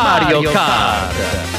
Mario Kart.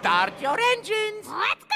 Start your engines! Let's go!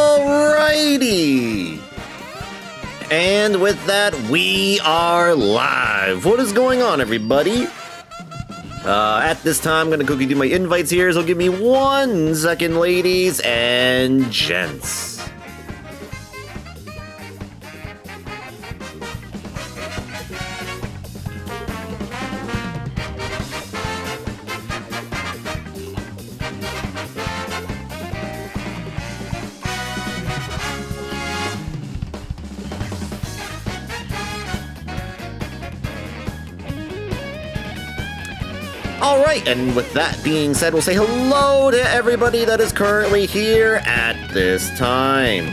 Alrighty! And with that, we are live. What is going on, everybody? At this time, I'm going to quickly do my invites here, so give me 1 second, ladies and gents. Alright, and with that being said, we'll say hello to everybody that is currently here at this time.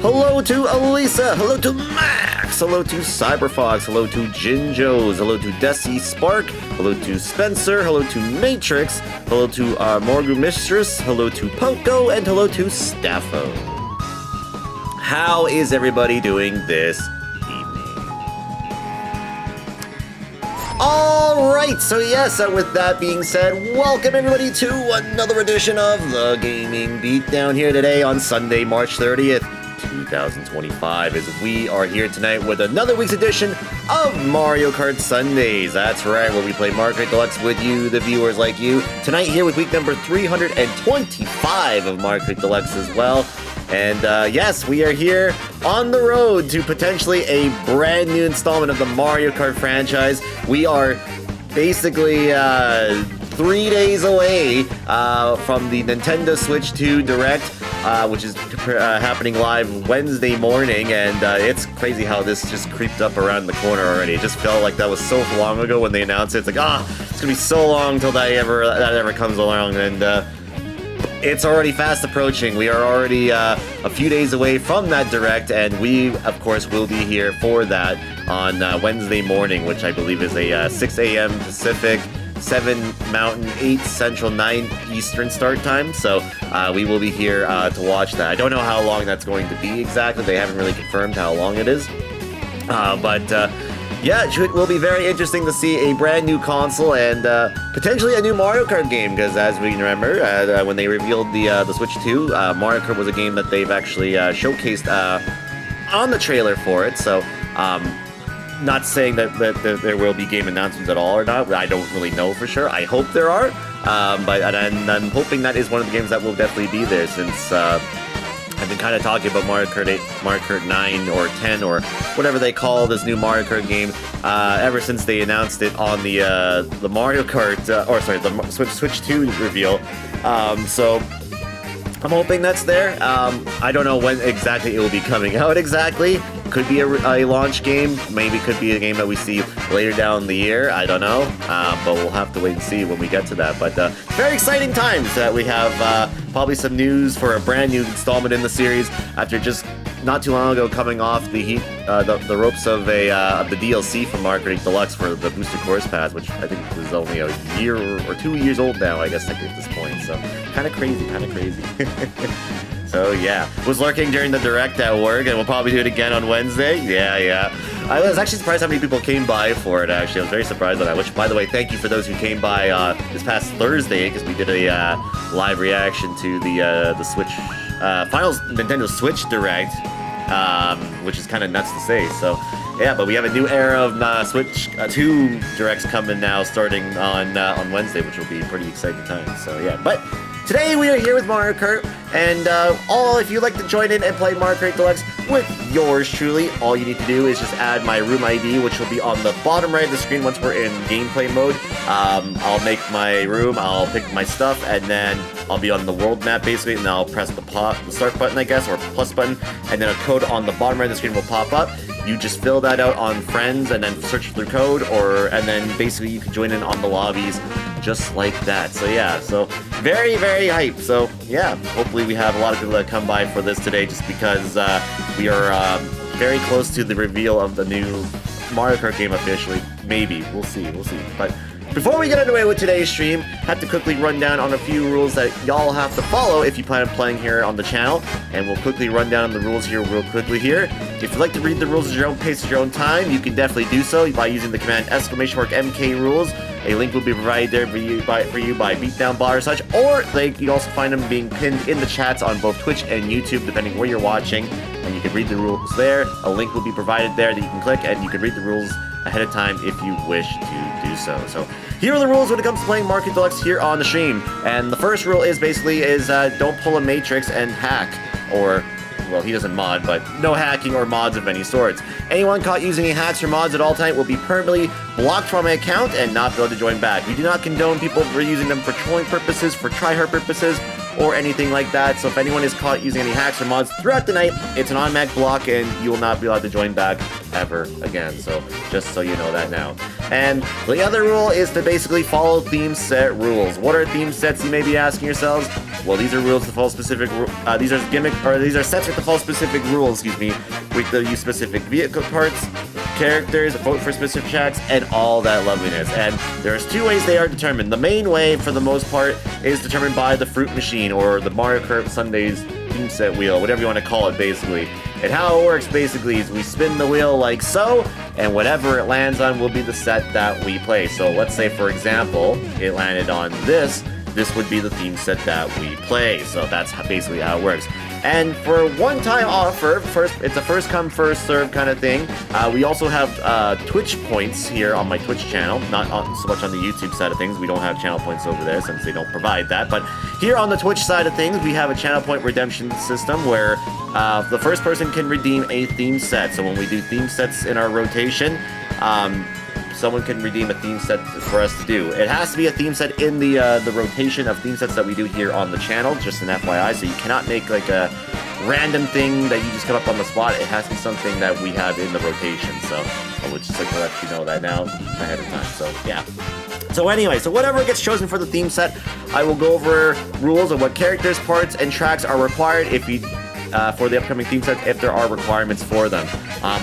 Hello to Elisa, hello to Max, hello to Cyberfox, hello to Jinjos, hello to Desi Spark, hello to Spencer, hello to Matrix, hello to Morgu Mistress, hello to Poco, and hello to Staffo. How is everybody doing this evening? Alright, so yes, with that being said, welcome everybody to another edition of the Gaming Beatdown here today on Sunday, March 30th, 2025, as we are here tonight with another week's edition of Mario Kart Sundays. That's right, where we play Mario Kart Deluxe with you, the viewers like you. Tonight here with week number 325 of Mario Kart Deluxe as well. And yes, we are here on the road to potentially a brand new installment of the Mario Kart franchise. We are basically 3 days away from the Nintendo Switch 2 Direct, which is happening live Wednesday morning, and it's crazy how this just creeped up around the corner already. It just felt like that was so long ago when they announced it. It's like, it's gonna be so long till that ever comes along, and it's already fast approaching. We are already a few days away from that Direct, and we, of course, will be here for that on Wednesday morning, which I believe is a 6 a.m. Pacific, 7 Mountain, 8 Central, 9 Eastern start time. So we will be here to watch that. I don't know how long that's going to be exactly. They haven't really confirmed how long it is. Yeah, it will be very interesting to see a brand new console and potentially a new Mario Kart game, because as we remember, when they revealed the Switch 2, Mario Kart was a game that they've actually showcased on the trailer for it. So, not saying that there will be game announcements at all or not. I don't really know for sure. I hope there are, but I'm hoping that is one of the games that will definitely be there, since I've been kind of talking about Mario Kart 8, Mario Kart 9, or 10, or whatever they call this new Mario Kart game, ever since they announced it on the Mario Kart, the Switch 2 reveal. So I'm hoping that's there. I don't know when exactly it will be coming out exactly. Could be a launch game. Maybe could be a game that we see later down the year. I don't know. But we'll have to wait and see when we get to that. But very exciting times that we have probably some news for a brand new installment in the series after just not too long ago coming off the ropes of the DLC for Mario Kart Deluxe for the Booster Course Pass, which I think is only a year or 2 years old now, I guess, at this point. So kind of crazy. So yeah, was lurking during the Direct at work, and we'll probably do it again on Wednesday. Yeah. I was actually surprised how many people came by for it, actually. I was very surprised on that, which, by the way, thank you for those who came by this past Thursday, because we did a live reaction to the Switch, final Nintendo Switch Direct, which is kind of nuts to say. So yeah, but we have a new era of Switch 2 Directs coming now, starting on Wednesday, which will be a pretty exciting time. So yeah, but today we are here with Mario Kart, and if you'd like to join in and play Mario Kart Deluxe with yours truly, all you need to do is just add my room ID, which will be on the bottom right of the screen once we're in gameplay mode. I'll make my room, I'll pick my stuff, and then I'll be on the world map basically, and I'll press the start button, I guess, or plus button, and then a code on the bottom right of the screen will pop up. You just fill that out on friends and then search for the code, and then basically you can join in on the lobbies just like that. So yeah, so very, very hype. So yeah, hopefully we have a lot of people that come by for this today, just because we are very close to the reveal of the new Mario Kart game officially. Maybe, we'll see. But before we get underway with today's stream, have to quickly run down on a few rules that y'all have to follow if you plan on playing here on the channel, and we'll quickly run down the rules here real quickly here. If you'd like to read the rules at your own pace, at your own time, you can definitely do so by using the command !MK rules. A link will be provided there for you by Beatdown bot or such, or you can also find them being pinned in the chats on both Twitch and YouTube, depending where you're watching, and you can read the rules there. A link will be provided there that you can click, and you can read the rules ahead of time if you wish to do so. So here are the rules when it comes to playing Mario Kart Deluxe here on the stream. And the first rule is don't pull a Matrix and hack, or, well, he doesn't mod, but no hacking or mods of any sorts. Anyone caught using any hacks or mods at all time will be permanently blocked from my account and not be able to join back. We do not condone people for using them for trolling purposes, for tryhard purposes, or anything like that. So if anyone is caught using any hacks or mods throughout the night, it's an automatic block and you will not be allowed to join back ever again. So just so you know that now. And the other rule is to basically follow theme set rules. What are theme sets, you may be asking yourselves? Well, these are rules to follow specific. These are sets with to follow specific rules. Excuse me. We use specific vehicle parts, characters, vote for specific tracks, and all that loveliness. And there's two ways they are determined. The main way, for the most part, is determined by the fruit machine or the Mario Kart Sundays theme set wheel, whatever you want to call it, basically. And how it works, basically, is we spin the wheel like so, and whatever it lands on will be the set that we play. So let's say, for example, it landed on this. This would be the theme set that we play. So that's basically how it works. And for one-time offer, it's a first-come, first-serve kind of thing. We also have Twitch points here on my Twitch channel, not so much on the YouTube side of things. We don't have channel points over there since they don't provide that. But here on the Twitch side of things, we have a channel point redemption system where the first person can redeem a theme set. So when we do theme sets in our rotation, someone can redeem a theme set for us to do. It has to be a theme set in the rotation of theme sets that we do here on the channel, just an FYI, so you cannot make like a random thing that you just come up on the spot. It has to be something that we have in the rotation, so I would just like to let you know that now ahead of time, so yeah. So anyway, so whatever gets chosen for the theme set, I will go over rules of what characters, parts, and tracks are required if you for the upcoming theme sets, if there are requirements for them.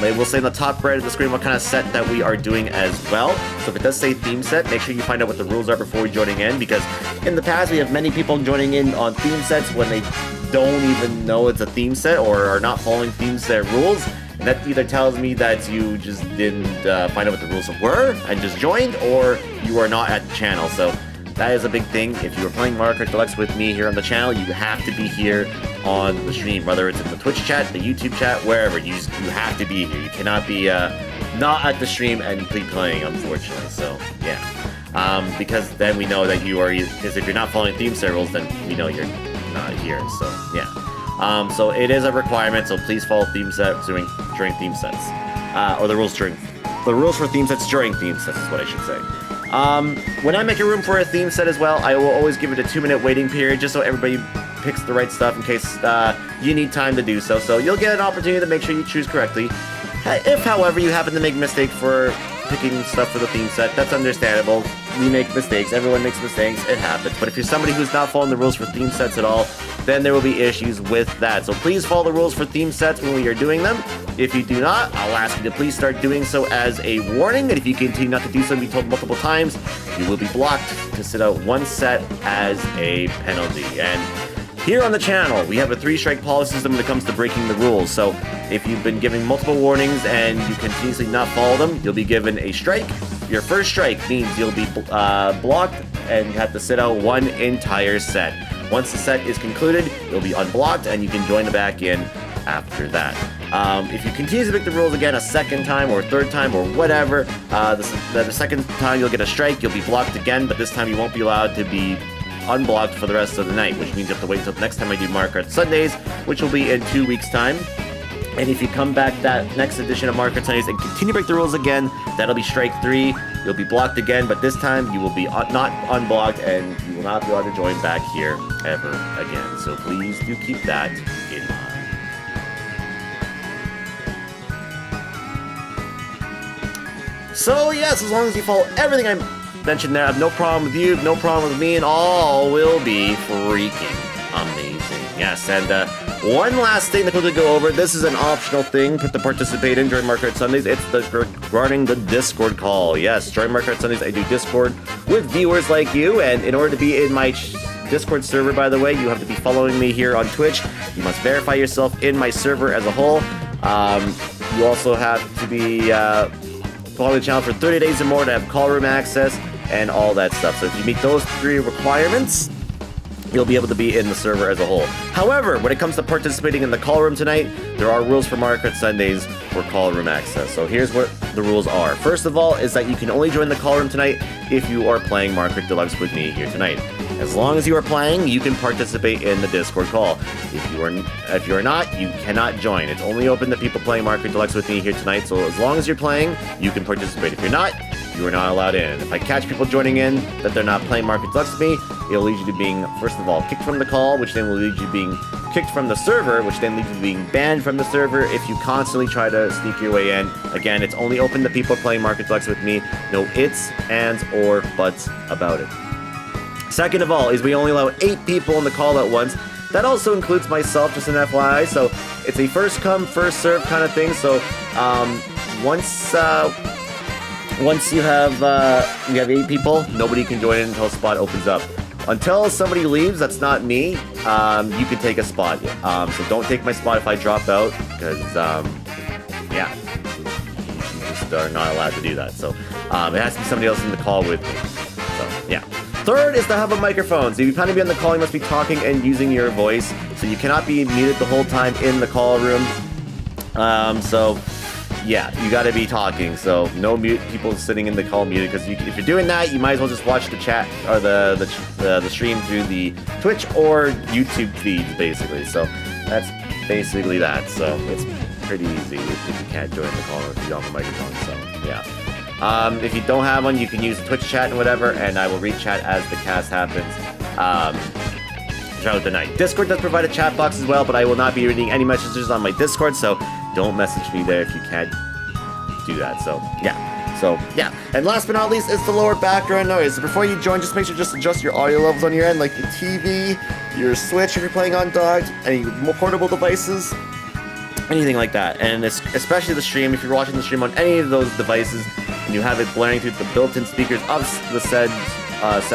It will say in the top right of the screen what kind of set that we are doing as well. So if it does say theme set, make sure you find out what the rules are before joining in, because in the past we have many people joining in on theme sets when they don't even know it's a theme set or are not following theme set rules. And that either tells me that you just didn't find out what the rules were and just joined, or you are not at the channel. So that is a big thing. If you are playing Mario Kart Deluxe with me here on the channel, you have to be here on the stream, whether it's in the Twitch chat, the YouTube chat, wherever. You have to be here. You cannot be not at the stream and keep playing, unfortunately. So yeah, because then we know that you are. Because if you're not following theme set rules, then we know you're not here. So yeah, so it is a requirement. So please follow theme sets during theme sets, or the rules for theme sets during theme sets is what I should say. When I make a room for a theme set as well, I will always give it a 2-minute waiting period just so everybody picks the right stuff in case you need time to do so. So you'll get an opportunity to make sure you choose correctly. If, however, you happen to make a mistake for picking stuff for the theme set, that's understandable. We make mistakes. Everyone makes mistakes. It happens. But if you're somebody who's not following the rules for theme sets at all, then there will be issues with that. So please follow the rules for theme sets when we are doing them. If you do not, I'll ask you to please start doing so as a warning. And if you continue not to do so and be told multiple times, you will be blocked to sit out one set as a penalty. And here on the channel, we have a 3-strike policy system when it comes to breaking the rules. So if you've been given multiple warnings and you continuously not follow them, you'll be given a strike. Your first strike means you'll be blocked and you have to sit out one entire set. Once the set is concluded, you'll be unblocked and you can join back in after that. If you continue to break the rules again a second time or third time or whatever, the second time you'll get a strike, you'll be blocked again, but this time you won't be allowed to be unblocked for the rest of the night, which means you have to wait until the next time I do Mario Kart Sundays, which will be in 2 weeks' time. And if you come back that next edition of Mario Kart Sundays and continue to break the rules again, that'll be strike 3. You'll be blocked again, but this time you will be not unblocked and you will not be allowed to join back here ever again. So please do keep that in mind. So yes, as long as you follow everything I mentioned there, I have no problem with you, no problem with me, and all will be freaking amazing. Yes, and one last thing that we'll go over. This is an optional thing to participate in during Mario Kart Sundays. It's regarding the Discord call. Yes, during Mario Kart Sundays, I do Discord with viewers like you, and in order to be in my Discord server, by the way, you have to be following me here on Twitch. You must verify yourself in my server as a whole. You also have to be following the channel for 30 days or more to have call room access and all that stuff. So if you meet those 3 requirements, you'll be able to be in the server as a whole. However, when it comes to participating in the call room tonight, there are rules for Mario Kart Sundays for call room access. So here's what the rules are. First of all is that you can only join the call room tonight if you are playing Mario Kart Deluxe with me here tonight. As long as you are playing, you can participate in the Discord call. If you are not, you cannot join. It's only open to people playing Mario Kart Deluxe with me here tonight. So as long as you're playing, you can participate. If you're not, you are not allowed in. If I catch people joining in that they're not playing Market Deluxe with me, it'll lead you to being, first of all, kicked from the call, which then will lead you to being kicked from the server, which then leads you to being banned from the server if you constantly try to sneak your way in. Again, it's only open to people playing Market Deluxe with me. No ifs, ands, or buts about it. Second of all, is we only allow 8 people in the call at once. That also includes myself, just an FYI, so it's a first come, first serve kind of thing. So once you have 8 people, nobody can join in until a spot opens up. Until somebody leaves, that's not me, you can take a spot. So don't take my spot if I drop out, because, yeah, you just are not allowed to do that. So it has to be somebody else in the call with me. So, yeah. Third is to have a microphone. So if you plan to be on the call, you must be talking and using your voice. So you cannot be muted the whole time in the call room. So yeah, you got to be talking. So no mute people sitting in the call muted, because if you're doing that, you might as well just watch the chat or the stream through the Twitch or YouTube feeds, basically. So that's basically that. So it's pretty easy if you can't join the call or if you don't have a microphone. So yeah. If you don't have one, you can use Twitch chat and whatever, and I will read chat as the cast happens throughout the night. Discord does provide a chat box as well, but I will not be reading any messages on my Discord, so don't message me there if you can't do that. So yeah. And last but not least is the lower background noise. So before you join, just make sure to adjust your audio levels on your end, like your TV, your Switch if you're playing on docked, any more portable devices, anything like that. And especially the stream, if you're watching the stream on any of those devices and you have it blaring through the built-in speakers of the said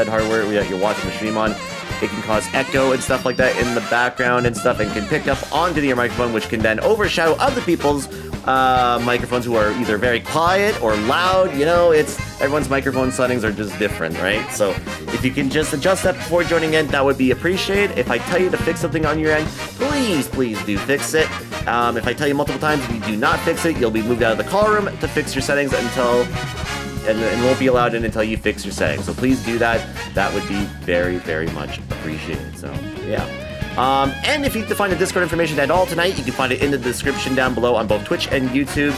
hardware that you're watching the stream on, it can cause echo and stuff like that in the background and stuff, and can pick up onto your microphone, which can then overshadow other people's microphones who are either very quiet or loud. You know, everyone's microphone settings are just different, right? So if you can just adjust that before joining in, that would be appreciated. If I tell you to fix something on your end, please do fix it. If I tell you multiple times, if you do not fix it, you'll be moved out of the call room to fix your settings and won't be allowed in until you fix your settings. So please do that. That would be very, very much appreciated. So yeah. And if you need to find the Discord information at all tonight, you can find it in the description down below on both Twitch and YouTube.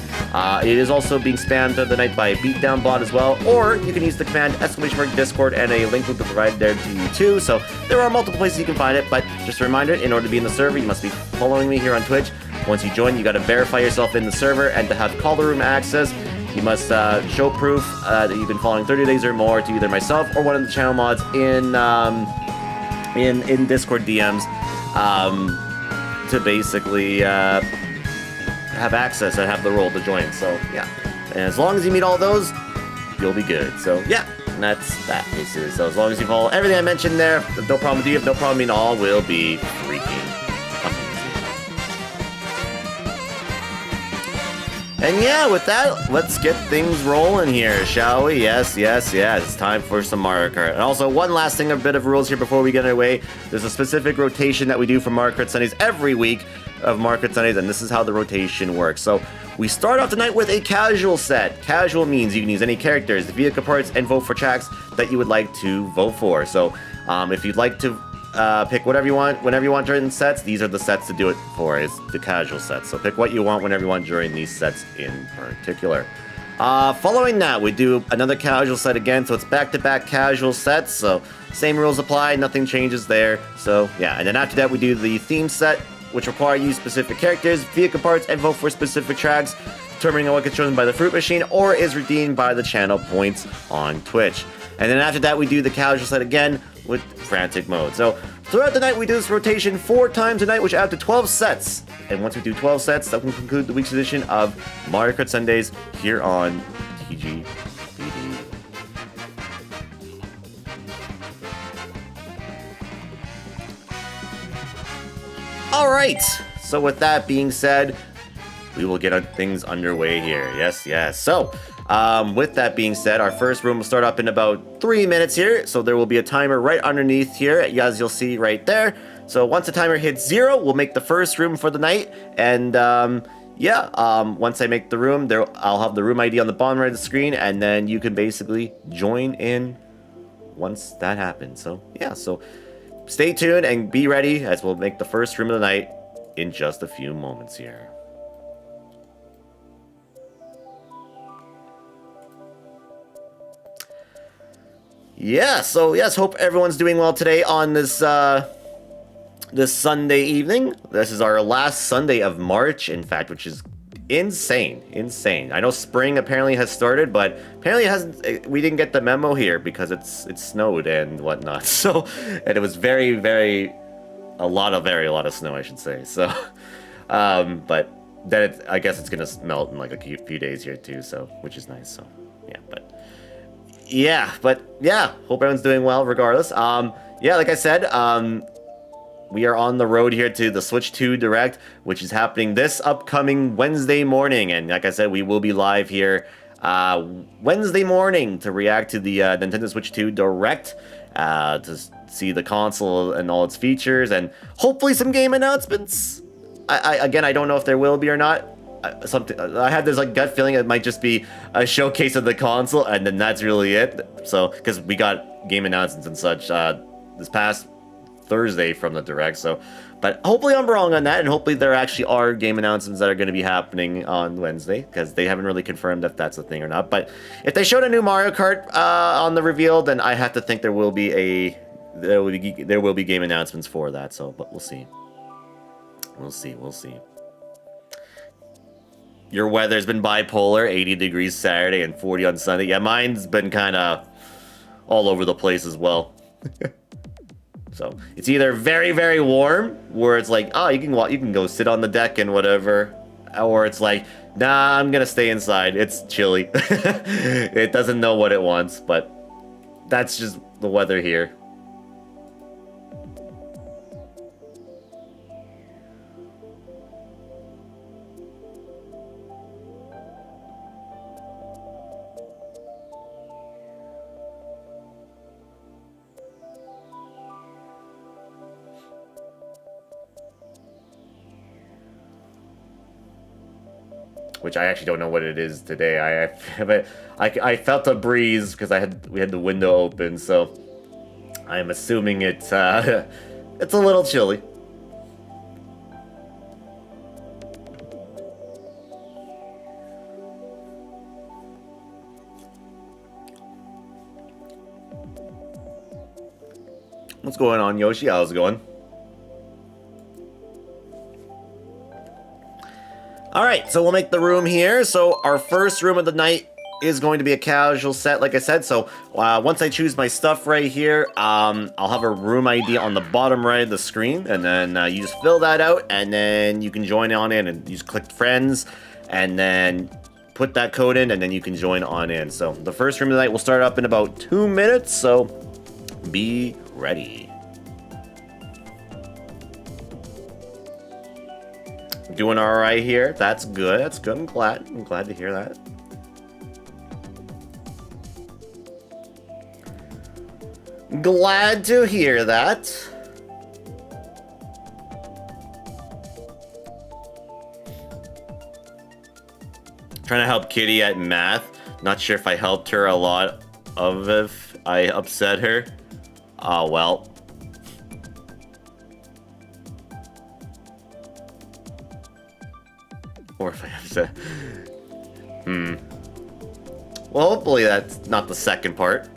It is also being spammed the night by a Beatdown bot as well, or you can use the command !Discord, and a link will be provided there to you too. So there are multiple places you can find it, but just a reminder, in order to be in the server, you must be following me here on Twitch. Once you join, you got to verify yourself in the server, and to have caller room access, you must show proof that you've been following 30 days or more to either myself or one of the channel mods in Discord DMs to basically have access and have the role to join. So yeah, and as long as you meet all those, you'll be good. So yeah, and that's that basically. So as long as you follow everything I mentioned there, no problem with you, no problem in all, will be freaking amazing. And yeah, with that, let's get things rolling here, shall we? Yes, it's time for some Mario Kart. And also, one last thing, a bit of rules here before we get away. There's a specific rotation that we do for Mario Kart Sundays every week of Mario Kart Sundays, and this is how the rotation works. So, we start off tonight with a casual set. Casual means you can use any characters, vehicle parts, and vote for tracks that you would like to vote for. So, if you'd like to pick whatever you want, whenever you want during the sets, these are the sets to do it for. It's the casual sets. So pick what you want whenever you want during these sets in particular. Following that, we do another casual set again. So it's back-to-back casual sets. So same rules apply. Nothing changes there. So yeah, and then after that, we do the theme set, which require you use specific characters, vehicle parts, and vote for specific tracks, determining what gets chosen by the fruit machine or is redeemed by the channel points on Twitch. And then after that, we do the casual set again with frantic mode. So throughout the night, we do this rotation 4 times a night, which add to 12 sets. And once we do 12 sets, that will conclude the week's edition of Mario Kart Sundays here on TGBD. All right. So with that being said, we will get things underway here. Yes. So, with that being said, our first room will start up in about 3 minutes here. So there will be a timer right underneath here, as you'll see right there. So once the timer hits 0, we'll make the first room for the night. And once I make the room, I'll have the room ID on the bottom right of the screen, and then you can basically join in once that happens. So yeah, so stay tuned and be ready, as we'll make the first room of the night in just a few moments here. Yeah, so yes, hope everyone's doing well today on this this Sunday evening. This is our last Sunday of March, in fact, which is insane. I know spring apparently has started, but apparently it hasn't. We didn't get the memo here because it's snowed and whatnot. So, and it was a lot of snow, I should say. So, but then I guess it's gonna melt in like a few days here too. So, which is nice. So, yeah, but hope everyone's doing well regardless. Yeah, like I said, we are on the road here to the Switch 2 Direct, which is happening this upcoming Wednesday morning. And like I said, we will be live here Wednesday morning to react to the Nintendo Switch 2 Direct, to see the console and all its features, and hopefully some game announcements. Again, I don't know if there will be or not. I had this like gut feeling it might just be a showcase of the console, and then that's really it. So, because we got game announcements and such this past Thursday from the Direct, so, but hopefully I'm wrong on that, and hopefully there actually are game announcements that are going to be happening on Wednesday, because they haven't really confirmed if that's a thing or not. But if they showed a new Mario Kart on the reveal, then I have to think there will be game announcements for that. So, but we'll see. We'll see. Your weather's been bipolar, 80 degrees Saturday and 40 on Sunday. Yeah, mine's been kind of all over the place as well. So it's either very, very warm, where it's like, oh, you can go sit on the deck and whatever, or it's like, nah, I'm gonna stay inside. It's chilly. It doesn't know what it wants, but that's just the weather here. Which I actually don't know what it is today. I felt a breeze because we had the window open, so I'm assuming it's it's a little chilly. What's going on, Yoshi? How's it going? Alright, so we'll make the room here. So our first room of the night is going to be a casual set, like I said. So once I choose my stuff right here, I'll have a room ID on the bottom right of the screen, and then you just fill that out, and then you can join on in, and you just click friends, and then put that code in, and then you can join on in. So the first room of the night will start up in about 2 minutes, so be ready. Doing all right here. That's good. That's good. I'm glad to hear that. Glad to hear that. Trying to help Kitty at math. Not sure if I helped her a lot of if I upset her. Oh, well. Or if I have to... Well, hopefully that's not the second part.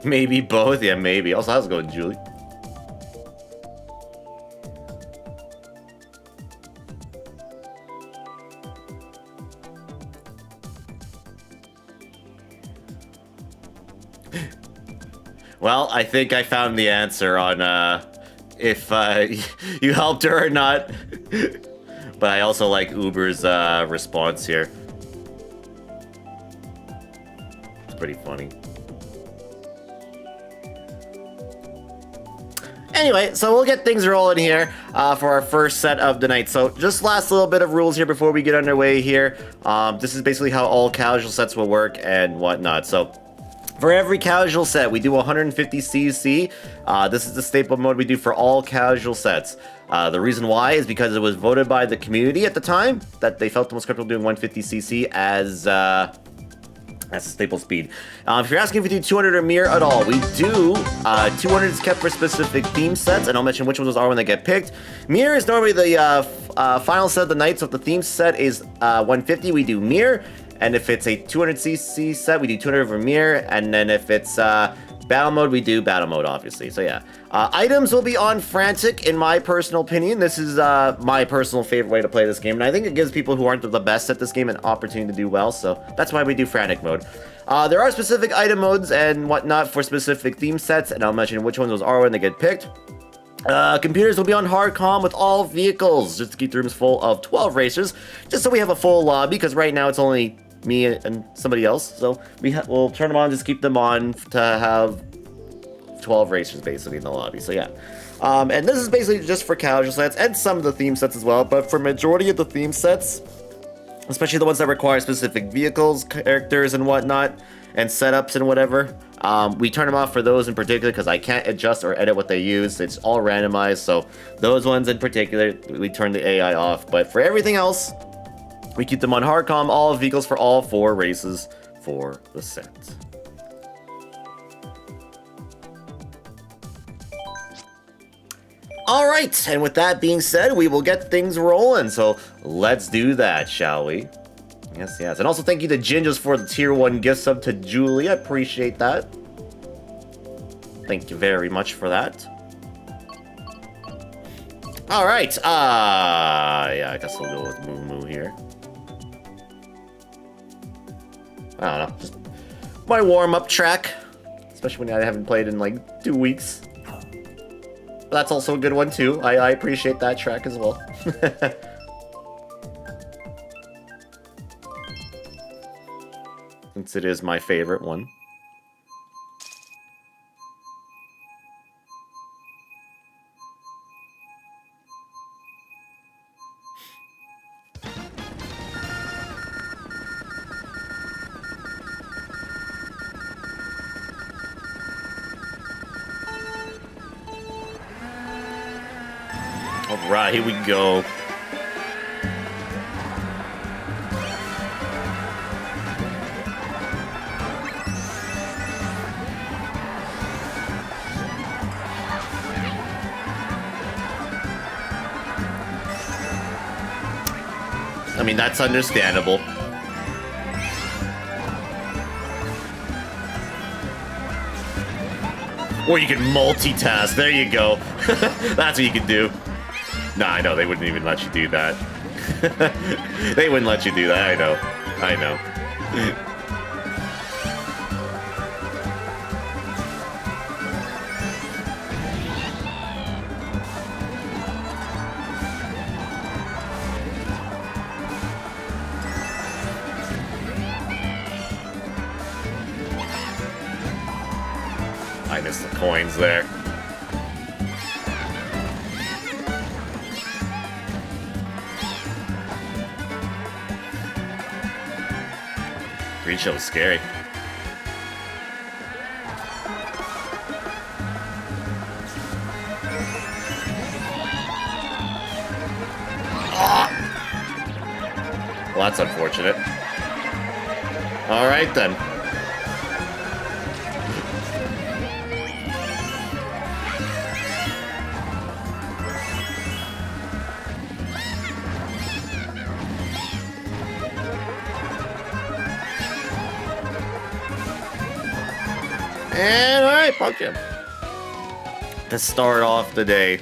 Maybe both? Yeah, maybe. Also, how's it going, Julie? Well, I think I found the answer on if you helped her or not. But I also like Uber's response here. It's pretty funny. Anyway, so we'll get things rolling here for our first set of the night. So just last little bit of rules here before we get underway here. This is basically how all casual sets will work and whatnot. So for every casual set, we do 150 CC. This is the staple mode we do for all casual sets. The reason why is because it was voted by the community at the time that they felt the most comfortable doing 150 CC as a staple speed. If you're asking if we do 200 or mirror at all, we do. 200 is kept for specific theme sets, and I'll mention which ones those are when they get picked. Mirror is normally the final set of the night, so if the theme set is 150, we do mirror. And if it's a 200cc set, we do 200 over mirror. And then if it's battle mode, we do battle mode, obviously. So yeah. Items will be on Frantic, in my personal opinion. This is my personal favorite way to play this game. And I think it gives people who aren't the best at this game an opportunity to do well. So that's why we do Frantic mode. There are specific item modes and whatnot for specific theme sets. And I'll mention which ones those are when they get picked. Computers will be on hard comm with all vehicles, just to keep the rooms full of 12 racers. Just so we have a full lobby, because right now it's only me and somebody else, so we'll turn them on, just keep them on to have 12 racers basically in the lobby. So yeah, and this is basically just for casual sets and some of the theme sets as well, but for majority of the theme sets, especially the ones that require specific vehicles, characters and whatnot, and setups and whatever, we turn them off for those in particular because I can't adjust or edit what they use. It's all randomized, so those ones in particular we turn the AI off. But for everything else, we keep them on hardcom, all vehicles for all 4 races for the set. Alright, and with that being said, we will get things rolling. So let's do that, shall we? Yes, yes. And also thank you to Ginjas for the tier 1 gift sub to Julie. I appreciate that. Thank you very much for that. Alright, yeah, I guess we'll go with Moo Moo here. I don't know, just my warm-up track, especially when I haven't played in like 2 weeks. But that's also a good one too. I appreciate that track as well. Since it is my favorite one. Alright, here we go. I mean, that's understandable. Or you can multitask. There you go. That's what you can do. Nah, I know, they wouldn't even let you do that. They wouldn't let you do that, I know. I know. I missed the coins there. Green shell was scary. Ah! Well, that's unfortunate. All right then. And alright, punk him. To start off the day.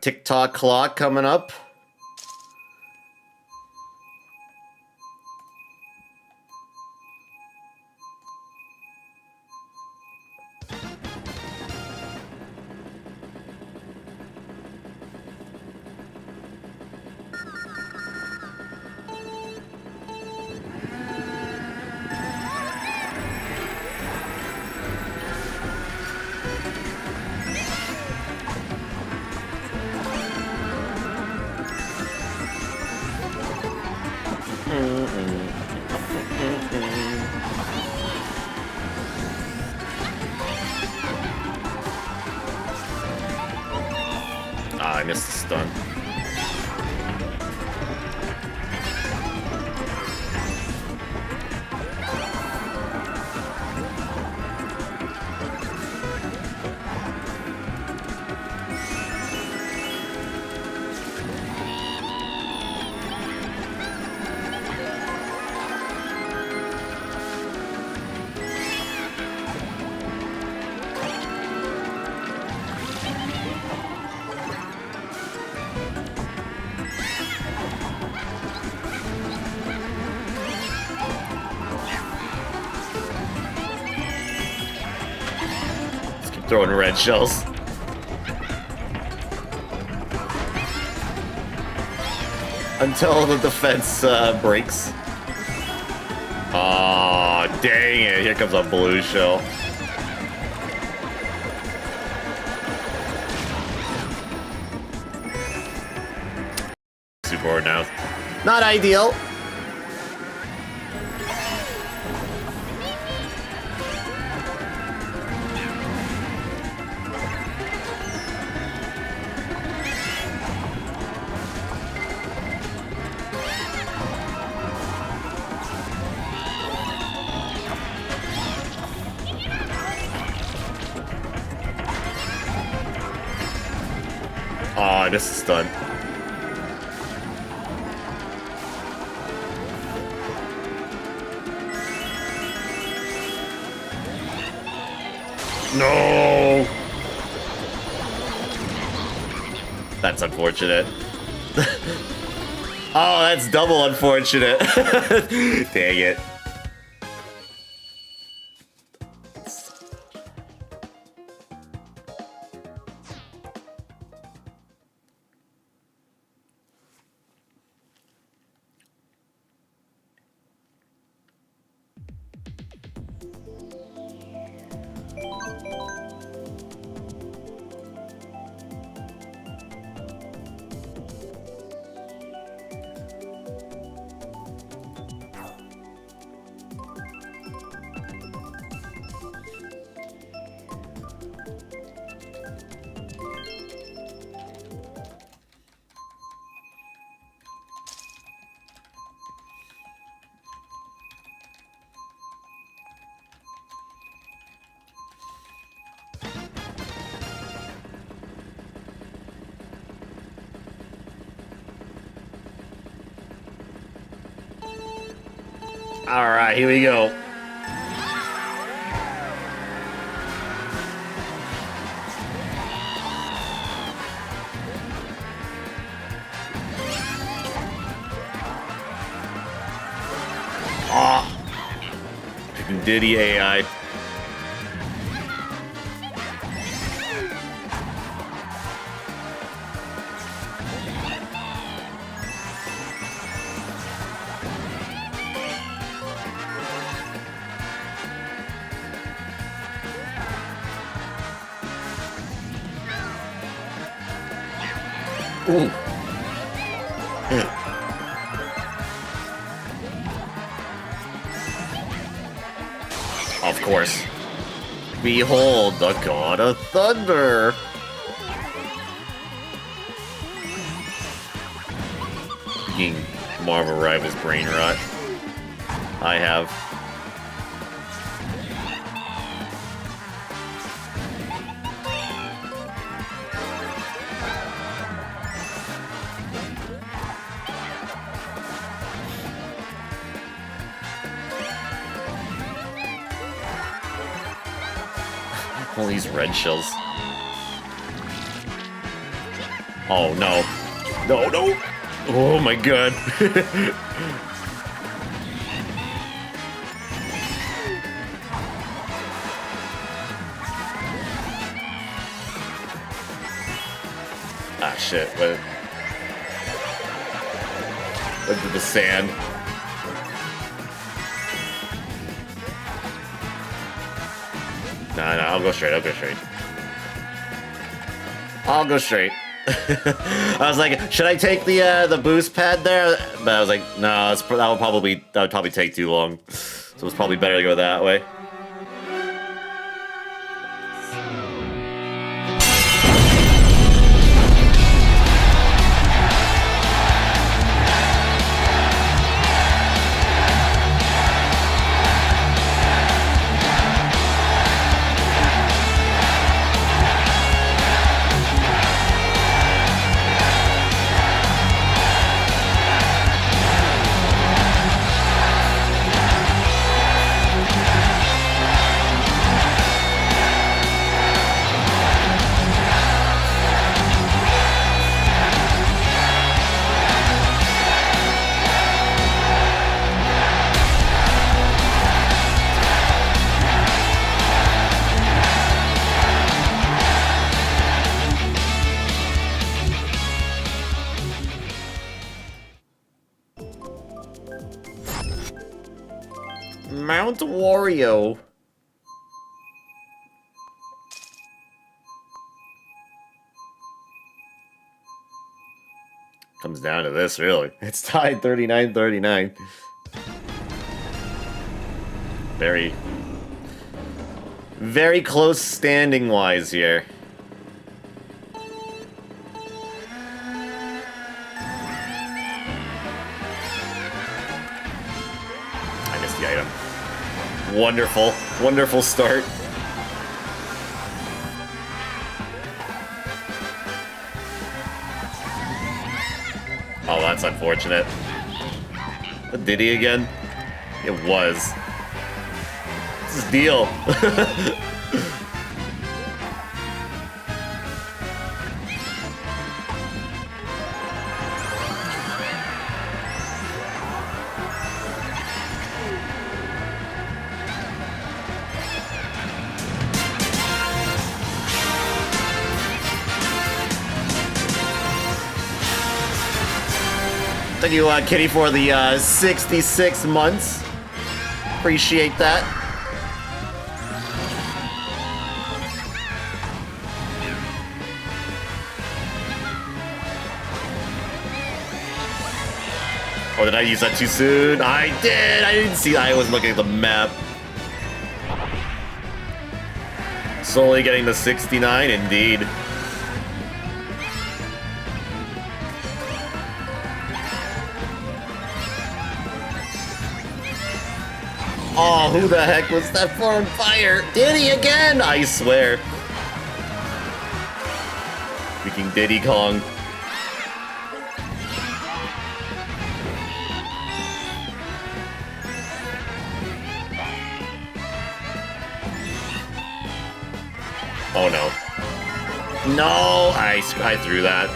TikTok clock coming up. Ah, I missed the stun. Throwing red shells. Until the defense breaks. Aw, dang it. Here comes a blue shell. Super hard now. Not ideal. Aw, this is stun. No! That's unfortunate. Oh, that's double unfortunate. Dang it. All right, here we go. Ah, Diddy AI. Ooh. Of course. Behold the god of thunder. Being Marvel Rivals brain rot. I have. All these red shells. Oh, no. No, no. Oh, my God. Ah, shit. What did the sand? No, I'll go straight. I'll go straight. I'll go straight. I was like, should I take the boost pad there? But I was like, no, that would probably take too long. So it's probably better to go that way. Mount Wario. Comes down to this, really. It's tied 39-39. Very, very close standing-wise here. I missed the item. Wonderful, wonderful start. Oh, that's unfortunate. Did he again? It was. What's his deal? Thank you, Kitty, for the 66 months. Appreciate that. Oh, did I use that too soon? I did! I didn't see that. I wasn't looking at the map. Slowly getting to 69, indeed. Oh, who the heck was that for on fire? Diddy again! I swear. Freaking Diddy Kong. Oh no. No! I threw that.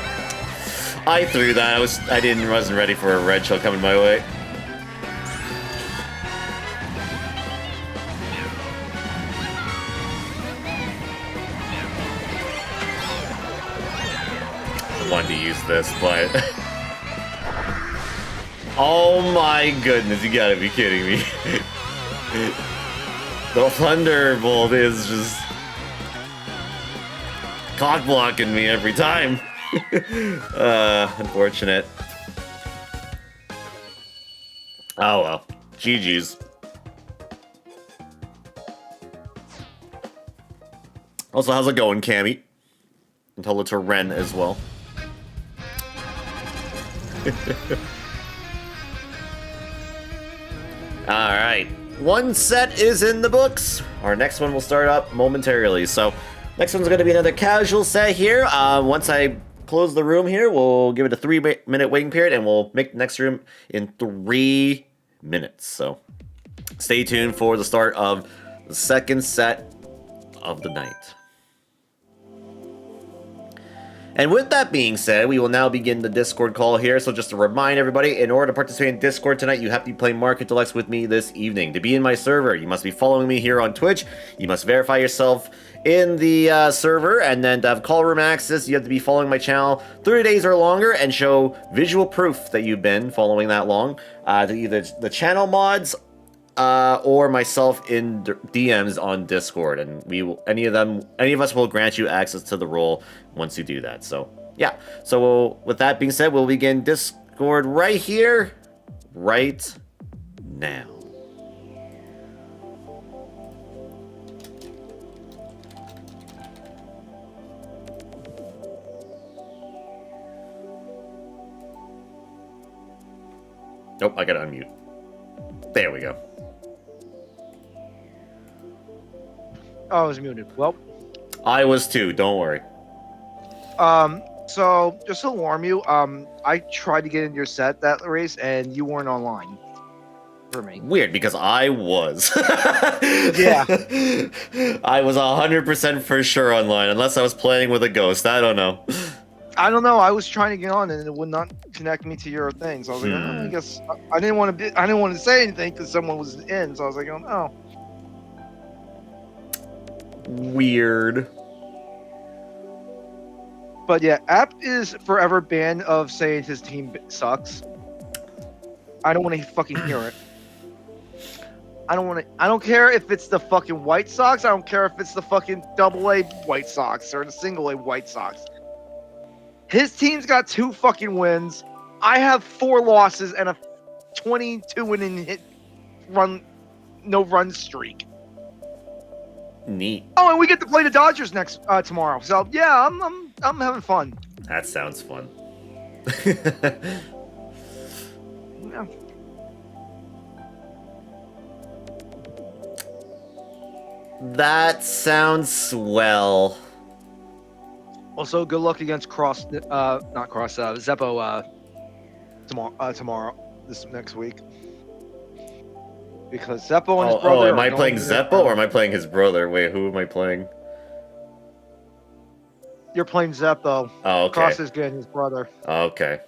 I threw that. I wasn't ready for a red shell coming my way. Wanted to use this, but oh my goodness, you gotta be kidding me. The Thunderbolt is just cock blocking me every time. Unfortunate. Oh well, GG's. Also, how's it going, Cammy? And hello to Ren as well. Alright, one set is in the books. Our next one will start up momentarily. So, next one's going to be another casual set here. Once I close the room here, we'll give it a 3-minute waiting period, and we'll make the next room in 3 minutes. So, stay tuned for the start of the second set of the night. And with that being said, we will now begin the Discord call here. So just to remind everybody, in order to participate in Discord tonight, you have to be playing Market Deluxe with me this evening. To be in my server, you must be following me here on Twitch. You must verify yourself in the server, and then to have call room access, you have to be following my channel 30 days or longer and show visual proof that you've been following that long to either the channel mods or myself in DMs on Discord, and we will, any of us will grant you access to the role once you do that. So yeah, so with that being said, we'll begin Discord right here, right now. Nope, I gotta unmute. There we go. Oh, I was muted. Well, I was too, don't worry. So just to warn you, I tried to get into your set that race, and you weren't online for me. Weird, because I was. Yeah. I was 100% for sure online, unless I was playing with a ghost. I don't know. I don't know. I was trying to get on, and it would not connect me to your thing. So I was like, oh, I guess I didn't want to say anything because someone was in. So I was like, oh. Weird. But yeah, App is forever banned of saying his team sucks. I don't want to fucking hear it. I don't care if it's the fucking White Sox. I don't care if it's the fucking AA White Sox or the single A White Sox. His team's got 2 fucking wins. I have 4 losses and a 22 inning hit run, no run streak. Neat. Oh, and we get to play the Dodgers next tomorrow. So yeah, I'm having fun. That sounds fun. Yeah. That sounds swell. Also, good luck against Zeppo tomorrow, this next week. Because Zeppo and his brother. Oh, am I playing Zeppo or am I playing his brother? Wait, who am I playing? You're playing Zeppo. Oh, okay. Cross is getting his brother. Okay.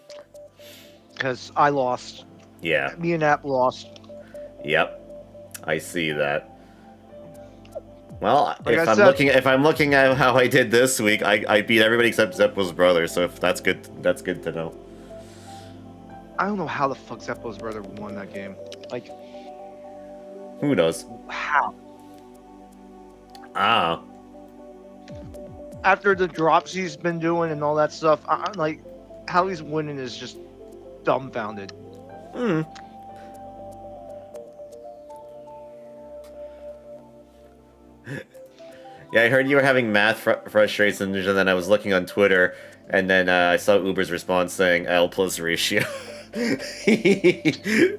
Because I lost. Yeah. Me and App lost. Yep. I see that. Well, Like if I'm looking at how I did this week, I beat everybody except Zeppo's brother. So if that's good to know. I don't know how the fuck Zeppo's brother won that game. Like, who knows? How? Ah. After the drops he's been doing and all that stuff, I'm like, how he's winning is just dumbfounded. Hmm. Yeah, I heard you were having math frustrations, and then I was looking on Twitter, and then I saw Uber's response saying L plus ratio.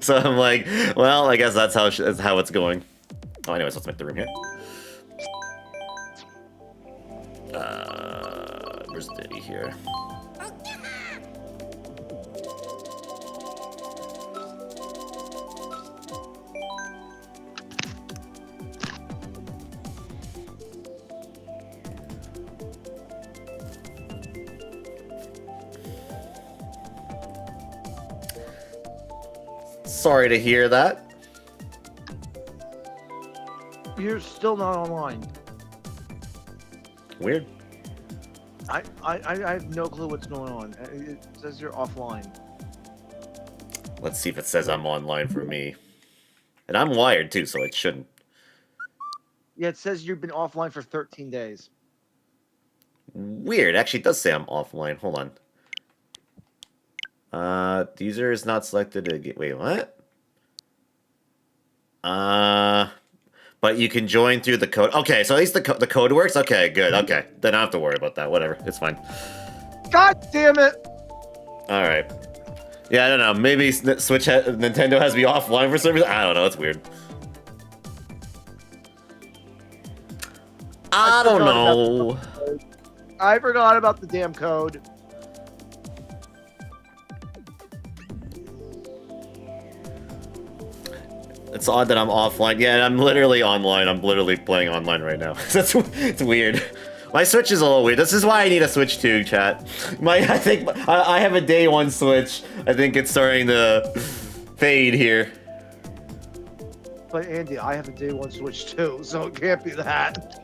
So I'm like, well, I guess that's how it's going. Oh, anyways, let's make the room here. Where's Diddy here? Sorry to hear that. You're still not online. Weird. I have no clue what's going on. It says you're offline. Let's see if it says I'm online for me. And I'm wired too, so it shouldn't. Yeah, it says you've been offline for 13 days. Weird. Actually, it does say I'm offline. Hold on. The user is not selected again. Wait, what? But you can join through the code. Okay, so at least the code works? Okay, good. Okay, then I don't have to worry about that. Whatever, it's fine. God damn it! Alright. Yeah, I don't know. Maybe Nintendo has me offline for some reason? I don't know, it's weird. I don't know. I forgot about the damn code. It's odd that I'm offline. Yeah, I'm literally online. I'm literally playing online right now. It's weird. My Switch is a little weird. This is why I need a Switch too, chat. I think I have a day one Switch. I think it's starting to fade here. But Andy, I have a day one Switch too, so it can't be that.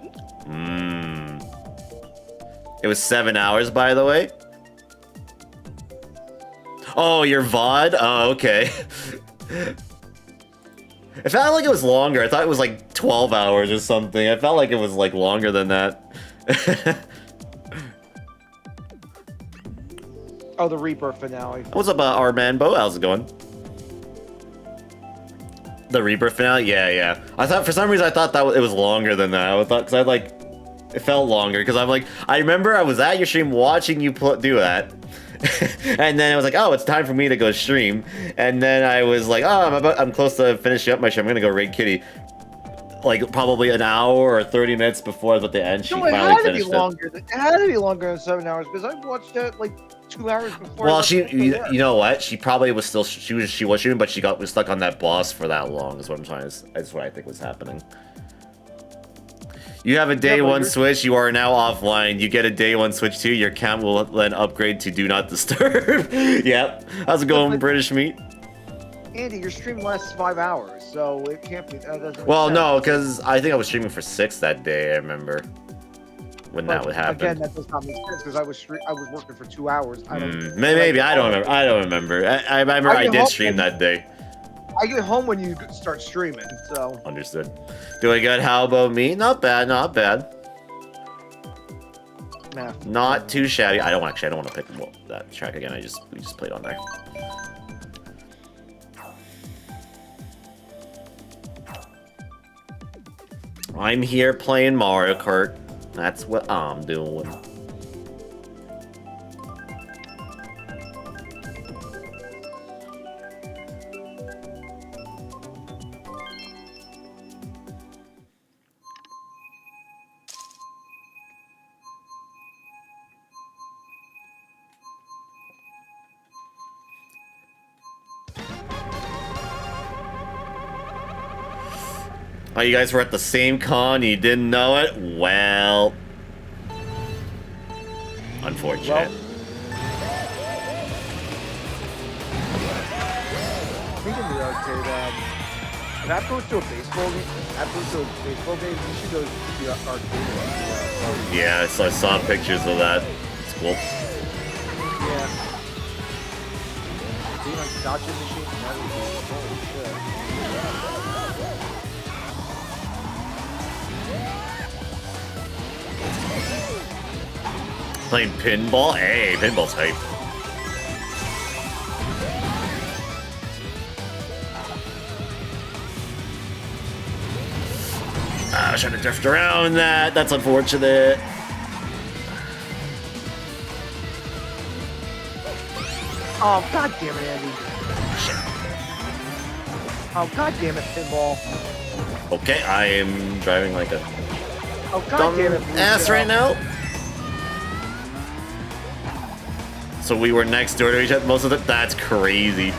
It was 7 hours, by the way. Oh, your VOD? Oh, okay. It felt like it was longer. I thought it was like 12 hours or something. I felt like it was like longer than that. Oh, the Reaper finale. What's up, our man Bo? How's it going? The Reaper finale? Yeah. I thought for some reason I thought that it was longer than that. I thought because it felt longer because I'm like I remember I was at your stream watching you do that. And then I was like, oh, it's time for me to go stream. And then I was like, oh, I'm close to finishing up my stream. I'm gonna go raid Kitty. Like probably an hour or 30 minutes before the end, she finally finished it. It had to be longer than 7 hours because I watched it like 2 hours before. Well, you know what? She probably was still she was shooting, but she was stuck on that boss for that long. Is what I'm trying to. That's what I think was happening. You have a day one Switch, you are now offline. You get a day one Switch 2, your account will then upgrade to Do Not Disturb. Yep. How's it going, British Meat? Andy, your stream lasts 5 hours, so it can't be. That doesn't well, no, because I think I was streaming for 6 that day, I remember. When that would happen. Again, that does not make sense because I was working for 2 hours. Maybe, I don't remember. I don't remember. I remember I did stream that day. I get home when you start streaming, so. Understood. Doing good. How about me? Not bad, not bad. Nah. Not too shabby. I don't want to pick that track again. We just played on there. I'm here playing Mario Kart. That's what I'm doing. Oh, you guys were at the same con, you didn't know it? Well... unfortunate. Speaking of the arcade, if I go to a baseball game, you should go to the arcade. Yeah, so I saw pictures of that. It's cool. Yeah. See, like, gotcha machine and everything. Holy shit. Playing pinball? Hey, pinball's hype. I was trying to drift around that. That's unfortunate. Oh, god damn it, Andy. Shit. Oh, god damn it, pinball. Okay, I am driving like a god damn it, ass right now. So we were next door to each other most of the. That's crazy.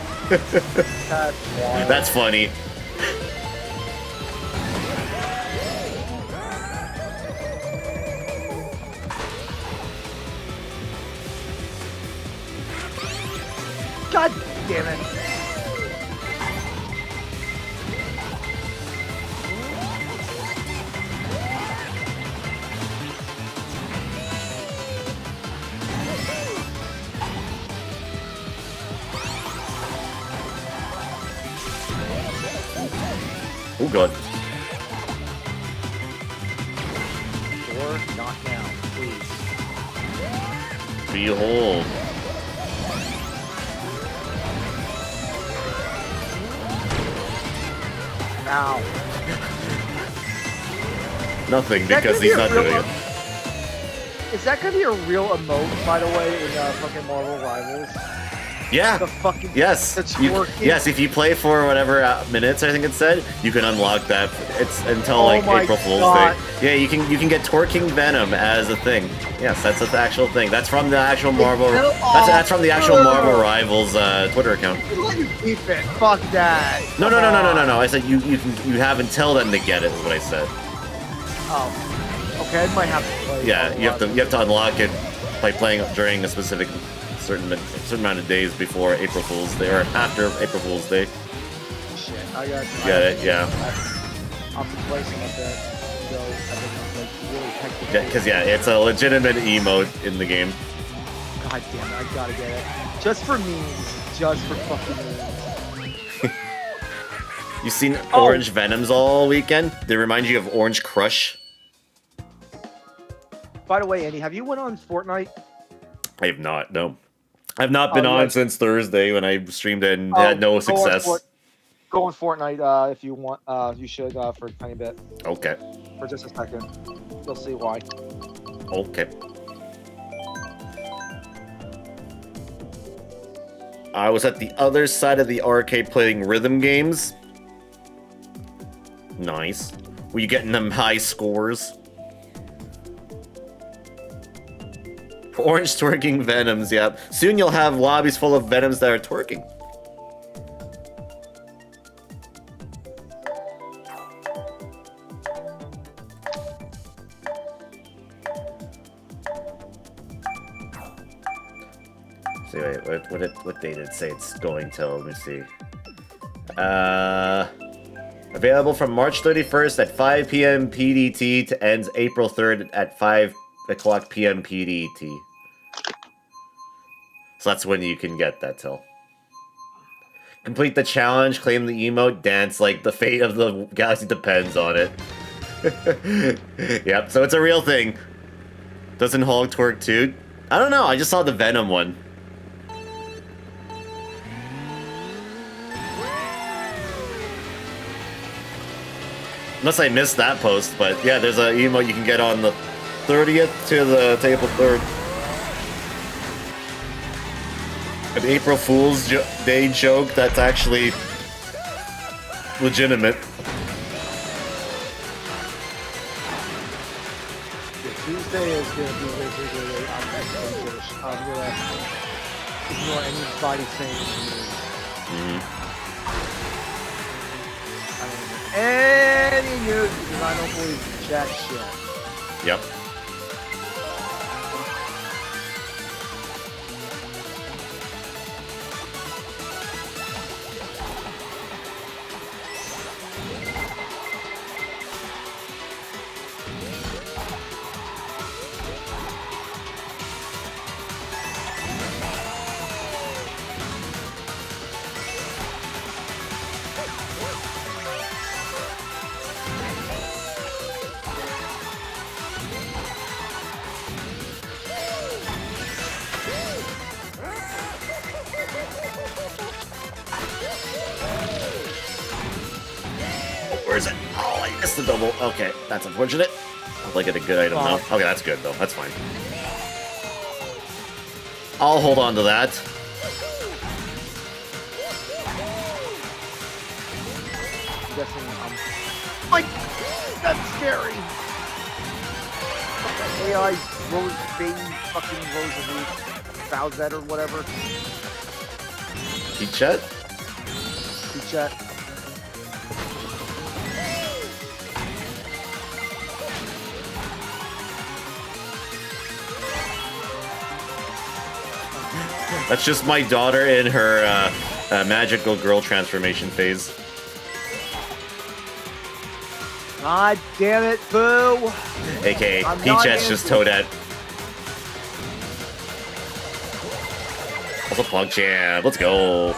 That's funny. God damn it. Oh god. Or not now, please. Behold. Ow. Nothing, because he's not doing it. Is that gonna be a real emote, by the way, in fucking Marvel Rivals? Yeah. The fucking yes. Yes, if you play for whatever minutes I think it said, you can unlock that. It's until like April Fool's Day. Yeah, you can get Torking Venom as a thing. Yes, that's an actual thing. That's from the actual Marvel. That's from the actual Marvel Rivals Twitter account. Let me keep it. Fuck that. No. I said you have until then to get it. Is what I said. Oh. Ted might have to play. Yeah, you have to unlock it by playing during a specific certain amount of days before April Fool's Day or after April Fool's Day. Shit, I got You get it? Yeah. I'm replacing with that. So I think I'm like really hectic. Yeah, because it's a legitimate emote in the game. God damn it, I gotta get it. Just for memes. Just for fucking memes. You seen Orange Venoms all weekend? They remind you of Orange Crush. By the way, Andy, have you went on Fortnite? I have not, no. I've not been on since Thursday when I streamed it and had no success. Go on Fortnite if you want. You should for a tiny bit. Okay. For just a second. You'll see why. Okay. I was at the other side of the arcade playing rhythm games. Nice. Were you getting them high scores? Orange twerking Venoms, yep. Soon you'll have lobbies full of Venoms that are twerking. See, wait, what date did it say it's going till? Let me see. Available from March 31st at 5 p.m. PDT to ends April 3rd at 5 o'clock p.m. PDT. So that's when you can get that till. Complete the challenge, claim the emote, dance like the fate of the galaxy depends on it. Yep, so it's a real thing. Doesn't Hulk twerk too? I don't know, I just saw the Venom one. Unless I missed that post, but yeah, there's an emote you can get on the 30th to the April 3rd. An April Fool's Day joke that's actually legitimate. Tuesday is gonna be basically I'm gonna ignore anybody saying news. Any news because I don't believe jack shit. Yep. Where is it? Oh, I missed the double. Okay, that's unfortunate. I'd like it a good item though. Okay, that's good though. That's fine. I'll hold on to that. I'm guessing like that's scary. AI Rose baby fucking Rosalie Bowsette or whatever. Peachette? Peachette. That's just my daughter in her magical girl transformation phase. God damn it, boo! AKA Peachette's just Toadette. Also Punk Champ, let's go.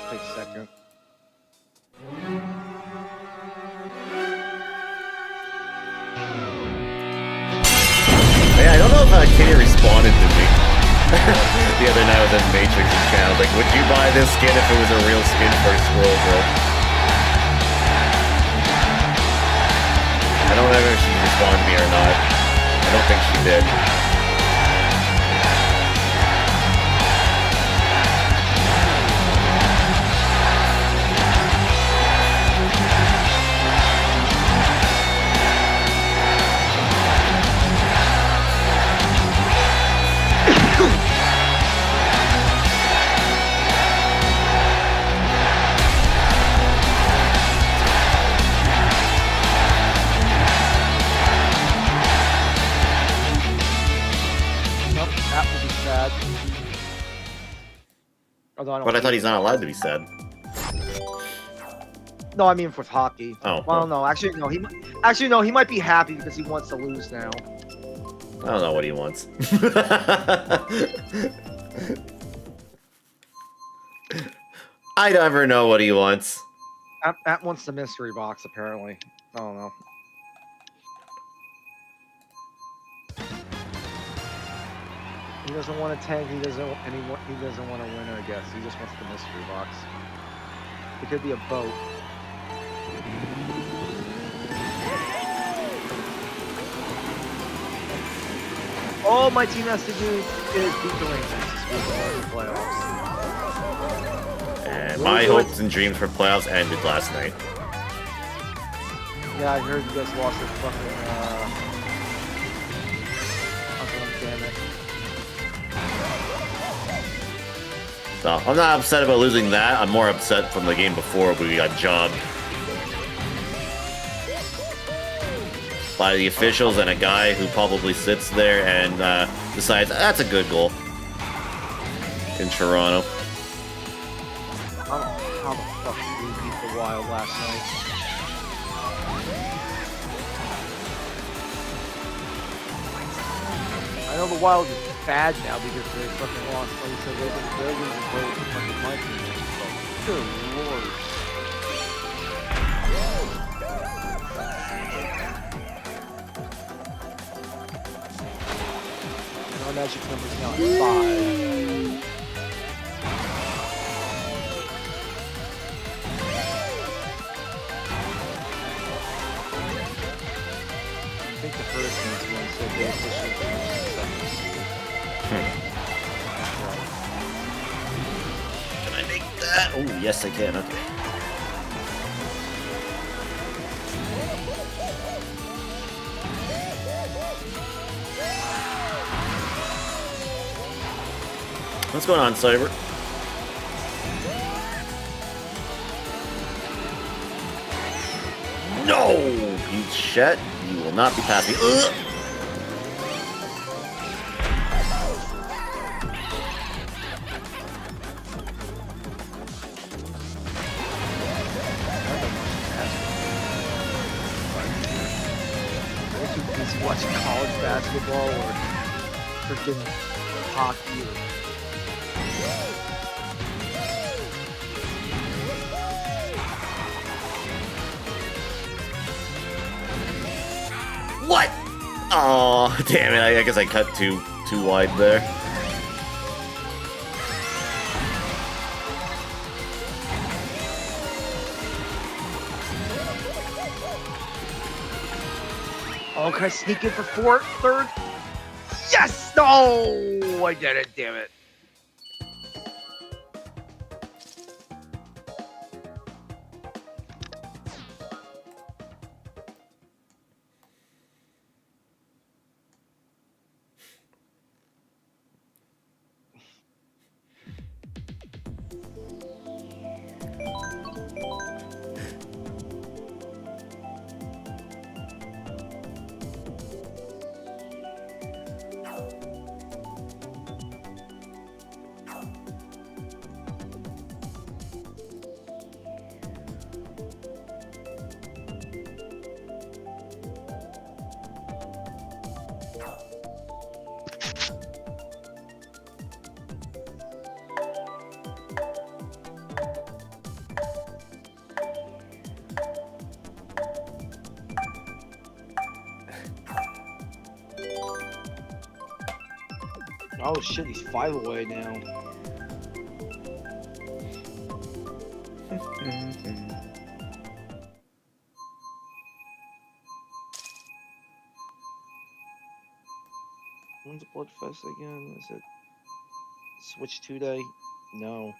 Take a second. Yeah, I don't know if Kitty responded to me the other night with the Matrix's channel. Like, would you buy this skin if it was a real skin for Squirrel Girl? I don't know if she responded to me or not. I don't think she did. Although I don't But I thought hate he's not allowed to be sad. No, I mean with hockey. Oh. Well, no, actually, no. Actually, no. He might be happy because he wants to lose now. I don't know what he wants. I never know what he wants. Matt wants the mystery box, apparently. I don't know. He doesn't want a tank. He doesn't want to win. I guess he just wants the mystery box. It could be a boat. All my team has to do is beat the Rangers to the playoffs. And my hopes and dreams for playoffs ended last night. Yeah, I heard you guys lost the fucking, damn it. So, I'm not upset about losing that. I'm more upset from the game before we got jobbed by the officials and a guy who probably sits there and decides, that's a good goal in Toronto. I don't know how the fuck we beat the Wild last night. I know the Wild is bad now because they fucking lost. Like you said, they're losing goals to fucking Vikings. Good lord. And our magic number's now at 5. I think the Hurricanes won, so they officially finished the second seed. Can I make that? Oh, yes, I can. Okay. What's going on, Cyber? No! You shit. You will not be past me. Ugh! They're too busy watching college basketball or freaking hockey or... What? Oh, damn it. I guess I cut too wide there. Oh, can I sneak in for third? Yes! No! I did it, damn it. Oh shit, he's 5 away now. When's the Bloodfest again? Is it Switch 2 Day? No.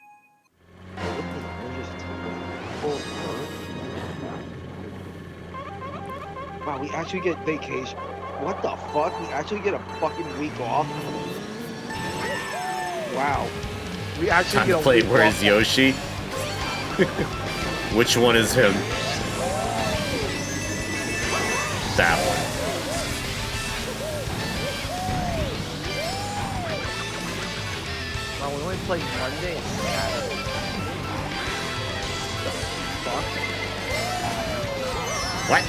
Wow, we actually get vacation. What the fuck? We actually get a fucking week off? Wow. We actually Time get to a play week Where's off. Yoshi? Which one is him? That one. Oh, we only play Monday and Saturday. The fuck? What?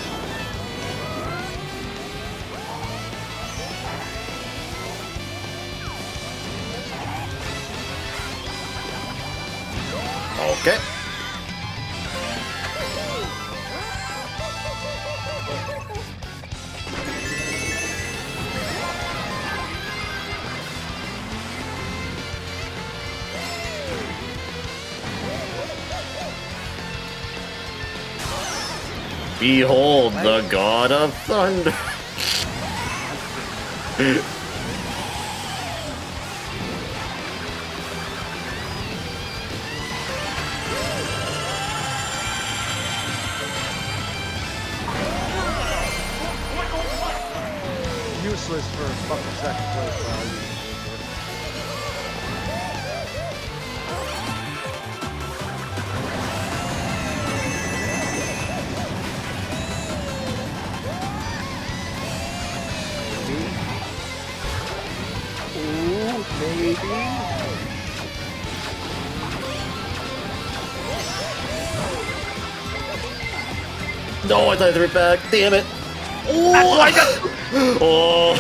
Okay. Behold the god of thunder. Useless for fucking second place. Maybe. No, I thought I threw it back. Damn it. Oh, oh.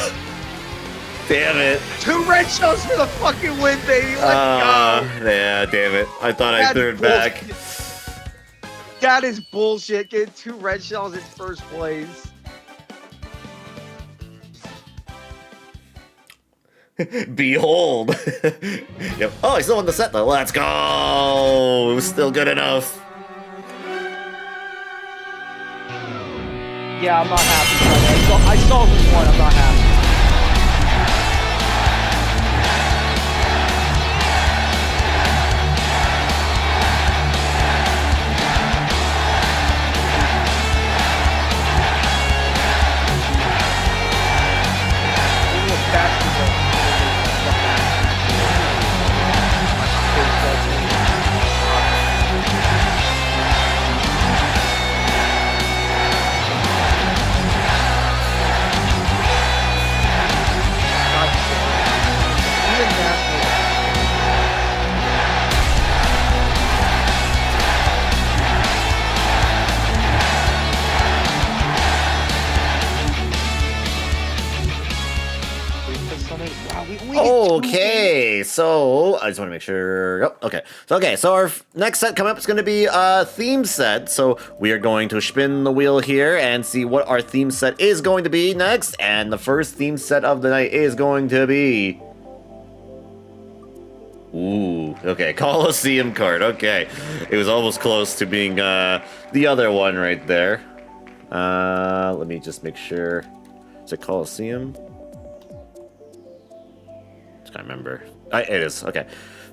Damn it. 2 red shells for the fucking win, baby. Let's go. Yeah, damn it. I thought I threw it back. That is bullshit. Getting 2 red shells in first place. Behold. Yep. Oh, I still won the set though. Let's go. It was still good enough. Yeah, I'm not happy. I saw this one. I'm not happy. Okay, so I just want to make sure. Oh, okay, so our next set coming up is going to be a theme set. So we are going to spin the wheel here and see what our theme set is going to be next. And the first theme set of the night is going to be. Ooh, okay, Coliseum Kart. Okay, it was almost close to being the other one right there. Let me just make sure. Is it Coliseum? I remember. It is. Okay.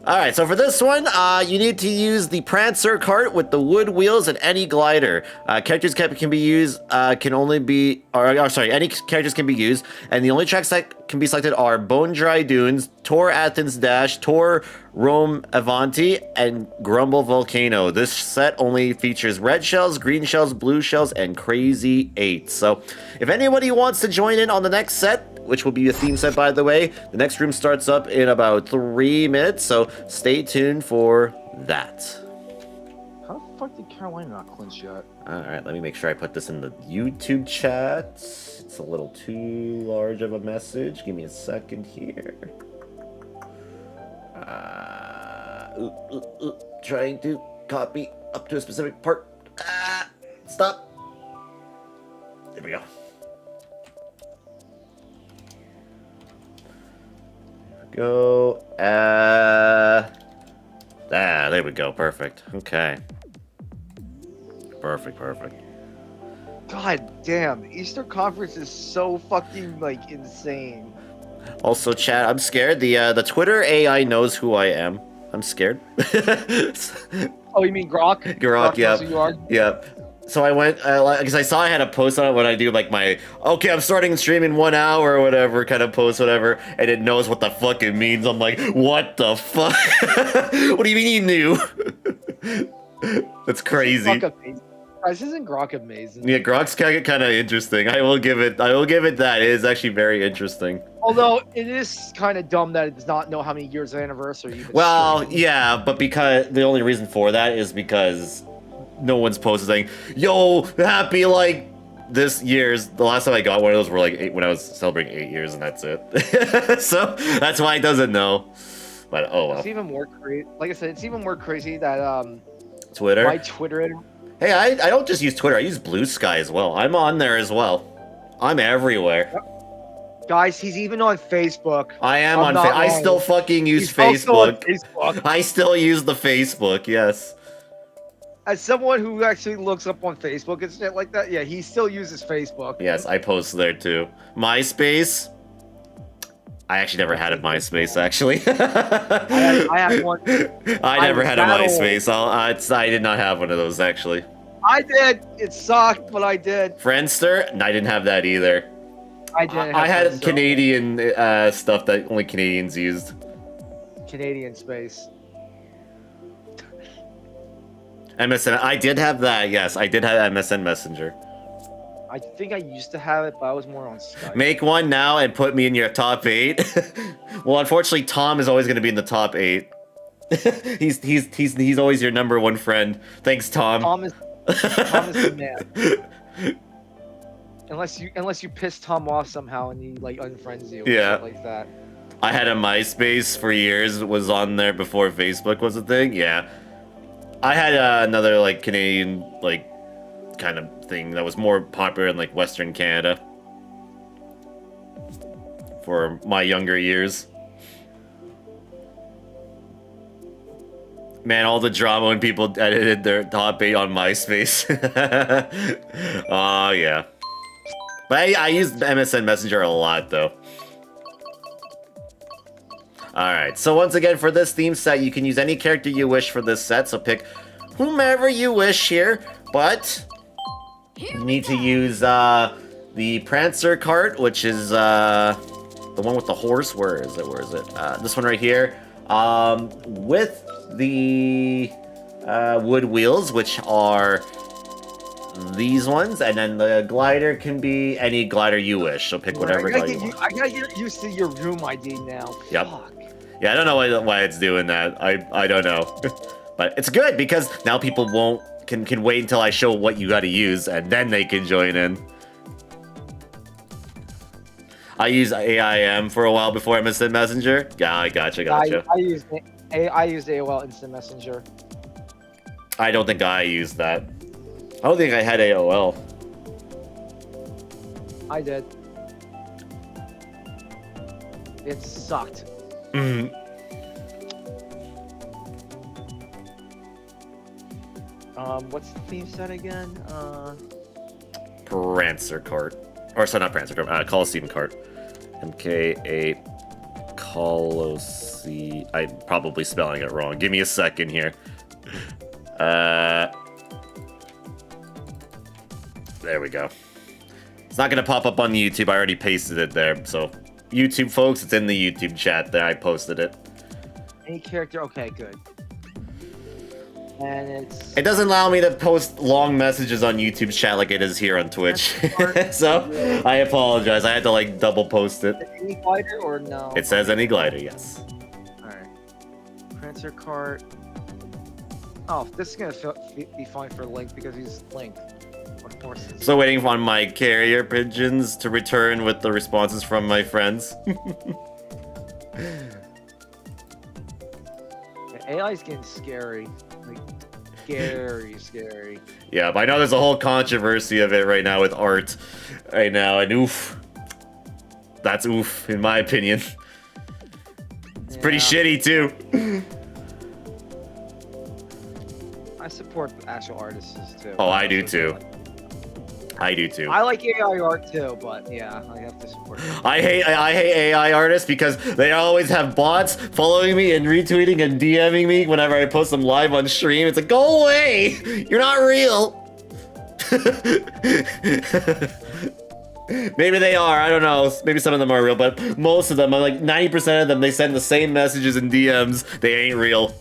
All right. So for this one, you need to use the Prancer cart with the wood wheels and any glider. Characters can be used. Can only be. Or sorry, any characters can be used, and the only tracks that can be selected are Bone Dry Dunes, Tor Athens Dash, Tor Rome Avanti, and Grumble Volcano. This set only features red shells, green shells, blue shells, and Crazy 8. So if anybody wants to join in on the next set, which will be a theme set, by the way, the next room starts up in about 3 minutes, so stay tuned for that. How the fuck did Carolina not clinch yet? Alright, let me make sure I put this in the YouTube chat. It's a little too large of a message. Give me a second here. Trying to copy up to a specific part. Stop. There we go. Go. There we go. Perfect. Okay. Perfect. God damn, the Eastern Conference is so fucking like insane. Also, chat, I'm scared. The Twitter AI knows who I am. I'm scared. Oh, you mean Grok? Grok, yeah. knows who you are? Yeah. So I went, because I saw I had a post on it when I do like my, okay, I'm starting the stream in 1 hour or whatever kind of post, whatever, and it knows what the fuck it means. I'm like, what the fuck? What do you mean you knew? That's crazy. Fuck up, Guys, isn't Grok amazing? Yeah, Grok's kind of interesting. I will give it that. It is actually very interesting. Although it is kind of dumb that it does not know how many years of anniversary. Even Well, straight. yeah, but because the only reason for that is because no one's posted saying, "Yo, happy like this year's." The last time I got one of those were like when I was celebrating 8 years, and that's it. So that's why it doesn't know. But oh well. It's even more crazy. Like I said, it's even more crazy that Twitter. my Twitter. Hey, I don't just use Twitter. I use Blue Sky as well. I'm on there as well. I'm everywhere. Guys, he's even on Facebook. I am I'm on. not I lying. still fucking use He's also on Facebook. Facebook. I still use the Facebook. Yes. As someone who actually looks up on Facebook and shit like that, yeah, he still uses Facebook. Yes, I post there too. MySpace. I actually never had a MySpace. Actually, I had one. I never was had a that old. MySpace. I did not have one of those actually. I did. It sucked, but I did. Friendster. I didn't have that either. I did. I had Friendster. Canadian stuff that only Canadians used. Canadian space. MSN. I did have that. Yes, I did have MSN Messenger. I think I used to have it, but I was more on Skype. Make one now and put me in your top 8. Well, unfortunately, Tom is always going to be in the top 8. he's always your number one friend. Thanks, Tom. Tom is the man. Unless you piss Tom off somehow and he like unfriends you. Yeah. Or shit like that. I had a MySpace for years. Was on there before Facebook was a thing. Yeah. I had another like Canadian like kind of thing that was more popular in like Western Canada for my younger years. Man, all the drama when people edited their top 8 on MySpace. Oh yeah. But I used MSN Messenger a lot though. Alright, so once again for this theme set, you can use any character you wish for this set, so pick whomever you wish here, but you need to use the Prancer cart, which is the one with the horse. Where is it? This one right here. With the wood wheels, which are these ones, and then the glider can be any glider you wish, so pick whatever glider you want. I gotta get used to your room ID now. Yep. Fuck. Yeah, I don't know why it's doing that. I don't know. But it's good because now people can wait until I show what you gotta use and then they can join in. I used AIM for a while before MSN Messenger. Yeah, I gotcha. I used AOL Instant Messenger. I don't think I used that. I don't think I had AOL. I did. It sucked. What's the theme set again? Prancer cart. Or sorry, not Prancer cart. Coliseum cart. MK8 Colosseum. I'm probably spelling it wrong. Give me a second here. There we go. It's not gonna pop up on YouTube. I already pasted it there. So YouTube folks, it's in the YouTube chat there. I posted it. Any character? Okay, good. And It doesn't allow me to post long messages on YouTube chat like it is here on Twitch. So I apologize. I had to like double post it. any glider or no? It says any glider, yes. Alright. Prancer cart. Oh, this is gonna be fine for Link because he's Link. Of course. So waiting on my carrier pigeons to return with the responses from my friends. AI's getting scary. Like, scary. Yeah, but I know there's a whole controversy of it right now with art right now, and oof. That's oof, in my opinion. It's pretty shitty, too. I support actual artists, too. Oh, I do, too. I do, too. I like AI art, too, but yeah, I have to support them. I hate AI artists because they always have bots following me and retweeting and DMing me whenever I post them live on stream. It's like, go away! You're not real! Maybe they are. I don't know. Maybe some of them are real, but most of them, like 90% of them, they send the same messages in DMs. They ain't real.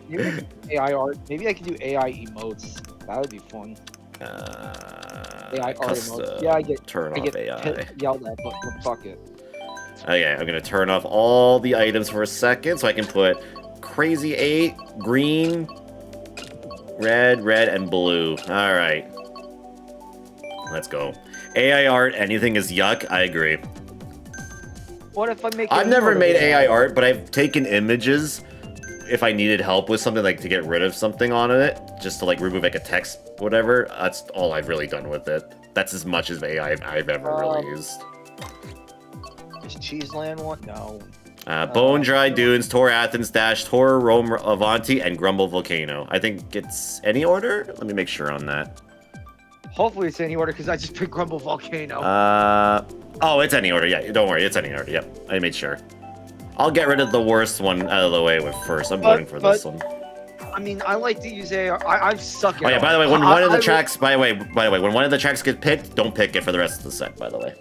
Maybe AI art. Maybe I could do AI emotes. That would be fun. AI art emotes. Yeah, I get AI. Yelled at, but fuck it. Okay, I'm gonna turn off all the items for a second so I can put Crazy 8, green, red, and blue. All right. Let's go. AI art, anything is yuck. I agree. What if I make? I've never made AI art, but I've taken images if I needed help with something, like to get rid of something on it, just to like remove like a text, whatever. That's all I've really done with it. That's as much as AI I've ever really used. Is Cheeseland one? No. Bone Dry Dunes, Tor Athens Dash, Tor Rome Avanti, and Grumble Volcano. I think it's any order. Let me make sure on that. Hopefully it's any order because I just picked Grumble Volcano. Oh, it's any order. Yeah, don't worry, it's any order. Yep, I made sure. I'll get rid of the worst one out of the way with first. I'm voting for this one. I mean, I like to use AI. I suck at it. Oh yeah, by the way, when one of the tracks, by the way, when one of the tracks get picked, don't pick it for the rest of the set. By the way.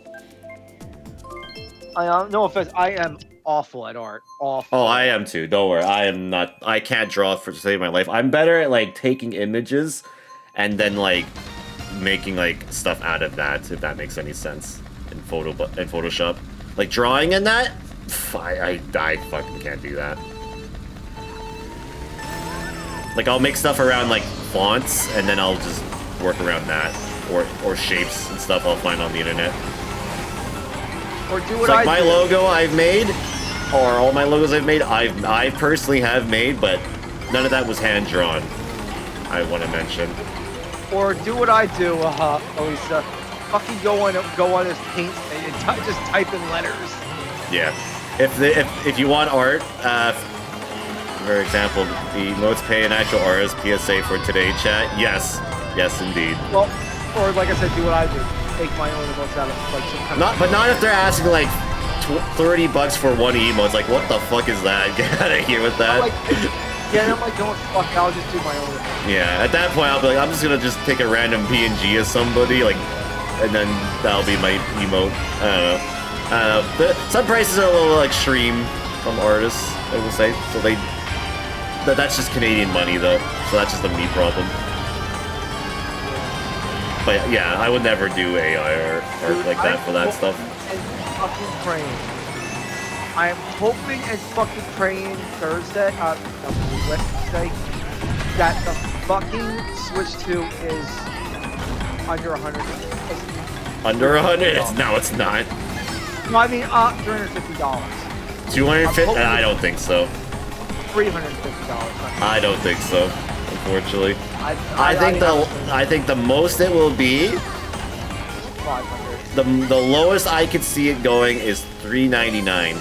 No offense, I am awful at art. Awful. Oh, I am too. Don't worry, I am not. I can't draw for to save my life. I'm better at like taking images, and then like making like stuff out of that. If that makes any sense in Photoshop, like drawing in that. I fucking can't do that. Like I'll make stuff around like fonts, and then I'll just work around that, or shapes and stuff I'll find on the internet. Or do what like my logo I've made, or all my logos I've made, I personally have made, but none of that was hand drawn. I want to mention. Or do what I do, Elisa. Fucking go on his paint and just type in letters. Yeah. If you want art, for example, the emotes pay an actual artist PSA for today chat. Yes, indeed. Well, or like I said, do what I do. Take my own emotes out of like some kind of... But not if they're asking like $30 for one emo. It's like, what the fuck is that? Get out of here with that. I'm like, don't fuck. I'll just do my own. Yeah, at that point I'll be like, I'm just gonna just take a random PNG of somebody, like, and then that'll be my emote. I don't know. Some prices are a little extreme from artists, I will say. So that's just Canadian money though. So that's just a me problem. But yeah, I would never do AI or like that for that stuff. And fucking praying. I am hoping and fucking praying Wednesday, that the fucking Switch 2 is under 100. Under 100? No, it's not. No, I mean $350. 250? I don't think so. $350. I don't think so, unfortunately. I think the most it will be 500. The lowest I could see it going is $399.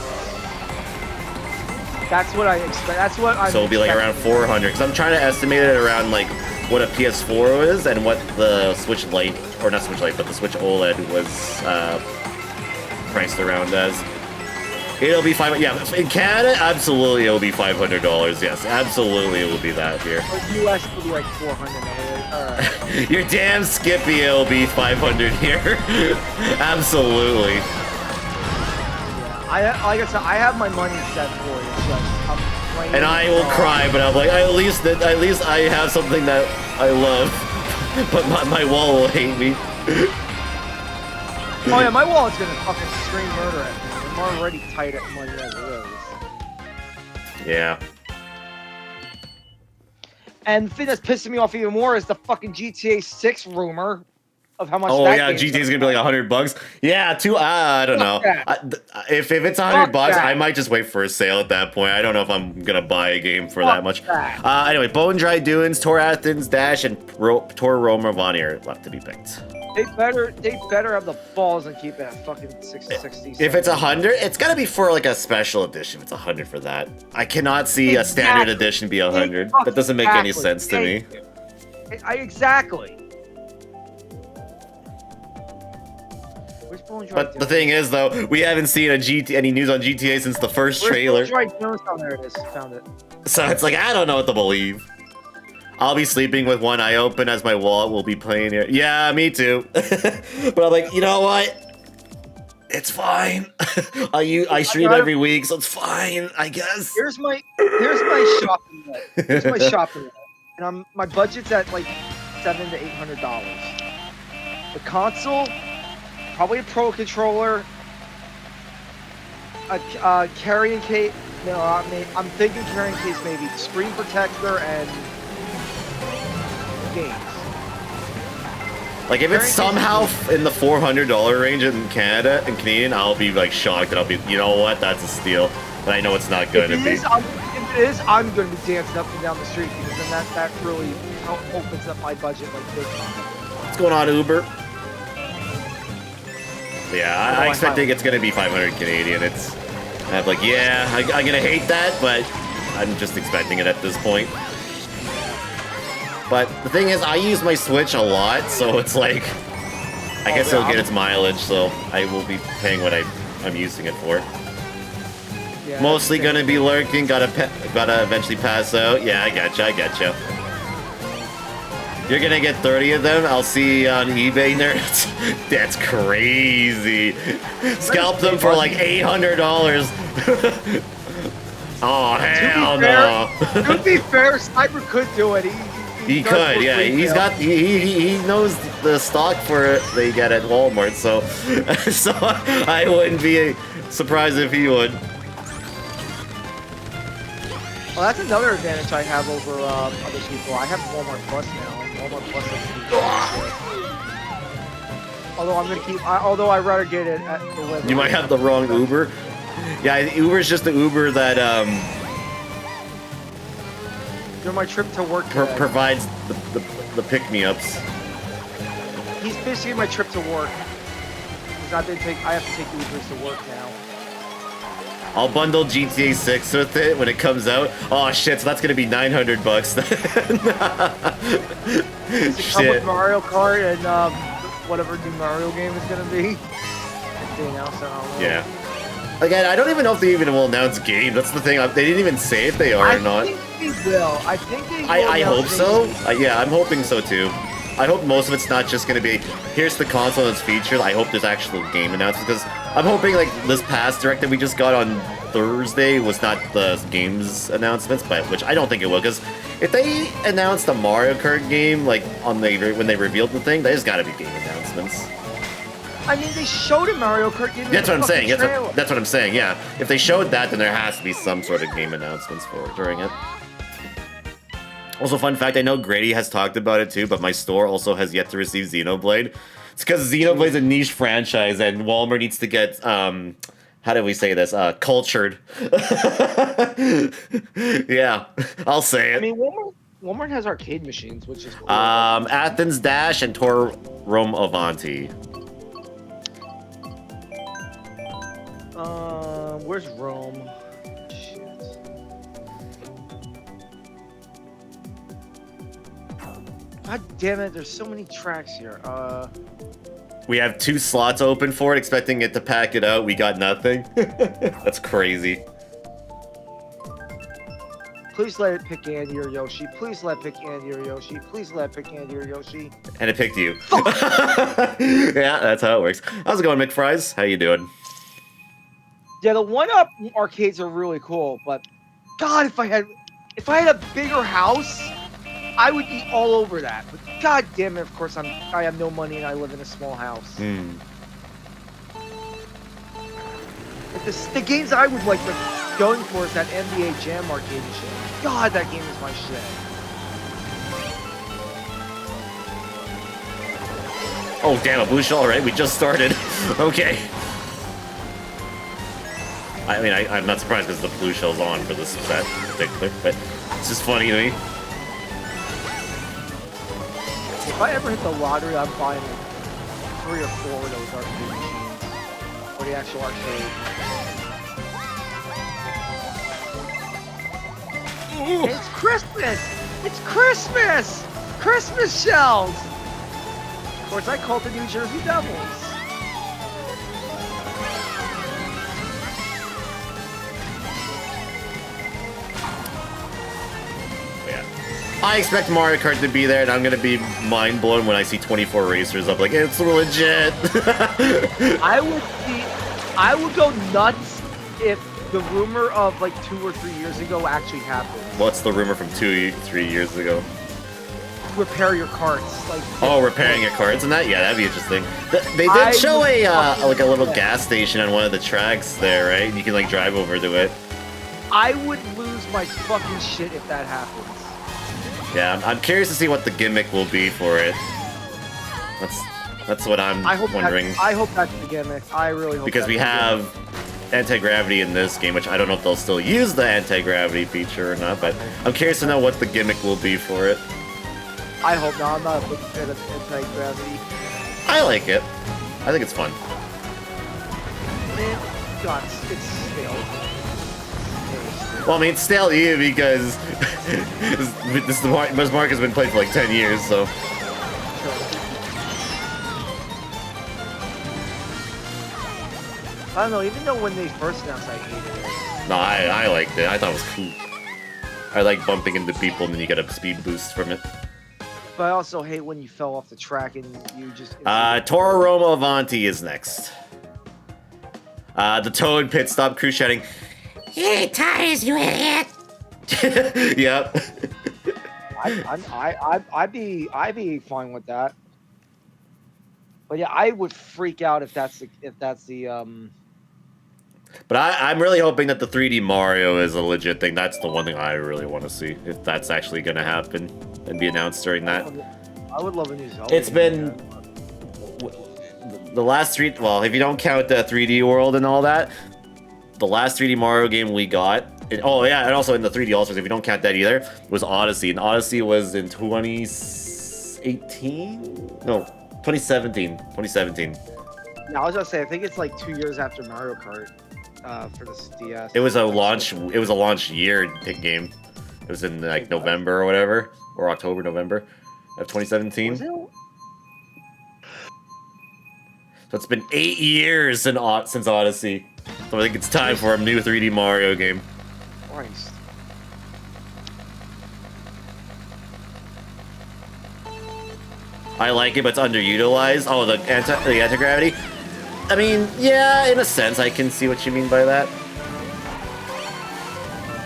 That's what I expect. That's what I'm. So it'll be like around 400. Because I'm trying to estimate it around like what a PS4 is and what the Switch Lite, or not Switch Lite, but the Switch OLED was priced around as. It'll be $500. Yeah, in Canada, absolutely it'll be $500. Yes, absolutely it will be that here. For US, it'll be like 400. Alright. You're damn Skippy. It'll be 500 here. Absolutely. Yeah, like I said, I have my money set for it. It's just I'm playing. And I will cry, but I'm like, at least I have something that I love. But my wall will hate me. Oh yeah, my wallet's gonna fucking scream murder at me. I'm already tight at money as it is. Yeah. And the thing that's pissing me off even more is the fucking GTA 6 rumor of how much. Oh that yeah, GTA's gonna be like $100. Yeah, I don't know. If it's $100, I might just wait for a sale at that point. I don't know if I'm gonna buy a game for that much. Anyway, Bone Dry Dunes, Tor Athens Dash, and Tor Rome Ravani are left to be picked. They better have the balls and keep it at fucking 60. If it's 100, it's gotta be for like a special edition. If it's 100 for that, I cannot see a standard edition be 100. That doesn't make any sense to me. Exactly. But the thing is, though, we haven't seen any news on GTA since the first trailer. Oh, there it is. Found it. So it's like, I don't know what to believe. I'll be sleeping with one eye open as my wallet will be playing it. Yeah, me too. But I'm like, you know what? It's fine. I stream every week, so it's fine, I guess. Here's my shopping list. Here's my shopping list. And my budget's at like $700 to $800. The console, probably a Pro controller, a carrying case. No, I'm thinking carrying case maybe screen protector and games. Like if it's somehow in the $400 range in Canada and Canadian, I'll be like shocked and I'll be, you know what, that's a steal. But I know it's not going to be. If it is, I'm going to be dancing up and down the street because then that really opens up my budget like big time. What's going on, Uber? Yeah, I expecting it's going to be 500 Canadian. I'm like, yeah, I'm going to hate that, but I'm just expecting it at this point. But the thing is, I use my Switch a lot, so it's like, I guess it'll get its mileage, so I will be paying what I'm using it for. Yeah, mostly gonna be lurking, gotta eventually pass out. Yeah, I gotcha. You're gonna get 30 of them, I'll see on eBay, nerds. That's crazy. Scalp them for like $800. Oh, hell no. To be fair, Cyber could do it. He could, yeah. He knows the stock for it they get at Walmart, so so I wouldn't be surprised if he would. Well, that's another advantage I have over other people. I have Walmart Plus now, and Walmart Plus is although I'm gonna keep. Although I'd rather get it at delivery. You might have the wrong Uber. Yeah, Uber's just the Uber that During my trip to work provides the pick-me-ups. He's basically my trip to work. I have to take Ubers to work now. I'll bundle GTA 6 with it when it comes out. Oh shit, so that's gonna be $900 then. Does it come with Mario Kart and whatever new Mario game is gonna be? Anything else, I don't know. Yeah. Again, I don't even know if they even will announce game. That's the thing. They didn't even say if they are or not. I think they will. I think they will. I hope so. Yeah, I'm hoping so too. I hope most of it's not just going to be, here's the console and its features. I hope there's actual game announcements because I'm hoping like this past direct that we just got on Thursday was not the games announcements, but which I don't think it will because if they announced a Mario Kart game like when they revealed the thing, there's got to be game announcements. I mean, they showed a Mario Kart game. That's what I'm saying. That's what I'm saying. Yeah, if they showed that, then there has to be some sort of game announcements during it. Also, fun fact: I know Grady has talked about it too, but my store also has yet to receive Xenoblade. It's because Xenoblade's a niche franchise, and Walmart needs to get how do we say this? Cultured. Yeah, I'll say it. I mean, Walmart has arcade machines, which is cool. Athens Dash and Tor Rome Avanti. Where's Rome? Shit. God damn it, there's so many tracks here. We have 2 slots open for it, expecting it to pack it out. We got nothing. That's crazy. Please let it pick Andy or Yoshi. Please let it pick Andy or Yoshi. Please let it pick Andy or Yoshi. And it picked you. Yeah, that's how it works. How's it going, McFries? How you doing? Yeah, the 1-up arcades are really cool, but God, if I had a bigger house, I would be all over that. But God damn it, of course I have no money and I live in a small house. But the games I would like going for is that NBA Jam arcade machine. God, that game is my shit. Oh damn, a blue shell already? We just started. Okay. I mean, I'm not surprised because the blue shell's on for this set in particular, but it's just funny to me. If I ever hit the lottery, I'm buying like 3 or 4 of those arcade machines. Or the actual arcade. It's Christmas! It's Christmas! Christmas shells! Of course, I call it the New Jersey Devils. I expect Mario Kart to be there, and I'm gonna be mind blown when I see 24 racers up. Like, it's legit. I would go nuts if the rumor of like 2 or 3 years ago actually happened. What's the rumor from 2-3 years ago? Repair your carts. Like, oh, repairing your carts and that? Yeah, that'd be interesting. They did show a like a little gas station on one of the tracks there, right? You can like drive over to it. I would lose my fucking shit if that happens. Yeah, I'm curious to see what the gimmick will be for it. That's what I'm wondering. I hope that's the gimmick. I really hope. Because we have anti-gravity in this game, which I don't know if they'll still use the anti-gravity feature or not, but I'm curious to know what the gimmick will be for it. I hope not. I'm not a big fan of anti-gravity. I like it. I think it's fun. It's stale. Well, I mean, it's stale to you because this mark has been played for like 10 years, so. I don't know, even though when they first announced I hated it. No, I liked it. I thought it was cool. I like bumping into people and then you get a speed boost from it. But I also hate when you fell off the track and you just... Toro Romo Avanti is next. The Toad pit stop crew shouting, "Hey, tires, you idiot!" Yep. I'd be fine with that. But yeah, I would freak out if that's the But I'm really hoping that the 3D Mario is a legit thing. That's the one thing I really want to see, if that's actually going to happen and be announced during that. I would love a new Zelda. It's been the last three. Well, if you don't count the 3D World and all that, the last 3D Mario game we got. Oh yeah, and also in the 3D All-Stars, if you don't count that either, was Odyssey. And Odyssey was in 2018? No, 2017. 2017. Yeah, I was gonna say, I think it's like 2 years after Mario Kart for the DS. It was a launch. It was a launch year game. It was in like November or whatever, or October, November of 2017. So it's been 8 years since Odyssey. So I think it's time for a new 3D Mario game. Christ. I like it, but it's underutilized. Oh, the anti-gravity. I mean, yeah, in a sense, I can see what you mean by that.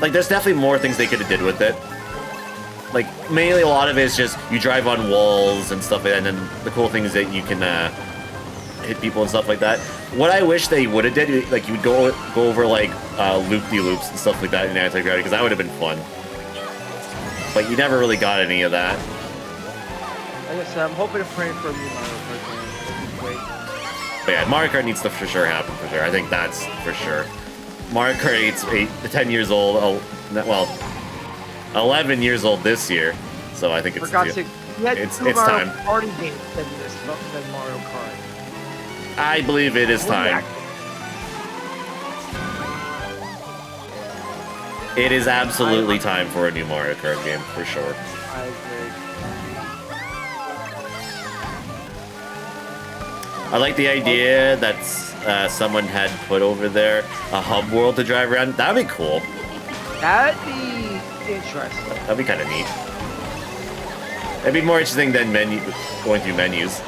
Like, there's definitely more things they could have did with it. Like, mainly a lot of it is just you drive on walls and stuff like that, and then the cool thing is that you can hit people and stuff like that. What I wish they would have did, like, you would go over like loop-de-loops and stuff like that in anti-gravity, because that would have been fun. But you never really got any of that. Like I said, I'm hoping and praying for a new Mario Kart game. It'd be great. But yeah, Mario Kart needs to for sure happen, for sure. I think that's for sure. Mario Kart 8's 10 years old, well, 11 years old this year, so I think it's time. It's time. Party games than Mario Kart. I believe it is time. It is absolutely time for a new Mario Kart game, for sure. I agree. I like the idea that someone had put over there a hub world to drive around. That'd be cool. That'd be interesting. That'd be kind of neat. It'd be more interesting than going through menus.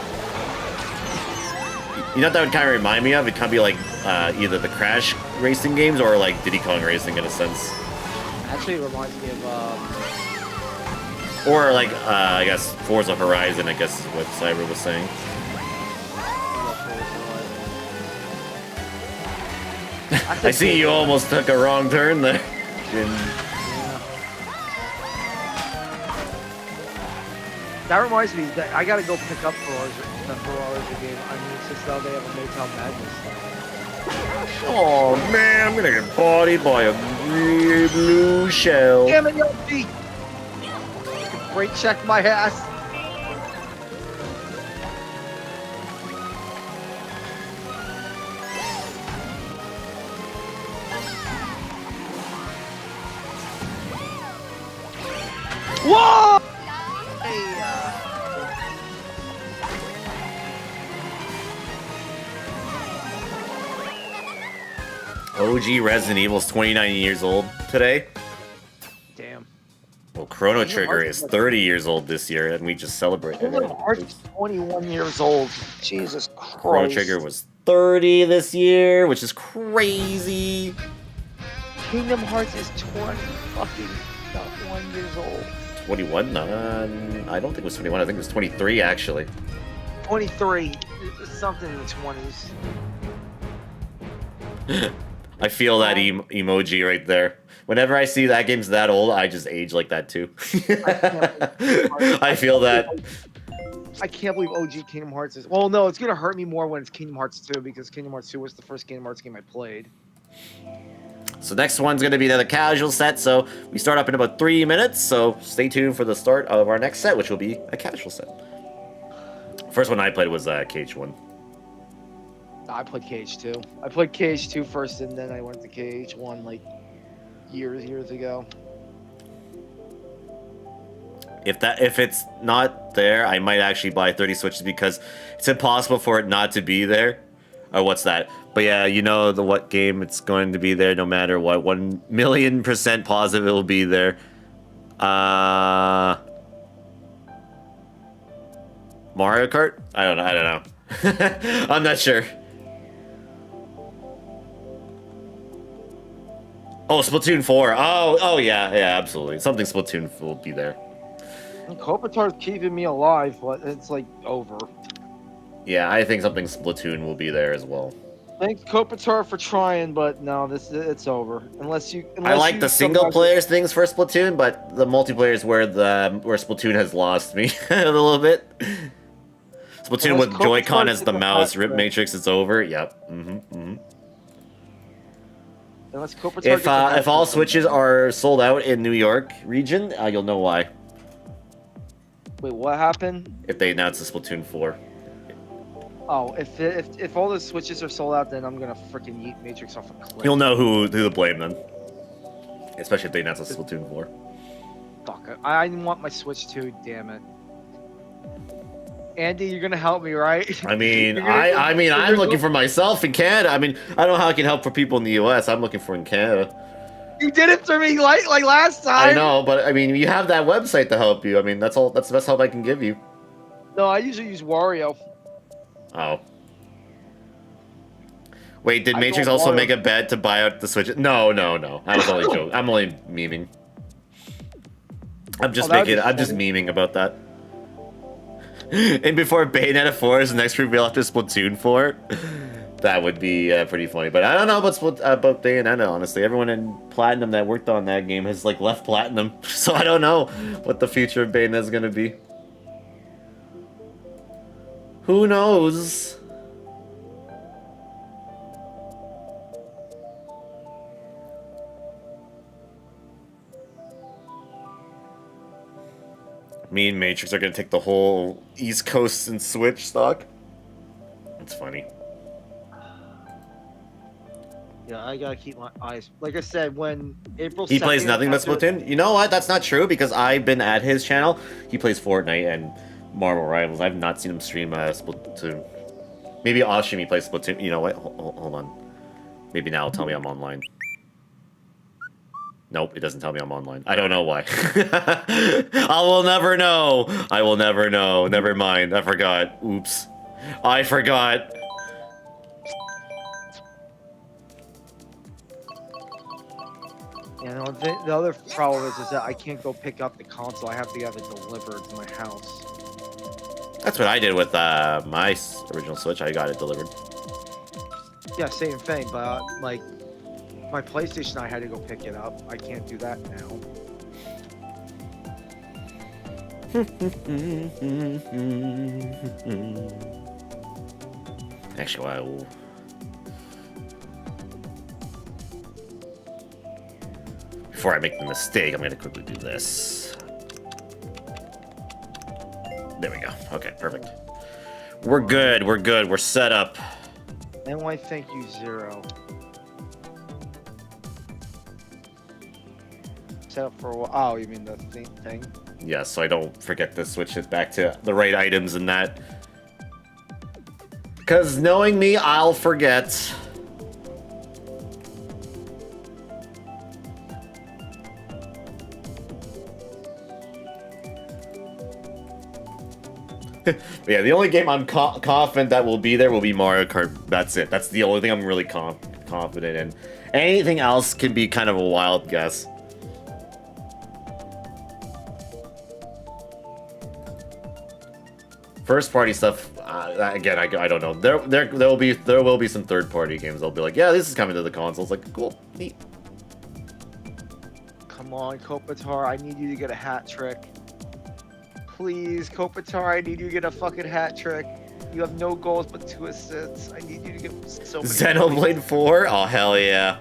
You know what that would kind of remind me of? It kind of be like either the Crash racing games or like Diddy Kong Racing in a sense. Actually, it reminds me of... Or like, I guess, Forza Horizon, I guess is what Cyber was saying. I see you almost took a wrong turn there. That reminds me that I gotta go pick up Forza game. I mean, since now they have a Motown Madness. Oh man, I'm gonna get bodied by a blue shell. Damn it, Yoshi! Brake check my ass. Whoa! OG Resident Evil's 29 years old today. Damn. Well, Chrono Kingdom Trigger Hearts is is 30 years old this year, and we just celebrated Kingdom it. Hearts is 21 years old. Jesus Christ. Chrono Trigger was 30 this year, which is crazy. Kingdom Hearts is 20 fucking not 1 years old. 21? No, I don't think it was 21. I think it was 23, actually. 23. Something in the 20s. I feel that emoji right there. Whenever I see that game's that old, I just age like that too. I feel that. I can't believe OG Kingdom Hearts is. Well, no, it's gonna hurt me more when it's Kingdom Hearts 2 because Kingdom Hearts 2 was the first Kingdom Hearts game I played. So next one's gonna be another casual set. So we start up in about 3 minutes. So stay tuned for the start of our next set, which will be a casual set. First one I played was KH1. I played KH2. I played KH2 first, and then I went to KH1 like years ago. If it's not there, I might actually buy 30 Switches because it's impossible for it not to be there. Or what's that? But yeah, you know what game it's going to be there no matter what. 1,000,000% positive it will be there. Mario Kart? I don't know. I'm not sure. Oh, Splatoon 4. Oh yeah, absolutely. Something Splatoon will be there. Kopitar's keeping me alive, but it's like over. Yeah, I think something Splatoon will be there as well. Thanks Kopitar for trying, but no, it's over. Unless I like the single player things for Splatoon, but the multiplayer is where Splatoon has lost me a little bit. Splatoon with Joy-Con as the mouse, Rip Matrix, it's over. Yep. If all Switches are sold out in New York region, you'll know why. Wait, what happened? If they announce the Splatoon 4. Oh, if all the Switches are sold out, then I'm gonna freaking yeet Matrix off a cliff. You'll know who to blame then. Especially if they announce the Splatoon 4. Fuck, I want my Switch too, damn it. Andy, you're gonna help me, right? I mean, I'm looking for myself in Canada. I mean, I don't know how I can help for people in the US. I'm looking for in Canada. You did it for me like last time. I know, but I mean, you have that website to help you. I mean, that's all. That's the best help I can give you. No, I usually use Wario. Oh. Wait, did Matrix also make a bet to buy out the Switch? No. I was only joking. I'm only memeing. I'm just memeing about that. And before Bayonetta 4 is the next reveal after Splatoon 4, that would be pretty funny. But I don't know about Bayonetta, honestly. Everyone in Platinum that worked on that game has like left Platinum, so I don't know what the future of Bayonetta is gonna be. Who knows? Me and Matrix are gonna take the whole East Coast and Switch stock. That's funny. Yeah, I gotta keep my eyes. Like I said, when April 2nd... He plays nothing but Splatoon? You know what? That's not true, because I've been at his channel. He plays Fortnite and Marvel Rivals. I've not seen him stream Splatoon. Maybe off stream he plays Splatoon. You know what? Hold on. Maybe now it'll tell me I'm online. Nope, it doesn't tell me I'm online. I don't know why. I will never know. I will never know. Never mind. I forgot. Oops. I forgot. You know, the other problem is that I can't go pick up the console. I have to have it delivered to my house. That's what I did with my original Switch. I got it delivered. Yeah, same thing, but like my PlayStation, I had to go pick it up. I can't do that now. Actually, I will. Before I make the mistake, I'm going to quickly do this. There we go. Okay, perfect. We're good. We're good. We're set up. And why thank you, Zero. Set up for a while. Oh, you mean the thing? Yeah, so I don't forget to switch it back to the right items and that. Because knowing me, I'll forget. Yeah, the only game I'm confident that will be there will be Mario Kart. That's it. That's the only thing I'm really confident in. Anything else can be kind of a wild guess. First party stuff, again, I don't know. There will be some third party games. They'll be like, yeah, this is coming to the consoles. Like, cool, neat. Come on, Kopitar, I need you to get a hat trick. Please, Kopitar, I need you to get a fucking hat trick. You have no goals but 2 assists. I need you to get so many. Xenoblade 4? Oh hell yeah.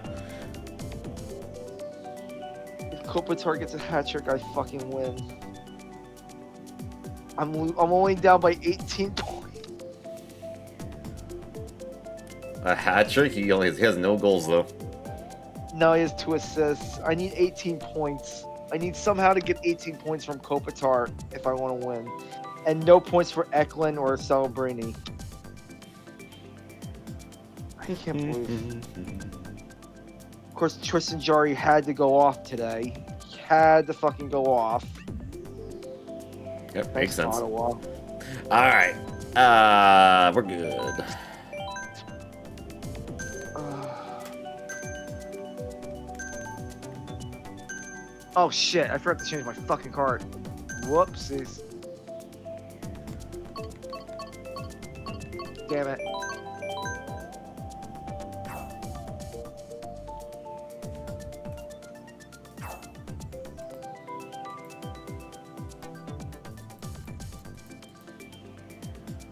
If Kopitar gets a hat trick, I fucking win. I'm only down by 18 points. A hat trick? He has no goals though. No, he has 2 assists. I need 18 points. I need somehow to get 18 points from Kopitar if I want to win. And no points for Eklund or Celebrini. I can't believe. Of course, Tristan Jari had to go off today. He had to fucking go off. Yep, makes sense. Ottawa. Alright. We're good. Oh shit, I forgot to change my fucking card. Whoopsies. Damn it.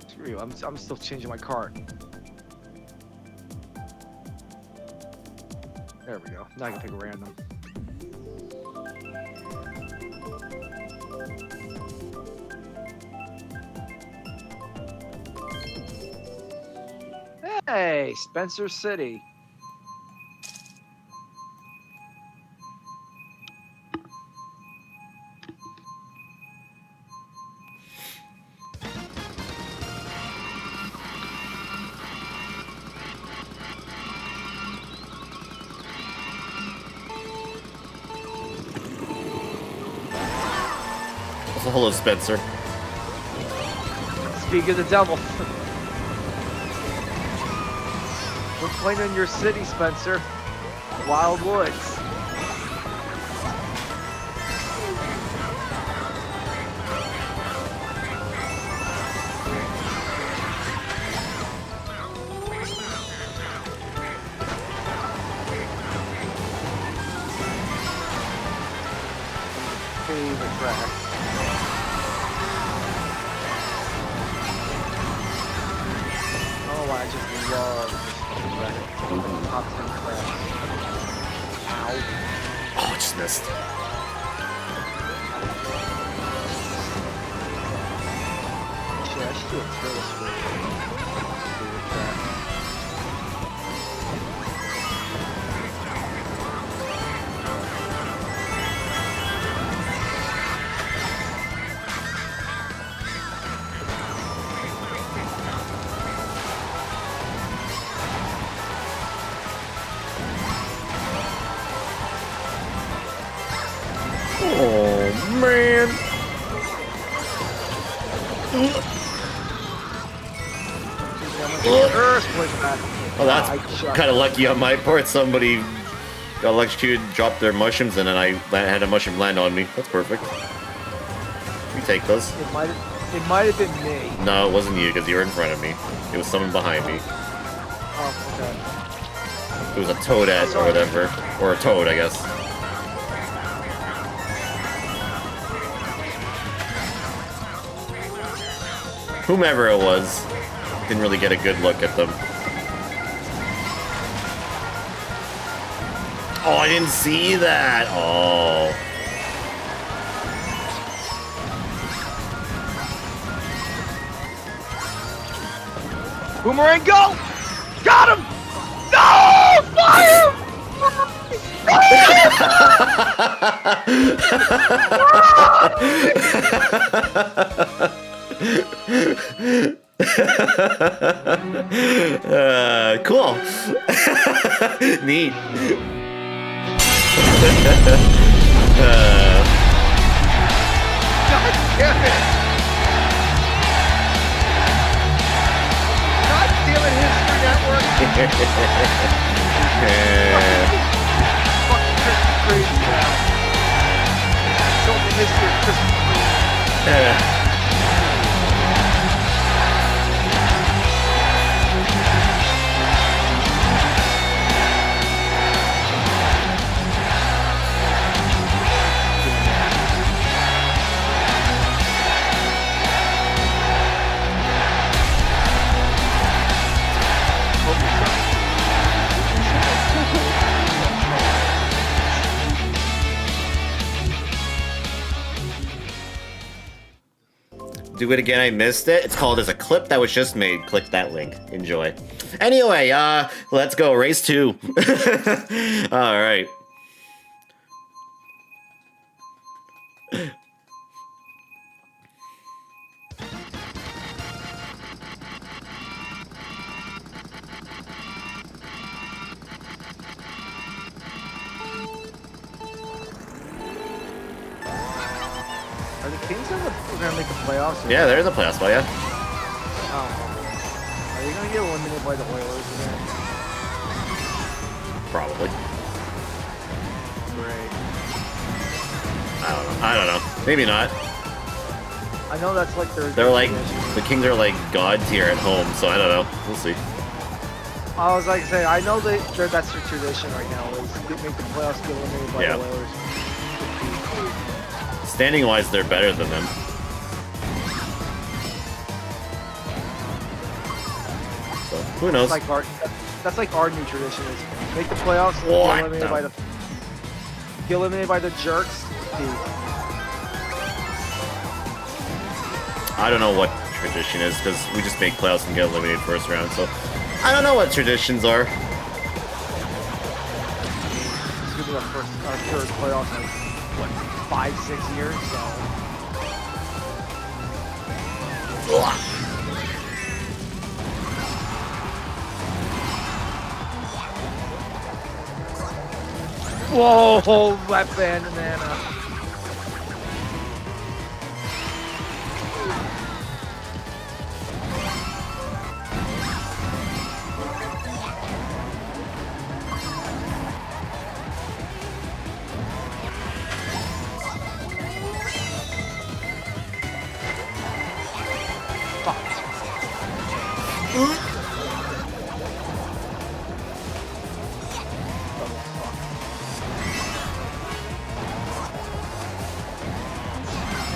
Screw you, I'm still changing my card. There we go. Now I can pick a random. Hey, Spencer City. So, hello, Spencer. Speak of the devil. We're playing in your city, Spencer. Wild Woods. Favorite track. Oh, I just love top 10 crash. Ow. Oh, I just missed. Shit, I should do a trail favorite track. Oh, man. Well, that's kind of lucky on my part. Somebody got electrocuted, dropped their mushrooms, and then I had a mushroom land on me. That's perfect. We take those. It might have been me. No, it wasn't you, because you were in front of me. It was someone behind me. Oh, okay. It was a toadette or whatever. Or a toad, I guess. Whomever it was, didn't really get a good look at them. Oh, I didn't see that. Oh. Boomerang, go! Got him! No! Fire! Cool. Neat. God damn it! Fucking Krispy Kreme now. Show the history of Krispy Kreme. Do it again, I missed it. It's called As a Clip That Was Just Made. Click that link. Enjoy. Anyway, let's go. Race 2. Alright. Are the Kings gonna make the playoffs? Yeah, they're in the playoffs, but yeah. Oh. Are they gonna get eliminated by the Oilers again? Probably. Great. I don't know. Maybe not. I know that's like their. They're like, tradition. the Kings are like gods here at home, so I don't know. We'll see. I was like saying, I know that's their tradition right now is to make the playoffs, get eliminated by Yeah. the Oilers. Standing wise, they're better than them. So who knows? That's like our new tradition is make the playoffs, What get eliminated by the jerks. I don't know what tradition is because we just make playoffs and get eliminated first round. So I don't know what traditions are. It's gonna be our third playoff in what 5-6 years. So. Whoa, left band banana.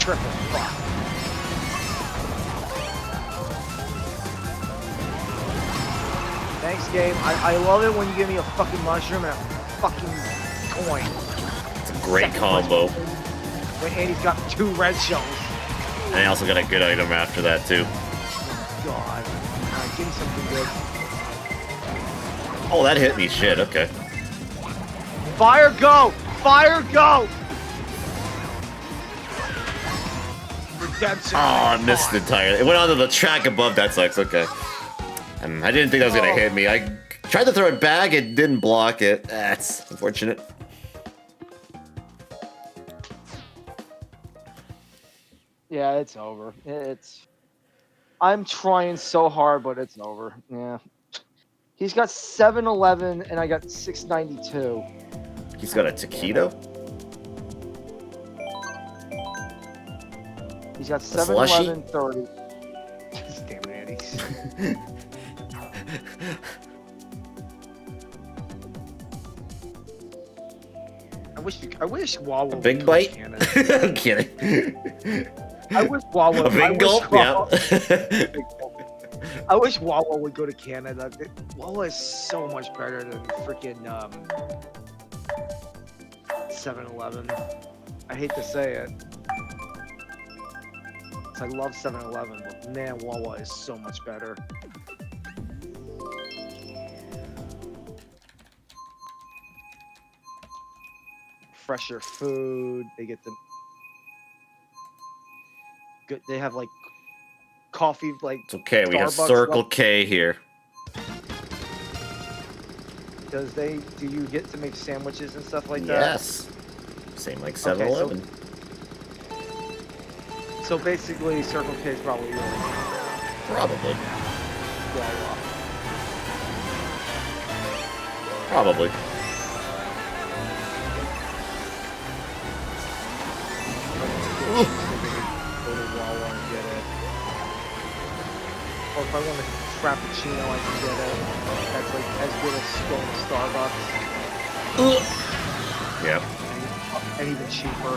Triple fuck. Thanks, game. I love it when you give me a fucking mushroom and a fucking coin. It's a great combo. When Andy's got 2 red shells. And I also got a good item after that too. God. Alright, give me something good. Oh, that hit me. Shit. Okay. Fire go! Fire go! Redemption. Oh, I missed entirely. It went onto the track above. That sucks. Okay. I didn't think that was gonna hit me. I tried to throw it back. It didn't block it. That's unfortunate. Yeah, it's over. I'm trying so hard, but it's over. Yeah. He's got 711 and I got 692. He's got a taquito? He's got A slushy? 711 30. Damn it, Andy. I wish Wawa would Big go bite? to Canada. I'm kidding. I wish Wawa. A big gulp? Yeah. I wish Wawa would go to Canada. Wawa is so much better than freaking 7-Eleven. I hate to say it. 'Cause I love 7-Eleven, but man, Wawa is so much better. Fresher food. They get the good. They have like coffee, like It's okay, we have Starbucks Circle stuff. K here. Do you get to make sandwiches and stuff like that? Yes. Same like 7-Eleven. So basically, Circle K is probably really Probably. well off. Probably. Or if I want a Frappuccino, I can get it. That's like as good as going to Starbucks. Yeah. And even cheaper.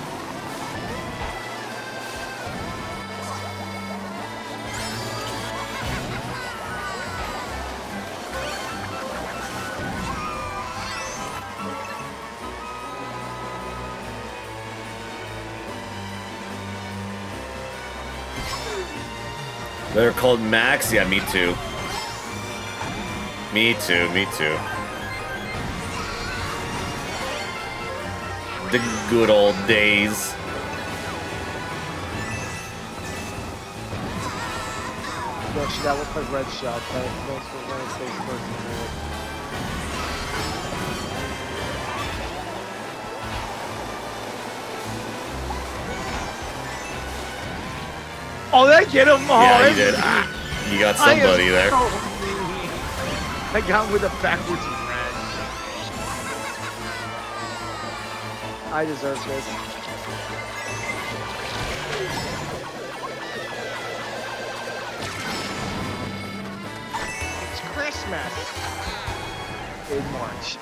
They're called Max? Yeah, me too. Me too, me too. The good old days. Actually, that looks like Red Shot, but most of the Wednesday's first. Oh, did I get him? Oh, Yeah, you did. Ah, you got somebody there. I got him with a backwards red. I deserve this. It's Christmas in March.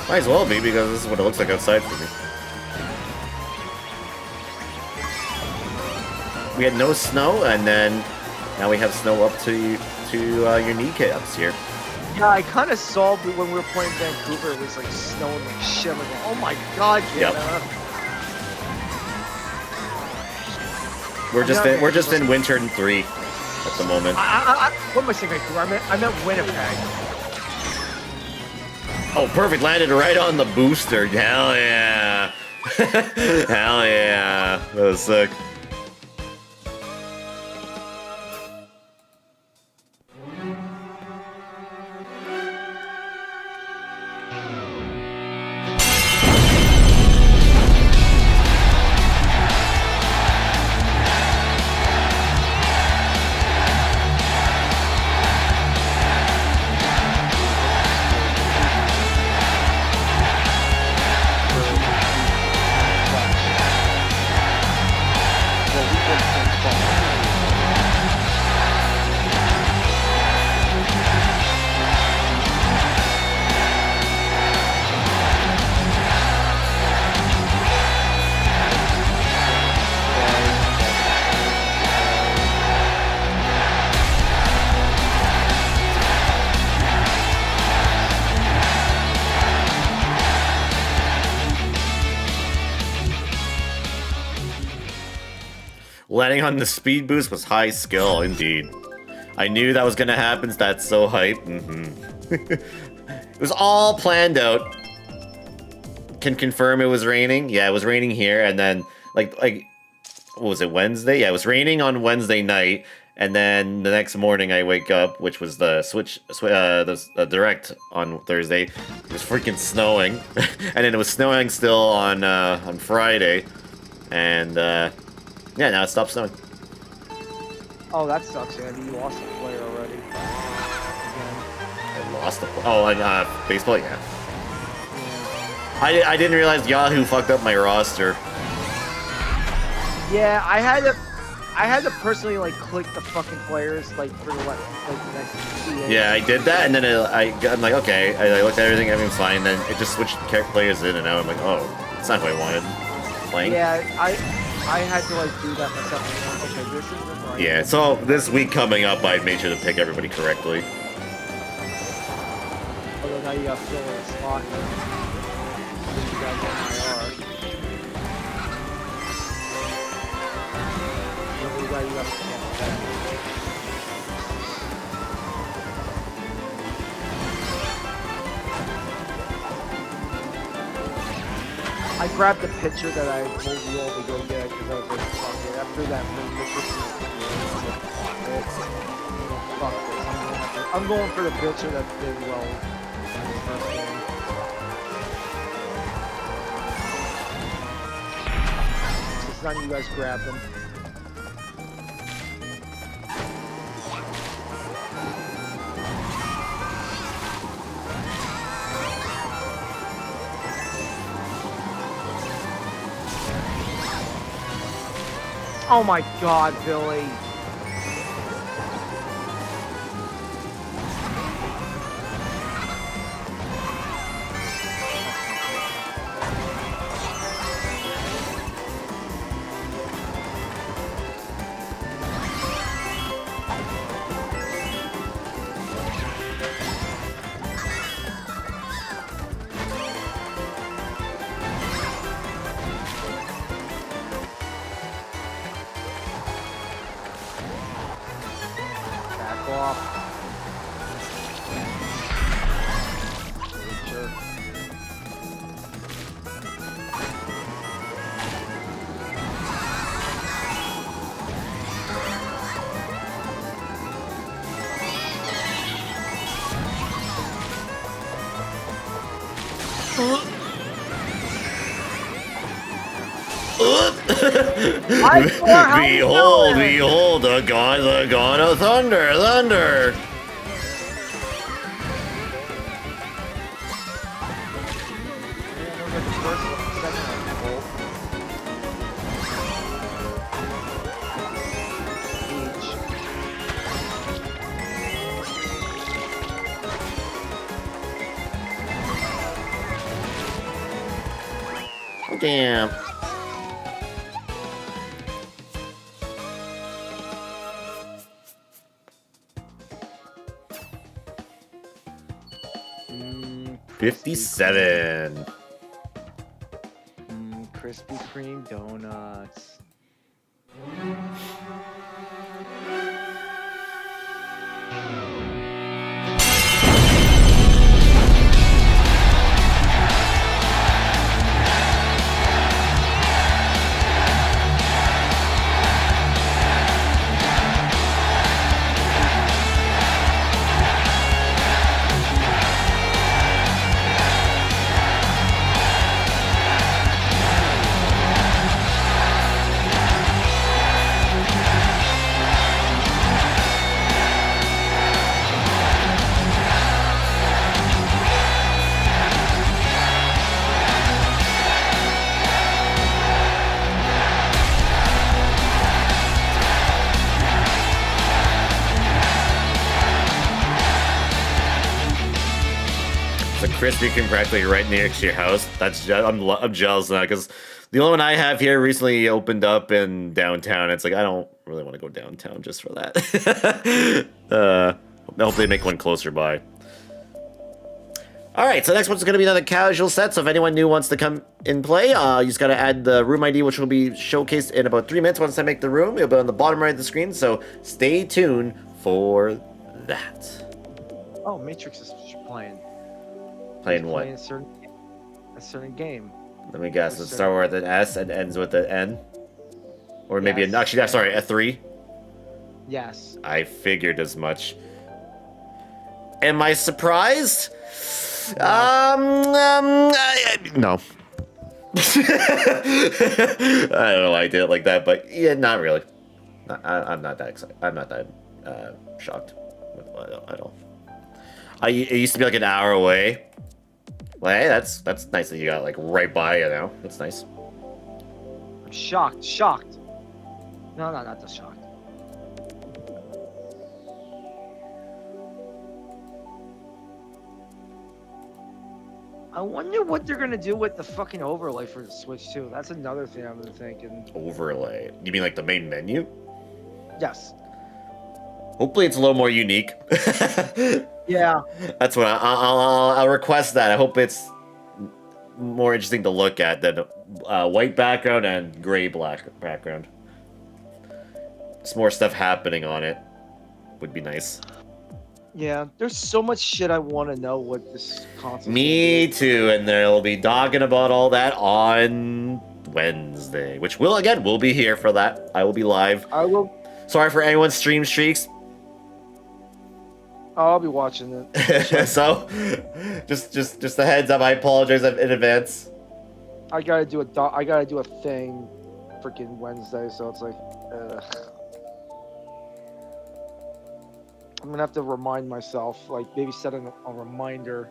Might as well be, because this is what it looks like outside for me. We had no snow, and then now we have snow up to your kneecaps here. Yeah, I kind of saw when we were playing Vancouver, it was like snowing like shit. Like, oh my god, Yep. Jenna. We're just in winter in 3 at the moment. What am I saying, Vancouver? I meant Winnipeg. Oh, perfect! Landed right on the booster. Hell yeah! Hell yeah! That was sick. Landing on the speed boost was high skill, indeed. I knew that was gonna happen, that's so hype. It was all planned out. Can confirm it was raining. Yeah, it was raining here, and then, like, what was it, Wednesday? Yeah, it was raining on Wednesday night, and then the next morning I wake up, which was the direct on Thursday. It was freaking snowing, and then it was snowing still on Friday, and yeah, now it stopped snowing. Oh, that sucks, Andy. You lost a player already. Again. I lost the baseball, yeah. I didn't realize Yahoo fucked up my roster. Yeah, I had to personally like click the fucking players like for the next CA. Yeah, I did that, and then I'm like, okay. I looked at everything, everything's fine. Then it just switched players in, and now I'm like, oh, it's not what I wanted. Playing. Yeah, I had to like do that myself. Okay, this is the right. Yeah, so this week coming up, I made sure to pick everybody correctly. Although now you got to fill in a slot. You got to get IR. I grabbed the picture that I told you all to go get because I was like, fuck it. After that picture, fuck this. I'm going for the picture that did well in the first game. Just none of you guys grabbed them. Oh my God, Billy. Back off. Sure. Behold, behold, the god of thunder, thunder. Damn. Mm, 57. Krispy Kreme donuts. The Krispy Kreme practically right next to your house. I'm jealous of that because the only one I have here recently opened up in downtown. It's like I don't really want to go downtown just for that. I hope they make one closer by. All right, so next one's going to be another casual set. So if anyone new wants to come and play, you just got to add the room ID, which will be showcased in about 3 minutes once I make the room. It'll be on the bottom right of the screen. So stay tuned for that. Oh, Matrix is playing. Playing He's what? Playing a certain game. Let me guess. It starts with an S and ends with an N, or maybe Yes. actually, sorry, a 3. Yes. I figured as much. Am I surprised? No. No. I don't know why I did it like that, but yeah, not really. I'm not that excited. I'm not that shocked at all. It used to be like an hour away. Well, hey, that's nice that you got like right by you now. That's nice. I'm shocked. Shocked. No, not just shocked. I wonder what they're gonna do with the fucking overlay for the Switch too. That's another thing I've been thinking. Overlay? You mean like the main menu? Yes. Hopefully it's a little more unique. Yeah. That's what I'll request that. I hope it's more interesting to look at than white background and gray black background. Just more stuff happening on it would be nice. Yeah, there's so much shit I want to know what this console. Me too, and they'll be talking about all that on Wednesday, which we'll be here for that. I will be live. I will. Sorry for anyone's stream streaks. I'll be watching it. So, just a heads up. I apologize in advance. I gotta do a thing, freaking Wednesday. So it's like, I'm gonna have to remind myself, like maybe set a reminder,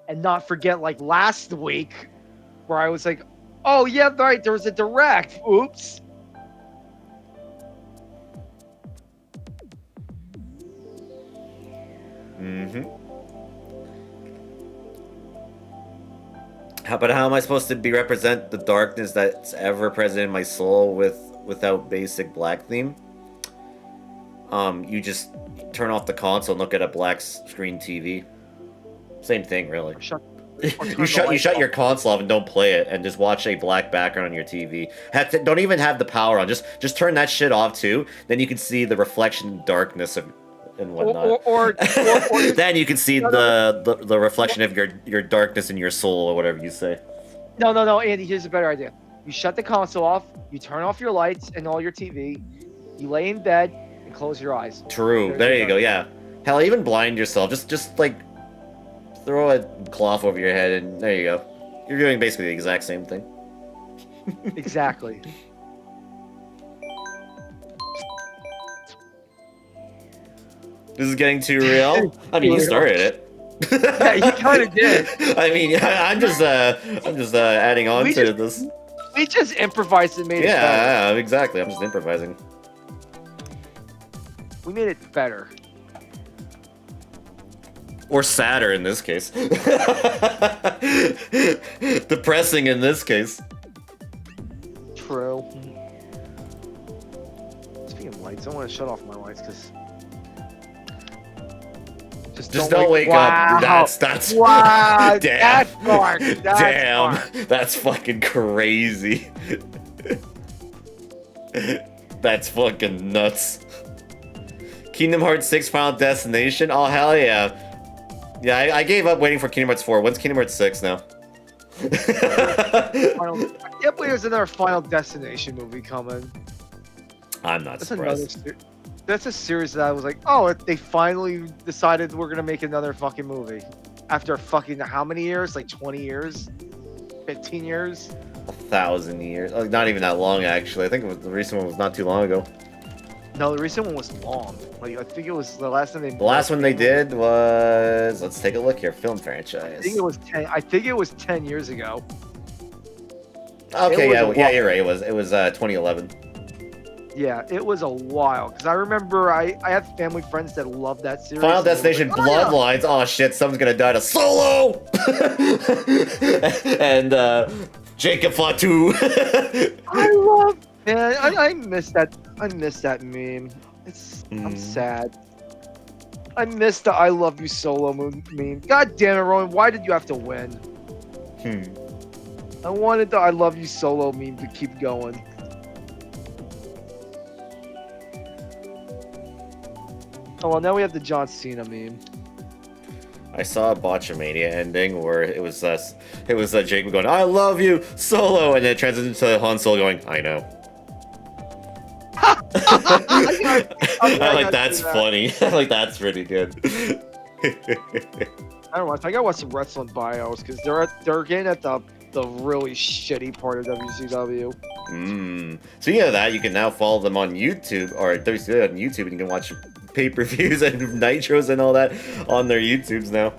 and not forget like last week, where I was like, oh yeah, right, there was a direct. Oops. But how am I supposed to represent the darkness that's ever present in my soul without basic black theme? You just turn off the console and look at a black screen TV. Same thing, really. You shut your console off and don't play it, and just watch a black background on your TV. Don't even have the power on. Just turn that shit off too. Then you can see the reflection and darkness of and whatnot. Or then you can see the reflection of your darkness in your soul, or whatever you say. No, Andy. Here's a better idea. You shut the console off. You turn off your lights and all your TV. You lay in bed and close your eyes. True. There you go. Yeah. Hell, even blind yourself. Just like throw a cloth over your head, and there you go. You're doing basically the exact same thing. Exactly. This is getting too real. I mean, you started it. Yeah, you kind of did. I mean, I'm just adding on to this. We just improvised and made it better. Yeah, exactly. I'm just improvising. We made it better. Or sadder in this case. Depressing in this case. True. Speaking of lights, I want to shut off my lights because. Just don't wake up. That's wow. Damn. That's dark. Damn. That's fucking crazy. That's fucking nuts. Kingdom Hearts 6 Final Destination? Oh, hell yeah. Yeah, I gave up waiting for Kingdom Hearts 4. When's Kingdom Hearts 6 now? I can't believe there's another Final Destination movie coming. I'm not surprised. That's a series that I was like, oh, they finally decided we're going to make another fucking movie. After fucking how many years? Like 20 years? 15 years? 1,000 years. Like, not even that long, actually. I think the recent one was not too long ago. No, the recent one was long. Like, I think it was the last time they. The last one they did was. Let's take a look here. Film franchise. I think it was 10 years ago. Okay, yeah, you're right. It was 2011. Yeah, it was a while because I remember I have family friends that love that series. Final Destination Bloodlines. Yeah. Oh shit, someone's gonna die to Solo. And Jacob Fatu. I love. Man, I miss that. I miss that meme. I'm sad. I miss the "I love you" Solo meme. God damn it, Rowan! Why did you have to win? I wanted the "I love you" Solo meme to keep going. Oh well, now we have the John Cena meme. I saw a Botchamania ending where it was Jacob going, "I love you, Solo," and then it transitions to Han Solo going, "I know." I'm like, that's funny. I'm like, that's pretty good. I don't know. I gotta watch some wrestling bios because they're getting at the really shitty part of WCW. Speaking of that, you can now follow them on YouTube or WCW on YouTube, and you can watch pay-per-views and nitros and all that on their YouTubes now.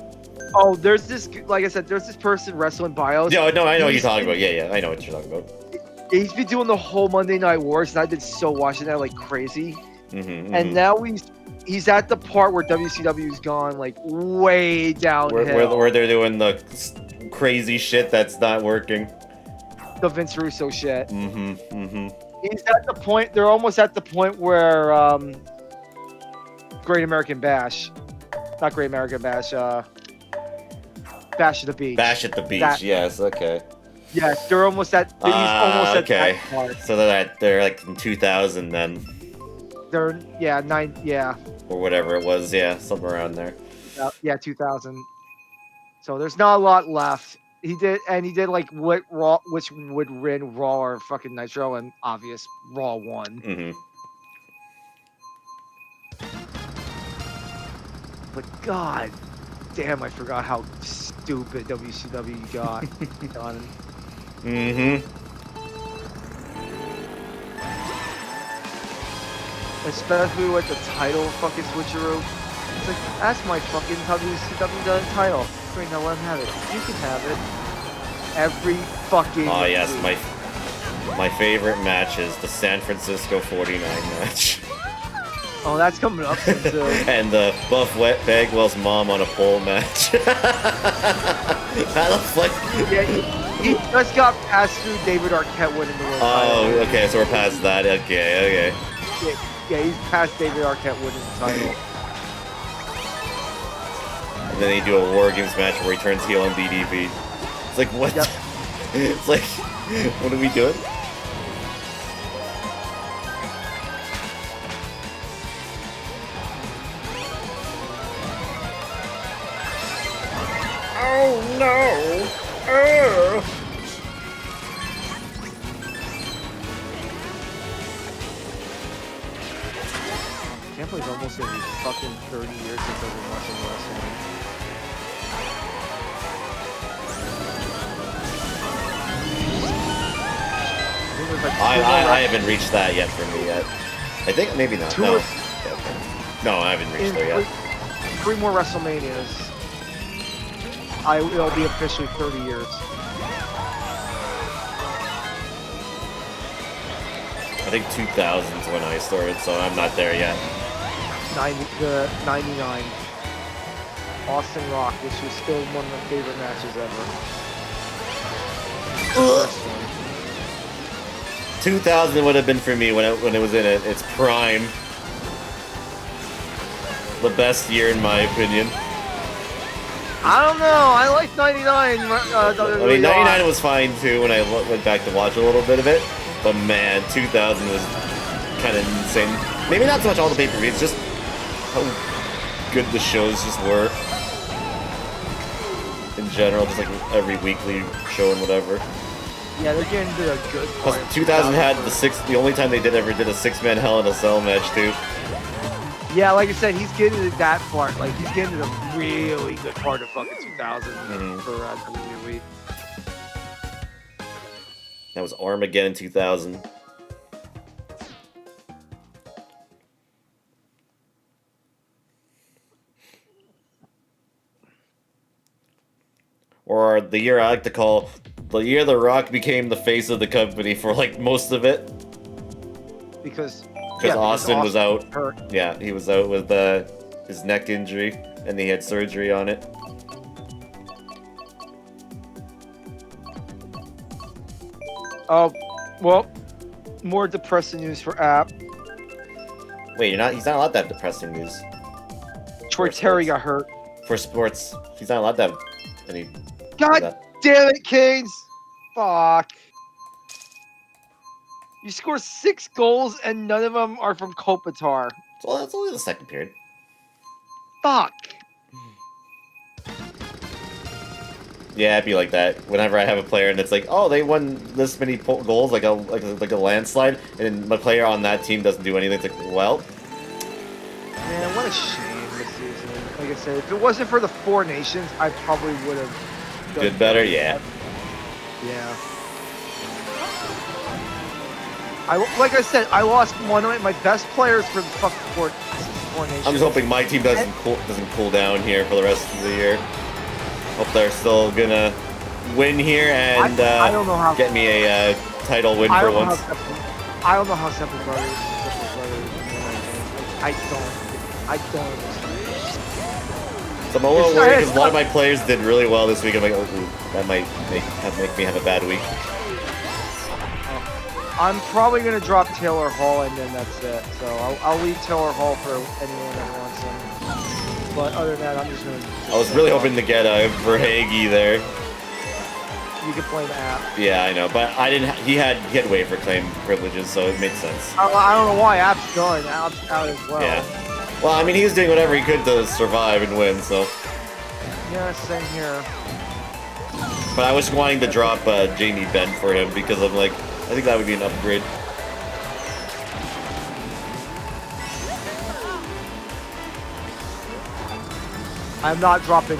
Oh, there's this, like I said, there's this person wrestling bios. Yeah, no, I know what you're talking about. Yeah, I know what you're talking about. He's been doing the whole Monday Night Wars, and I've been so watching that like crazy. And now he's at the part where WCW's gone like way downhill. Where they're doing the crazy shit that's not working. The Vince Russo shit. He's at the point. They're almost at the point where Great American Bash, not Great American Bash. Bash at the Beach. Bash at the Beach. Yes. Okay. Yes, they're almost at. He's almost at that part. So they're like in 2000 then. They're 9 or whatever it was, somewhere around there. 2000. So there's not a lot left. He did like what Raw, which would win Raw or fucking Nitro, and obvious Raw won. But god damn, I forgot how stupid WCW got done. Especially with the title fucking switcheroo. It's like, that's my fucking WCW title. Great, now let him have it. You can have it. Every fucking Oh yes, my favorite match is the San Francisco 49 match. Oh, that's coming up soon too. And Buff Wet Bagwell's mom on a pole match. That looks like. Yeah, he just got passed through David Arquette winning the world title. Oh, okay, so we're past that. Okay. Yeah, he's past David Arquette winning the title. And then they do a War Games match where he turns heel on DDP. It's like, what? Yep. It's like, what are we doing? Oh no! Can't believe it's almost gonna be fucking 30 years since I've been watching wrestling. I haven't reached that yet for me yet. I think maybe not. No. No, I haven't reached there yet. 3 more WrestleManias. It'll be officially 30 years. I think 2000 is when I started, so I'm not there yet. 99. Austin Rock, which was still one of my favorite matches ever. 2000 would have been for me when it was in its prime. The best year in my opinion. I don't know. I like 99. I mean, 99 was fine too when I went back to watch a little bit of it. But man, 2000 was kind of insane. Maybe not so much all the pay-per-views, just how good the shows just were. In general, just like every weekly show and whatever. Yeah, they're getting to a good Plus, point. 2000 had the only time they ever did a 6-man Hell in a Cell match too. Yeah, like I said, he's getting to that part. Like, he's getting to the really good part of fucking 2000 for WWE. That was Armageddon 2000. Or the year I like to call the year The Rock became the face of the company for like most of it. Because Austin was out. Hurt. Yeah, he was out with his neck injury, and he had surgery on it. Oh, well, more depressing news for App. Wait, he's not allowed to have depressing news. Troy Terry got hurt. For sports, he's not allowed to have any. God damn it, Canes! Fuck. You score 6 goals and none of them are from Kopitar. Well, that's only the second period. Fuck. Yeah, it'd be like that. Whenever I have a player and it's like, oh, they won this many goals, like a landslide, and my player on that team doesn't do anything. It's like, well, man, what a shame this season. Like I said, if it wasn't for the 4 nations, I probably would have did better. Yeah. Yeah. Like I said, I lost one of my best players for the fucking 4 nations. I'm just hoping my team doesn't cool down here for the rest of the year. Hope they're still gonna win here and I don't know how, get me a title win for once. I don't know how Separate Brothers. I don't understand. So I'm a little worried because a lot of my players did really well this week. I'm like, oh, that might make me have a bad week. I'm probably gonna drop Taylor Hall and then that's it. So I'll leave Taylor Hall for anyone that wants him. But other than that, I'm just gonna. I was really hoping to get a Verhage there. You could play an app. Yeah, I know, but I didn't. He had waiver claim privileges, so it made sense. I don't know why App's done. App's out as well. Yeah. Well, I mean, he was doing whatever he could to survive and win, so. Yeah, same here. But I was wanting to drop Jamie Benn for him because I'm like, I think that would be an upgrade. I'm not dropping,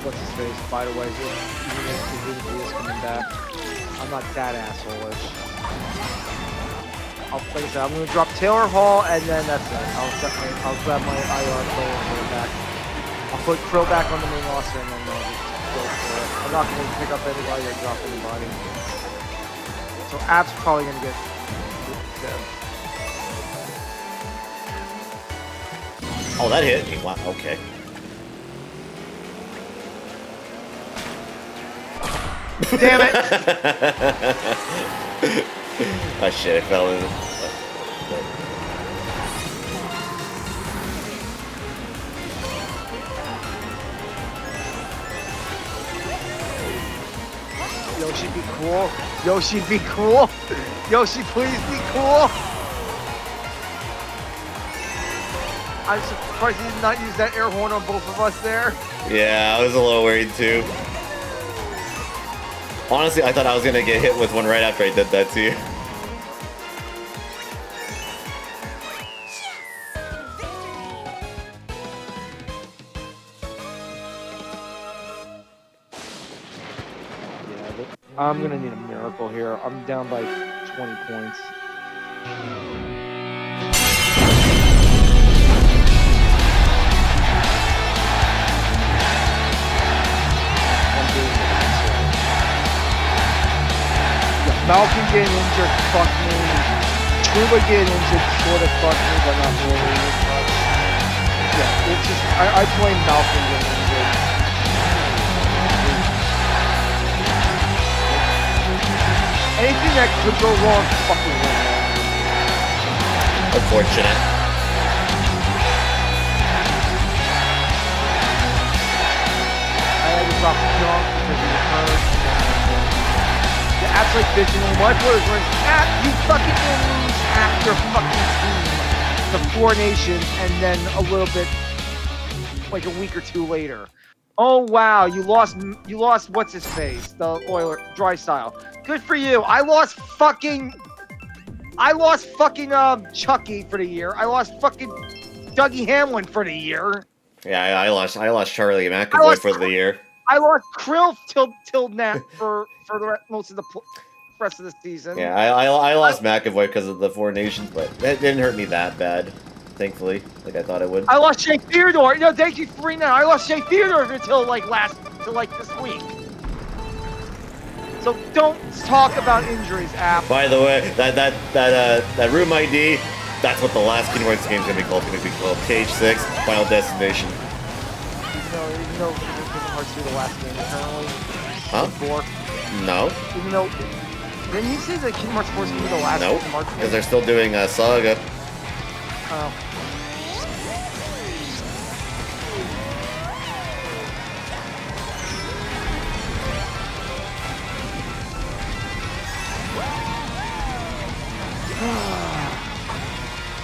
what's his face, by the way, even if he is coming back. I'm not that asshole-ish. Like I said, I'm going to drop Taylor Hall, and then that's it. I'll grab my IR player and put it back. I'll put Krill back on the main roster, and then I'll just go for it. I'm not going to pick up anybody or drop anybody. So App's probably going to get dead. Oh, that hit me. Wow. Okay. Damn it! Oh shit! I fell in. Yoshi, be cool. Yoshi, be cool. Yoshi, please be cool. I'm surprised he did not use that air horn on both of us there. Yeah, I was a little worried too. Honestly, I thought I was gonna get hit with one right after I did that to you. Yeah, but I'm gonna need a miracle here. I'm down by 20 points. Malcolm getting injured fucked me. Truba getting injured sort of fucked me, but not really as much. Yeah, it's just, I blame Malcolm getting injured. Anything that could go wrong fucking went wrong. Unfortunate. I had to drop junk because he was hurt. The app's like bitching, and my players were like, you fucking will lose half your fucking team, the Four Nations, and then a little bit, like a week or two later. Oh wow, you lost what's his face, the Oiler, Dry Style. Good for you. I lost fucking Chucky for the year. I lost fucking Dougie Hamlin for the year. Yeah, I lost Charlie McAvoy for the year. I lost Krill till now for the most of the rest of the season. Yeah, I lost McAvoy because of the Four Nations, but that didn't hurt me that bad, thankfully, like I thought it would. I lost Shea Theodore. No, thank you for now. I lost Shea Theodore until like this week. So don't talk about injuries, app. By the way, that room ID, that's what the last Kingdom Hearts game is gonna be called. It's gonna be called Cage 6 Final Destination. Even though Kingdom Hearts 2 the last game apparently. Huh? 4. No. Even though, didn't you say that Kingdom Hearts 4 is gonna be the last No, Kingdom Hearts game? because they're still doing Saga. Oh.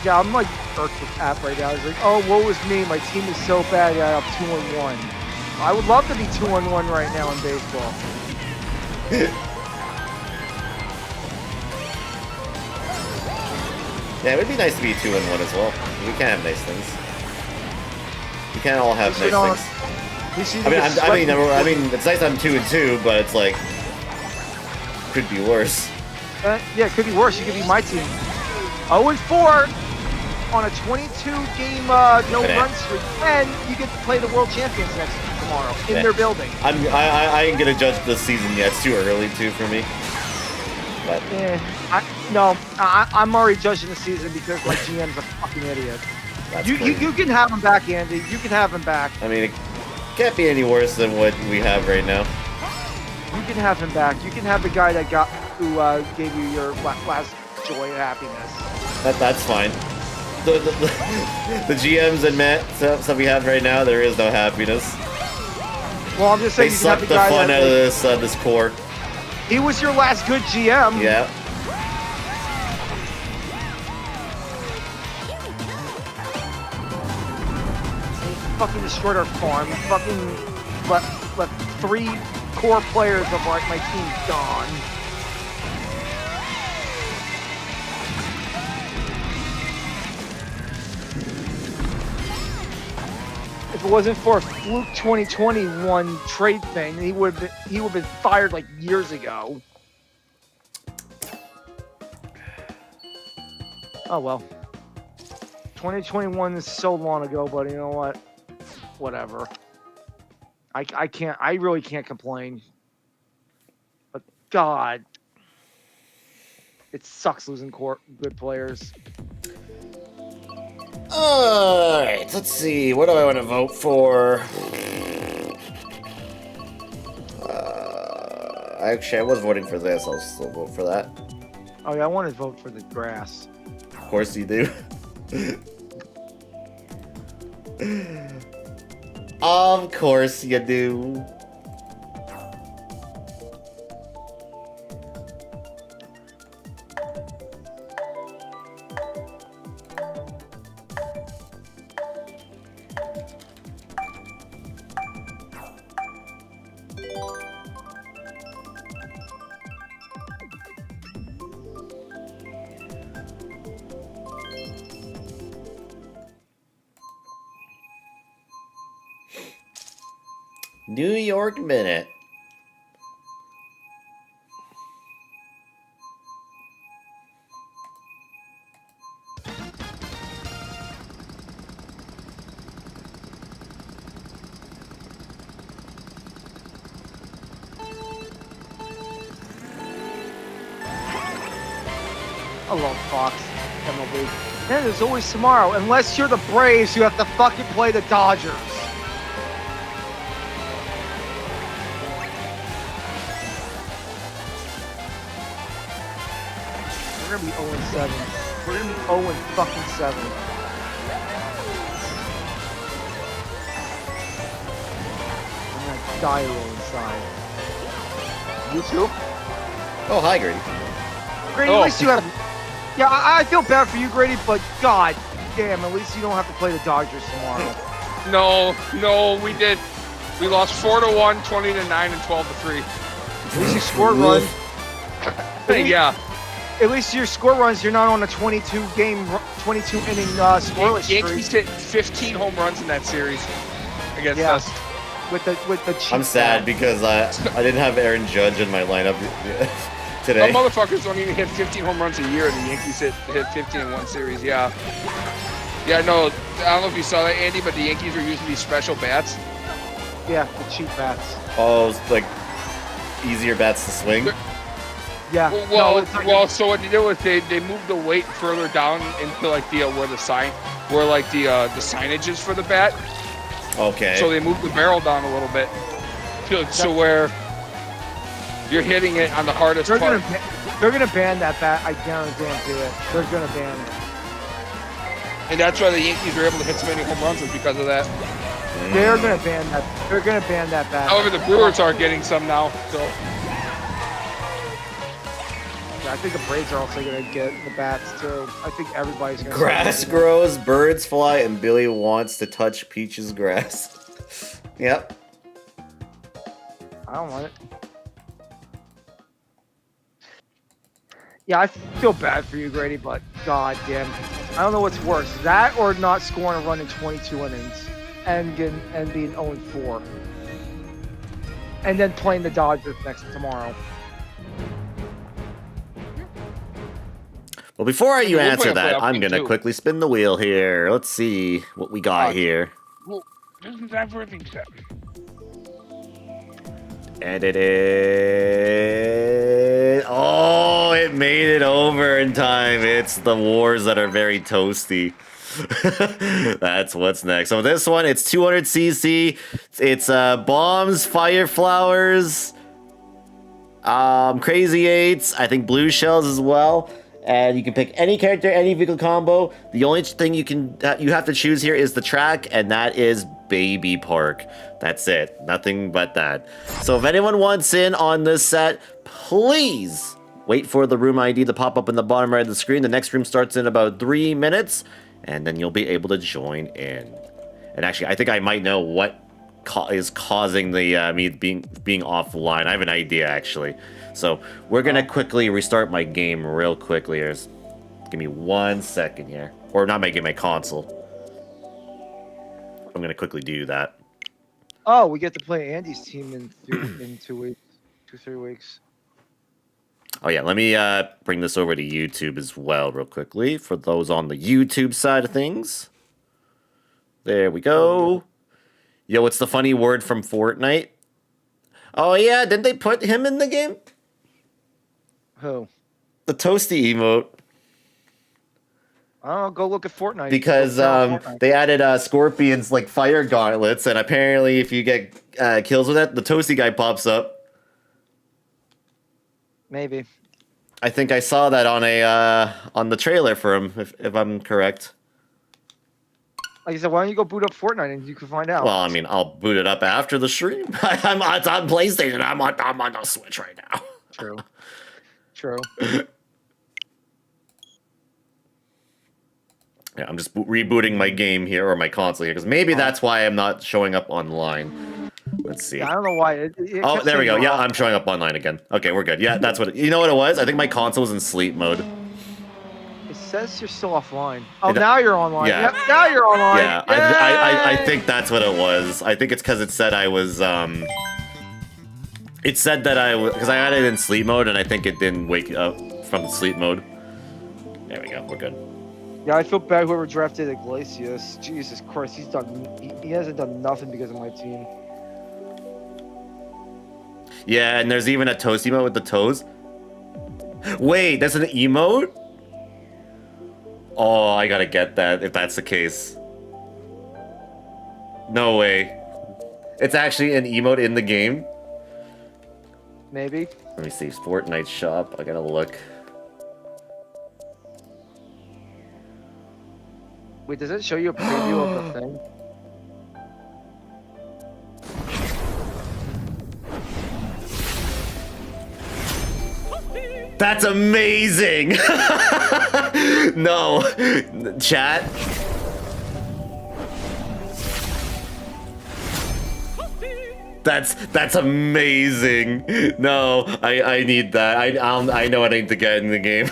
Yeah, I'm like irked with app right now. He's like, oh, woe is me. My team is so bad. Yeah, I'm 2-1. I would love to be 2-1 right now in baseball. Yeah, it would be nice to be 2-1 as well. We can have nice things. We can't all have nice things. I mean, it's nice I'm 2-2, but it's like could be worse. Yeah, it could be worse. You could be my team. 0-4 on a 22-game no-run streak, and you get to play the World Champions tomorrow in their building. I ain't gonna judge this season yet. It's too early for me. But I'm already judging the season because my GM's a fucking idiot. You can have him back, Andy. You can have him back. I mean, it can't be any worse than what we have right now. You can have him back. You can have the guy who gave you your last joy and happiness. That's fine. The GMs and Matt stuff we have right now, there is no happiness. Well, I'm just saying They you can have sucked the the guy fun that, out of this core. he was your last good GM. Yeah. He fucking destroyed our farm. He fucking left 3 core players of like my team gone. If it wasn't for a fluke 2021 trade thing, he would have been fired like years ago. Oh well. 2021 is so long ago, but you know what? Whatever. I really can't complain. But God, it sucks losing good players. Alright, let's see. What do I want to vote for? Actually, I was voting for this. I'll still vote for that. Oh yeah, I want to vote for the grass. Of course you do. Of course you do. New York Minute. I love Fox MLB. Then there's always tomorrow. Unless you're the Braves, you have to fucking play the Dodgers. We're gonna be 0-7. We're gonna be 0-7. I'm gonna die a little inside. You too? Oh, hi, Grady. Grady, at least you have. Yeah, I feel bad for you, Grady, but god damn, at least you don't have to play the Dodgers tomorrow. No, we did. We lost 4-1, 20-9, and 12-3. At least you scored runs. Yeah. At least your score runs, you're not on a 22 inning scoreless streak. Yankees hit 15 home runs in that series against us. With the Chiefs. I'm sad because I didn't have Aaron Judge in my lineup today. Some motherfuckers don't even hit 15 home runs a year, and the Yankees hit 15 in one series. Yeah. Yeah, no, I don't know if you saw that, Andy, but the Yankees are using these special bats. Yeah, the cheap bats. Oh, like easier bats to swing. Yeah. So what they did was they moved the weight further down into like the where the signage is for the bat. Okay. So they moved the barrel down a little bit, so where you're hitting it on the hardest part. They're gonna ban that bat. I guarantee it. They're gonna ban it. And that's why the Yankees were able to hit so many home runs was because of that. They're gonna ban that. They're gonna ban that bat. However, the Brewers are getting some now. So I think the Braves are also gonna get the bats too. I think everybody's gonna. Grass grows, birds fly, and Billy wants to touch Peach's grass. Yep. I don't want it. Yeah, I feel bad for you, Grady, but god damn, I don't know what's worse, that or not scoring a run in 22 innings and being 0-4, and then playing the Dodgers tomorrow. Well, before you answer that, I'm gonna quickly spin the wheel here. Let's see what we got here. Well, this is everything set. And it is... Oh, it made it over in time. It's the wars that are very toasty. That's what's next. So this one, it's 200cc. It's bombs, fire flowers, crazy eights. I think blue shells as well. And you can pick any character, any vehicle combo. The only thing you have to choose here is the track, and that is Baby Park. That's it. Nothing but that. So if anyone wants in on this set, please wait for the room ID to pop up in the bottom right of the screen. The next room starts in about 3 minutes, and then you'll be able to join in. And actually, I think I might know what is causing the me being offline. I have an idea, actually. So we're gonna quickly restart my game real quickly. Give me 1 second here, or not my game, my console. I'm gonna quickly do that. Oh, we get to play Andy's team in 2 weeks, 2-3 weeks. Oh yeah, let me bring this over to YouTube as well, real quickly, for those on the YouTube side of things. There we go. Yo, what's the funny word from Fortnite? Oh yeah, didn't they put him in the game? Who? The toasty emote. I don't know. Go look at Fortnite. Because Go Fortnite. they added Scorpion's like fire gauntlets, and apparently if you get kills with it, the Toasty guy pops up. Maybe. I think I saw that on the trailer for him, if I'm correct. Like I said, why don't you go boot up Fortnite and you can find out. Well, I mean, I'll boot it up after the stream. It's on PlayStation. I'm on the Switch right now. True. True. Yeah, I'm just rebooting my game here, or my console here, because maybe that's why I'm not showing up online. Let's see. Yeah, I don't know why. It Oh, kept there we saying go. Yeah, off. I'm showing up online again. Okay, we're good. Yeah, that's what. You know what it was? I think my console was in sleep mode. It says you're still offline. Oh, It- now you're online. Yeah. Yep, now you're online. Yeah, I Yay! think that's what it was. I think it's because it said I was It said that I was, because I had it in sleep mode, and I think it didn't wake up from sleep mode. There we go. We're good. Yeah, I feel bad whoever drafted Iglesias. Jesus Christ, he hasn't done nothing because of my team. Yeah, and there's even a toast emote with the toes. Wait, there's an emote? Oh, I gotta get that if that's the case. No way. It's actually an emote in the game. Maybe. Let me see, Fortnite shop. I gotta look. Wait, does it show you a preview of the thing? That's amazing! No. Chat. That's amazing. No, I need that. I know what I need to get in the game.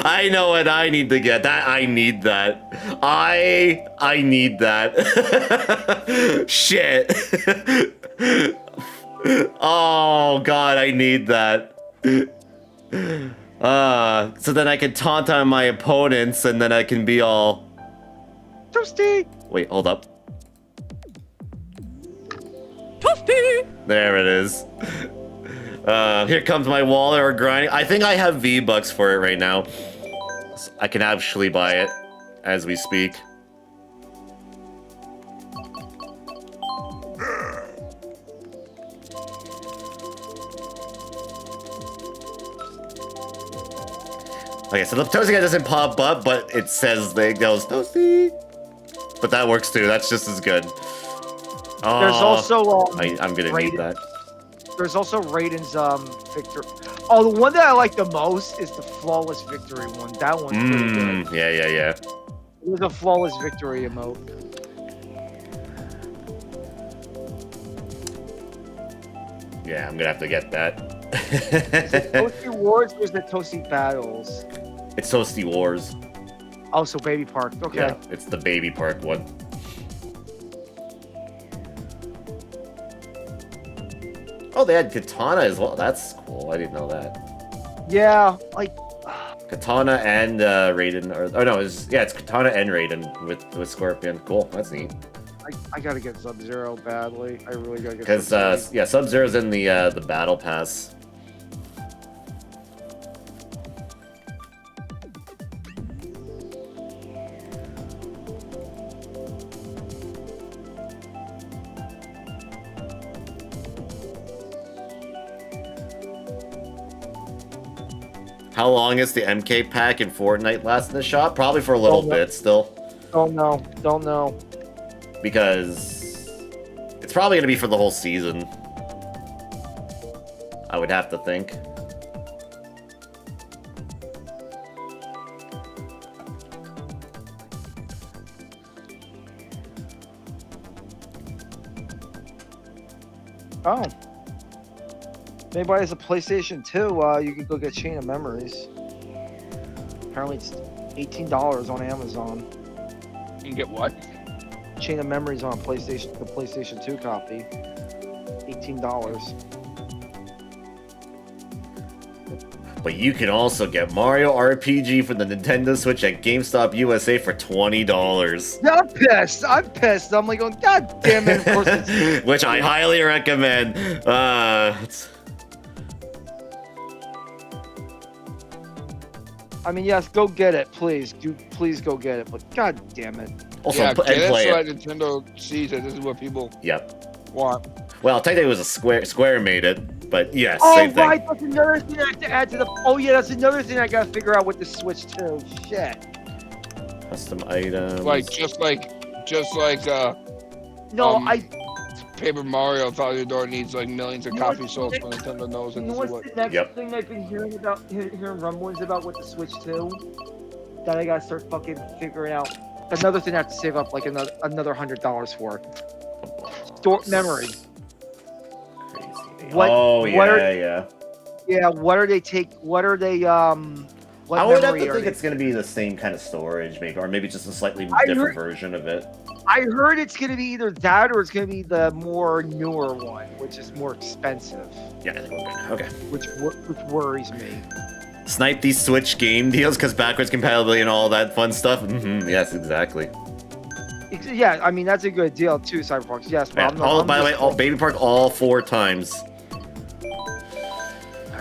I know what I need to get. I need that. I need that. Shit. Oh god, I need that. So then I can taunt on my opponents, and then I can be all... Toasty! Wait, hold up. There it is. Here comes my wallet or grinding. I think I have V-Bucks for it right now. So I can actually buy it as we speak. Okay, so the Toasty guy doesn't pop up, but it says it goes Toasty. But that works too. That's just as good. Oh, There's also I'm gonna need Raiden. that. There's also Raiden's victory. Oh, the one that I like the most is the flawless victory one. That one's pretty good. Yeah. It was a flawless victory emote. Yeah, I'm gonna have to get that. Is it Toasty Wars or is it Toasty Battles? It's Toasty Wars. Oh, so Baby Park. Okay. Yeah, it's the Baby Park one. Oh, they had Katana as well. That's cool. I didn't know that. Yeah, like Katana and Raiden, or no, it's Katana and Raiden with Scorpion. Cool, that's neat. I gotta get Sub-Zero badly. I really gotta get. Because Sub-Zero. yeah, Sub-Zero's in the battle pass. How long is the MK pack in Fortnite last in the shop? Probably for a little bit still. Don't know. Because it's probably going to be for the whole season. I would have to think. Oh. If anybody has a PlayStation 2, you can go get Chain of Memories. Apparently it's $18 on Amazon. You can get what? Chain of Memories on PlayStation, the PlayStation 2 copy. $18. But you can also get Mario RPG for the Nintendo Switch at GameStop USA for $20. Yeah, I'm pissed. I'm like going, God damn it, of course it's... Which I highly recommend. I mean, yes, go get it, please. Please go get it. But god damn it. Also, yeah, and get it play so it. that Nintendo sees that this is what people Yep. want. Well, technically it was a Square made it, but yes, Oh, same thing. right. That's another thing I have to add to the. Oh yeah, that's another thing I gotta figure out with the Switch too. Shit. Custom items. Like just like No, Paper Mario thought your door needs like millions of You know copies what's sold, the so Nintendo knows You and know this is what's what. the next Yep. thing I've been hearing rumblings about with the Switch 2? That I gotta start fucking figuring out. Another thing I have to save up like another $100 for. Store memory. Crazy. What- Oh what yeah, are- yeah. Yeah, what are they what I would have memory to are think they- it's gonna be the same kind of storage, maybe, or maybe just a slightly I different heard- version of it. I heard it's gonna be either that or it's gonna be the more newer one, which is more expensive, Yeah, I think we're good. Okay. which worries me. Snipe these Switch game deals because backwards compatibility and all that fun stuff. Yes, exactly. Yeah, I mean that's a good deal too, Cyberpunk. Yes, but Yeah, I'm not, by the way, all Baby Park all 4 times.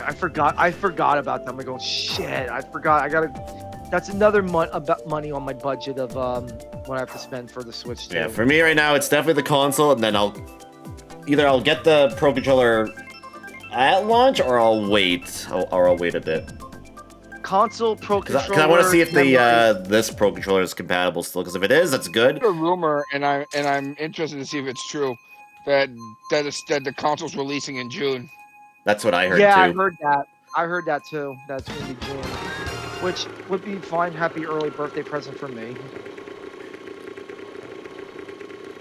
I forgot about them. I go shit. I forgot. That's another money on my budget of what I have to spend for the Switch. Too. Yeah, for me right now, it's definitely the console, and then I'll get the Pro Controller at launch, or I'll wait. I'll wait a bit. Console Pro Because Controller. I want to see if memory. this Pro Controller is compatible still. Because if it is, that's good. A rumor, and I'm interested to see if it's true that the console's releasing in June. That's what I heard Yeah, too. I heard that. I heard that too. That's gonna be June, which would be fine. Happy early birthday present for me.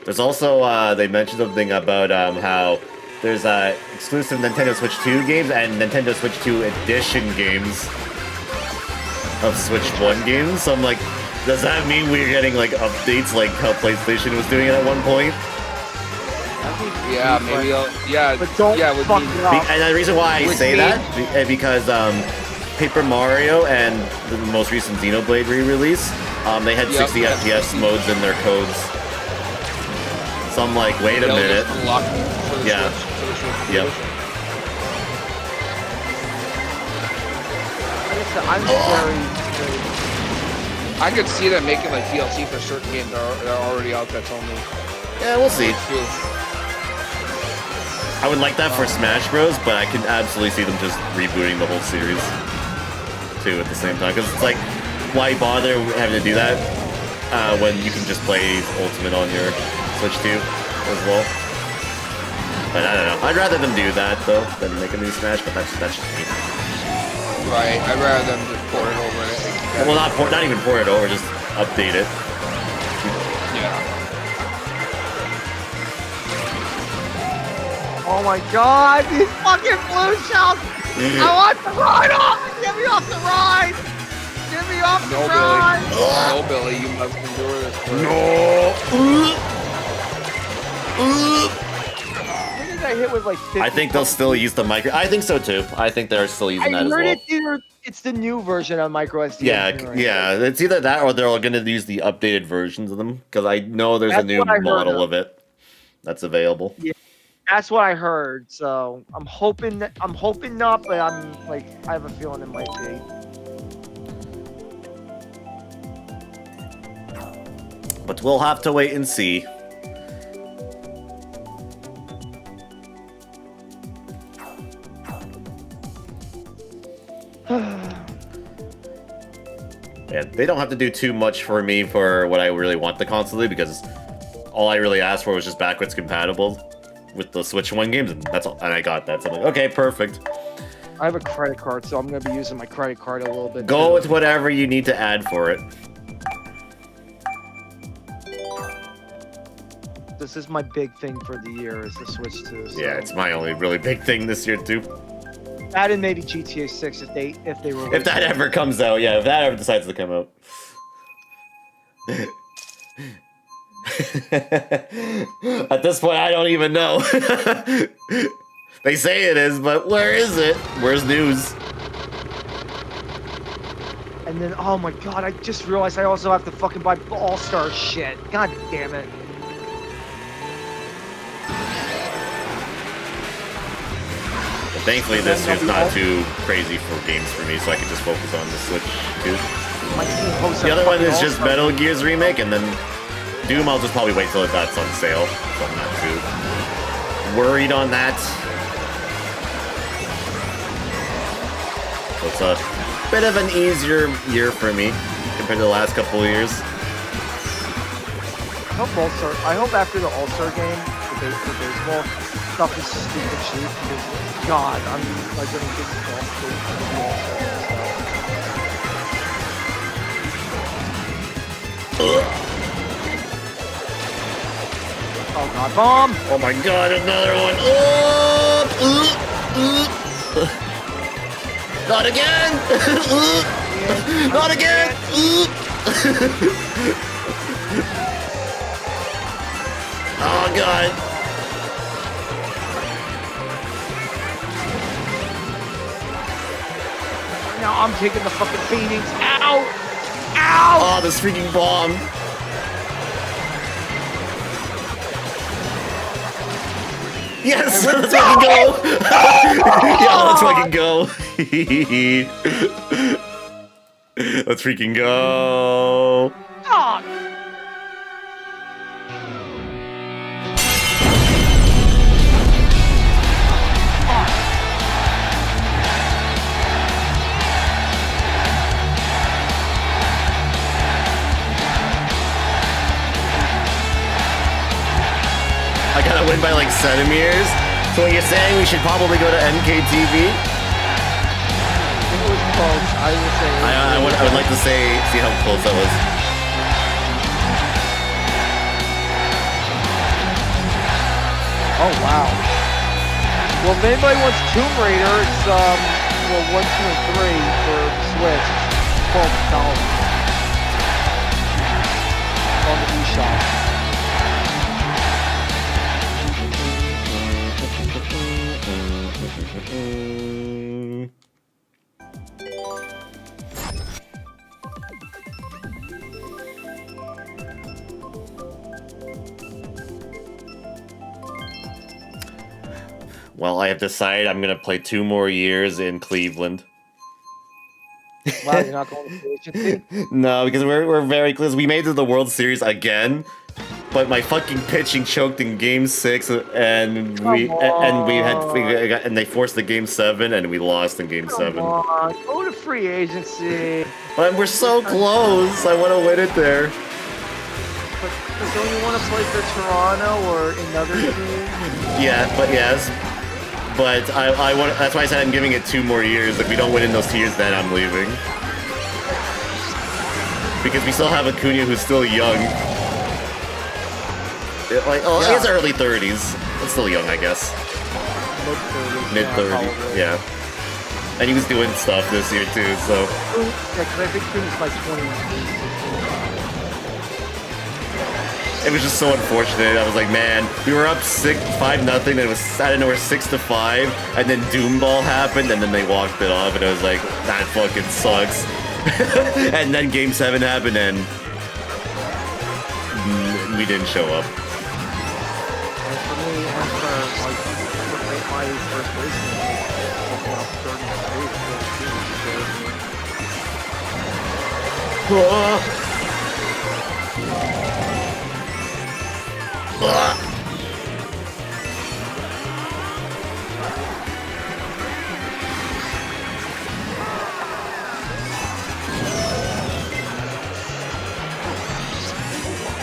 There's also they mentioned something about how there's exclusive Nintendo Switch 2 games and Nintendo Switch 2 Edition games of Switch 1 games. So I'm like, does that mean we're getting like updates like how PlayStation was doing it at one point? Yeah, maybe. But don't would fuck be- it up. And the reason why I With say me- that because Paper Mario and the most recent Xenoblade re-release, they had Yep, 60 that's FPS 60. modes in their codes. So I'm like, wait a they'll minute. just unlock for the Yeah. Switch, for the Switch. Yep. Like I said, I'm very. I could see them making like DLC for certain games that are already out. That's only Yeah, we'll see. true. I would like that for Smash Bros, but I can absolutely see them just rebooting the whole series too at the same time. Because it's like, why bother having to do that when you can just play Ultimate on your Switch 2 as well? But I don't know. I'd rather them do that though than make a new Smash. But that's just me. Right. I'd rather them just port it over. Well, not even port it over, just update it. Yeah. Oh my god, these fucking blue shells! I want the ride off! Get me off the ride! Get me off the No, ride! Billy. No, Billy. You must endure this. I think I hit with like 50. I think they'll still use the micro. I think so too. I think they're still using that I as heard well. it's the new version of micro SD. Yeah, yeah. It's either that or they're going to use the updated versions of them. Because I know there's a That's new what I heard model of. of it that's available. Yeah. That's what I heard. So I'm hoping not, but I'm like I have a feeling it might be. But we'll have to wait and see. Yeah, they don't have to do too much for me for what I really want the console to do, because all I really asked for was just backwards compatible with the Switch 1 games, and that's all. And I got that, so I'm like, okay, perfect. I have a credit card, so I'm gonna be using my credit card a little bit. Go too. with whatever you need to add for it. This is my big thing for the year is the Switch 2. So. Yeah, it's my only really big thing this year too. That and maybe GTA 6 if they release If that it. ever comes out, yeah, if that ever decides to come out. At this point, I don't even know. They say it is, but where is it? Where's news? And then oh my god, I just realized I also have to fucking buy All-Star shit. God damn it. Thankfully, this year's not too crazy for games for me, so I can just focus on the Switch too. My team hosts The a other one fucking is just all-star Metal game. Gear's remake, and then Doom. I'll just probably wait till that's on sale, so I'm not too worried on that. So it's a bit of an easier year for me compared to the last couple of years. I hope after the All-Star game for baseball, stuff is stupid cheap because God, I'm like gonna get golf for the All-Star game. Oh God, bomb! Oh my God, another one! Not again! Not again! Oh God! Now I'm taking the fucking beatings. Ow! Ow! Oh, this freaking bomb! Yes! Let's fucking go! Yeah, let's fucking go! Let's freaking go! Ah! I gotta win by like centimeters. So what you're saying we should probably go to MKTV? It was close. I will say. I would like to see how close that was. Oh wow. Well, if anybody wants Tomb Raider, it's 1, 2, and 3 for the Switch. $12 on the eShop. Well, I have decided I'm gonna play 2 more years in Cleveland. Wow, you're not going to the agency? No, because we're very close. We made it to the World Series again, but my fucking pitching choked in Game 6, and they forced the Game 7, and we lost in Game 7. Come on, go to free agency. But we're so close. I want to win it there. But don't you want to play for Toronto or another team? Yeah, but yes. But I want. That's why I said I'm giving it 2 more years. If we don't win in those 2 years, then I'm leaving. Because we still have Acuna, who's still young. He's early 30s. It's still young, I guess. Mid-30s. Yeah. And he was doing stuff this year too. So. Yeah, because I think Acuna's like 28. It was just so unfortunate. I was like, man, we were up 5-0, and it was out of nowhere 6-5, and then Doom Ball happened, and then they walked it off, and I was like, that fucking sucks. And then Game 7 happened, and we didn't show up. And for me, and for my first baseman, like 32,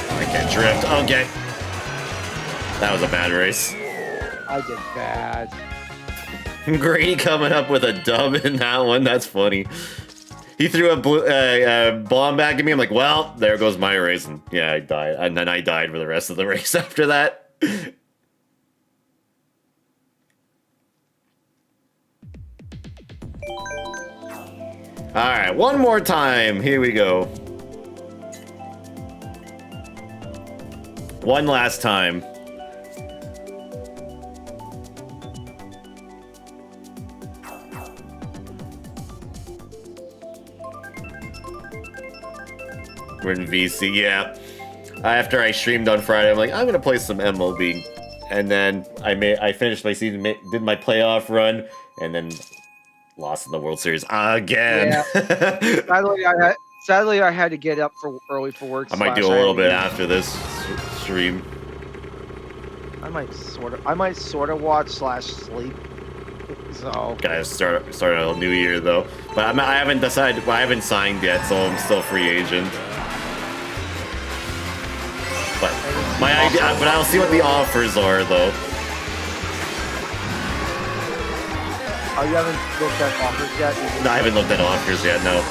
I can't drift. Okay. That was a bad race. I did bad. Grady coming up with a dub in that one. That's funny. He threw a bomb back at me. I'm like, well, there goes my race. And yeah, I died. And then I died for the rest of the race after that. Alright, one more time. Here we go. One last time. We're in VC, yeah. After I streamed on Friday, I'm like, I'm gonna play some MLB. and then I finished my season, did my playoff run, and then lost in the World Series again. Yeah. Sadly, I had to get up early for work. I might do a little bit after this stream. I might sort of watch / sleep. So. Guys, start a new year though. But I haven't decided. I haven't signed yet, so I'm still free agent. But my idea. But I'll see what the offers are though. Oh, you haven't looked at offers yet? No, I haven't looked at offers yet. No.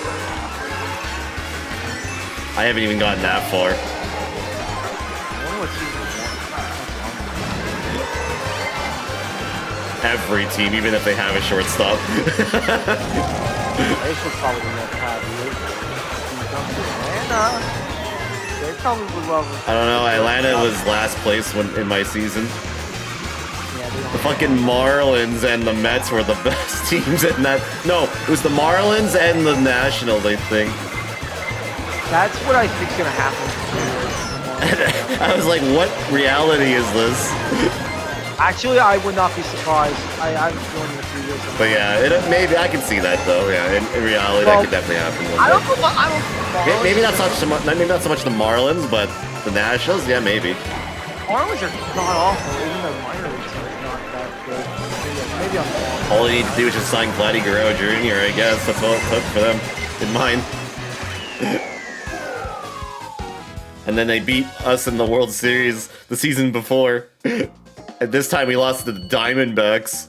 I haven't even gotten that far. I wonder what season 1. Every team, even if they have a shortstop. They should probably not have Atlanta. They probably would love it. I don't know. Atlanta was last place in my season. The fucking Marlins and the Mets were the best teams in that. No, it was the Marlins and the Nationals, I think. That's what I think's gonna happen. I was like, what reality is this? Actually, I would not be surprised. I'm feeling it 3 years. But yeah, maybe I can see that though. Yeah, in reality, Well, that could definitely happen. I don't know. Maybe not so much. Maybe not so much the Marlins, but the Nationals. Yeah, maybe. Marlins are not awful. Even the minor leagues are not that good. Maybe I'm wrong. All they need to do is just sign Vladdy Guerrero Jr. I guess that's all it took for them. In mine. And then they beat us in the World Series the season before. And this time we lost to the Diamondbacks.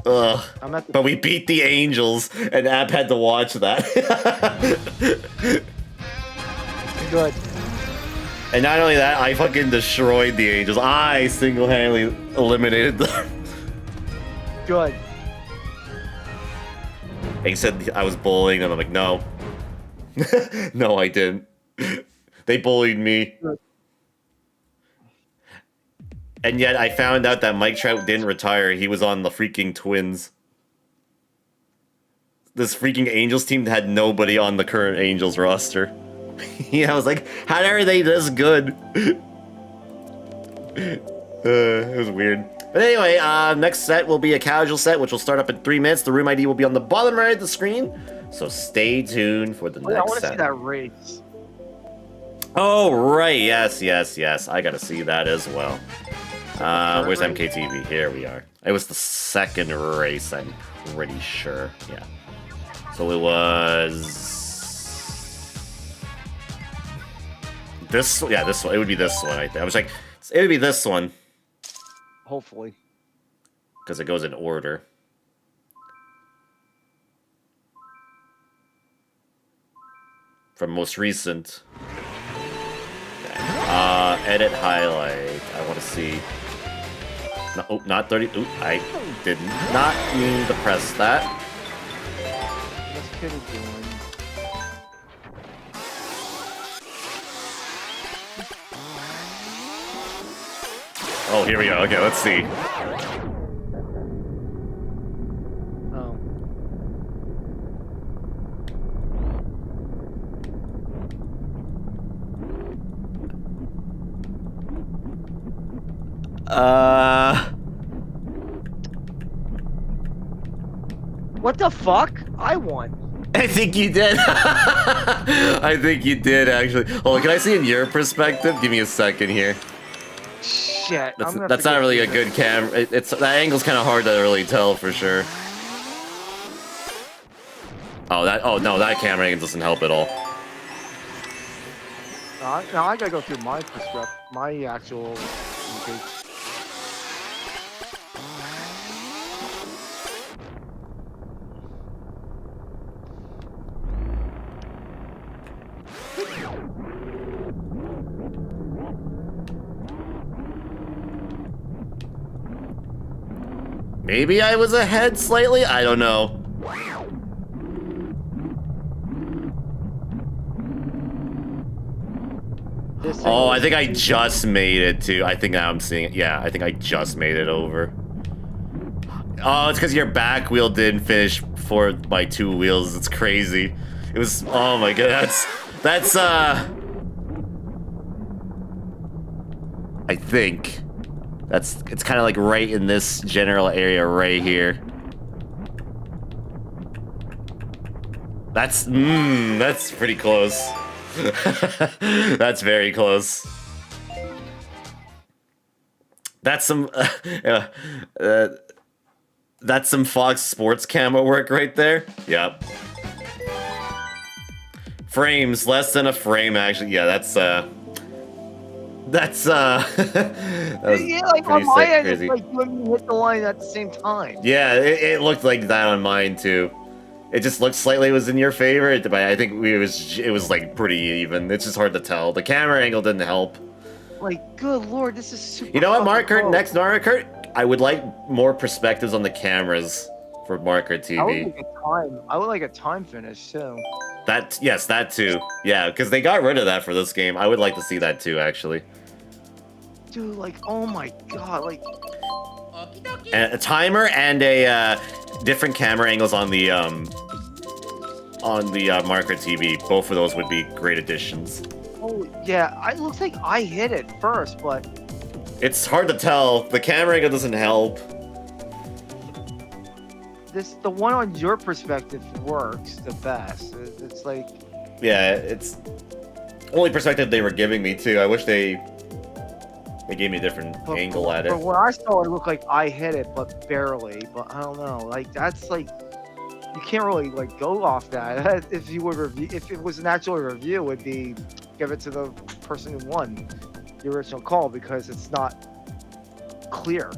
Ugh. But we beat the Angels, and Ab had to watch that. Good. And not only that, I fucking destroyed the Angels. I single-handedly eliminated them. Good. They said I was bullying them. I'm like, no. No, I didn't. They bullied me. And yet I found out that Mike Trout didn't retire. He was on the freaking Twins. This freaking Angels team had nobody on the current Angels roster. Yeah, I was like, how are they this good? It was weird. But anyway, next set will be a casual set, which will start up in 3 minutes. The room ID will be on the bottom right of the screen. So stay tuned for the next set. I want to see that race. Oh, right. Yes. I gotta see that as well. Where's MKTV? Here we are. It was the second race, I'm pretty sure. Yeah. So it was... this, yeah, this one. It would be this one, I think. I was like, it would be this one. Hopefully. Because it goes in order. From most recent. Edit highlight. I want to see. No, oh, not 30. Ooh, I did not mean to press that. What's Kitty doing? Oh, here we go. Okay, let's see. Oh. What the fuck? I won. I think you did. I think you did, actually. Oh, can I see in your perspective? Give me a second here. Shit. That's not really a good camera. It's that angle's kind of hard to really tell for sure. Oh no, that camera angle doesn't help at all. Now I gotta go through my perspective, my actual. Maybe I was ahead slightly? I don't know. Oh, I think I just made it too. I think I'm seeing it. Yeah, I think I just made it over. Oh, it's because your back wheel didn't finish for my 2 wheels. It's crazy. It was, oh my god, that's I think. It's kind of like right in this general area right here. That's pretty close. That's very close. That's some that's some Fox Sports camo work right there. Yep. Frames, less than a frame actually. Yeah, that was Yeah, like pretty on my sick, end, crazy. it's like you and me hit the line at the same time. Yeah, it looked like that on mine too. It just looked slightly was in your favor, but I think it was like pretty even. It's just hard to tell. The camera angle didn't help. Like, good lord, this is super. You know what, Mario fucking Kart? close. Next Mario Kart, I would like more perspectives on the cameras for Mario Kart I would TV. like a time. I would like a time finish too. Yes, that too. Yeah, because they got rid of that for this game. I would like to see that too, actually. Dude, like, oh my god, like. And a timer and a different camera angles on the Mario Kart TV. Both of those would be great additions. Oh yeah, it looks like I hit it first, but It's hard to tell. The camera angle doesn't help. the one on your perspective works the best. It's like, Yeah, it's only perspective they were giving me too. I wish they gave me a different angle at it. But when I saw it, it looked like I hit it, but barely. But I don't know. Like that's like, you can't really like go off that. If you would review, if it was an actual review, it would be give it to the person who won the original call because it's not clear.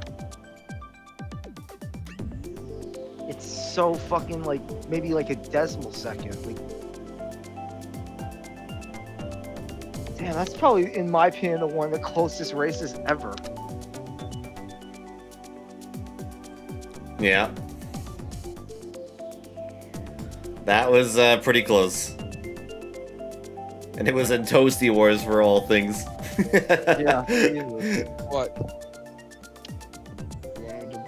It's so fucking like maybe like a decimal second. Like, damn, that's probably in my opinion the one of the closest races ever. Yeah. That was pretty close. And it was in Toasty Wars for all things. Yeah. Easily. What? Beard.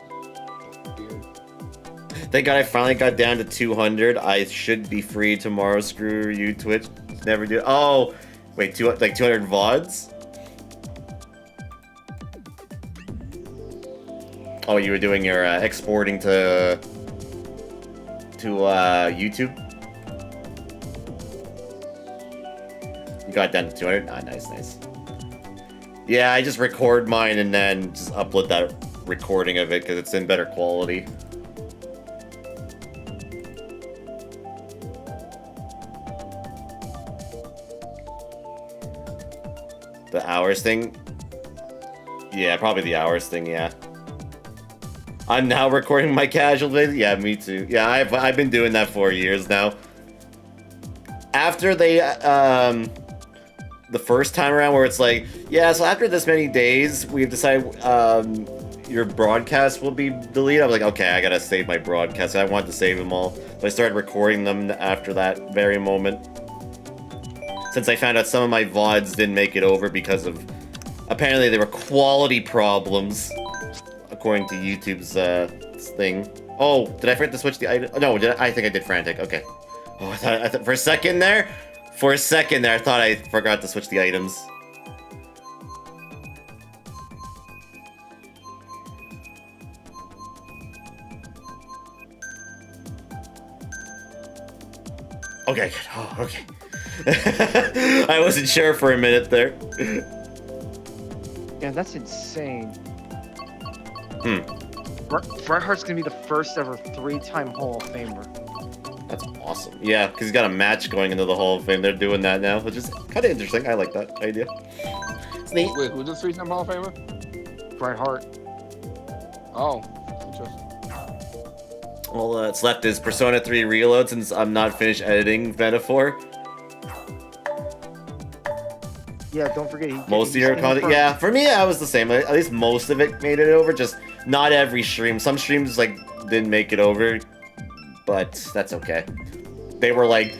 Thank God I finally got down to 200. I should be free tomorrow. Screw you, Twitch. Never do. Oh, wait, like 200 VODs? Oh, you were doing your exporting to YouTube? You got down to 200? Ah, nice. Yeah, I just record mine and then just upload that recording of it because it's in better quality. The hours thing? Yeah, probably the hours thing, yeah. I'm now recording my casual days? Yeah, me too. Yeah, I've been doing that for years now. After they, the first time around where it's like, yeah, so after this many days, we've decided, your broadcast will be deleted. I was like, okay, I gotta save my broadcast. I want to save them all. So I started recording them after that very moment. Since I found out some of my VODs didn't make it over because of, apparently there were quality problems, according to YouTube's thing. Oh, did I forget to switch the item? No, I think I did frantic. Okay. Oh, I thought for a second there, I thought I forgot to switch the items. Okay, good. Oh, okay. I wasn't sure for a minute there. Yeah, that's insane. Bret Hart's gonna be the first ever 3-time Hall of Famer. That's awesome. Yeah, because he's got a match going into the Hall of Fame. They're doing that now, which is kind of interesting. I like that idea. It's neat. Wait, who's the 3-time Hall of Famer? Bret Hart. Oh, interesting. All that's left is Persona 3 Reload since I'm not finished editing Metaphor. Yeah, don't forget. Most of your content, yeah. For me, I was the same. At least most of it made it over. Just not every stream. Some streams like didn't make it over, but that's okay. They were like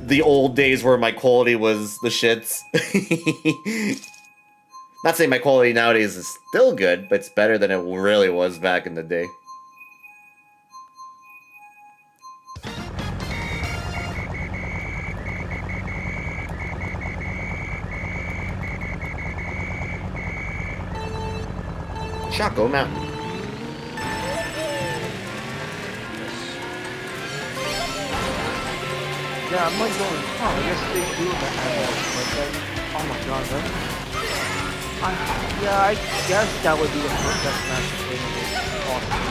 the old days where my quality was the shits. Not saying my quality nowadays is still good, but it's better than it really was back in the day. Choco Mountain. Yeah, I'm like going, oh, I guess they do have that, but then, oh my god, that, yeah, I guess that would be the first best match in the awesome.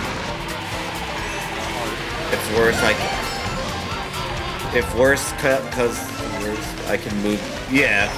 It's worse, if worse, cause worse, I can move, yeah.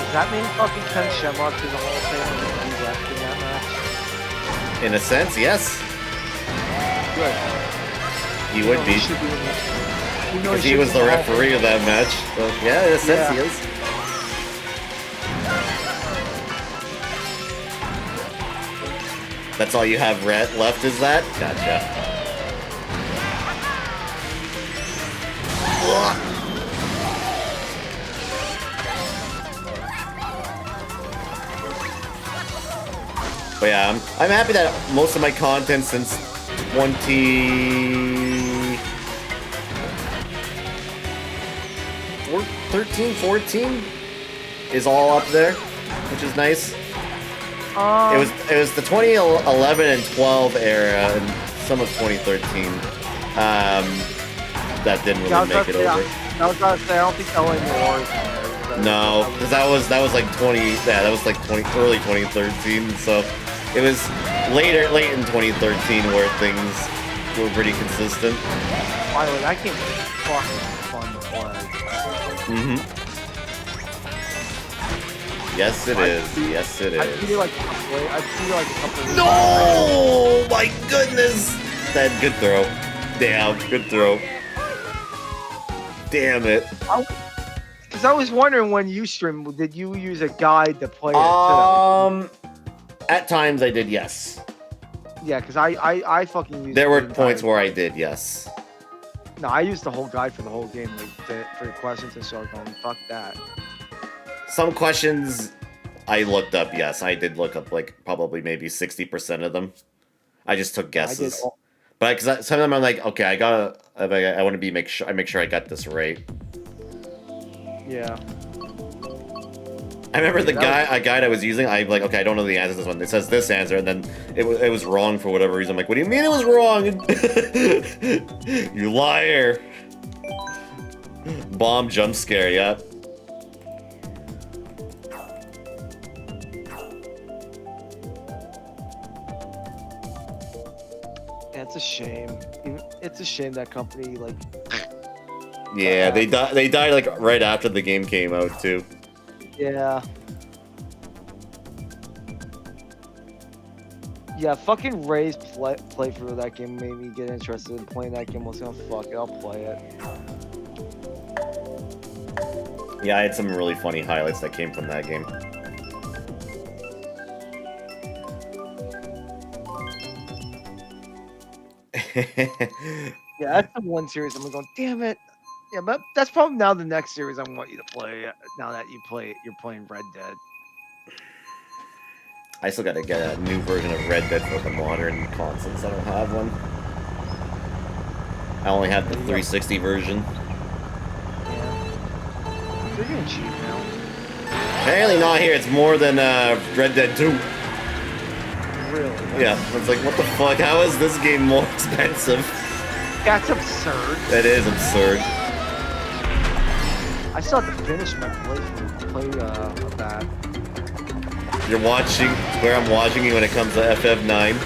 Does that mean fucking Ken Shamrock is a Hall of Famer and he's left in that match? In a sense, yes. Good. He would be. Should be in the, Because he was the referee of that match. So, yeah, in a sense he is. That's all you have left, is that? Gotcha. But yeah, I'm happy that most of my content since 2013, 14 is all up there, which is nice. It was the 2011 and 12 era and some of 2013 that didn't really make it over. I was about to say, I don't think LA Noir is there. No, because that was like early 2013. So it was late in 2013 where things were pretty consistent. By the way, that game was fucking fun to play. Mm-hmm. Yes, it is. Yes, it I is. feel like a couple. No! My goodness! That good throw. Damn, good throw. Damn it. Because I was wondering when you stream, did you use a guide to play it? At times I did, yes. Yeah, because I fucking used. There were points where I did, yes. No, I used the whole guide for the whole game, like for the questions, and started going, fuck that. Some questions I looked up, yes. I did look up, like, probably maybe 60% of them. I just took guesses. But because some of them I'm like, okay, I want to make sure I got this right. Yeah. I remember a guide I was using. I'm like, okay, I don't know the answer to this one. It says this answer, and then it was wrong for whatever reason. I'm like, what do you mean it was wrong? You liar! Bomb jump scare. Yep. Yeah, it's a shame. It's a shame that company like. Yeah, they died like right after the game came out too. Yeah. Yeah, fucking Ray's playthrough of that game made me get interested in playing that game. I was gonna fuck it, I'll play it. Yeah, I had some really funny highlights that came from that game. Yeah, that's the one series I'm going, damn it. Yeah, but that's probably now the next series I want you to play. Now that you're playing Red Dead. I still gotta get a new version of Red Dead for the modern consoles. I don't have one. I only have the 360 version. Yeah. They're getting cheap now. Apparently not here. It's more than Red Dead 2. Really? Yeah, it's like, what the fuck? How is this game more expensive? That's absurd. That is absurd. I still have to finish my play of that. You're watching where I'm watching you when it comes to FF9.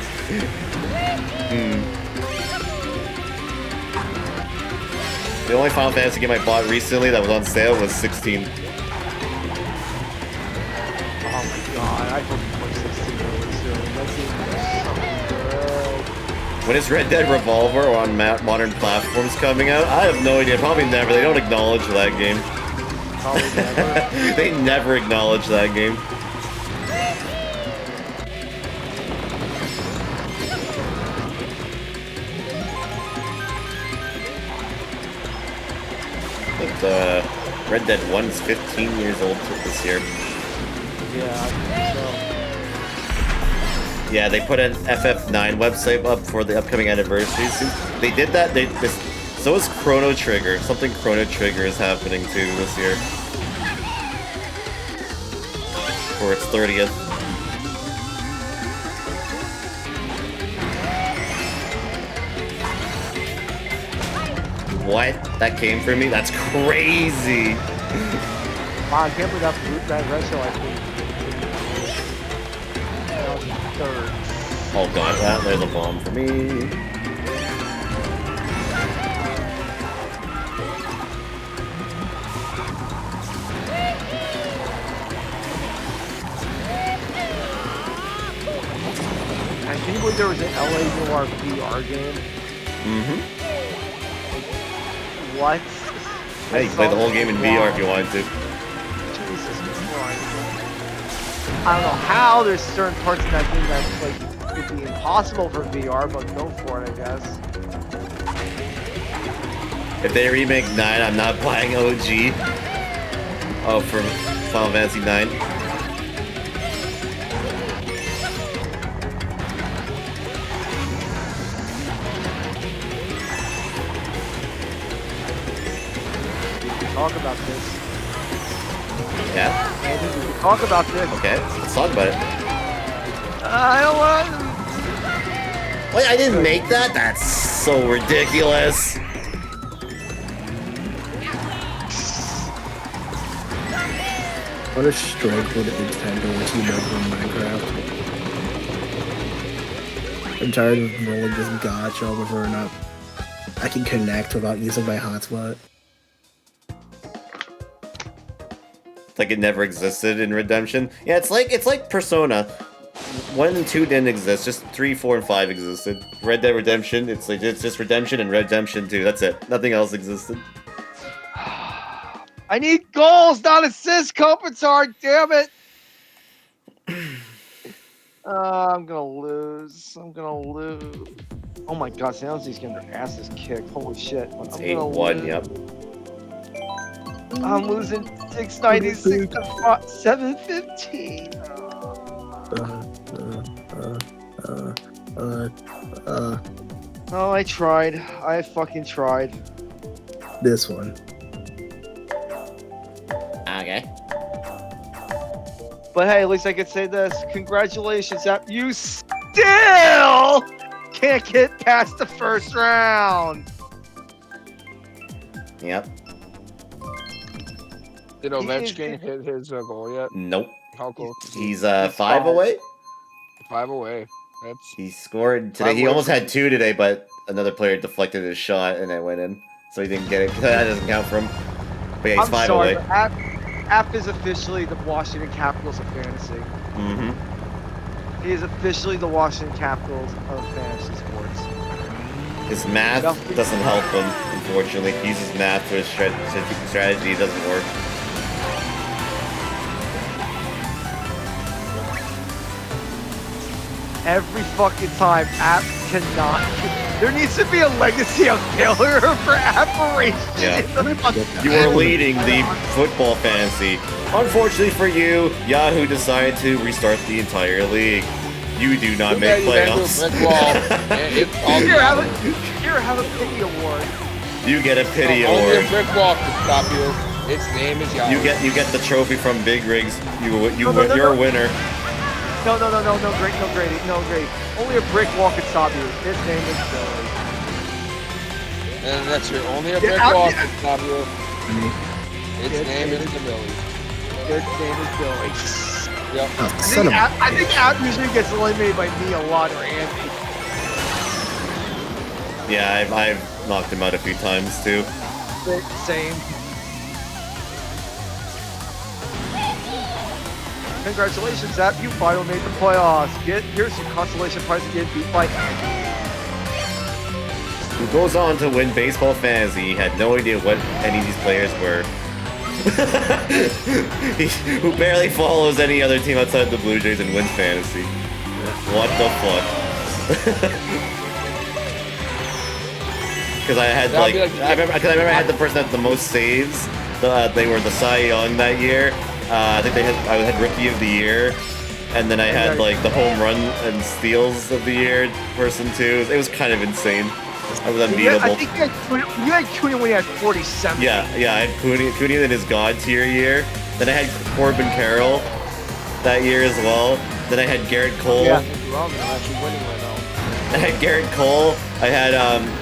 The only Final Fantasy game I bought recently that was on sale was 16. Oh my god, I hope you play 16 really soon. That game is so good. When is Red Dead Revolver on modern platforms coming out? I have no idea. Probably never. They don't acknowledge that game. Probably never. They never acknowledge that game. Red Dead 1 is 15 years old this year. Yeah, I think so. Yeah, they put an FF9 website up for the upcoming anniversary. They did that. So is Chrono Trigger. Something Chrono Trigger is happening too this year for its 30th. What? That came from me? That's crazy. Wow, I can't believe that red show I think. That was third. Oh god, there's a bomb for me. I can't believe there was an LA Noir VR game. Mm-hmm. What? Hey, you can play the whole game in VR if you wanted to. Jesus Christ. I don't know how there's certain parts of that game that like would be impossible for VR, but go for it, I guess. If they remake 9, I'm not buying OG. Oh, for Final Fantasy 9. Talk about this. Yeah? Maybe we can talk about this. Okay, let's talk about it. I don't want. Wait, I didn't make that? That's so ridiculous. What a strike for the Nintendo when you know from Minecraft. I'm tired of rolling this gotcha over and up. I can connect without using my hotspot. Like it never existed in Redemption. Yeah, it's like Persona. 1 and 2 didn't exist, just 3, 4, and 5 existed. Red Dead Redemption, it's just Redemption and Redemption 2, that's it. Nothing else existed. I need goals, not assists, Kopitar, damn it! I'm gonna lose. Oh my god, San Jose's getting their asses kicked. Holy shit. It's 8-1, yep. I'm losing 696 to 715. Oh, I tried. I fucking tried. This one. Okay. But hey, at least I could say this. Congratulations, App. You still can't get past the first round. Yep. Did Ovechkin hit his goal yet? Nope. How close? He's 5 away? 5 away. That's He scored today. He almost had 2 today, but another player deflected his shot and it went in. So he didn't get it. That doesn't count for him. But yeah, he's 5 away. App is officially the Washington Capitals of fantasy. Mm-hmm. He is officially the Washington Capitals of fantasy sports. His math doesn't help him, unfortunately. He uses math for his strategy. It doesn't work. Every fucking time, App cannot. There needs to be a legacy of failure for Apparition. Yeah. You are leading the football fantasy. Unfortunately for you, Yahoo decided to restart the entire league. You do not make playoffs. Here, have a pity award. You get a pity only award. a brick wall can stop you. Its name is Yahoo. You get the trophy from Big Rigs. You're a winner. No, Grady. Only a brick wall can stop you. His name is Billy. And that's your only a brick wall can stop you. Its name is the Billy. His name is Billy. Yep. Oh, son of a I think App usually gets eliminated by me a lot or Andy. Yeah, I've knocked him out a few times too. Same. Congratulations, App. You finally made the playoffs. Here's your consolation prize to get beat by Andy. Who goes on to win baseball fantasy. He had no idea what any of these players were. Who barely follows any other team outside the Blue Jays and wins fantasy. What the fuck? Because I had I remember I had the person that had the most saves, They were the Cy Young that year. I think I had Rookie of the Year, and then I had like the home run and steals of the year person too. It was kind of insane. I was unbeatable. I think you had Cooney when he had 47. Yeah, I had Cooney in his God tier year. Then I had Corbin Carroll that year as well. Then I had Garrett Cole. Yeah, I'm actually winning right now. I had Garrett Cole. I had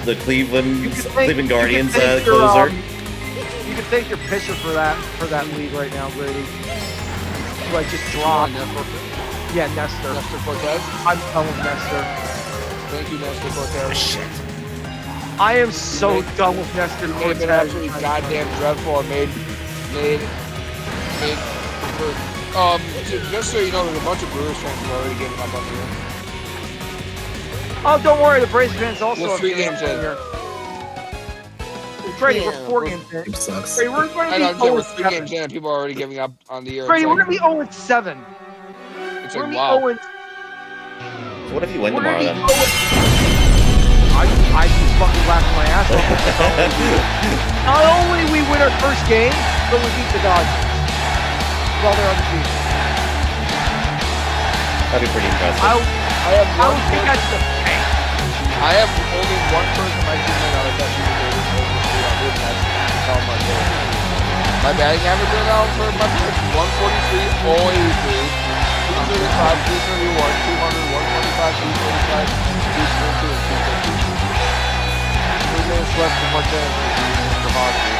the Cleveland Guardians closer. You can thank your pitcher for that lead right now, Brady. Like just dropped. Yeah, Nestor. Nestor Cortez. I'm telling Nestor. Thank you, Nestor Cortez. Shit. I am so done with Nestor It Cortez. been absolutely goddamn dreadful. I made. Just so you know, there's a bunch of Brewers fans who are already giving up on the year. Oh, don't worry, the Braves fans also We're have 3 given games up on in. here. Brady, we're 4 games in. It sucks. Brady, we're going I to know, be we're 0 3 games in and people are already giving up on the year. Brady, It's we're like, going to be 0-7. it's We're like, going wow. to be 0. So what if you win We're tomorrow going to then? be 0. I just fucking laughing my ass off. Not only we win our first game, but we beat the Dodgers while they're undefeated. That'd be pretty impressive. I have I one would think person, that's the tank. I have only one person in my team right now that's actually over 300, and that's Cal Marquez. My batting average right now for my team is 143, 083, 235, 231, 200, 125, 245, 242, and 250. 3 minutes left for Marquez for hockey.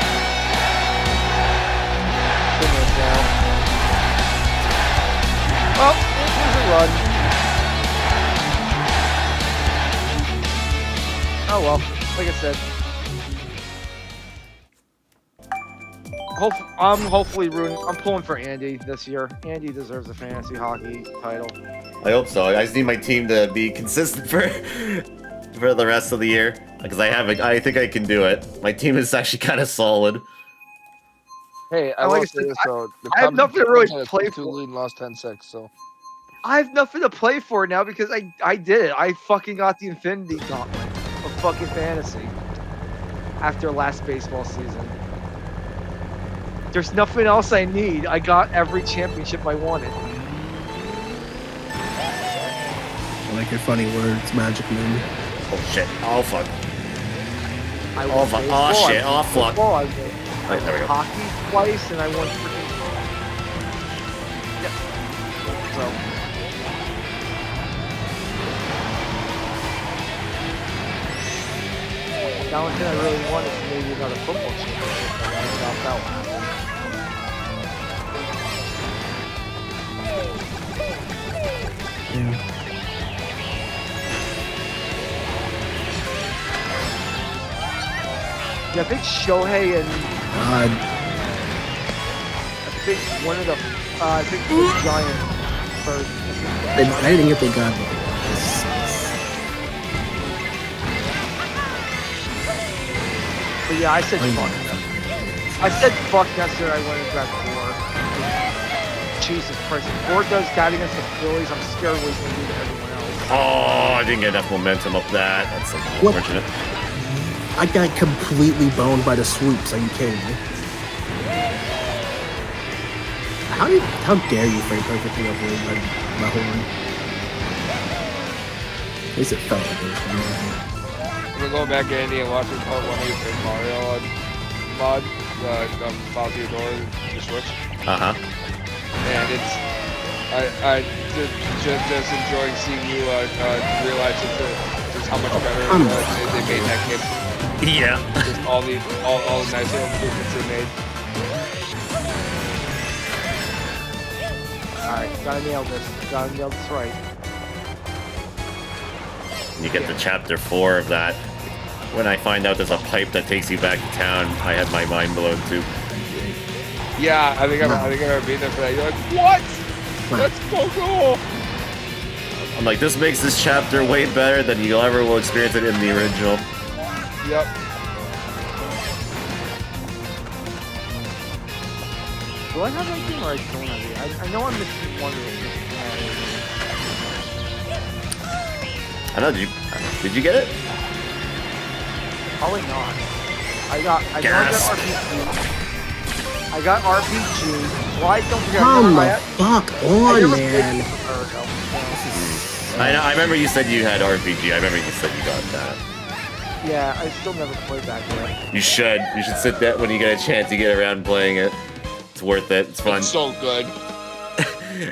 2 minutes now. Well, here's a run. Oh well, like I said. I'm hopefully rooting. I'm pulling for Andy this year. Andy deserves a fantasy hockey title. I hope so. I just need my team to be consistent for the rest of the year because I think I can do it. My team is actually kind of solid. Hey, I Like I will say said, this though. I have nothing to really play for. for. Lead and lost 10-6, so. I have nothing to play for now because I did it. I fucking got the Infinity Gauntlet of fucking fantasy after last baseball season. There's nothing else I need. I got every championship I wanted. I like your funny words, Magic Man. Oh shit! Oh fuck! I Oh won fuck! baseball, Oh shit! I won Oh fuck! football, I won Right, there we go. hockey twice, and I won freaking. Yeah. So. The only thing I really wanted is maybe another football championship, but I dropped out. Yeah. Yeah, I think Shohei and God. I think one of the Giants first. I didn't get the God. This sucks. But yeah, I said Oh, fuck. yeah. I said fuck yesterday. I went and grabbed Gore. Jesus Christ! If Gore does that against the Phillies, I'm scared what he's gonna do to everyone else. Oh, I didn't get enough momentum up that. That's like What? unfortunate. I got completely boned by the swoops. Are you kidding me? How dare you frame perfectly over my horn? At least it felt like it was fine. We're going back to Andy and watching part 1 of your Super Mario mod, Bob Theodore, the Switch. Uh huh. And it's, I just enjoying seeing you realize just how much better they made that game. Yeah. Just all the nice little improvements they made. Alright, gotta nail this. Gotta nail this right. You get to chapter 4 of that. When I find out there's a pipe that takes you back to town, I had my mind blown too. Yeah, I think I remember being there for that. You're like, what? That's so cool. I'm like, this makes this chapter way better than you ever will experience it in the original. Yep. Do I have that game or I don't have it? I know I'm missing one of them. I know, did you get it? Probably not. I know I got Gasp. RPG. I got RPG. Why don't forget? Come I the fuck I on, never played man. this before, I know. I remember you said you had RPG. I remember you said you got that. yeah, I still never played that yet. You should. You should sit that when you get a chance to get around playing it. It's worth it. It's fun. It's so good.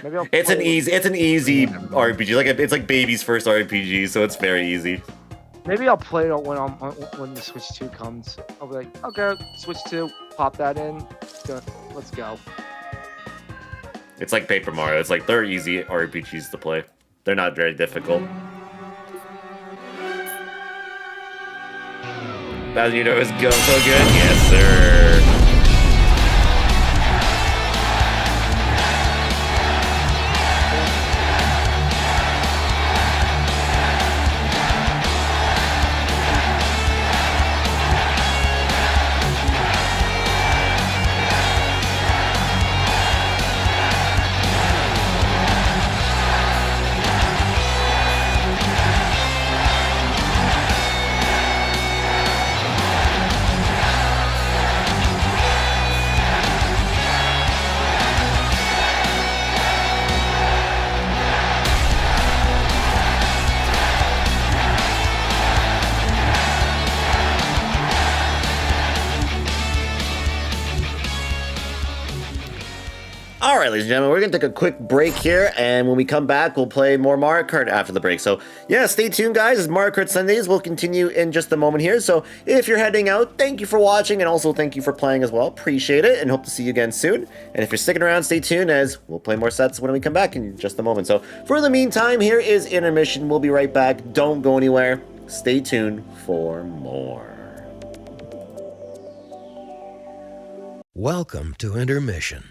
Maybe I'll It's play an it. easy. It's an easy RPG. It's like baby's first RPG, so it's very easy. Maybe I'll play it when the Switch 2 comes. I'll be like, okay, Switch 2, pop that in. Let's go. It's like Paper Mario. It's like they're easy RPGs to play. They're not very difficult. Bowser, you know it's going so good. Yes, sir. All right, ladies and gentlemen, we're going to take a quick break here, and when we come back, we'll play more Mario Kart after the break. So, yeah, stay tuned, guys, as Mario Kart Sundays will continue in just a moment here. So, if you're heading out, thank you for watching, and also thank you for playing as well. Appreciate it, and hope to see you again soon. And if you're sticking around, stay tuned, as we'll play more sets when we come back in just a moment. So, for the meantime, here is intermission. We'll be right back. Don't go anywhere. Stay tuned for more. Welcome to intermission.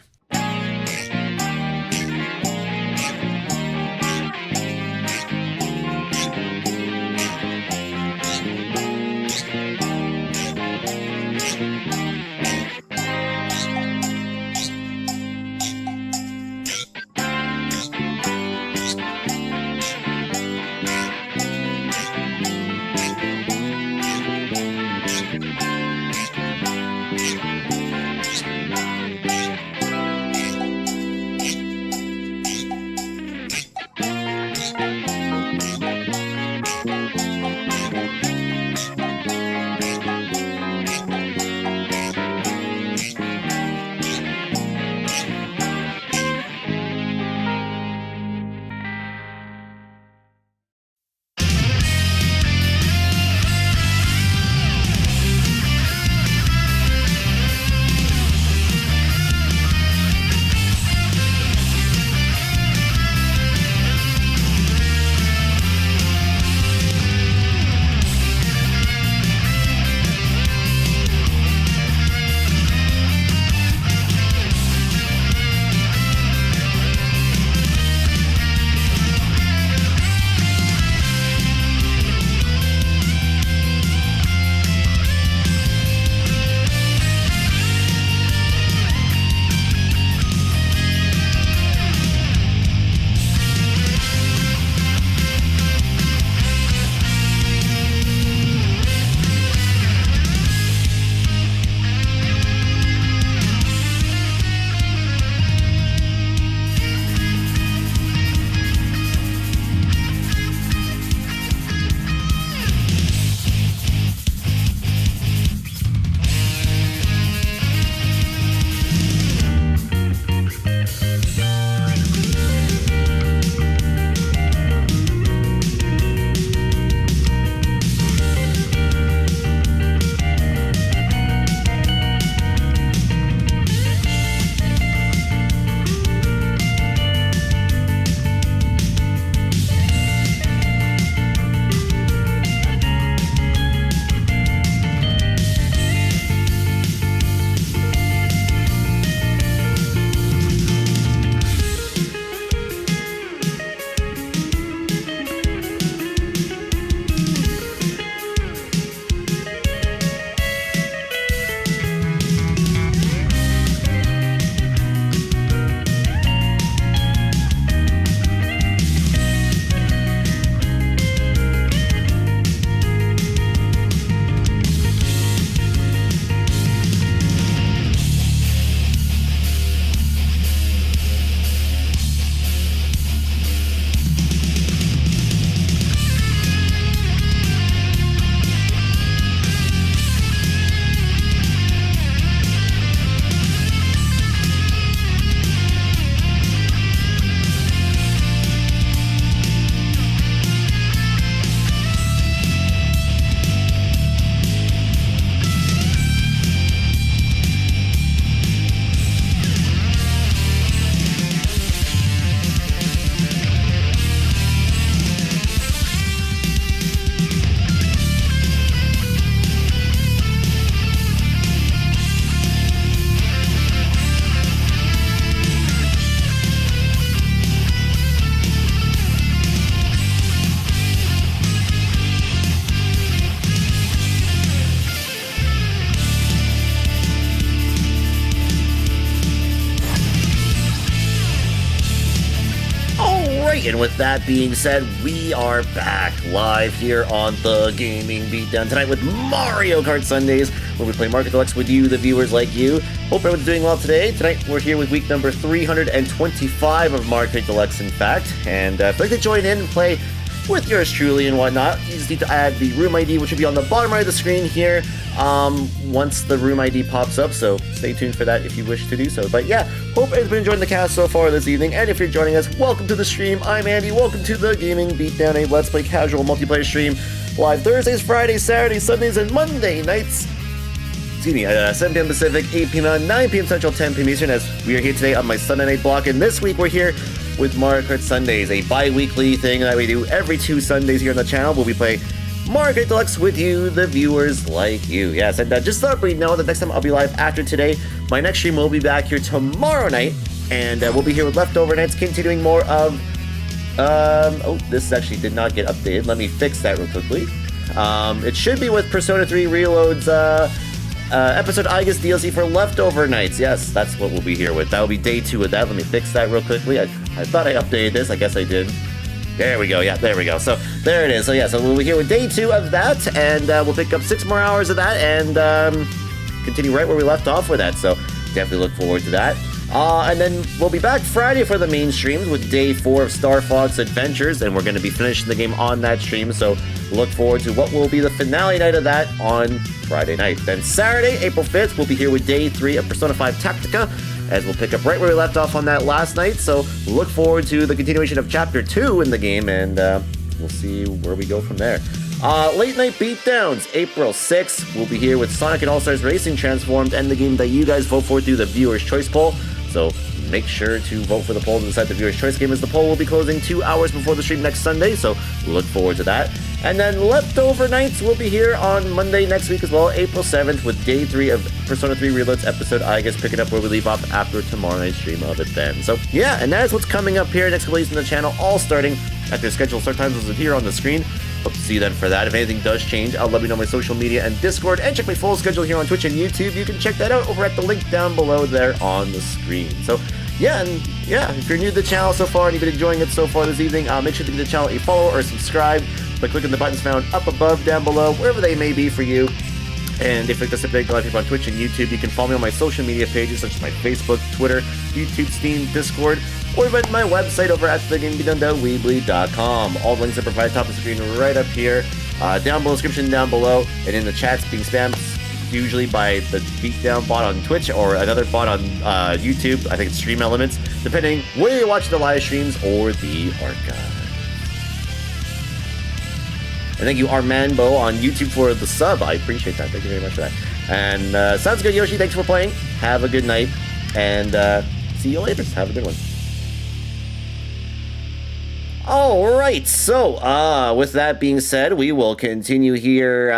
right, and with that being said, we are back live here on the Gaming Beatdown tonight with Mario Kart Sundays, where we play Mario Kart Deluxe with you, the viewers like you. Hope everyone's doing well today. Tonight, we're here with week number 325 of Mario Kart Deluxe, in fact. And if you'd like to join in and play with yours truly and whatnot, you just need to add the room ID, which will be on the bottom right of the screen here once the room ID pops up, so stay tuned for that if you wish to do so. But yeah, hope everyone's been enjoying the cast so far this evening, and if you're joining us, welcome to the stream. I'm Andy, welcome to the Gaming Beatdown, a Let's Play casual multiplayer stream, live Thursdays, Fridays, Saturdays, Sundays, and Monday nights. Excuse me, 7 p.m. Pacific, 8 p.m. Mountain, 9 p.m. Central, 10 p.m. Eastern, as we are here today on my Sunday night block, and this week we're here with Mario Kart Sundays, a bi-weekly thing that we do every 2 Sundays here on the channel, where we play Mario Kart Deluxe with you, the viewers like you. Yes, and just so we know that next time I'll be live after today, my next stream will be back here tomorrow night, and we'll be here with Leftover Nights, continuing more of, oh, this actually did not get updated. Let me fix that real quickly. It should be with Persona 3 Reload's, episode I guess DLC for Leftover Nights. Yes, that's what we'll be here with. That will be day 2 of that. Let me fix that real quickly. I thought I updated this. I guess I did. There we go. Yeah, there we go. So there it is. So yeah, so we'll be here with day 2 of that, and we'll pick up 6 more hours of that, and continue right where we left off with that. So definitely look forward to that. And then we'll be back Friday for the main streams with day 4 of Star Fox Adventures, and we're going to be finishing the game on that stream. So look forward to what will be the finale night of that on Friday night. Then Saturday, April 5th, we'll be here with day 3 of Persona 5 Tactica, as we'll pick up right where we left off on that last night. So look forward to the continuation of Chapter 2 in the game, and we'll see where we go from there. Late Night Beatdowns, April 6th, we'll be here with Sonic and All-Stars Racing Transformed, and the game that you guys vote for through the Viewer's Choice poll. So make sure to vote for the poll to decide the Viewer's Choice game, as the poll will be closing 2 hours before the stream next Sunday, so look forward to that. And then Leftover Nights will be here on Monday next week as well, April 7th, with day 3 of Persona 3 Reload's episode I guess, picking up where we leave off after tomorrow night's stream of it then. So yeah, and that is what's coming up here next couple weeks on the channel, all starting at their scheduled start times as here on the screen. Hope to see you then for that. If anything does change, I'll let you know my social media and Discord, and check my full schedule here on Twitch and YouTube. You can check that out over at the link down below there on the screen. So yeah, and yeah, if you're new to the channel so far and you've been enjoying it so far this evening, make sure to give the channel a follow or subscribe by clicking the buttons found up above, down below, wherever they may be for you. And if you'd like to sit live on Twitch and YouTube, you can follow me on my social media pages such as my Facebook, Twitter, YouTube, Steam, Discord, or even my website over at thegamebeatdown.weebly.com. All the links are provided top of the screen right up here, down below, description down below, and in the chats being spammed usually by the Beatdown bot on Twitch or another bot on YouTube. I think it's Stream Elements, depending where you're watching the live streams or the archive. And thank you, Armanbo, on YouTube for the sub. I appreciate that. Thank you very much for that. And sounds good, Yoshi. Thanks for playing. Have a good night. And see you later. Have a good one. All right. So, with that being said, we will continue here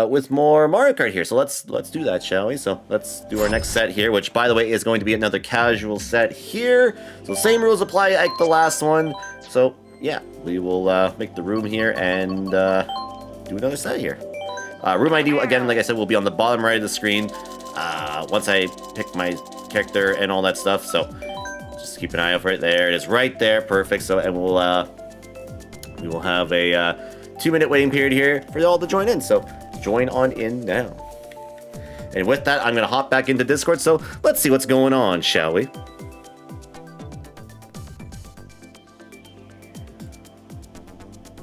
with more Mario Kart here. So let's do that, shall we? So let's do our next set here, which, by the way, is going to be another casual set here. So same rules apply like the last one. So yeah, we will make the room here and do another set here. Room ID, again, like I said, will be on the bottom right of the screen once I pick my character and all that stuff. So just keep an eye out for it. There it is, right there, perfect. So, and we will have a 2-minute waiting period here for y'all to join in. So join on in now. And with that, I'm gonna hop back into Discord. So let's see what's going on, shall we?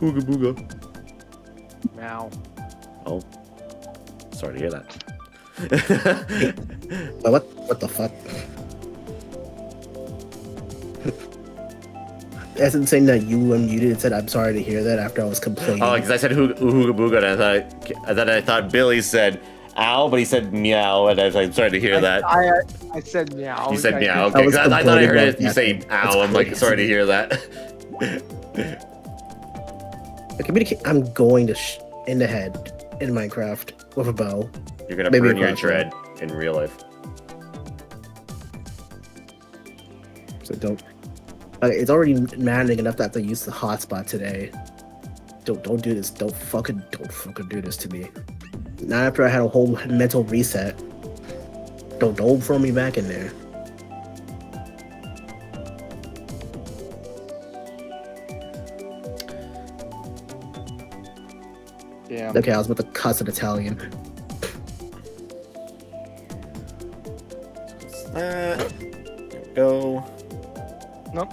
Booga booga. Meow. Oh, sorry to hear that. What the fuck? As in saying that you unmuted and said, "I'm sorry to hear that," after I was complaining. Oh, because I said hooga booga, and I thought Billy said ow, but he said meow, and I was like, I'm sorry to hear that. I said meow. You said meow. Okay, I thought I heard you say ow. I'm like, sorry to hear that. I'm going to in the head in Minecraft with a bow. You're gonna burn your tread in real life. So don't. It's already maddening enough that I have to use the hotspot today. Don't do this. Don't fucking do this to me. Not after I had a whole mental reset. Don't throw me back in there. Damn. Okay, I was about to cuss in Italian. There we go. Nope.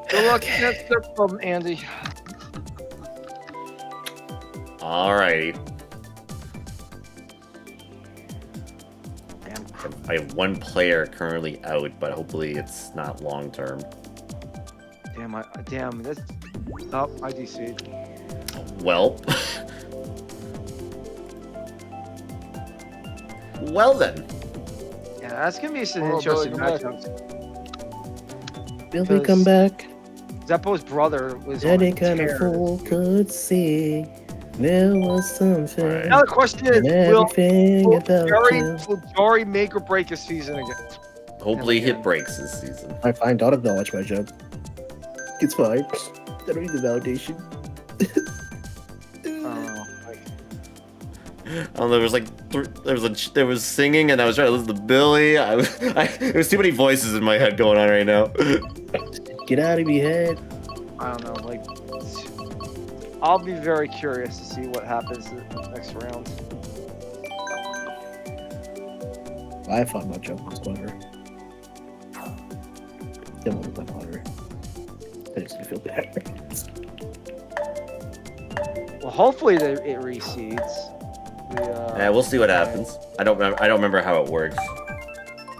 Good luck. That's their problem, Andy. Alrighty. Damn. I have one player currently out, but hopefully it's not long term. Damn. That's. Oh, IDC. Well. Well then. Yeah, that's gonna be some Oh, interesting Billy, matchups. Billy, Because- come back. Zeppo's brother was on Any a kind of tear. fool could see there was something. Alright. Now the question is, And will everything about you. Jory make or break his season again? Hopefully Yeah. it breaks this season. I fine, don't acknowledge my joke. It's fine. I don't need the validation. Oh, There was like there was singing, and I was trying to listen to Billy. There was too many voices in my head going on right now. Get out of my head. I don't know. Like, I'll be very curious to see what happens in the next round. I thought my joke was clever. Didn't want to play harder. I just feel bad. Well, hopefully it reseeds. Yeah, we'll see what happens. I don't remember how it works.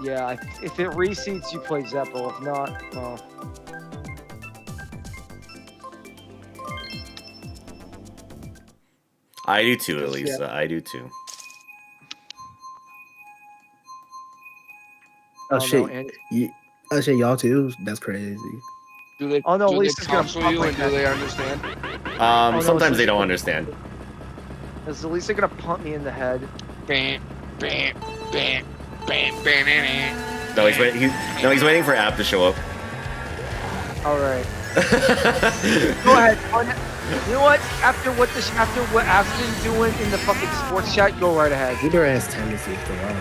Yeah, if it reseeds, you play Zeppo. If not, well. I do too, Yeah. Elisa. I do too. Oh, no, shit. Andy. Oh shit, y'all too? That's crazy. Do they? Oh, no, do they Lisa's gonna counsel pump you like and do that. they understand? no, Sometimes they she's- don't understand. Is Lisa gonna punt me in the head? Bam, bam, bam, bam, bam. No, he's waiting for App to show up. All right. Go ahead. You know what? After what Aston's doing in the fucking sports chat, go right ahead. Either has tendencies to run.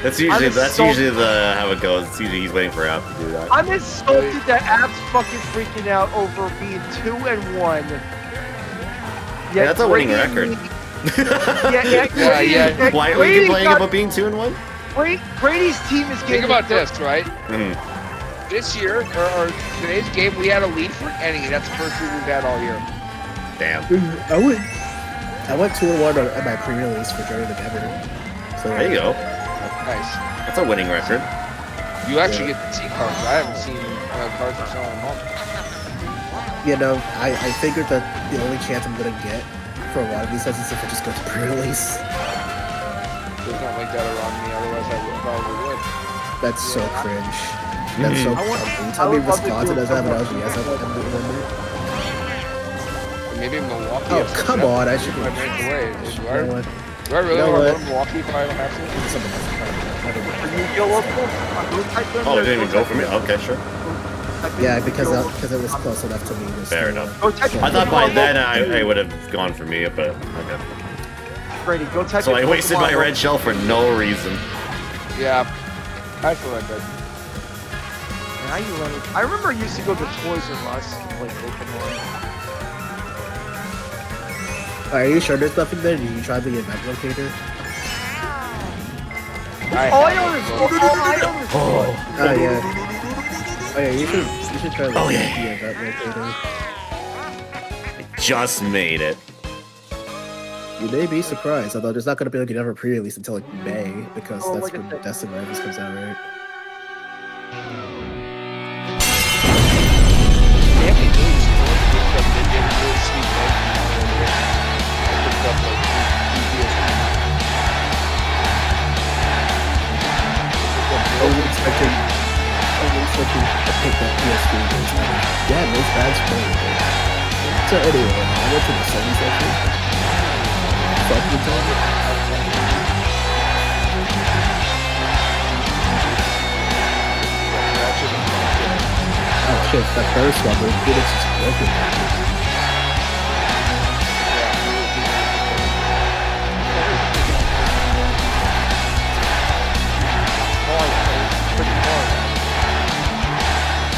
That's usually insulted. how it goes. It's usually he's waiting for App to do that. I'm insulted that App's fucking freaking out over being 2-1. Yeah, that's a winning Brady- record. yeah. Why are you complaining about being 2-1? Brady's team is getting. Think about this, right? Mhm. This year, or today's game, we had a lead for any, and that's the first lead we've had all year. Damn. I went 2-1 at my pre-release for Journey to Ever. So There you go. Nice. That's a winning record. You actually get to see cards. I haven't seen cards for selling home. You know, I figured that the only chance I'm gonna get for a lot of these sets is if I just go to pre-release. There's not like that around me, otherwise I probably would. That's so cringe. That's so I would- cringe. I Tell me would love to Wisconsin do doesn't have an a- LGS. Maybe Milwaukee. Oh, has some come stuff. on, I should- I ran away. You know what? Do I really You know want to what? go to Milwaukee if I don't have to? Something else. I don't know. You feel local? Go type in Oh, there, it didn't even go for me. Okay, sure. type in Yeah, because feel it was close enough to me. It was Fair still, enough. Go type in I thought by Pokemon then local. I would have gone for me, but okay. Brady, go type So in I wasted Pokemon my local. red shell for no reason. Yeah. I feel like that. Now you learn. I remember I used to go to Toys R Us to play Pokemon. Are you sure there's nothing there? Did you try the event locator? All I own is Oh yeah. Oh yeah, you should try the, Oh, yeah. the event locator. Just made it. You may be surprised, although there's not going to be like another pre-release until like May because Oh, that's like a when thing. Destin Rivals comes out, right? Andy News picked up the really sweet note. I picked up like I was expecting to pick that PS3 games. Yeah, those bags play. So anyway, I went to the Sony section. Fuck you, Tony. Oh shit, that first one, the Deluxe is broken.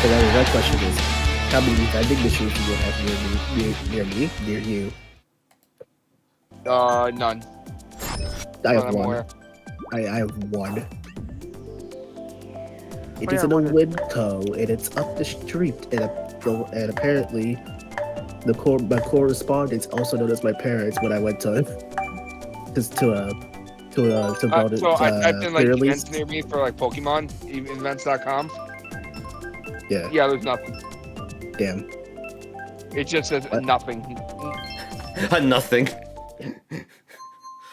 So that question is, How many vending machines do you have near you? None. I have I'm one. aware. I have one. It Oh, is yeah, in a what is- Winco, and it's up the street, and apparently, my correspondents, also known as my parents, when I went to just to vote it So I typed in like pre-release. events near me for like Pokemon, events.com. Yeah, Yeah, there's nothing. damn. It just says What? nothing. Nothing.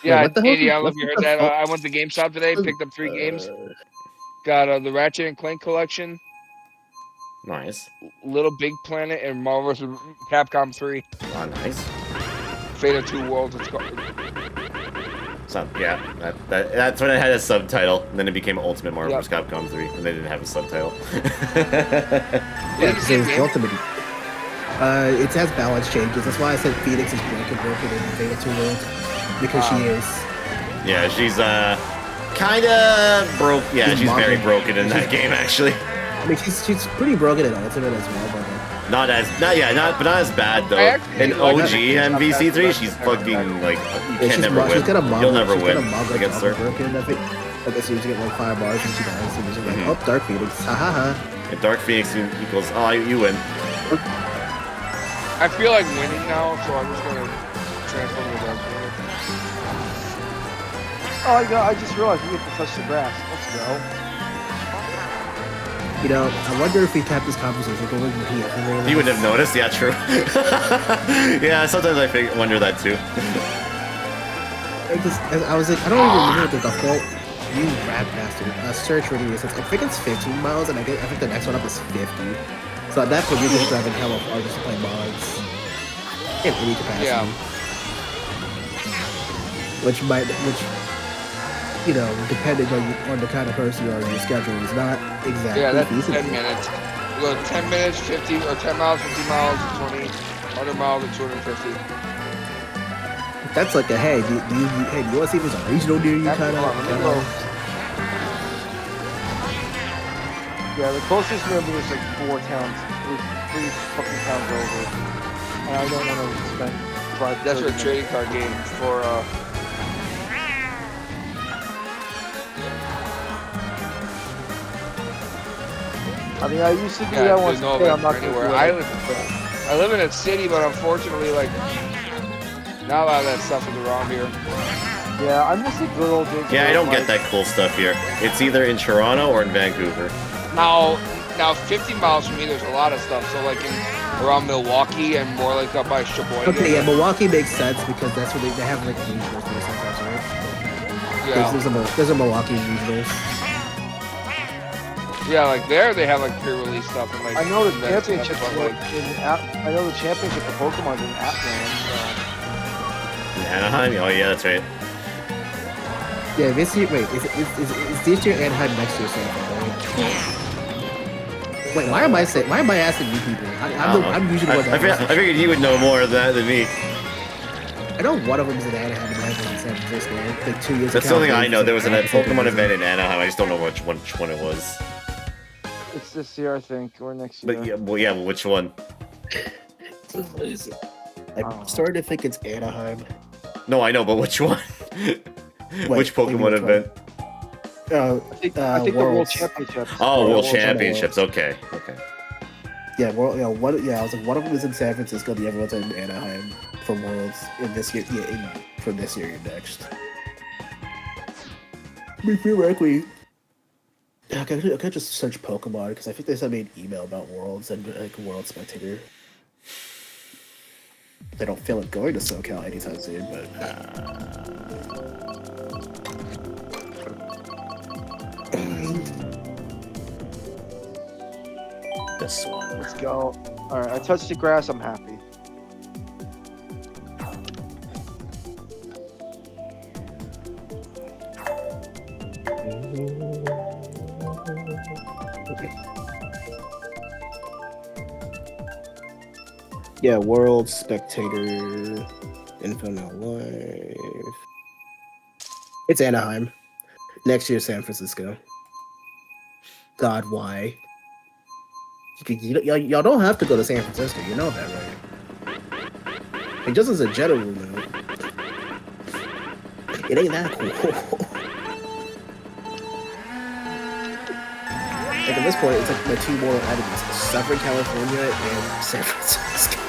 Yeah, what the hell Andy, I don't know what if you heard the that. fuck? I went to GameStop today, picked up 3 games. Got the Ratchet and Clank collection, Nice. Little Big Planet, and Marvel vs. Capcom 3. Ah, nice. Fate of Two Worlds. It's called. So, yeah, that's when it had a subtitle, and then it became Ultimate Marvel Yep. vs. Capcom 3, and they didn't have a subtitle. Yeah, Is it the because same it was game? ultimate. It has balance changes. That's why I said Phoenix is broken in Beta 2 World. Because she is. Yeah, she's kinda broke. Yeah, She's she's very broken. broken in that game, actually. I mean, she's pretty broken in Ultimate as well, but Not as bad though. I actually In like OG that. MVC3, she's fucking like you can never she's win. got a manga, You'll never she's win got a manga against her. broken, I think. I guess you get like 5 bars and she dies, and you're just like, oh, Dark Phoenix, ha ha ha. And Dark Phoenix equals you win. I feel like winning now, so I'm just gonna transform to Dark Phoenix. Oh, I just realized we get to touch the grass. Let's go. You know, I wonder if we kept this conversation going. You wouldn't have noticed. Yeah, true. Yeah, sometimes I wonder that too. I was like, I don't even remember what the default you rat bastard search radius is. I think it's 15 miles, and I think the next one up is 50. So at that point, you're just driving hella far just to play mods in any capacity. Yeah. Which you know, depending on the kind of person you are, your schedule is not exactly Yeah, that's feasible. 10 minutes. We go 10 minutes, 50, or 10 miles, 50 miles, 20, 100 miles, and 250. That's like a hey, do you want to see if there's a regional near you That's kind fun. Let me go. of? Yeah, the closest near me is like 4 towns, 3 fucking towns over. And I don't want to spend 5. That's your trading card game for, I mean, I used to do yeah, that once. there's no I'm event not for gonna do anywhere. it. I live in a city, but unfortunately, like, not a lot of that stuff is around here. Yeah, I miss the good old days. Yeah, I don't like, get that cool stuff here. It's either in Toronto or in Vancouver. Now 50 miles from me, there's a lot of stuff. So, like, around Milwaukee and more like up by Sheboygan. Okay, yeah, Milwaukee makes sense because that's where they have like regionals there sometimes, right? Yeah. There's a Milwaukee regionals. Yeah, like there they have like pre-release stuff and like. I know the events and championship stuff, for but, I know the championship for Pokemon in Appland. In Anaheim? Oh yeah, that's right. Yeah, this year. Wait, is this year Anaheim next year? Right? Wait, why am I asking you people? I'm usually the one that. I figured you would know more of that than me. I know one of them is in Anaheim and one of them is in San Francisco. Like 2 years. That's the only thing I know. There was a Anaheim, Pokemon event in Anaheim. I just don't know which one it was. It's this year, I think, or next year. But yeah, which one? I'm starting to think it's Anaheim. No, I know, but which one? Which Pokemon event? I think the World Worlds. Championships. Oh, World Worlds. Championships. Okay. Yeah, I was like, one of them is in San Francisco, the other one's in Anaheim for Worlds in this year. Yeah, from this year and next. I mean, theoretically, I could just search Pokemon because I think they sent me an email about Worlds and like World Spectator. They don't feel like going to SoCal anytime soon, but. This one. Let's go. All right, I touched the grass. I'm happy. Yeah, World Spectator, info now live. It's Anaheim. Next year, San Francisco. God, why? Y'all don't have to go to San Francisco. You know that, right? Like, just as a general rule, it ain't that cool. Like at this point, it's like my two mortal enemies: Southern California and San Francisco.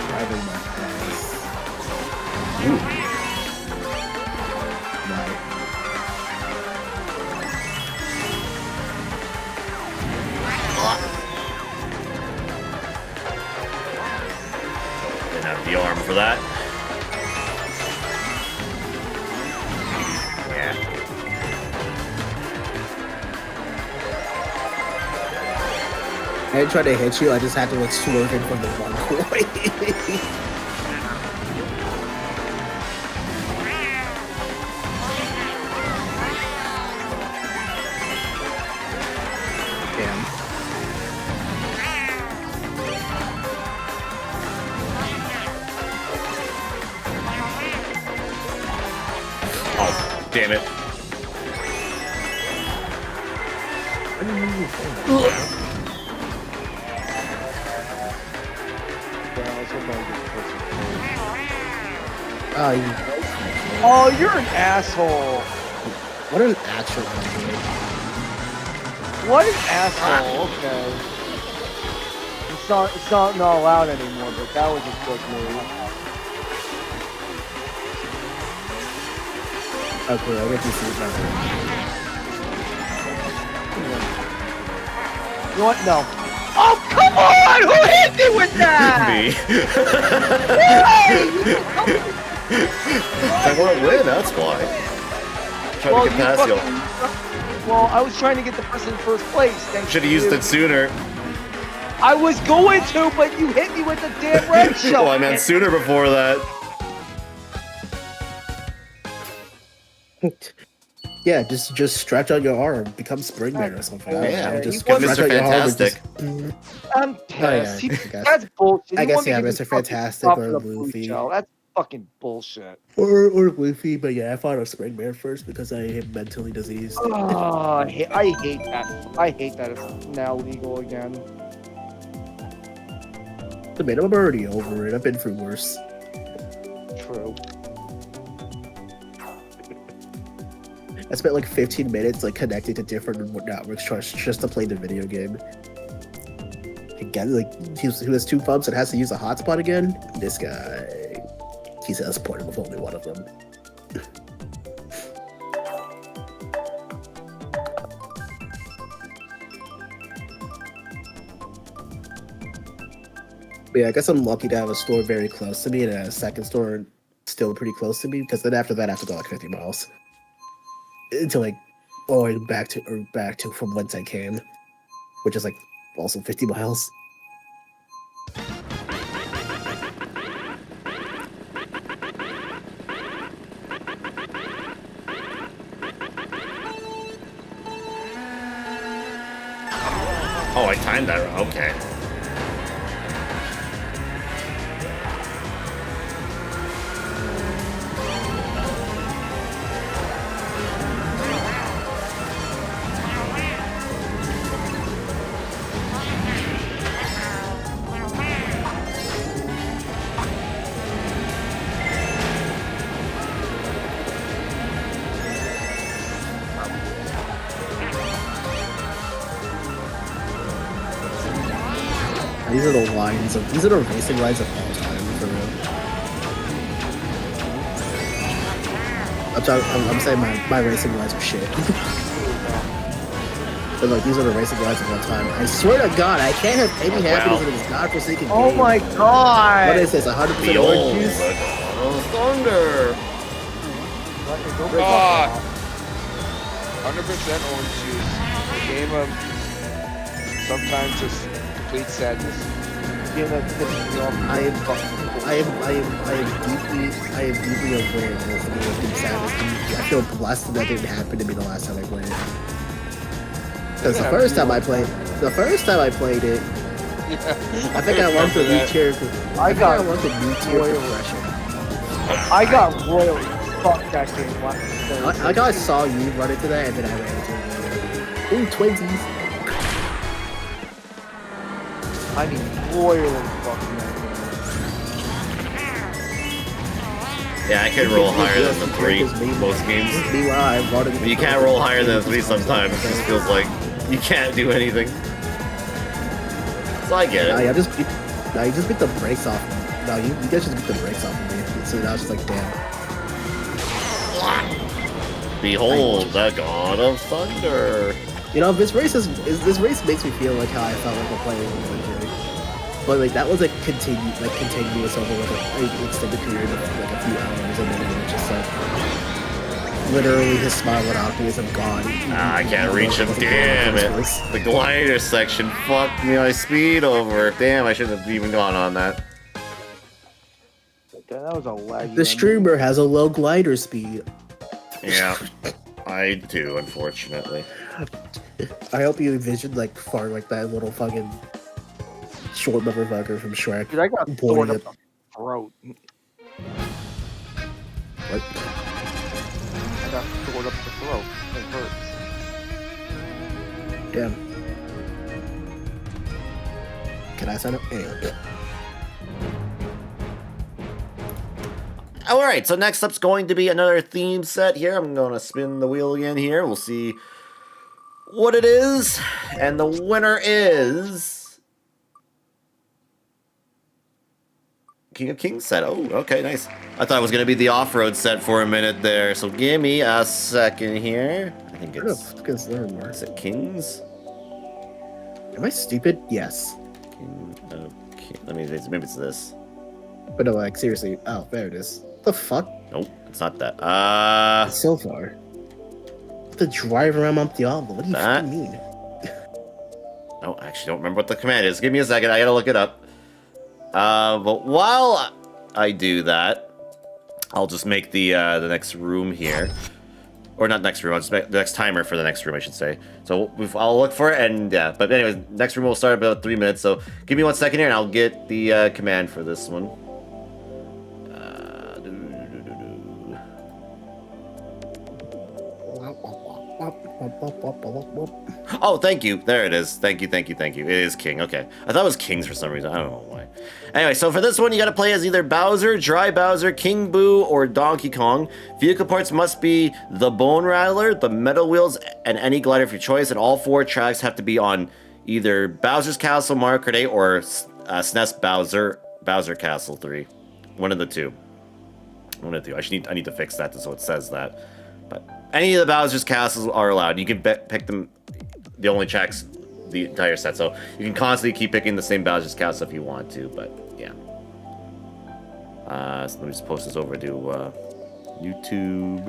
Driving my ass. Ooh. Right. Didn't have the arm for that. Yeah. I didn't try to hit you, I just had to like swerve in from the one coin. Damn. Oh, damn it. Oh, you, Oh, you're an asshole. what an actual idiot. What an asshole. Okay. It's not allowed anymore, but that was a good move. Okay, I'll get you see that. You know what? No. Oh, come on! Who hit me with that? Me. I want to win, that's why. Trying to get past you. Well, I was trying to get the person in first place. Should have used it sooner. I was going to, but you hit me with the damn red shell. Well, I meant sooner before that. Yeah, just stretch out your arm, become Springman or something. I don't Yeah, know, you just want stretch Mr. out your arm and Fantastic. I'm pissed. Oh, yeah, I guess. That's bullshit. I You guess, want me yeah, to give Mr. you fucking Fantastic top or of the blue Luffy. shell. That's fucking bullshit. Or Luffy, but yeah, I fought a Springman first because I am mentally diseased. Oh, I hate that. I hate that it's now legal again. I mean, I'm already over it. I've been through worse. True. I spent like 15 minutes like connecting to different networks just to play the video game. Again, like he has 2 thumbs and has to use a hotspot again. This guy, he's has ported with only one of them. But yeah, I guess I'm lucky to have a store very close to me and a second store still pretty close to me, because then after that I have to go like 50 miles. Until like back to from whence I came, which is like also 50 miles. Oh, I timed that. Okay. These are the racing lines of all time, for real. I'm saying my racing lines are shit. But like, these are the racing lines of all time. I swear to God, I can't have any happiness in this godforsaken game. Oh my god! What is this, 100% The orange old juice? Thunder. God. 100% orange juice. A game of sometimes just complete sadness. Game that pisses me off. I am deeply aware of this. I I feel blessed that that didn't happen to me the last time I played it. Because the first time I played it, I think I want the new tier. I got want the new tier royally. progression. I got royally fucked that game last. I got saw you run into that, and then I ran into it. Ooh, twinsies. I mean, royally fucking that Yeah, I can roll higher than the 3 most games. Meanwhile, I run into You can't roll higher than a 3 sometimes. It just feels like you can't do anything. So I get Nah, it. you just beat the brakes off. No, you guys just beat the brakes off of me. So now it's just like, damn. Behold, the god of thunder. You know, this race makes me feel like how I felt like playing Inventory. But like that was like continuous over like an extended period of like a few hours, and then it was just like literally his smile went off because I'm gone. I can't reach him. Damn it! The glider section fucked me my speed over. Damn, I shouldn't have even gone on that. that was a laggy. The streamer has a low glider speed. Yeah, I do, unfortunately. I hope you envisioned like far like that little fucking short motherfucker from Shrek. Dude, I got Boy, torn up the throat. What? I got torn up the throat. It hurts. Damn. Can I sign up? Anyway. Alright, so next up's going to be another theme set here. I'm going to spin the wheel again here. We'll see what it is. And the winner is King of Kings set. Oh, okay, nice. I thought it was going to be the off-road set for a minute there. So give me a second here. I think it's... Is it Kings? Am I stupid? Yes. Okay, let me... Maybe it's this. But no, like, seriously. Oh, there it is. The fuck? Nope, it's not that. So far. The drive around Mount Diablo. What do you That? fucking mean? No, I actually don't remember what the command is. Give me a second, I gotta look it up. But while I do that, I'll just make the next room here. Or not next room, I'll just make the next timer for the next room, I should say. So I'll look for it, and yeah. But anyways, next room will start about 3 minutes, so give me 1 second here, and I'll get the command for this one. Oh, thank you. There it is. Thank you, thank you, thank you. It is King. Okay. I thought it was Kings for some reason. I don't know why. Anyway, so for this one, you gotta play as either Bowser, Dry Bowser, King Boo, or Donkey Kong. Vehicle parts must be the Bone Rattler, the Metal Wheels, and any glider of your choice, and all 4 tracks have to be on either Bowser's Castle Mario Kart 8 or SNES Bowser Castle 3. One of the two. One of the two. I need to fix that so it says that. But any of the Bowser's Castles are allowed. You can pick them, the only tracks, the entire set. So you can constantly keep picking the same Bowser's Castle if you want to, but yeah. So let me just post this over to YouTube.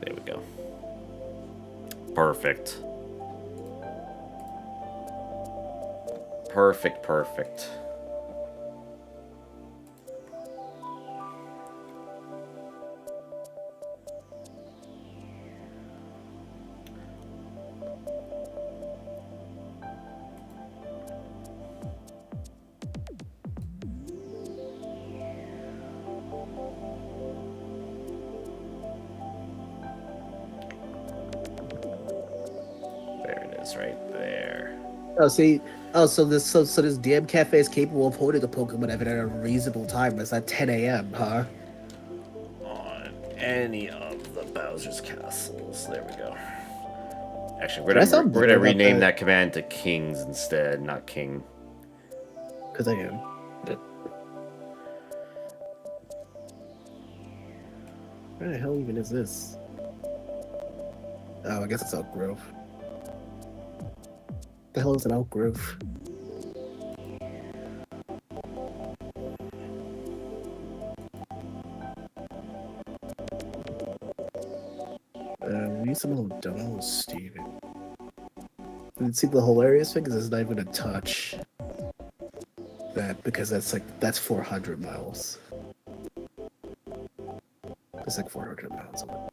There we go. Perfect. Perfect, perfect. There it is, right there. Oh, see. Oh, so this DM cafe is capable of holding a Pokemon at a reasonable time. It's at 10 a.m., huh? On any of the Bowser's Castles. There we go. Actually, we're Can I gonna sound rename that command to Kings instead, not King. Because I am. Where the hell even is this? Oh, I guess it's Elk Grove. The hell is an Elk Grove? Reasonable demo, Steven. And see, the hilarious thing is it's not even a touch that, because that's 400 miles. It's like 400 miles away.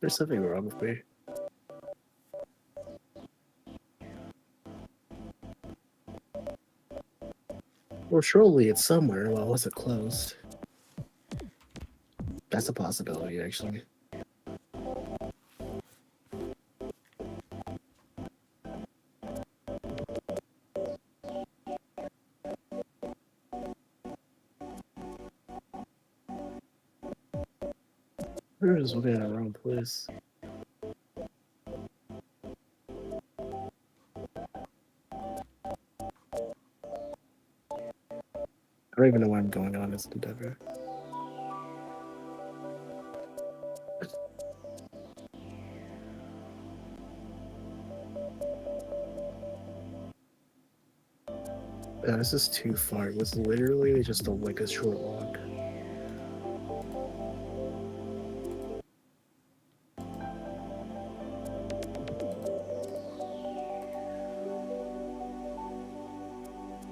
There's something wrong with me. Well, surely it's somewhere. Well, was it closed? That's a possibility, actually. We're just looking at the wrong place. I don't even know why I'm going on this endeavor. Yeah, this is too far. It was literally just like a short walk.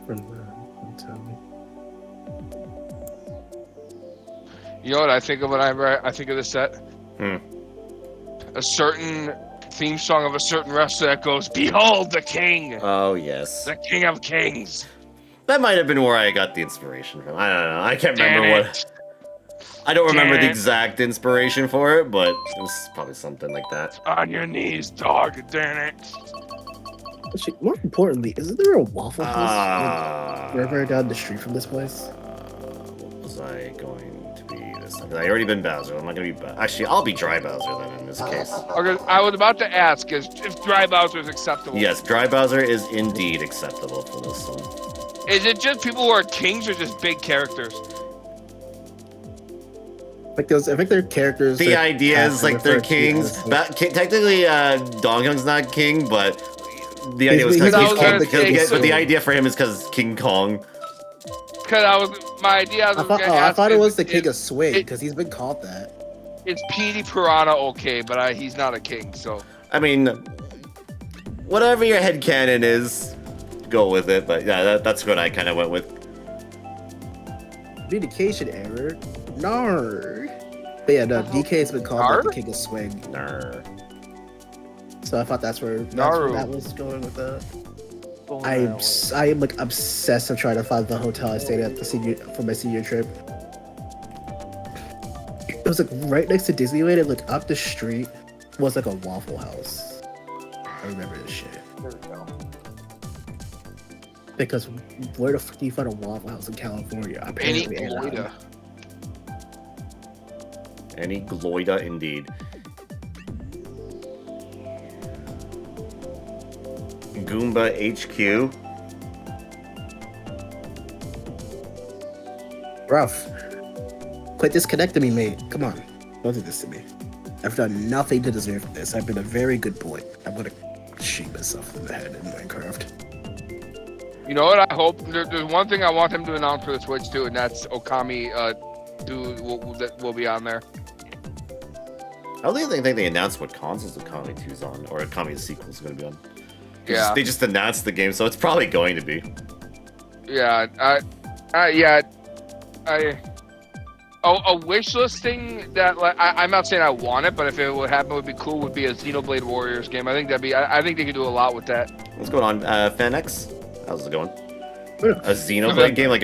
From the hotel. You know what I think of whenever I think of this set? Hmm. A certain theme song of a certain wrestler that goes, "Behold the king, Oh, yes. the king of kings." That might have been where I got the inspiration from. I don't know. I can't Damn remember it. what. I don't remember Damn the it. exact inspiration for it, but it was probably something like that. On your knees, dog. Damn it. Actually, more importantly, isn't there a Waffle House Ah. right down the street from this place? What was I going to be this time? I already been Bowser. I'm not going to be... Actually, I'll be Dry Bowser then in this case. Okay, I was about to ask if Dry Bowser is acceptable. Yes, Dry Bowser is indeed acceptable for this one. Is it just people who are kings or just big characters? Like those, I think they're characters. The that idea have is been like they're referred to kings. as, Technically, Dong Kong's not king, but the idea was He's because always gonna say but the so. idea for him is because King Kong. Because my idea I thought it was the king of swing because he's been called that. It's Petey Piranha, okay, but he's not a king, so. I mean, whatever your headcanon is, go with it. But yeah, that's what I kind of went with. Communication error. Nar. But yeah, no, DK has been called like, the king of swing. Nar. So I thought that's where Naru. that was going with that. Going I that way. am like obsessed with trying to find the hotel I stayed at for my senior trip. It was like right next to Disneyland, and like up the street was like a Waffle House. I remember this shit. There we go. Because where the fuck do you find a Waffle House in California? Any Apparently, Anaheim. Gloida. Any Gloida indeed. Goomba HQ. Rough. Quit disconnecting me, mate. Come on. Don't do this to me. I've done nothing to deserve this. I've been a very good boy. I'm gonna shoot myself in the head in Minecraft. You know what? I hope there's one thing I want him to announce for the Switch too, and that's Okami 2 that will be on there. I don't think they announced what consoles Okami 2's on, or Okami's sequel is going to be on. Yeah. They just announced the game, so it's probably going to be. Yeah. A wish listing that like I'm not saying I want it, but if it would happen, would be cool. Would be a Xenoblade Warriors game. I think that'd be. I think they could do a lot with that. What's going on, FanX? How's it going? A Xenoblade game, like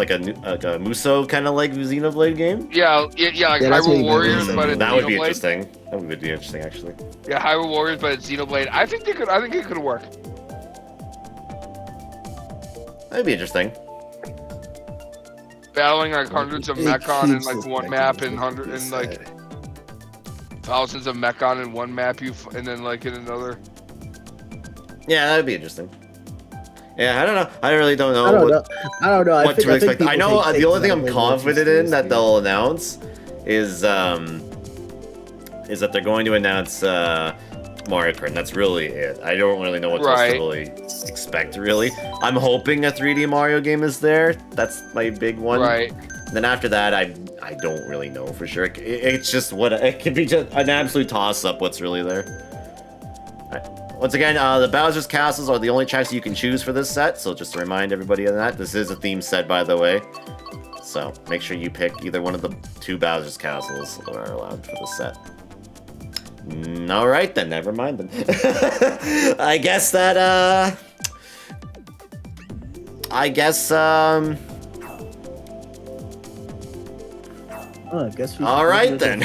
a Muso kind of like Xenoblade game. Yeah, like Yeah, that's what Hyrule you Warriors, meant. but it's That would be Xenoblade. interesting. That would be interesting, actually. Yeah, Hyrule Warriors, but it's Xenoblade. I think it could work. That'd be interesting. Battling like hundreds of Mechon in keeps like this one back map in and the like thousands of Mechon in one map, and then like in another. Yeah, that'd be interesting. Yeah, I don't know. I really don't know. I don't know. I don't know. What to expect. I know people take the only thing I'm Xenoblade confident Warriors in that seriously. they'll announce is that they're going to announce Mario Kart, and that's really it. I don't really know what else to really expect, really. I'm hoping a 3D Mario game is there. That's my big one. Right. Then after that, I don't really know for sure. It's just it could be just an absolute toss-up what's really there. Once again, the Bowser's Castles are the only tracks you can choose for this set, so just to remind everybody of that. This is a theme set, by the way. So make sure you pick either one of the two Bowser's Castles that are allowed for the set. All right then, never mind then. I guess that I guess Oh, I guess we. all right then.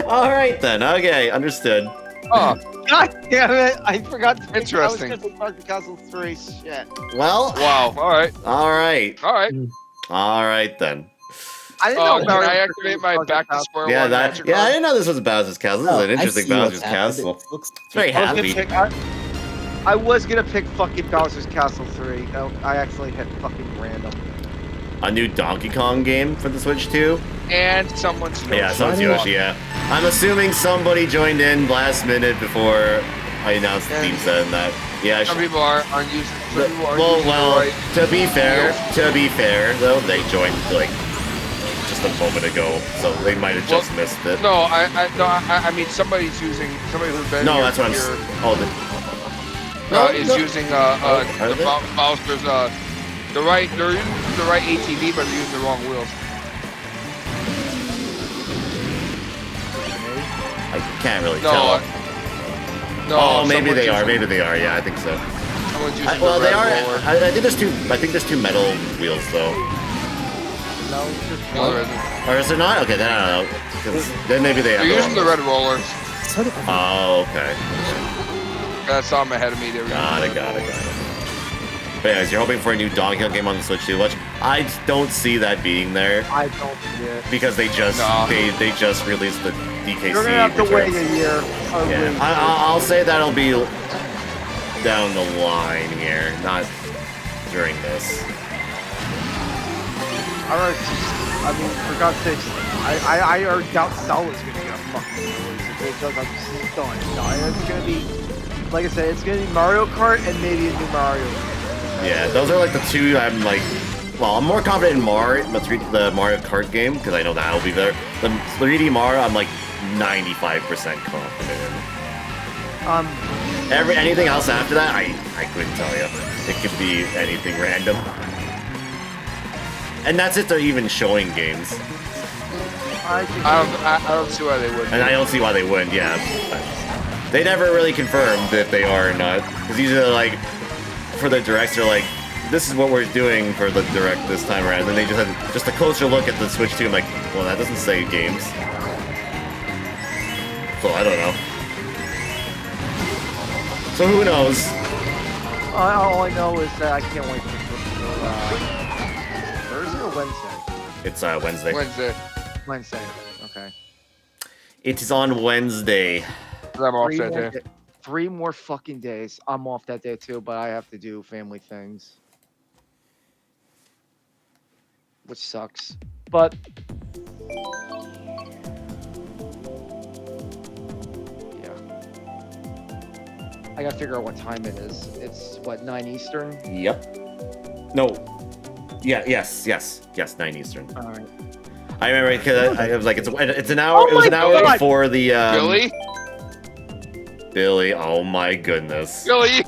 All right then. Okay, understood. Oh, God damn it! I forgot to pick Interesting. I was gonna pick Castle 3. Shit. Well, wow. All right. all right. All right. All right then. I didn't Oh, know can Mario I Kart activate was my Bowser's back to Castle. square Yeah, one that. magic Yeah, I card? didn't know this was Bowser's Castle. This is an interesting Bowser's Castle. It's very I was gonna happy. pick. I was gonna pick fucking Bowser's Castle 3. I actually hit fucking random. A new Donkey Kong game for the Switch too. And someone's Yeah, someone's Yoshi. Yeah, I'm assuming somebody joined in last minute before I announced the theme set and that. Yeah, Some people aren't using. Some people aren't well, using the well. right. To be fair, though, they joined like just a moment ago, so they might have just missed it. No, I mean somebody's using somebody who's been No, here that's what I'm. here, Oh, is no. using Are the they? Bowser's the right. They're using the right ATV, but they're using the wrong wheels. I can't really No, tell. no. Oh, maybe someone's they are. using- Maybe they are. Yeah, I think so. Someone's using Well, the they red are. roller. I think there's two. I think there's two metal wheels though. No, it's just No, there isn't. Or is there not? Okay, then I don't know. 'Cause then maybe they have. They're using the wrong red rollers. ones. Oh, okay. That's on ahead of me. There we go. Got it. But anyways, you're hoping for a new Donkey Kong game on the Switch too, which I don't see that being there I don't see it. because they just No. they just released the DKC. You're gonna have to wait returns. a year. Or Yeah, wait. I'll say that'll be down the line here, not during this. I mean, for God's sakes, I already doubt Zelda's gonna get a fucking release. If it does, I'm just done. No, it's gonna be, like I said, it's gonna be Mario Kart and maybe a new Mario. Yeah, those are like the two I'm like. Well, I'm more confident in Mario, the Mario Kart game because I know that'll be there. The 3D Mario, I'm like 95% confident in. Anything else after that, I couldn't tell you. It could be anything random. And that's if they're even showing games. I think I don't see why they would. And I don't see why they wouldn't, yeah. They never really confirmed if they are or not. Because usually they're like, for the directs, they're like, this is what we're doing for the direct this time around. And then they just had just a closer look at the Switch 2. I'm like, well, that doesn't say games. So I don't know. So who knows? all I know is that I can't wait for Thursday or Wednesday. It's Wednesday. Wednesday. Wednesday. Okay. It is on Wednesday. I'm off Three that more day. 3 more fucking days. I'm off that day too, but I have to do family things, which sucks. But yeah, I gotta figure out what time it is. It's what, 9 Eastern. Yep. No. Yeah. Yes. 9 Eastern. All right. I remember because I was like, it's an hour. Oh it was my an hour God. before the Billy. Billy. Oh my goodness. Billy.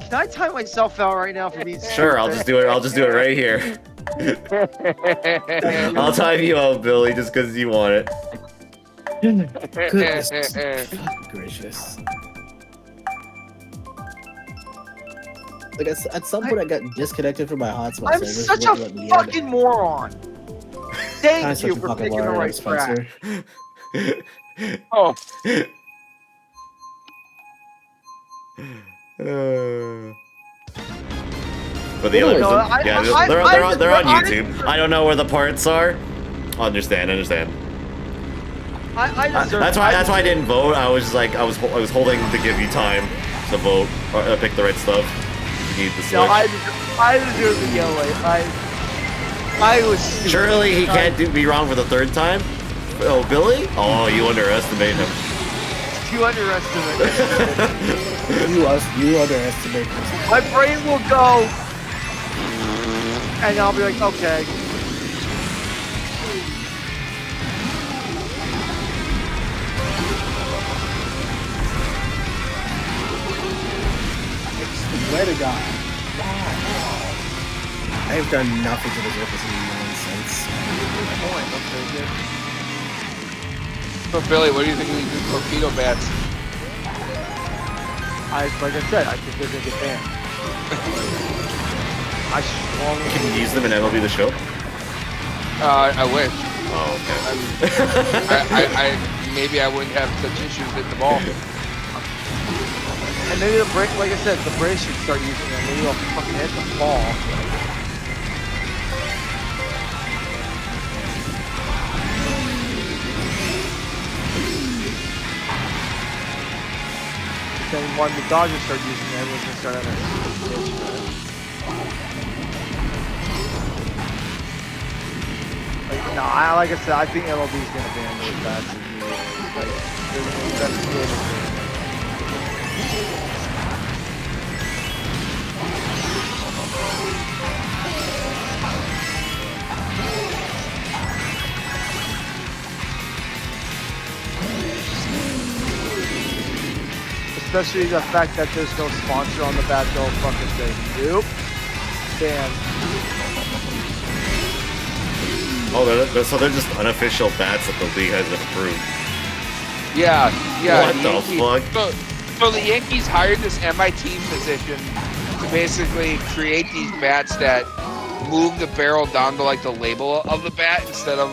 Can I time myself out right now for these? Sure, I'll just do it. I'll just do it right here. I'll time you out, Billy, just because you want it. Goodness gracious. Like at some point, I got disconnected from my hotspot. I'm so it such a wouldn't let me in. fucking moron. I'm Thank such you a for fucking picking the liar, right track. Spencer. Oh, But the Really? others, No, yeah, I- they're on I- YouTube. I don't know where the parts are. Understand. I deserve. That's why I didn't vote. I was like, I was holding to give you time to vote or pick the right stuff. You need the Switch. No, I deserve the yellow. I was. stupid. Surely he can't be wrong for the third time. Oh, Billy? Oh, you underestimate him. You underestimate. You underestimate this. My brain will go, and I'll be like, okay. I swear to God. I have done nothing to deserve this nonsense. So Billy, what do you think of these new torpedo bats? Like I said, I think they're gonna get banned. I strongly Can you use them in MLB The Show? I wish. Oh, okay. Maybe I wouldn't have such issues hitting the ball. And maybe like I said, the Braves should start using them. Maybe they'll fucking hit the ball. Then when the Dodgers start using them, everyone's gonna start having a pitch. Like I said, I think MLB is gonna ban those bats immediately. Like, they're gonna investigate it. Especially the fact that there's no sponsor on the bat, they'll fucking say, nope, ban. Oh, so they're just unofficial bats that the league hasn't approved. Yeah. What the fuck? So the Yankees hired this MIT physician to basically create these bats that move the barrel down to like the label of the bat instead of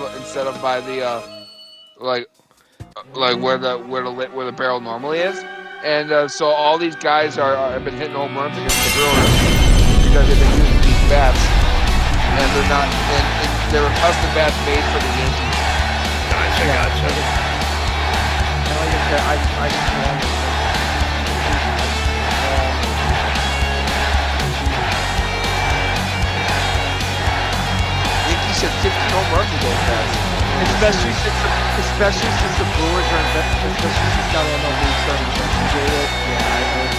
by the like where the barrel normally is. And so all these guys have been hitting home runs against the Brewers because they've been using these bats, and they're not. And they're custom bats made for the Yankees. Gotcha. And like I said, I strongly Yankees hit 15 home runs with those bats. especially since the Brewers are especially since now the MLB is starting to investigate it. Yeah, I agree.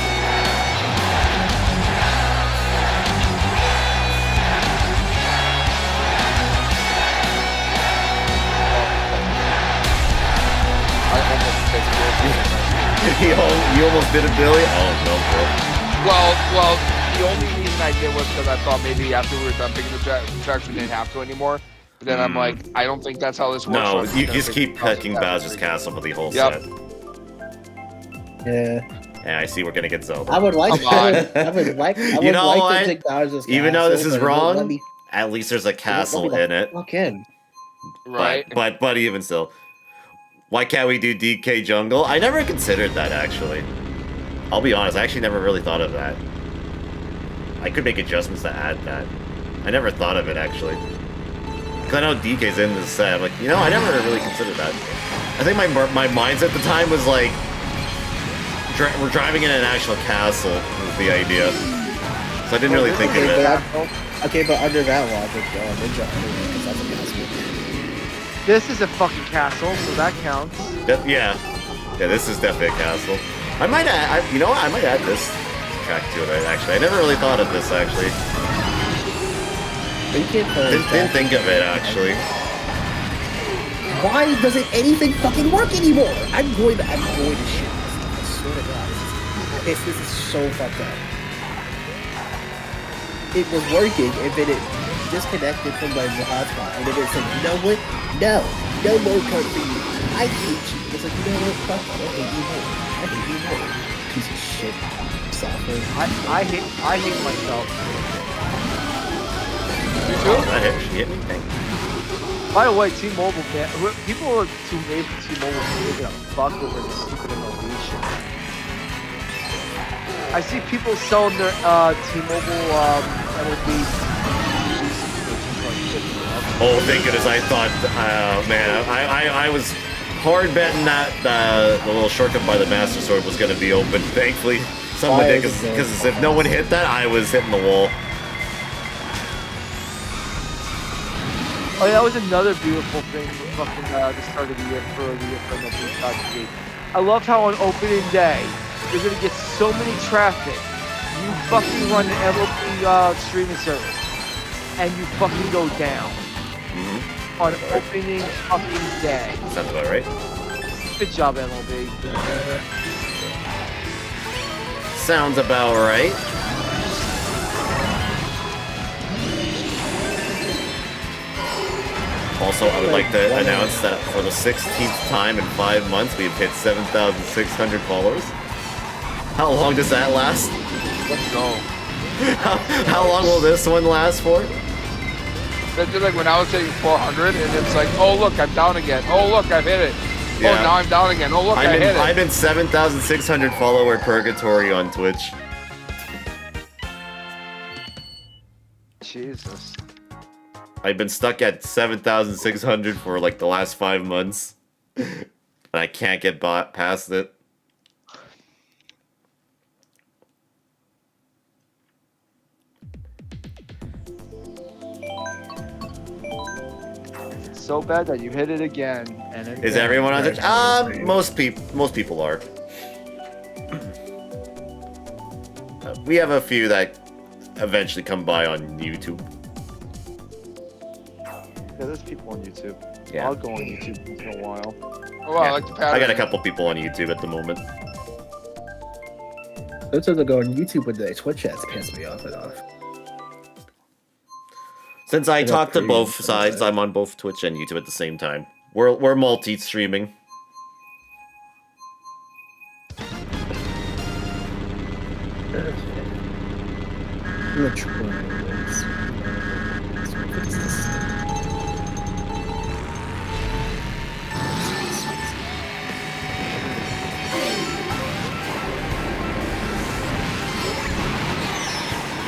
I almost take it. You almost did it, Billy? Oh, no, bro. Well, the only reason I did was because I thought maybe after we were done picking the tracks, we didn't have to anymore. But then I'm like, I don't think that's how this works. No, So you just keep pecking Bowser's Castle for the whole Yep. set. Yeah. And I see we're gonna get Zelda. I would like Come on. to You know what? to take Bowser's Even though this Castle, is but it won't let wrong, me- at least there's a it won't let castle me the in it. fuck in. right? But even still, why can't we do DK Jungle? I never considered that, actually. I'll be honest, I actually never really thought of that. I could make adjustments to add that. I never thought of it, actually. Because I know DK's in this set. I'm like, you know, I never really considered that. I think my mindset at the time was like, we're driving in an actual castle was the idea. So I didn't really think of Okay, it. Okay, but under that logic, Ninja Underworld, because that's a castle. This is a fucking castle, so that counts. Yeah, this is definitely a castle. I might add, you know what? I might add this track to it, actually. I never really thought of this, actually. But you can't play Didn't think of it, actually. Why doesn't anything fucking work anymore? I'm going to shit myself. I swear to God. This is so fucked up. It was working, and then it disconnected from my hotspot, and then it said, you know what? No more Kart for you. I hate you. It's like, you know what? Fuck you. I hate you more. I hate you more. Piece of shit. Software. I hate myself. You too? That actually hit me. Thank you. By the way, T-Mobile, man, people are too made for T-Mobile to make a fuck over this stupid MLB shit. I see people selling their T-Mobile MLB. Oh, thank goodness! I thought, man, I was hard betting that the little shortcut by the Master Sword was going to be open. Thankfully, someone did, because if no one hit that, I was hitting the wall. Oh, yeah, that was another beautiful thing with fucking the start of the year for MLB. I love how on opening day, you're gonna get so many traffic. You fucking run an MLB streaming service, and you fucking go down on opening fucking day. Sounds about right. Good job, MLB. Sounds about right. Also, I would like to announce that for the 16th time in 5 months, we've hit 7,600 followers. How long does that last? Let's go. How long will this one last for? That's just like when I was hitting 400, and it's like, oh look, I'm down again. Oh look, I've hit it. Yeah. Oh, now I'm down again. Oh look, I hit it. I'm in 7,600 follower purgatory on Twitch. Jesus. I've been stuck at 7,600 for like the last 5 months. And I can't get past it. So bad that you hit it again. And again. Is everyone on Twitch? Most people are. We have a few that eventually come by on YouTube. Yeah, there's people on YouTube. Yeah. I'll go on YouTube once in a while. Oh, wow, Yeah. I like the pattern. I got a couple people on YouTube at the moment. Those are go on YouTube with the Twitch ads piss me off and off. Since I I got talk to pretty both good sides, at it. I'm on both Twitch and YouTube at the same time. We're multi-streaming. I'm gonna try this. What is this?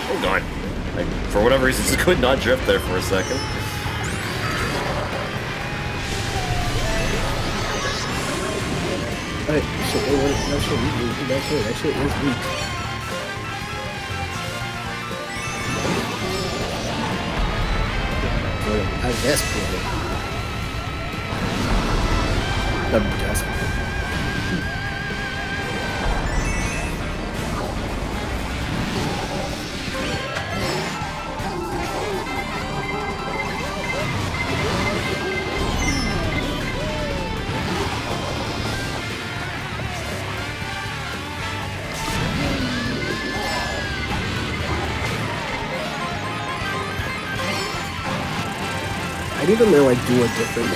Oh god. For whatever reason, just could not drift there for a second. Alright, shit, that shit is weak. Well, I guess, I'm desperate. I need to like do a different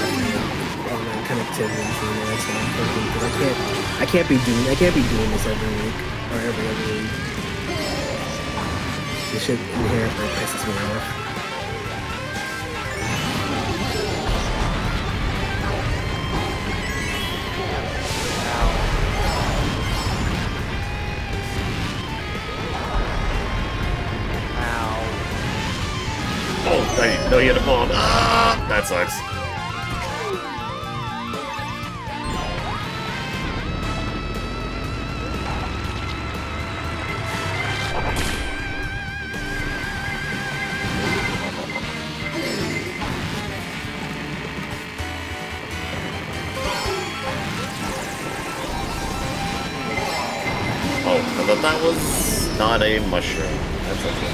online connectivity for the next time because I can't be doing this every week or every other week. This shit inherently pisses me off. Oh, I didn't know you had a bomb. Ah, that sucks. Oh, I thought that was not a mushroom. That's okay.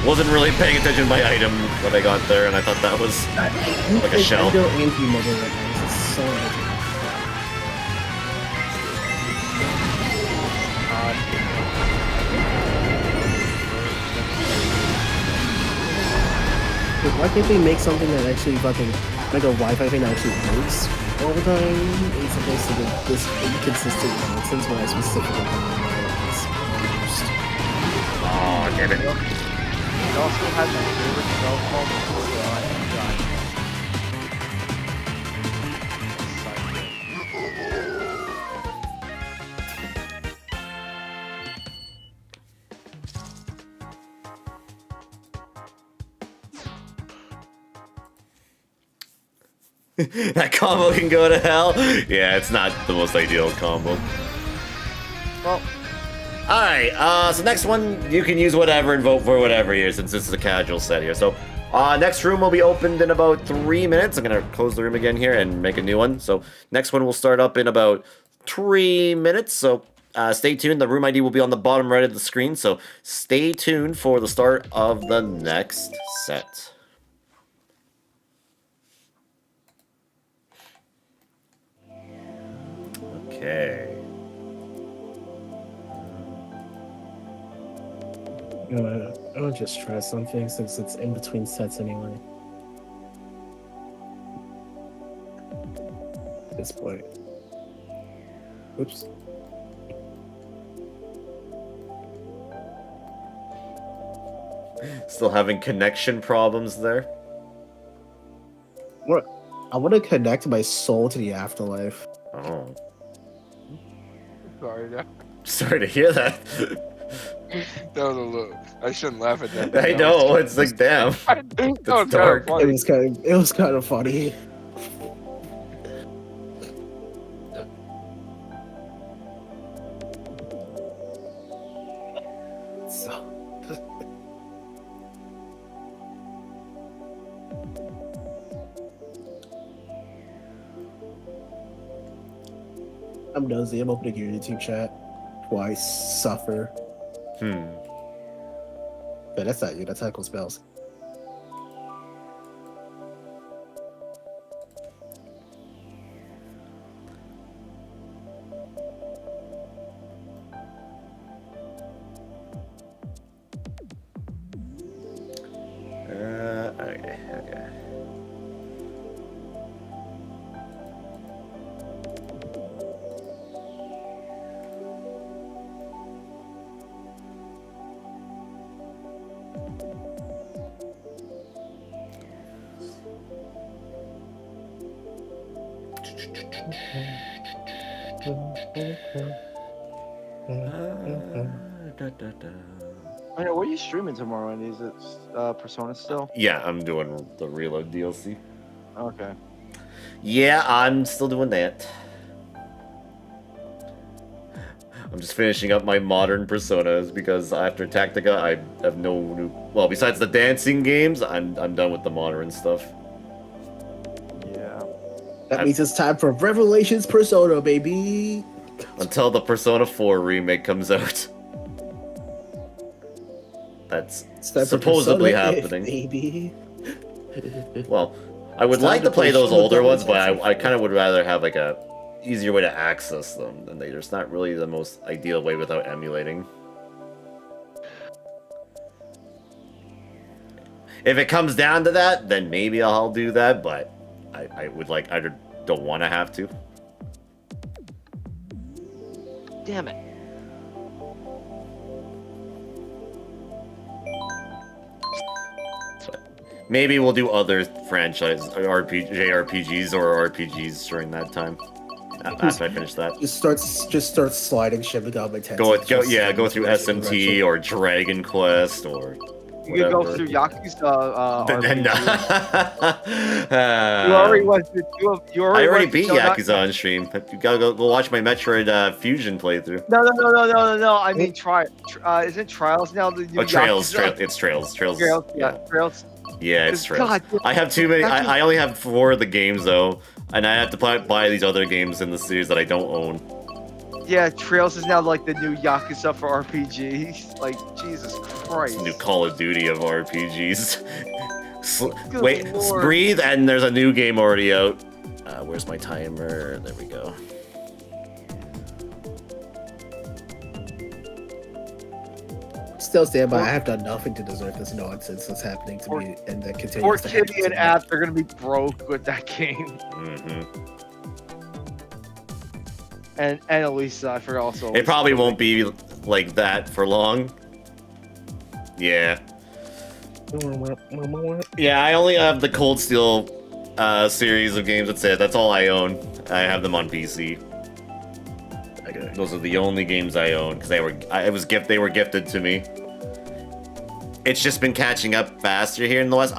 Wasn't really paying attention to my item that I got there, and I thought that was like a shell. I feel anti-mobile right now. It's so anti. Why can't they make something that actually fucking like a Wi-Fi thing that actually works all the time? It's supposed to be this inconsistent nonsense when I specifically Oh, damn it. I also had my favorite cell phone before That combo can go to hell. Yeah, it's not the most ideal combo. Well, alright, so next one, you can use whatever and vote for whatever here, since this is a casual set here. So, next room will be opened in about 3 minutes. I'm gonna close the room again here and make a new one. So, next one will start up in about 3 minutes. So, stay tuned. The room ID will be on the bottom right of the screen. So, stay tuned for the start of the next set. Okay. I'll just try something since it's in between sets anyway. At this point. Oops. Still having connection problems there. What? I want to connect my soul to the afterlife. Oh, Sorry, that sorry to hear that. was a little. I shouldn't laugh at that. I know, it's like, damn. That was dark. kinda funny. It was kind of funny. So. I'm nosy. I'm opening your YouTube chat. Why suffer? But that's not you. That's Heckle Spells. Okay. I know. What are you streaming tomorrow? And is it Persona still? Yeah, I'm doing the Reload DLC. Okay. Yeah, I'm still doing that. I'm just finishing up my modern Personas because after Tactica, I have no new. Well, besides the dancing games, I'm done with the modern stuff. Yeah. That means it's time for Revelations Persona, baby. Until the Persona 4 remake comes out. That's It's time for supposedly Persona happening. baby. Well, I would It's like time to to play push those the older double ones, but attention. I kind of would rather have like a easier way to access them, and they're just not really the most ideal way without emulating. If it comes down to that, then maybe I'll do that, but I would like, I don't want to have to. Damn it. Maybe we'll do other franchise JRPGs or RPGs during that time. After I finish that. Just start sliding shipping out my Go go through SMT or Dragon Quest or You could go whatever. through Yakuza Then- RPG. You already went through two of. You I already went beat through- no, not- Yakuza on stream. You gotta go watch my Metroid Fusion playthrough. No. I mean, isn't Trials now the new Oh, Trails, Yakuza? it's Trails. Trails, yeah, Trails. Yeah, it's Trails. God, I have too many. Yakuza- I only have 4 of the games though, and I have to buy these other games in the series that I don't own. Yeah, Trails is now like the new Yakuza for RPGs. Like, Jesus Christ. It's a new Call of Duty of RPGs. Good Wait, Lord. breathe, and there's a new game already out. Where's my timer? There we go. Still stand by. I have done nothing to deserve this nonsense that's happening to me, and that continues. Poor to happen Kitty to and me. App, they're gonna be broke with that game. Hmm. And Elisa, I forgot also. It probably won't be like that for long. Yeah. Yeah, I only have the Cold Steel series of games. That's it. That's all I own. I have them on PC. Okay. Those are the only games I own because they were gifted to me. It's just been catching up faster here in the West.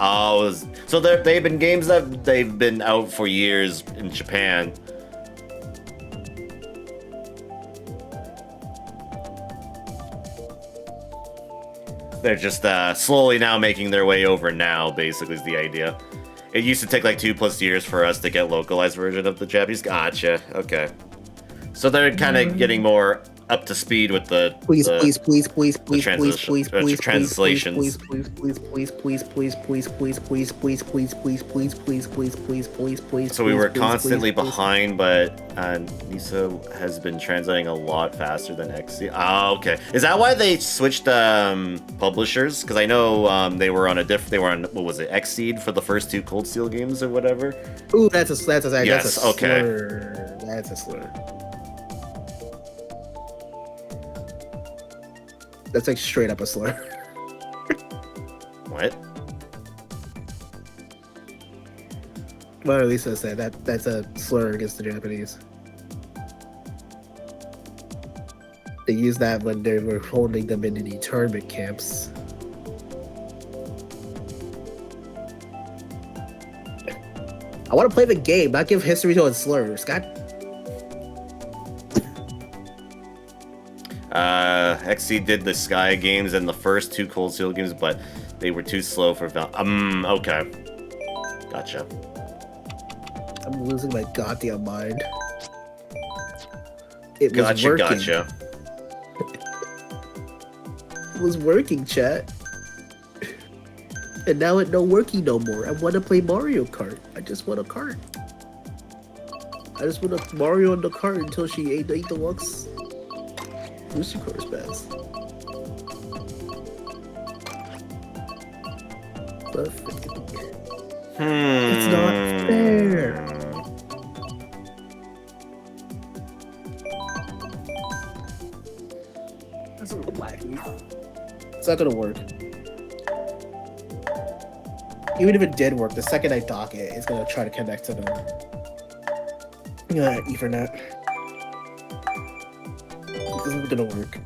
So they've been games that they've been out for years in Japan. They're just slowly now making their way over now, basically, is the idea. It used to take like 2+ years for us to get localized version of the Japanese. Gotcha, okay. So they're kind of getting more up to speed with the Please, the, please, please, please, please, transition- please, please, please, translations. please, please, please, please, please, please, please, please, please, please, please, please, please, please, please, please, please. So we were constantly behind, but Nisa has been translating a lot faster than XC. Oh, okay. Is that why they switched publishers? Because I know they were on what was it, Xseed for the first 2 Cold Steel games or whatever. Ooh, that's a slur. Okay. That's a slur. That's like straight up a slur. What? Well, at least I said that's a slur against the Japanese. They used that when they were holding them in the tournament camps. I want to play the game, not give history to slurs. God. XC did the Sky games and the first 2 Cold Steel games, but they were too slow for okay. Gotcha. I'm losing my goddamn mind. It was working. Gotcha. It was working, chat. And now it no working no more. I want to play Mario Kart. I just want a cart. I just want a Mario on the cart until she ate the Deluxe booster cars pass. Perfect. It's not fair. That's a little wacky. It's not gonna work. Even if it did work, the second I dock it, it's gonna try to connect to the Ethernet. This isn't gonna work.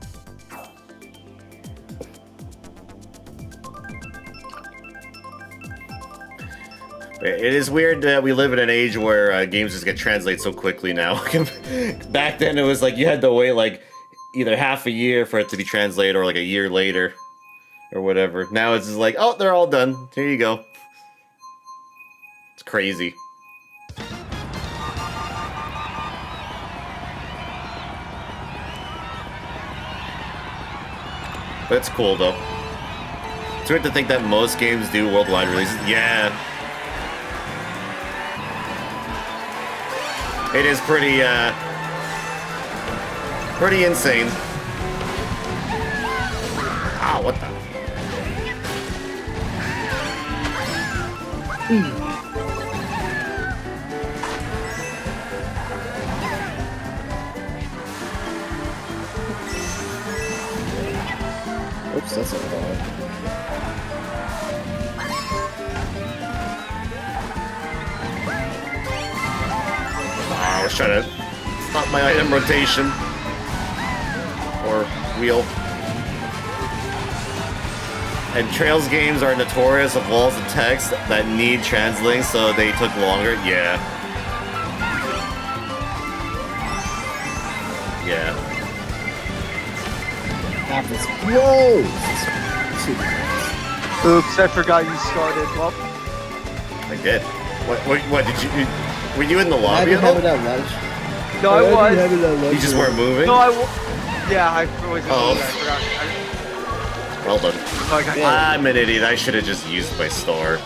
It is weird that we live in an age where games just get translated so quickly now. Back then, it was like you had to wait like either half a year for it to be translated or like a year later or whatever. Now it's just like, oh, they're all done. Here you go. It's crazy. But it's cool though. It's weird to think that most games do worldwide releases. Yeah. It is pretty insane. Ah, what the? Oops, that's not bad. I was trying to stop my item rotation. Or wheel. And Trails games are notorious of walls of text that need translating, so they took longer. Yeah. Yeah. Half is closed. Oops, I forgot you started. Well, I did. What did you... Were you in the lobby at all? Having that lunch. no, I was. Having that lunch. You just weren't moving? No, yeah, I always Oh. I forgot. Well done. Yeah. I'm an idiot. I should have just used my star.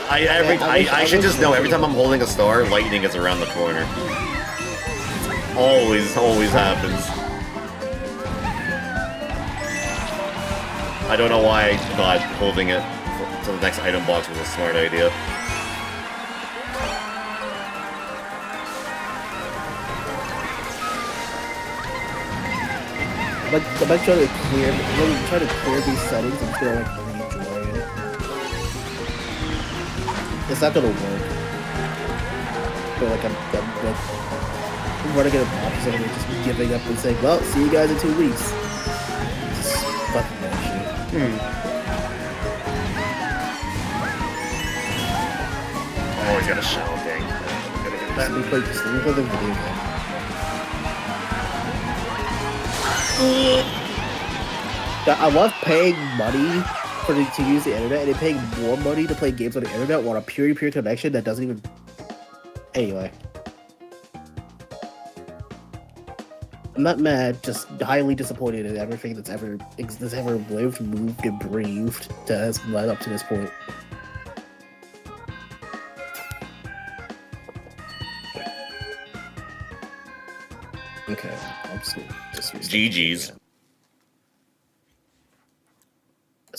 I should just know every time I'm holding a star, lightning is around the corner. Always happens. I don't know why I thought holding it to the next item box was a smart idea. But I'm trying to clear. When you try to clear these settings, I'm just gonna like rejoin it. It's not gonna work. But like I'm running out of options and just giving up and saying, "Well, see you guys in 2 weeks." Just fucking that shit. Oh, he's got a shell, dang. Gotta get that. Let me play the video game. I love paying money to use the internet, and then paying more money to play games on the internet on a pure connection that doesn't even. Anyway. I'm not mad, just highly disappointed in everything that's ever lived, moved, and breathed to has led up to this point. Okay, I'm just gonna restart GG's.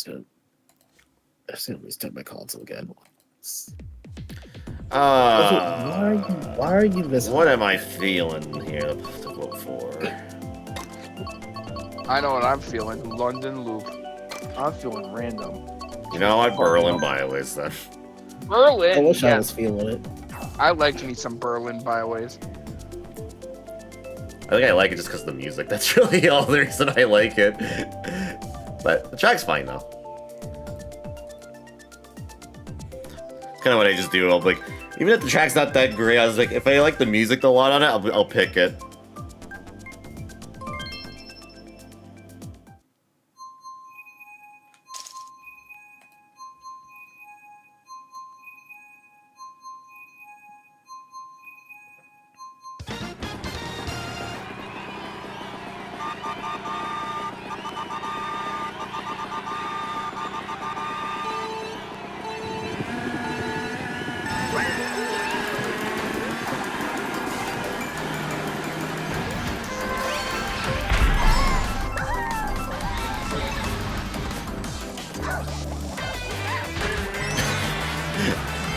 again. I'm just gonna restart my console again. Why are you missing? What am I feeling here to vote for? I know what I'm feeling. London Loop. I'm feeling random. You know what? Berlin Byways then. Berlin. I wish I Yes. was feeling it. I like me some Berlin byways. I think I like it just because of the music. That's really all the reason I like it. But the track's fine though. Kind of what I just do. I'll be like, even if the track's not that great, I was like, if I like the music a lot on it, I'll pick it.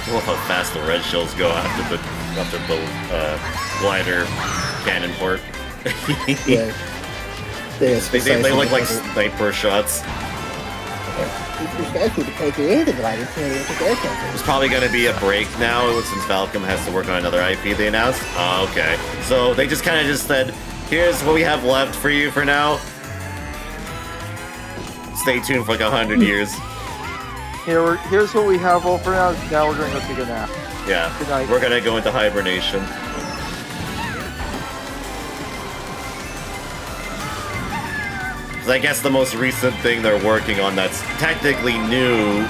I love how fast the red shells go after the glider cannon port. Yeah. They look like sniper shots. There's probably going to be a break now since Falcom has to work on another IP they announced. Oh, okay. So they just kind of just said, here's what we have left for you for now. Stay tuned for like 100 years. Here's what we have all for now. Now we're gonna go take a nap. Yeah, Good night. we're gonna go into hibernation. So I guess the most recent thing they're working on that's technically new,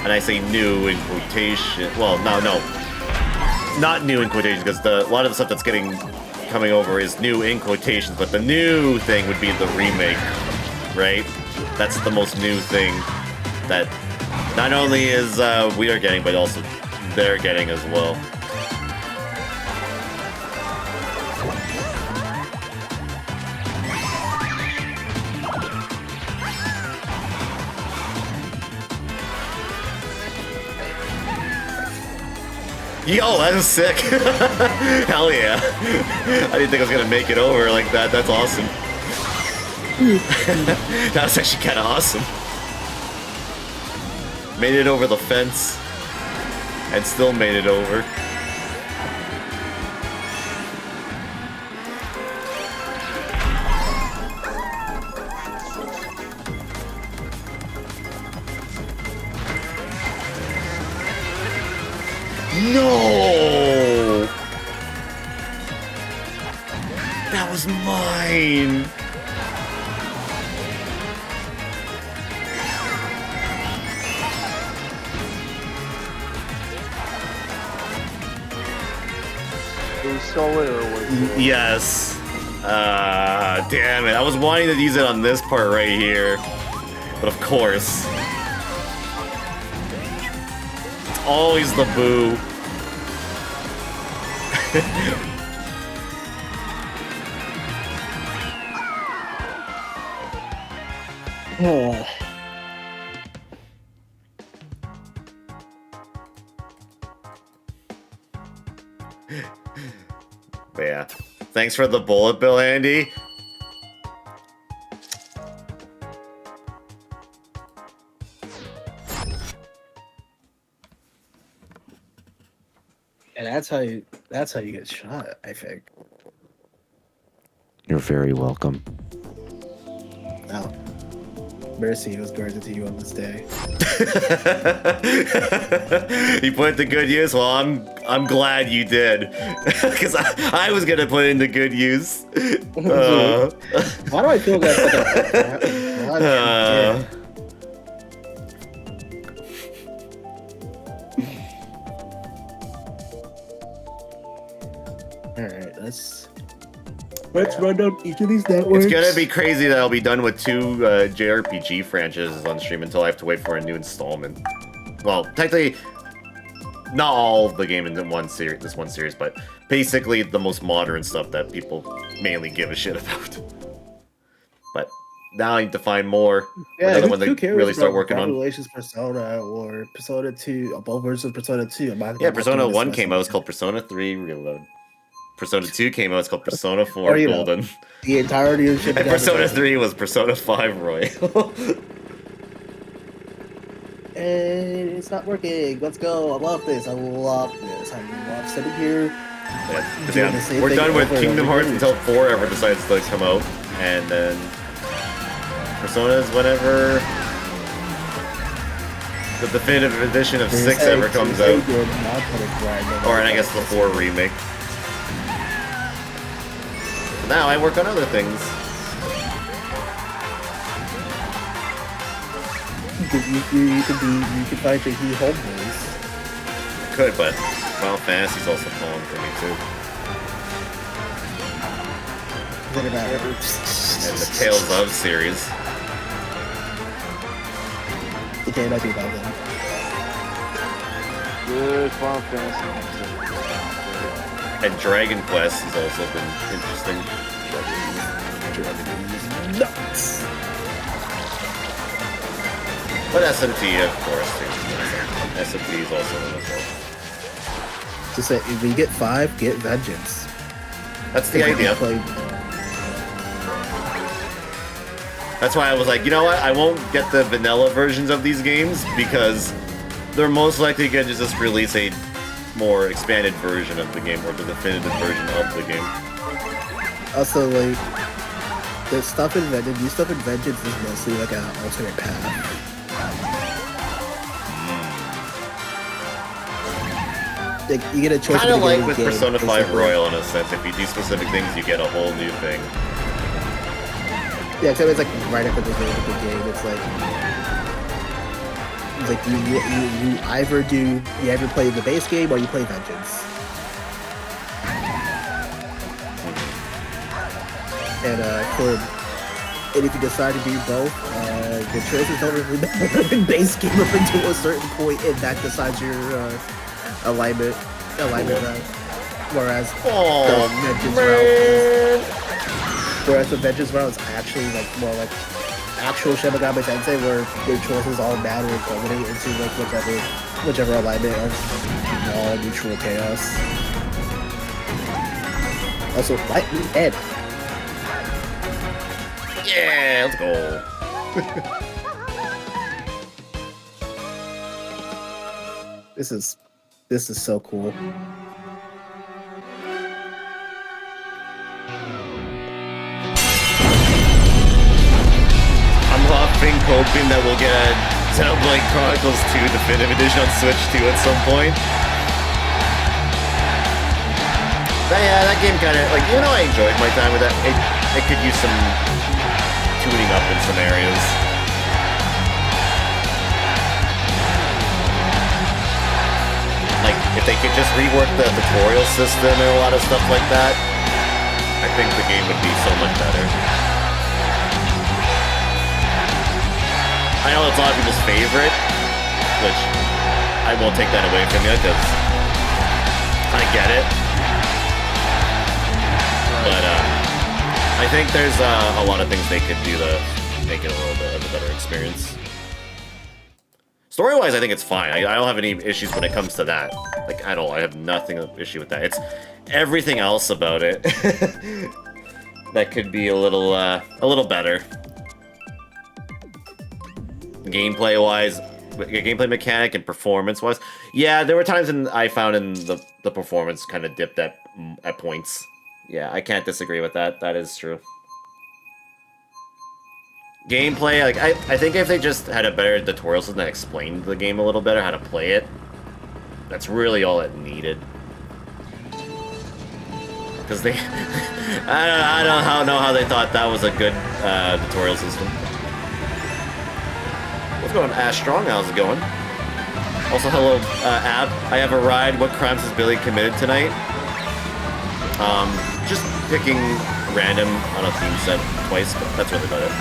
and I say new in quotation. Well, no, not new in quotations because a lot of the stuff that's coming over is new in quotations. But the new thing would be the remake, right? That's the most new thing that not only is we are getting, but also they're getting as well. Yo, that is sick. Hell yeah. I didn't think I was gonna make it over like that. That's awesome. That was actually kind of awesome. Made it over the fence. And still made it over. No! That was mine! We stole it or was it? Yes. Damn it. I was wanting to use it on this part right here. But of course. It's always the boo. But yeah. Thanks for the bullet bill, Andy. And that's how you get shot, I think. You're very welcome. Wow. Mercy was granted to you on this day. You put it to good use? Well, I'm glad you did. Because I was going to put it into good use. Why do I feel that's like a... Alright, let's Let's run down each of these networks. It's gonna be crazy that I'll be done with 2 JRPG franchises on stream until I have to wait for a new installment. Well, technically, not all the game in one series, this one series, but basically the most modern stuff that people mainly give a shit about. But now I need to find more. Yeah, when they really start working on. Revelations Persona or Persona 2, both versions of Persona 2. Yeah, Persona 1 came out, it's called Persona 3 Reload. Persona 2 came out, it's called Persona 4 Golden. The entirety of shit. And Persona 3 was Persona 5 Royal. And it's not working. Let's go. I love this. I love this. I love sitting here. Yeah, we're done with Kingdom Hearts until 4 ever decides to come out. And then Persona's whenever the definitive edition of 6 ever comes out. Or I guess the 4 remake. Now I work on other things. You could find your He Home ways. I could, but Final Fantasy's also falling for me too. What about it? And the Tales of series. It can't be about them. Good Final Fantasy. And Dragon Quest has also been interesting. Nuts. But SMT, of course, too. SMT is also one as well. Just say, if you get 5, get Vengeance. That's the idea. That's why I was like, you know what? I won't get the vanilla versions of these games because they're most likely going to just release a more expanded version of the game or the definitive version of the game. Also, like, the stuff in Vengeance, new stuff in Vengeance is mostly like an alternate path. Like, you get a choice. Kind of like with Persona 5 Royal in a sense. If you do specific things, you get a whole new thing. Yeah, except it's like right after the beginning of the game. It's like you either play the base game or you play Vengeance. And if you decide to do both, the choices don't really matter in base game up until a certain point, and that decides your alignment route. Whereas the Vengeance route is actually like more like actual Shin Megami Tensei, where your choices all matter and culminate into like whichever alignment of all neutral chaos. Also, fight me head. Yeah, let's go. This is so cool. I'm hoping that we'll get a Xenoblade Chronicles 2 Definitive Edition on Switch 2 at some point. But yeah, that game kind of, like, you know, I enjoyed my time with that. It could use some tuning up in some areas. Like, if they could just rework the tutorial system and a lot of stuff like that, I think the game would be so much better. I know it's a lot of people's favorite, which I won't take that away from you, because I get it. But I think there's a lot of things they could do to make it a little bit of a better experience. Story-wise, I think it's fine. I don't have any issues when it comes to that. Like, at all. I have nothing of issue with that. It's everything else about it that could be a little better. Gameplay-wise, gameplay mechanic and performance-wise. Yeah, there were times I found in the performance kind of dipped at points. Yeah, I can't disagree with that. That is true. Gameplay, like, I think if they just had a better tutorial system that explained the game a little better, how to play it, that's really all it needed. Because they... I don't know how they thought that was a good tutorial system. What's going on, Ash Strong? How's it going? Also, hello, Ab. I have a ride. What crimes has Billy committed tonight? Just picking random on a theme set twice, but that's really about it.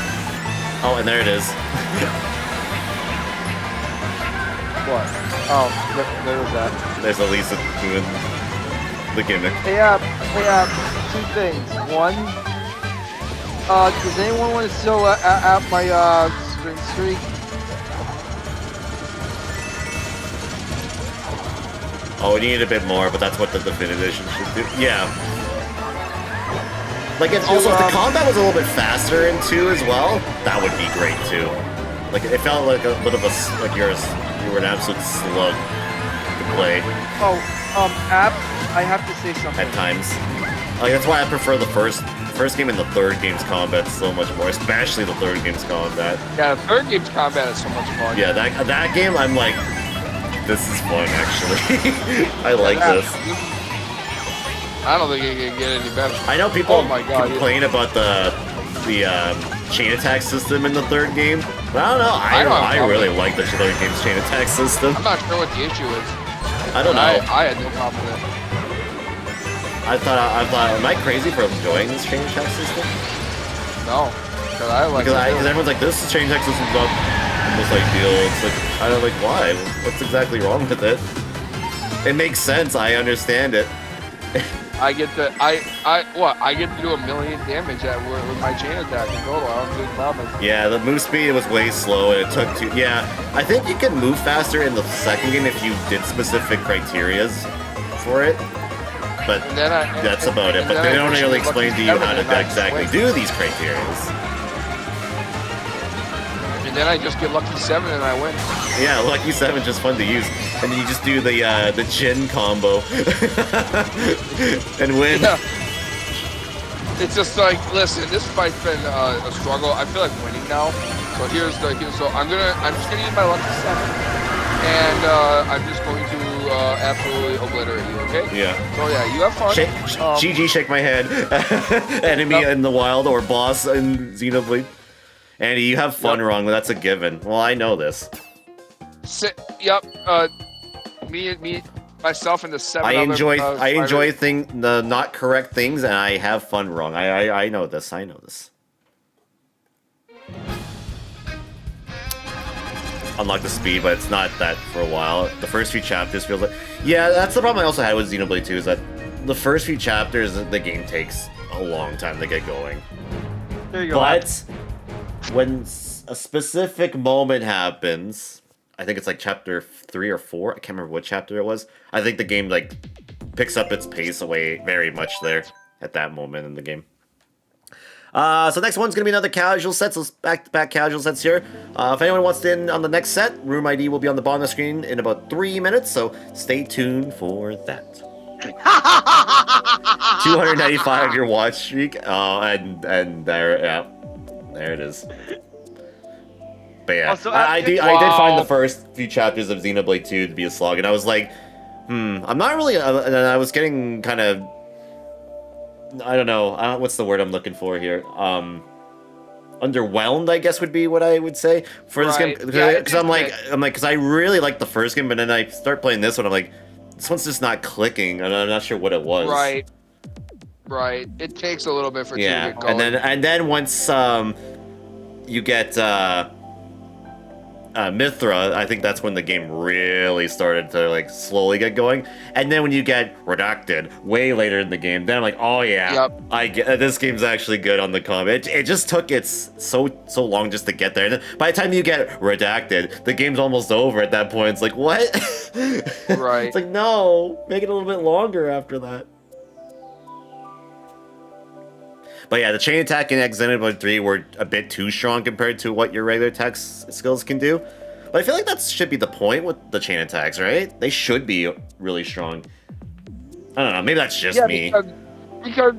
Oh, and there it is. What? Oh, there was that. There's Elisa doing the gimmick. Hey, two things. One, does anyone want to still at my spring streak? Oh, we need a bit more, but that's what the Definitive Edition should do. Yeah. Like, it's also, if the combat was a little bit faster in 2 as well, that would be great too. Like, it felt like a bit of a, like you were an absolute slug to play. Oh, App, I have to say something. At times. Like, that's why I prefer the first game and the third game's combat so much more, especially the third game's combat. Yeah, the third game's combat is so much fun. Yeah, that game, I'm like, this is fun, actually. I like this. I don't think it can get any better. I know people Oh my God, complain about the chain attack system in the third game, but I don't know. I really like the third game's chain attack system. I'm not sure what the issue is. I don't know. I had no problem with it. I thought, am I crazy for enjoying this chain attack system? No, because I like it. Because everyone's like, this chain attack system's not almost ideal. It's like, I don't like, why? What's exactly wrong with it? It makes sense. I understand it. I get to do 1 million damage with my chain attack in total. I don't see problems. Yeah, the move speed was way slow, and it took two. Yeah, I think you can move faster in the second game if you did specific criterias for it. But that's about it. But they don't really explain to you how to exactly do these criterias. And then I just get lucky 7 and I win. Yeah, lucky 7 just fun to use, and then you just do the chin combo and win. Yeah. It's just like, listen, this fight's been a struggle. I feel like winning now. So I'm just gonna use my lucky 7, and I'm just going to absolutely obliterate you. Okay? Yeah. So yeah, you have fun. GG, shake my head. Enemy in the wild or boss in Xenoblade. Andy, you have fun wrong. That's a given. Well, I know this. Yep. Myself, and the 7. I enjoy the not correct things, and I have fun wrong. I know this. I know this. Unlock the speed, but it's not that for a while. The first few chapters feels like... Yeah, that's the problem I also had with Xenoblade 2, is that the first few chapters, the game takes a long time to get going. There you go. But when a specific moment happens, I think it's like chapter 3 or 4, I can't remember what chapter it was. I think the game like picks up its pace away very much there at that moment in the game. So next one's gonna be another casual set, so back-to-back casual sets here. If anyone wants to in on the next set, room ID will be on the bottom of the screen in about 3 minutes, so stay tuned for that. 295 your watch streak. Oh, and there, yeah, there it is. But yeah, Also, I did find the first few chapters of Xenoblade 2 to be a slog, and I was like, I'm not really, and I was getting kind of, I don't know, what's the word I'm looking for here? Underwhelmed, I guess would be what I would say for this game, because I'm like, because I really liked the first game, but then I start playing this one, I'm like, this one's just not clicking, and I'm not sure what it was. Right. It takes a little bit for it to get going. and then once you get Mithra, I think that's when the game really started to like slowly get going. And then when you get Redacted way later in the game, then I'm like, oh yeah, I get this game's actually good on the combat. It just took so long just to get there. And then by the time you get Redacted, the game's almost over at that point. It's like, what? Right. It's like, no, make it a little bit longer after that. But yeah, the chain attack in Xenoblade 3 were a bit too strong compared to what your regular attack skills can do. But I feel like that should be the point with the chain attacks, right? They should be really strong. I don't know, maybe that's just me. Because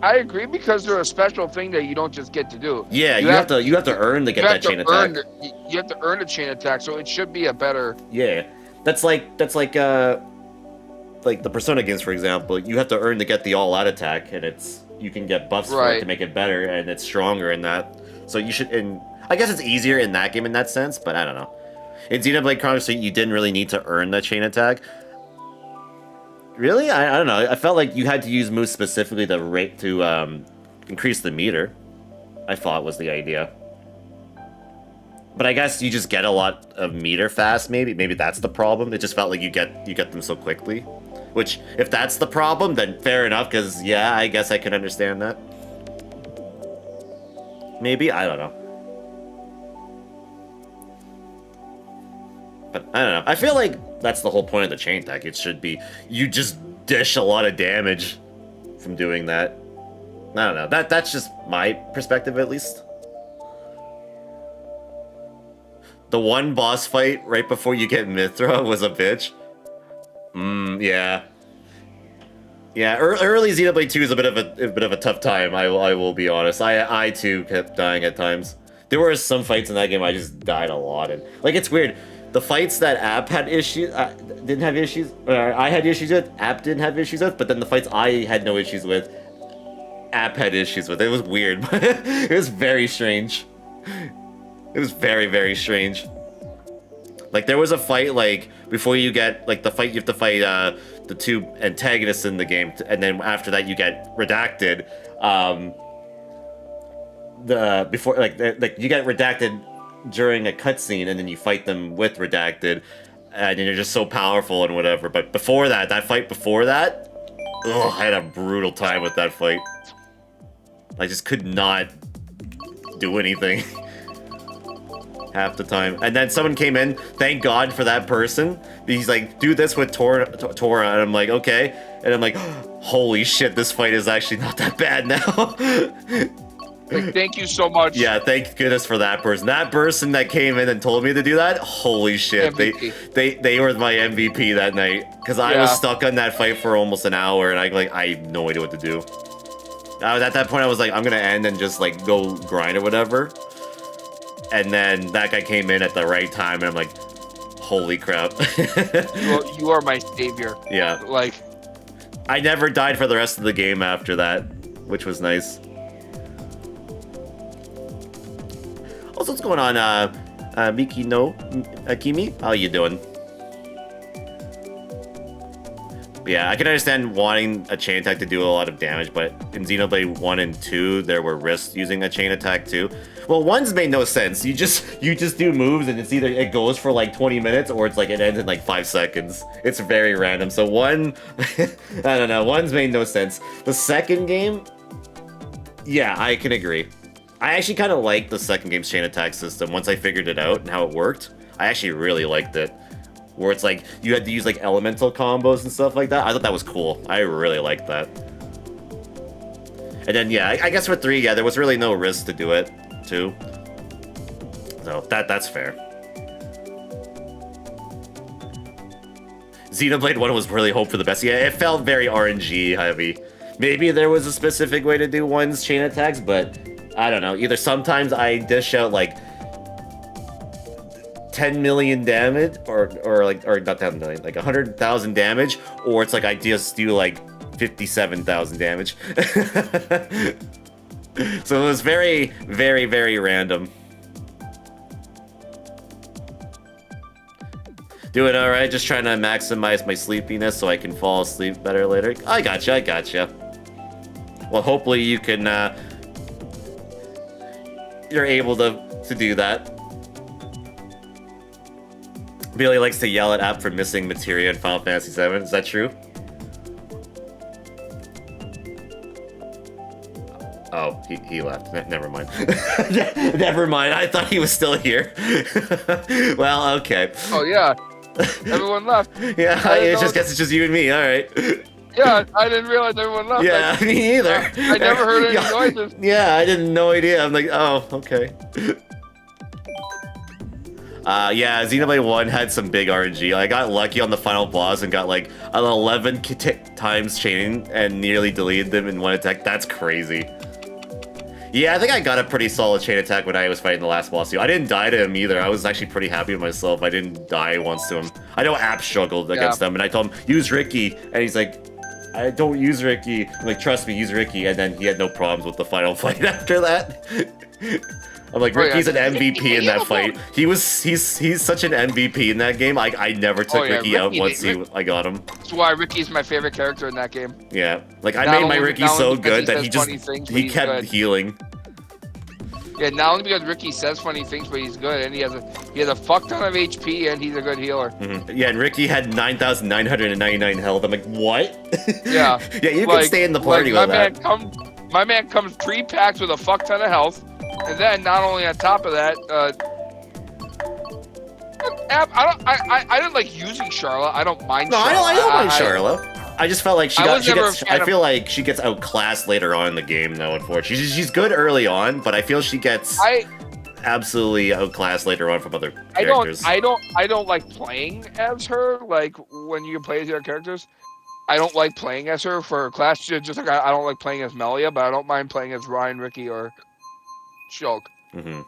I agree, because they're a special thing that you don't just get to do. Yeah, you have to earn to get that chain attack. You have to earn a chain attack, so it should be a better. Yeah, that's like the Persona games, for example. You have to earn to get the all-out attack, and you can get buffs for it to make it better, and it's stronger in that. So you should, and I guess it's easier in that game in that sense, but I don't know. In Xenoblade Chronicles, you didn't really need to earn the chain attack. Really? I don't know. I felt like you had to use moves specifically to increase the meter, I thought was the idea. But I guess you just get a lot of meter fast, maybe. Maybe that's the problem. It just felt like you get them so quickly. Which, if that's the problem, then fair enough, because, yeah, I guess I can understand that. Maybe? I don't know. But, I don't know. I feel like that's the whole point of the chain attack. It should be, you just dish a lot of damage from doing that. I don't know. That's just my perspective, at least. The one boss fight right before you get Mithra was a bitch. Yeah. Yeah, early Xenoblade 2 is a bit of a tough time. I will be honest. I too kept dying at times. There were some fights in that game I just died a lot in. Like, it's weird. The fights that App had issues, didn't have issues, or I had issues with, App didn't have issues with, but then the fights I had no issues with, App had issues with. It was weird, but it was very strange. It was very, very strange. Like, there was a fight, like, before you get, like, the fight, you have to fight, the two antagonists in the game, and then after that you get redacted. You get redacted during a cutscene, and then you fight them with redacted, and you're just so powerful and whatever. But before that, ugh, I had a brutal time with that fight. I just could not do anything. Half the time. And then someone came in, thank God for that person. He's like, do this with Tora, and I'm like, okay. And I'm like, holy shit, this fight is actually not that bad now. Like, thank you so much. Yeah, thank goodness for that person. That person that came in and told me to do that, holy shit. They were my MVP that night. Because I was stuck on that fight for almost an hour, and I had no idea what to do. At that point, I was like, I'm gonna end and just like go grind or whatever. And then that guy came in at the right time, and I'm like, holy crap. you are my savior. Yeah. Like, I never died for the rest of the game after that, which was nice. Also, what's going on, Miki no Akimi? How you doing? Yeah, I can understand wanting a chain attack to do a lot of damage, but in Xenoblade 1 and 2, there were risks using a chain attack too. Well, 1's made no sense. You just do moves, and it's either it goes for like 20 minutes or it's like it ends in like 5 seconds. It's very random. So 1, I don't know, 1's made no sense. The second game, yeah, I can agree. I actually kind of liked the second game's chain attack system once I figured it out and how it worked. I actually really liked it. Where it's like, you had to use like elemental combos and stuff like that. I thought that was cool. I really liked that. And then, yeah, I guess for 3, yeah, there was really no risk to do it, too. So, that's fair. Xenoblade 1 was really hope for the best. Yeah, it felt very RNG heavy. Maybe there was a specific way to do 1's chain attacks, but I don't know. Either sometimes I dish out like 10 million damage, or not 10 million, like 100,000 damage, or it's like I just do like 57,000 damage. So it was very, very, very random. Doing alright, just trying to maximize my sleepiness so I can fall asleep better later. I gotcha. Well, hopefully you can, you're able to do that. Billy likes to yell at App for missing materia in Final Fantasy VII. Is that true? Oh, he left. Never mind. Never mind. I thought he was still here. Well, okay. oh yeah, everyone left. Yeah, guess it's just you and me. All right. Yeah, I didn't realize everyone left. Yeah, me either. I never heard any noises. Yeah, I didn't no idea. I'm like, oh, okay. Yeah, Xenoblade 1 had some big RNG. I got lucky on the final boss and got like an 11 times chaining and nearly deleted them in one attack. That's crazy. Yeah, I think I got a pretty solid chain attack when I was fighting the last boss too. I didn't die to him either. I was actually pretty happy with myself. I didn't die once to him. I know App struggled against them, and I told him, use Ricky, and he's like, I don't use Ricky. I'm like, trust me, use Ricky, and then he had no problems with the final fight after that. I'm like, Oh, yeah. Ricky's an MVP in that Yeah. fight. He's such an MVP in that game. I never took Oh, yeah, Ricky out Ricky- once I got him. That's why Ricky's my favorite character in that game. Yeah, like I Not made my only- Ricky not only so because good that says he just funny things, but he he's kept good. healing. Yeah, not only because Ricky says funny things, but he's good, and he has a fuck ton of HP, and he's a good healer. Yeah, and Ricky had 9,999 health. I'm like, what? Yeah. Yeah, you can stay in the party with that. My man comes 3 packs with a fuck ton of health, and then not only on top of that, I didn't like using Charlotte. I don't mind. No, Charlotte. I don't mind Charlotte. I just felt like I feel of- like she gets outclassed later on in the game, though. Unfortunately, she's good early on, but I feel she gets absolutely outclassed later on from other characters. I don't like playing as her. Like when you play as your characters, I don't like playing as her for class. Just like I don't like playing as Melia, but I don't mind playing as Ryan, Ricky, or Shulk. Mm-hmm.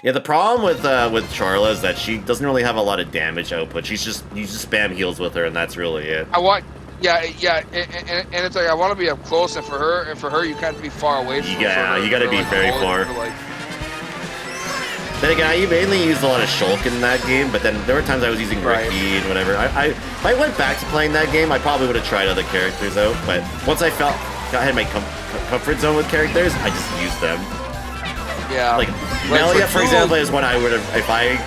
Yeah, the problem with Charla is that she doesn't really have a lot of damage output. You just spam heals with her, and that's really it. Yeah, and it's like I want to be up close, and for her, you can't be far away from her. Yeah, you gotta be very far. Then again, I mainly used a lot of Shulk in that game, but then there were times I was using Ricky and whatever. If I went back to playing that game, I probably would have tried other characters out, but once I had my comfort zone with characters, I just used them. Yeah. Like Melia, for example, is one I would have, if I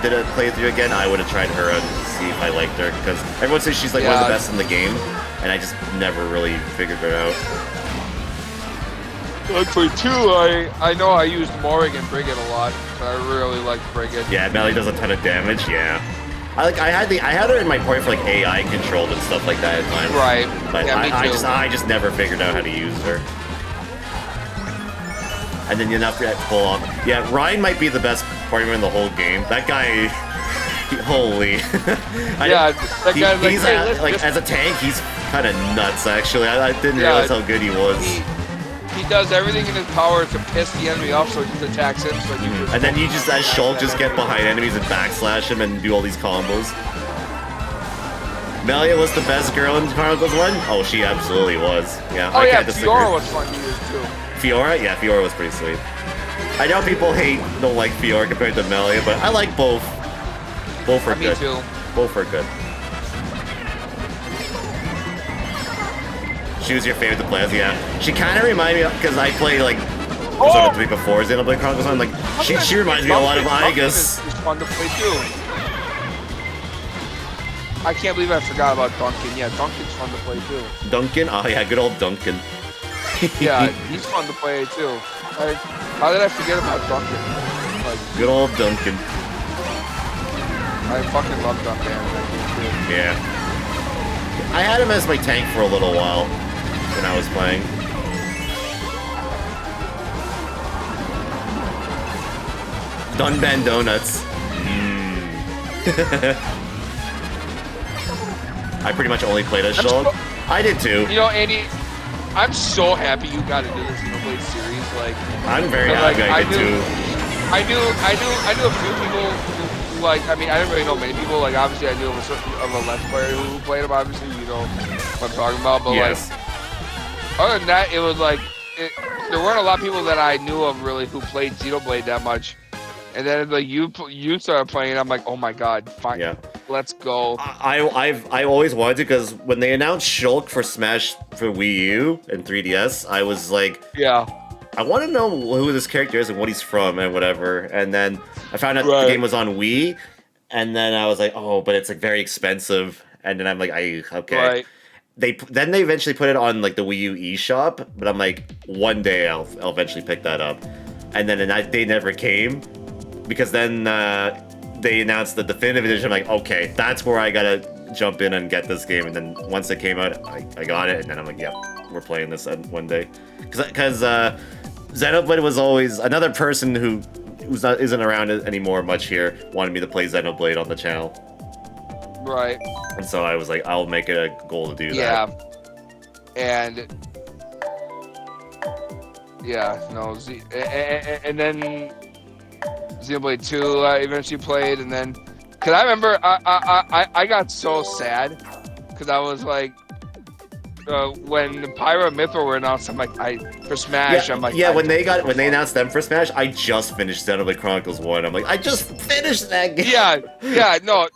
did a playthrough again, I would have tried her out to see if I liked her, because everyone says she's like one of the best in the game, and I just never really figured her out. Actually, too, I know I used Morrigan Brigade a lot, but I really liked Brigade. Yeah, Melia does a ton of damage. Yeah, I had her in my party for like AI controlled and stuff like that at times. Right. But yeah, I just never figured out how to use her. And then you have to pull off. Yeah, Ryan might be the best party member in the whole game. That guy, holy. He's as a tank, he's kind of nuts. Actually, I didn't realize how good he was. He does everything in his power to piss the enemy off, so he just attacks him. So and then you just, as Shulk, just get behind enemies and backslash him and do all these combos. Melia was the best girl in Chronicles 1? Oh, she absolutely was. Yeah, I can't disagree. Fiora was fun to use too. Fiora? Yeah, Fiora was pretty sweet. I know people don't like Fiora compared to Melia, but I like both. Both are good. Me too. Both are good. She was your favorite to play as, yeah. She kind of reminded me, because I played like the week before Xenoblade Chronicles 1, like she reminds me a lot of Igus. It's fun to play too. I can't believe I forgot about Duncan. Yeah, Duncan's fun to play too. Duncan? Oh yeah, good old Duncan. Yeah, he's fun to play too. How did I forget about Duncan? Like, good old Duncan. I fucking love Duncan. Yeah. I had him as my tank for a little while when I was playing. Dunban Donuts. I pretty much only played as Shulk. I did too. You know, Andy, I'm so happy you got into this Xenoblade series. Like, I'm very happy I did too. I knew a few people who, like, I mean, I didn't really know many people. Like, obviously, I knew of a Let's Player who played them. Obviously, you know what I'm talking about. But yes. Like, other than that, it was like there weren't a lot of people that I knew of really who played Xenoblade that much. And then like you started playing, I'm like, oh my god, fine, yeah, let's go. I always wanted to, because when they announced Shulk for Smash for Wii U and 3DS, I was like, yeah, I want to know who this character is and what he's from and whatever. And then I found out the game was on Wii, and then I was like, oh, but it's like very expensive. And then I'm like, okay. Right. They eventually put it on like the Wii U eShop, but I'm like, one day I'll eventually pick that up. And then they never came. Because then they announced the definitive edition. I'm like, okay, that's where I gotta jump in and get this game. And then once it came out, I got it. And then I'm like, yep, we're playing this one day. Because Xenoblade was always another person who isn't around anymore much here wanted me to play Xenoblade on the channel. Right. And so I was like, I'll make it a goal to do that. Yeah. And then Xenoblade 2 I eventually played, and then because I remember I got so sad because I was like, when Pyra and Mythra were announced, I'm like, for Smash, Yeah, I'm like, when they announced them for Smash, I just finished Xenoblade Chronicles 1. I'm like, I just finished that game. No,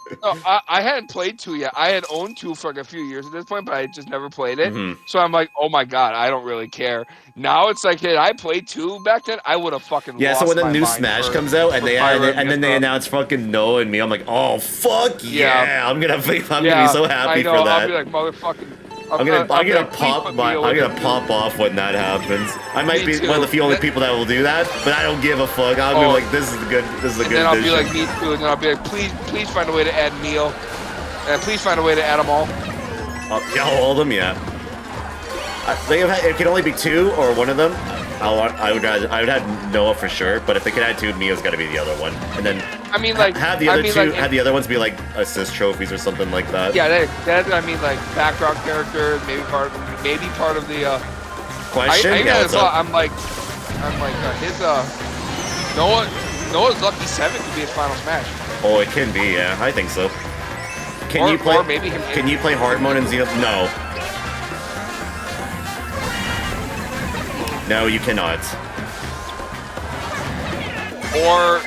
I hadn't played 2 yet. I had owned 2 for like a few years at this point, but I just never played it. Mhm. So I'm like, oh my god, I don't really care. Now it's like, hey, I played 2 back then, I would have fucking Yeah, lost so when the my new mind Smash for- comes out for and Pyra then they Mythra. announce fucking Noah and me, I'm like, oh fuck yeah, I'm gonna be so happy I know, for that. I'll be like, motherfucking. I'm gonna like, please put me away from pop off when that happens. I might Me be too. one of the few only people that will do that, but I don't give a fuck. I'll be like, this is a good And then I'll be addition. like, me too. And then I'll be like, please find a way to add Neil. And please find a way to add them all. Yeah, all of them, yeah. It can only be 2 or one of them. I would have Noah for sure, but if they can add 2, Neo's got to be the other one. And then I mean, like, have the other ones be like assist trophies or something like that. Yeah, that I mean, like background characters, maybe part of the. Question? I Yeah, as well. I'm like, his Noah's Lucky 7 could be his final Smash. Oh, it can be. Yeah, I think so. Can you play hard mode in Xenoblade? No. No, you cannot. Or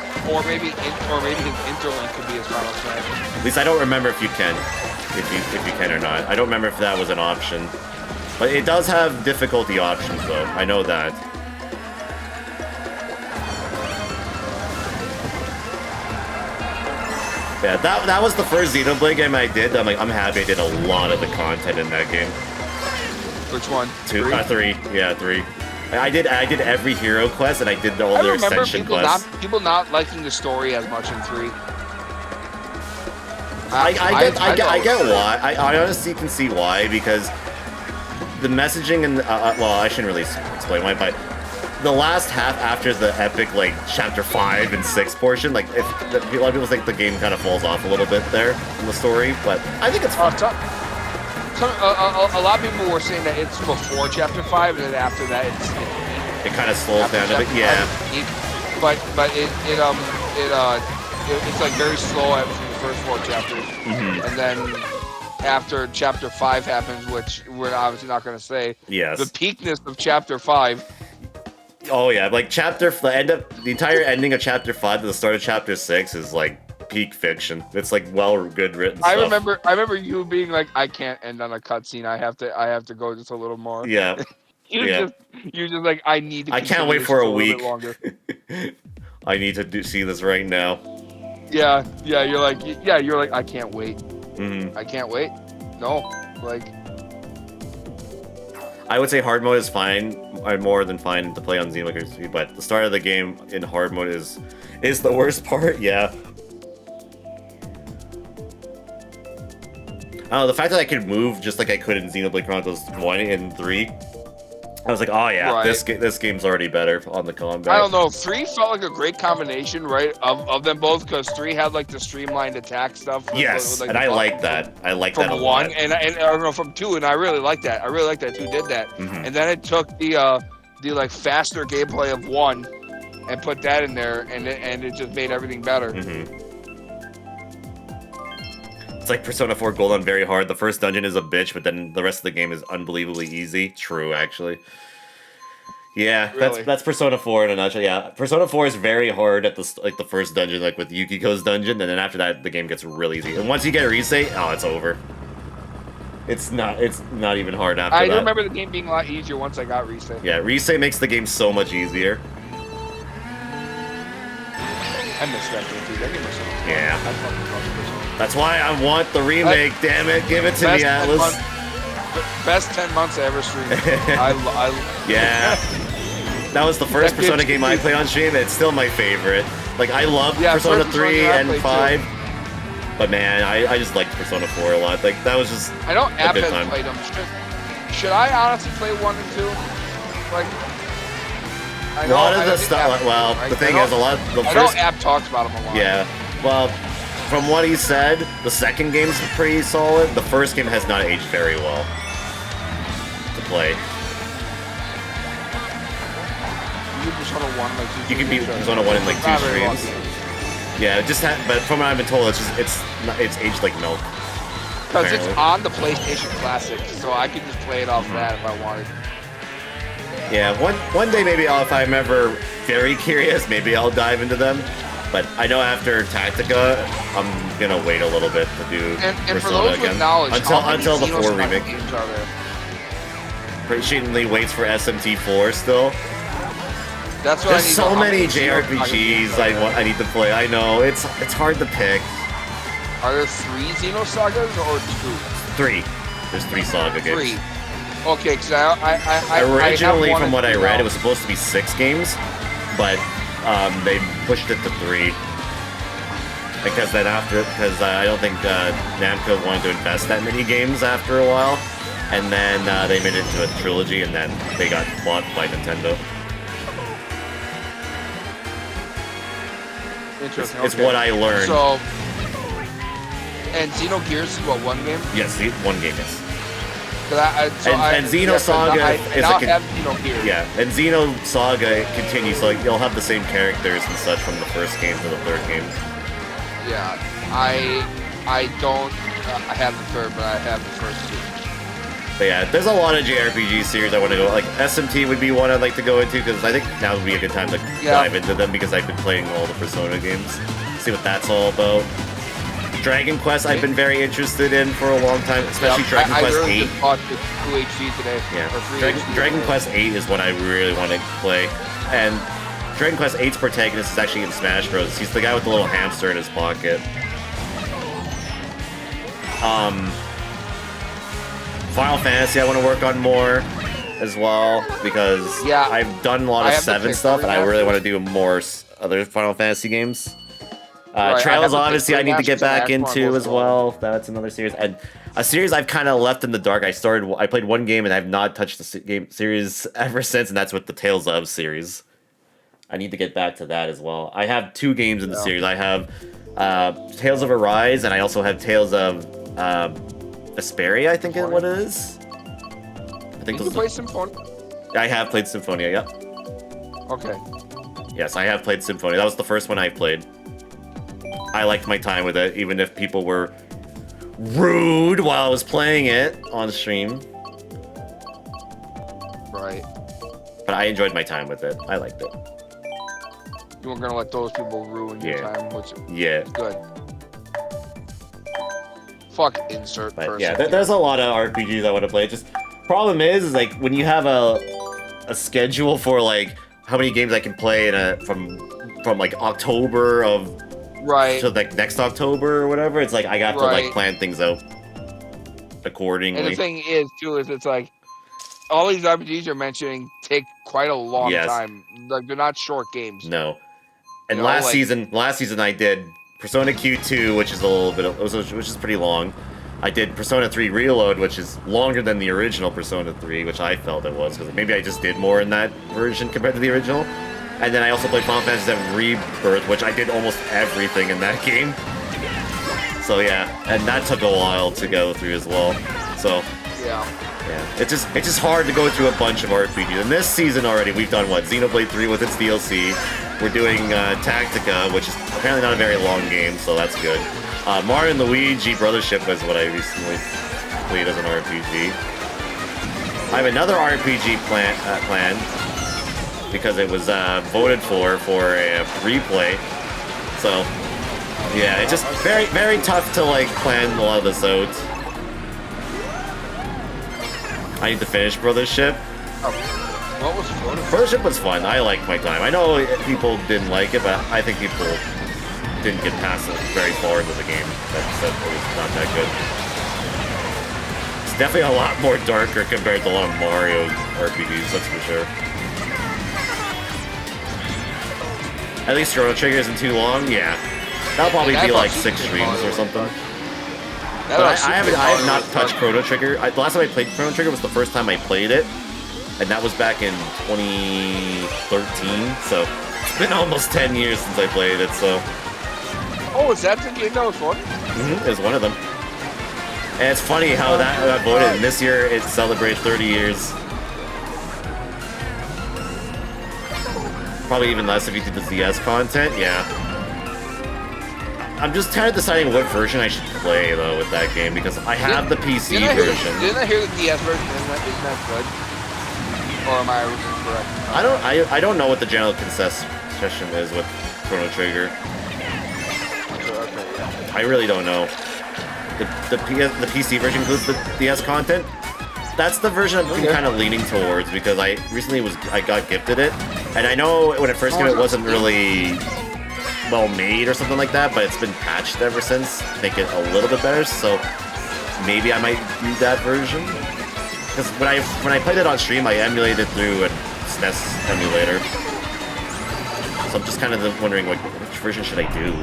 maybe his Interlink could be his final Smash. At least I don't remember if you can, if you can or not. I don't remember if that was an option. But it does have difficulty options, though. I know that. Yeah, that was the first Xenoblade game I did. I'm happy I did a lot of the content in that game. Which one? 3. Yeah, 3. I did every hero quest and I did all their ascension quests. People not liking the story as much in 3. I get why. I honestly can see why, because the messaging and well, I shouldn't really explain why, but the last half after the epic like chapter 5 and 6 portion, like a lot of people think the game kind of falls off a little bit there in the story, but I think it's fun. A lot of people were saying that it's before chapter 5, and then after that it kind of slows down a bit. Yeah. But it's like very slow after the first 4 chapters, and then after chapter 5 happens, which we're obviously not going to say. Yes. The peakness of chapter 5. Oh yeah, like the entire ending of chapter 5 to the start of chapter 6 is like peak fiction. It's like good written stuff. I remember you being like, I can't end on a cutscene. I have to go just a little more. Yeah. You're just like, I need to. I can't wait for a week. Bit longer. I need to see this right now. Yeah. You're like, I can't wait. Mm-hmm. I can't wait. No, like. I would say hard mode is fine, more than fine to play on Xenoblade 3, but the start of the game in hard mode is the worst part. Yeah. I don't know, the fact that I could move just like I could in Xenoblade Chronicles 1 and 3, I was like, oh yeah, right. this game's already better on the combat. I don't know, 3 felt like a great combination, right, of them both, because 3 had like the streamlined attack stuff. Yes, like, and I like that. I like that a from lot. 1, and I don't know, from 2, and I really like that. I really like that 2 did that. Mm-hmm. And then it took the like faster gameplay of 1 and put that in there, and it just made everything better. Mm-hmm. It's like Persona 4 Gold on very hard. The first dungeon is a bitch, but then the rest of the game is unbelievably easy. True, actually. Yeah, really? that's Persona 4 in a nutshell. Yeah, Persona 4 is very hard at the first dungeon, like with Yukiko's dungeon, and then after that the game gets real easy. And once you get a Rise, oh, it's over. It's not even hard after that. I remember the game being a lot easier once I got Rise. Yeah, Rise makes the game so much easier. I miss that game too. That game was so fun. Yeah. I fucking love it. That's why I want the remake. Damn it, give it to me, Atlas. Best 10 months I ever streamed. Yeah. That was the first Persona game I played on stream. It's still my favorite. Like, I love Persona 3 and 5. But man, I just liked Persona 4 a lot. Like, that was just I know App good has time. played them. Should I honestly play 1 and 2? Like, I know, a lot of the stuff. Well, the thing is, a lot of the I know first. App talks about them a lot. Yeah. Well, from what he said, the second game's pretty solid. The first game has not aged very well to play. You can Persona 1 like 2 You can beat streams. Persona 1 in like 2 Not very streams. lucky. Yeah, but from what I've been told, it's aged like milk. Because it's apparently. on the PlayStation Classic, so I could just play it off that if I wanted. Yeah, one day maybe if I'm ever very curious, maybe I'll dive into them. But I know after Tactica, I'm gonna wait a little bit to do And for Persona those again with knowledge, until the 4 Xenosaga remake. games are there? Patiently waits for SMT4 still. That's what There's I need to so know. many Xenosaga games JRPGs are there? I need to play. I know it's hard to pick. Are there 3 Xenosagas or 2? 3. There's 3 Saga games. 3. Okay, because I Originally, have from what I one read, it was supposed to be 6 games, but they pushed it to 3. Because I don't think Namco wanted to invest that many games after a while, and then they made it into a trilogy, and then they got bought by Nintendo. Interesting. It's okay. what I learned. So, and Xenogears is what, one game? Yes, one game is. And Xenosaga I is now a have Xenogears. Yeah, and Xenosaga continues, so you'll have the same characters and such from the first game to the third game. Yeah, I don't. I have the third, but I have the first 2. But yeah, there's a lot of JRPG series I want to go. Like SMT would be one I'd like to go into because I think now would be a good time to dive into them because I've been playing all the Persona games, see what that's all about. Dragon Quest I've been very interested in for a long time, especially Dragon Quest I really 8. just bought the 2 HD today. Yeah, Or 3 Dragon, HD Dragon today. Quest 8 is what I really want to play, and Dragon Quest 8's protagonist is actually in Smash Bros. He's the guy with the little hamster in his pocket. Final Fantasy I want to work on more as well because Yeah, I've done a lot of I have the 7 pick stuff and I really remasters. want to do more other Final Fantasy games. Right, I Trails have the obviously I need to get remasters and back Act one into goes as well. That's another series, and a series I've kind of left in the dark. I played one game and I've not touched the game series ever since, and that's with the Tales of series. I need to get back to that as well. I have 2 games in the series. I have Tales of Arise, and I also have Tales of Vesperia, I think is what it is. I think Did you those play Symphony? I have played Symphonia, yep. Okay. Yes, I have played Symphonia. That was the first one I played. I liked my time with it, even if people were rude while I was playing it on stream. Right. But I enjoyed my time with it. I liked it. You weren't gonna let those people ruin your Yeah. time, which Yeah. is good. Fuck insert But person. yeah, there's a lot of RPGs I want to play. Just problem is like when you have a schedule for like how many games I can play in from like October of right. to like next October or whatever, it's like I got to like Right. plan things out accordingly. And the thing is, too, is it's like all these RPGs you're mentioning take quite a long Yes. time. Like they're not short games. No. And You know, last like- season I did Persona Q2, which is a little bit which is pretty long. I did Persona 3 Reload, which is longer than the original Persona 3, which I felt it was, because maybe I just did more in that version compared to the original. And then I also played Final Fantasy VII Rebirth, which I did almost everything in that game. So yeah, and that took a while to go through as well. So Yeah. yeah, it's just hard to go through a bunch of RPGs. And this season already, we've done what? Xenoblade 3 with its DLC. We're doing Tactica, which is apparently not a very long game, so that's good. Mario and Luigi Brothership was what I recently played as an RPG. I have another RPG planned because it was voted for a replay. So yeah, it's just very, very tough to like plan a lot of this out. I need to finish Brothership. Oh, what was Florida? Brothership was fun. I liked my time. I know people didn't like it, but I think people didn't get past it very far into the game. That said, it was not that good. It's definitely a lot more darker compared to a lot of Mario RPGs, that's for sure. At least Chrono Trigger isn't too long, yeah. That'll probably And I be thought like Super 6 Mario streams or was something. That But was I have Super not Mario touched was Chrono Trigger. The last time I played Chrono Trigger was the first time I played it, and that was back in 2013. So it's been almost 10 years since I played it. So Oh, is that the game that was fun? it was one of them. And it's funny how that got voted. And this year it celebrates 30 years. Probably even less if you did the DS content. Yeah. I'm just kind of deciding what version I should play though with that game because I have the PC version. Didn't I hear the DS version? Isn't that good? Or am I correct? I don't know what the general concession is with Chrono Trigger. Okay, yeah. I really don't know. The PC version includes the DS content. That's the version I've been kind of leaning towards because I recently got gifted it, and I know when it first came it wasn't really well made or something like that, but it's been patched ever since to make it a little bit better. So maybe I might do that version because when I played it on stream, I emulated through a SNES emulator. So I'm just kind of wondering like which version should I do?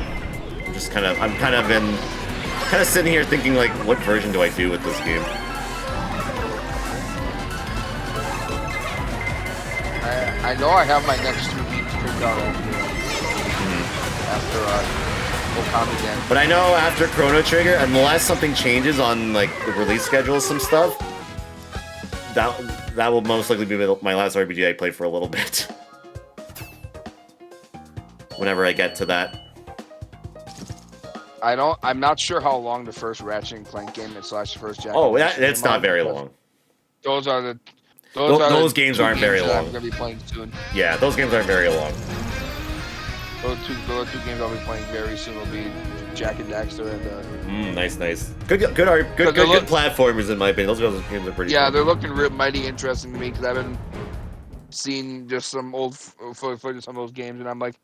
I'm kind of sitting here thinking like what version do I do with this game? I know I have my next 2 weeks picked out after Okami again. But I know after Chrono Trigger, unless something changes on like the release schedule, some stuff, that will most likely be my last RPG I play for a little bit. Whenever I get to that. I'm not sure how long the first Ratchet and Clank game is / first Jack. Oh, it's not very long. Those games aren't very long. I'm gonna be playing soon. Yeah, those games aren't very long. Those two games I'll be playing very soon will be Jack and Daxter and. Nice. Good platformers in my opinion. Those games are pretty. Yeah, cool. they're looking mighty interesting to me because I've been seeing just some old footage of some of those games, and I'm like,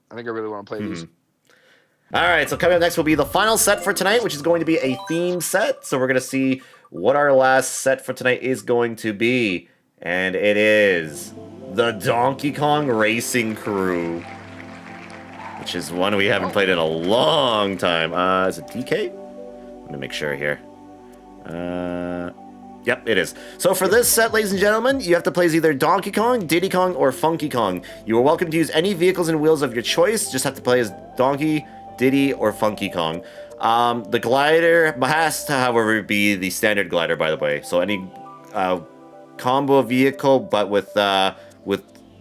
I think I really want to play these. All right, so coming up next will be the final set for tonight, which is going to be a theme set. So we're going to see what our last set for tonight is going to be. And it is the Donkey Kong Racing Crew, which is one we haven't played in a long time. Is it DK? Let me make sure here. Yep, it is. So for this set, ladies and gentlemen, you have to play as either Donkey Kong, Diddy Kong, or Funky Kong. You are welcome to use any vehicles and wheels of your choice. Just have to play as Donkey, Diddy, or Funky Kong. The glider has to, however, be the standard glider, by the way. So any combo vehicle, but with the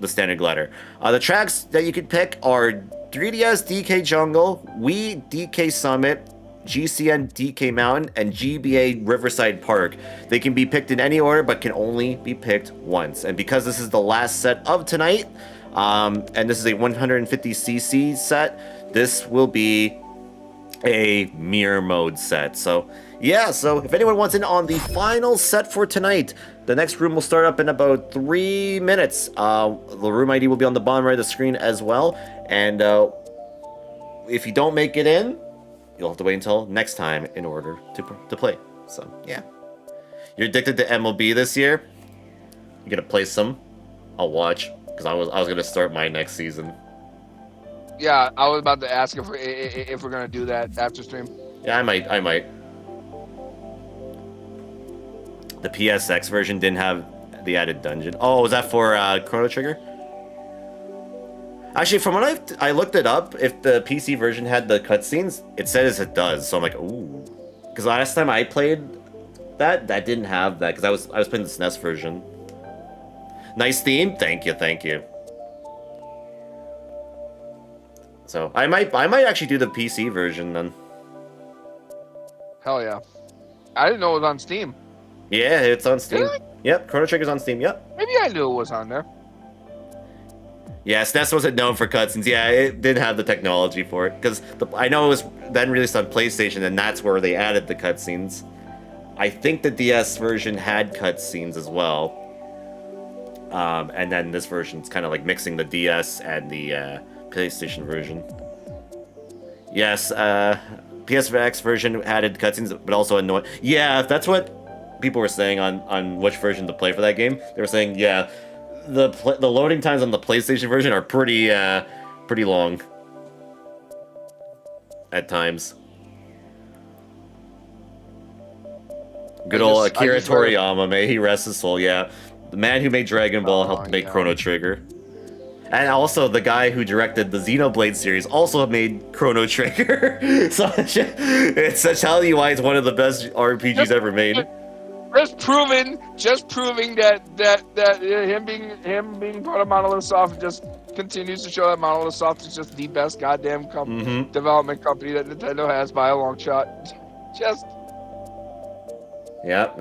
standard glider. The tracks that you can pick are 3DS DK Jungle, Wii DK Summit, GCN DK Mountain, and GBA Riverside Park. They can be picked in any order, but can only be picked once. And because this is the last set of tonight, and this is a 150cc set, this will be a mirror mode set. So yeah, so if anyone wants in on the final set for tonight, the next room will start up in about 3 minutes. The room ID will be on the bottom right of the screen as well. And if you don't make it in, you'll have to wait until next time in order to play. So yeah, you're addicted to MLB this year. You gonna play some? I'll watch because I was gonna start my next season. Yeah, I was about to ask if we're gonna do that after stream. Yeah, I might. The PSX version didn't have the added dungeon. Oh, was that for Chrono Trigger? Actually, from what I looked it up, if the PC version had the cutscenes, it says it does. So I'm like, ooh, because last time I played that didn't have that because I was playing the SNES version. Nice theme, thank you. So I might actually do the PC version then. Hell yeah! I didn't know it was on Steam. Yeah, it's on Steam. Really? Yep, Chrono Trigger's on Steam. Yep. Maybe I knew it was on there. Yeah, SNES wasn't known for cutscenes. Yeah, it didn't have the technology for it because I know it was then released on PlayStation, and that's where they added the cutscenes. I think the DS version had cutscenes as well, and then this version's kind of like mixing the DS and the PlayStation version. Yes, PSX version added cutscenes, but also annoying. Yeah, that's what people were saying on which version to play for that game. They were saying, yeah, the loading times on the PlayStation version are pretty long at times. Good old Akira Toriyama, may he rest his soul. Yeah, the man who made Dragon Ball helped make Chrono Trigger. And also, the guy who directed the Xenoblade series also made Chrono Trigger. So it's telling you why it's one of the best RPGs ever made. just proving that him being part of Monolith Soft just continues to show that Monolith Soft is just the best goddamn development company that Nintendo has by a long shot. Just yeah.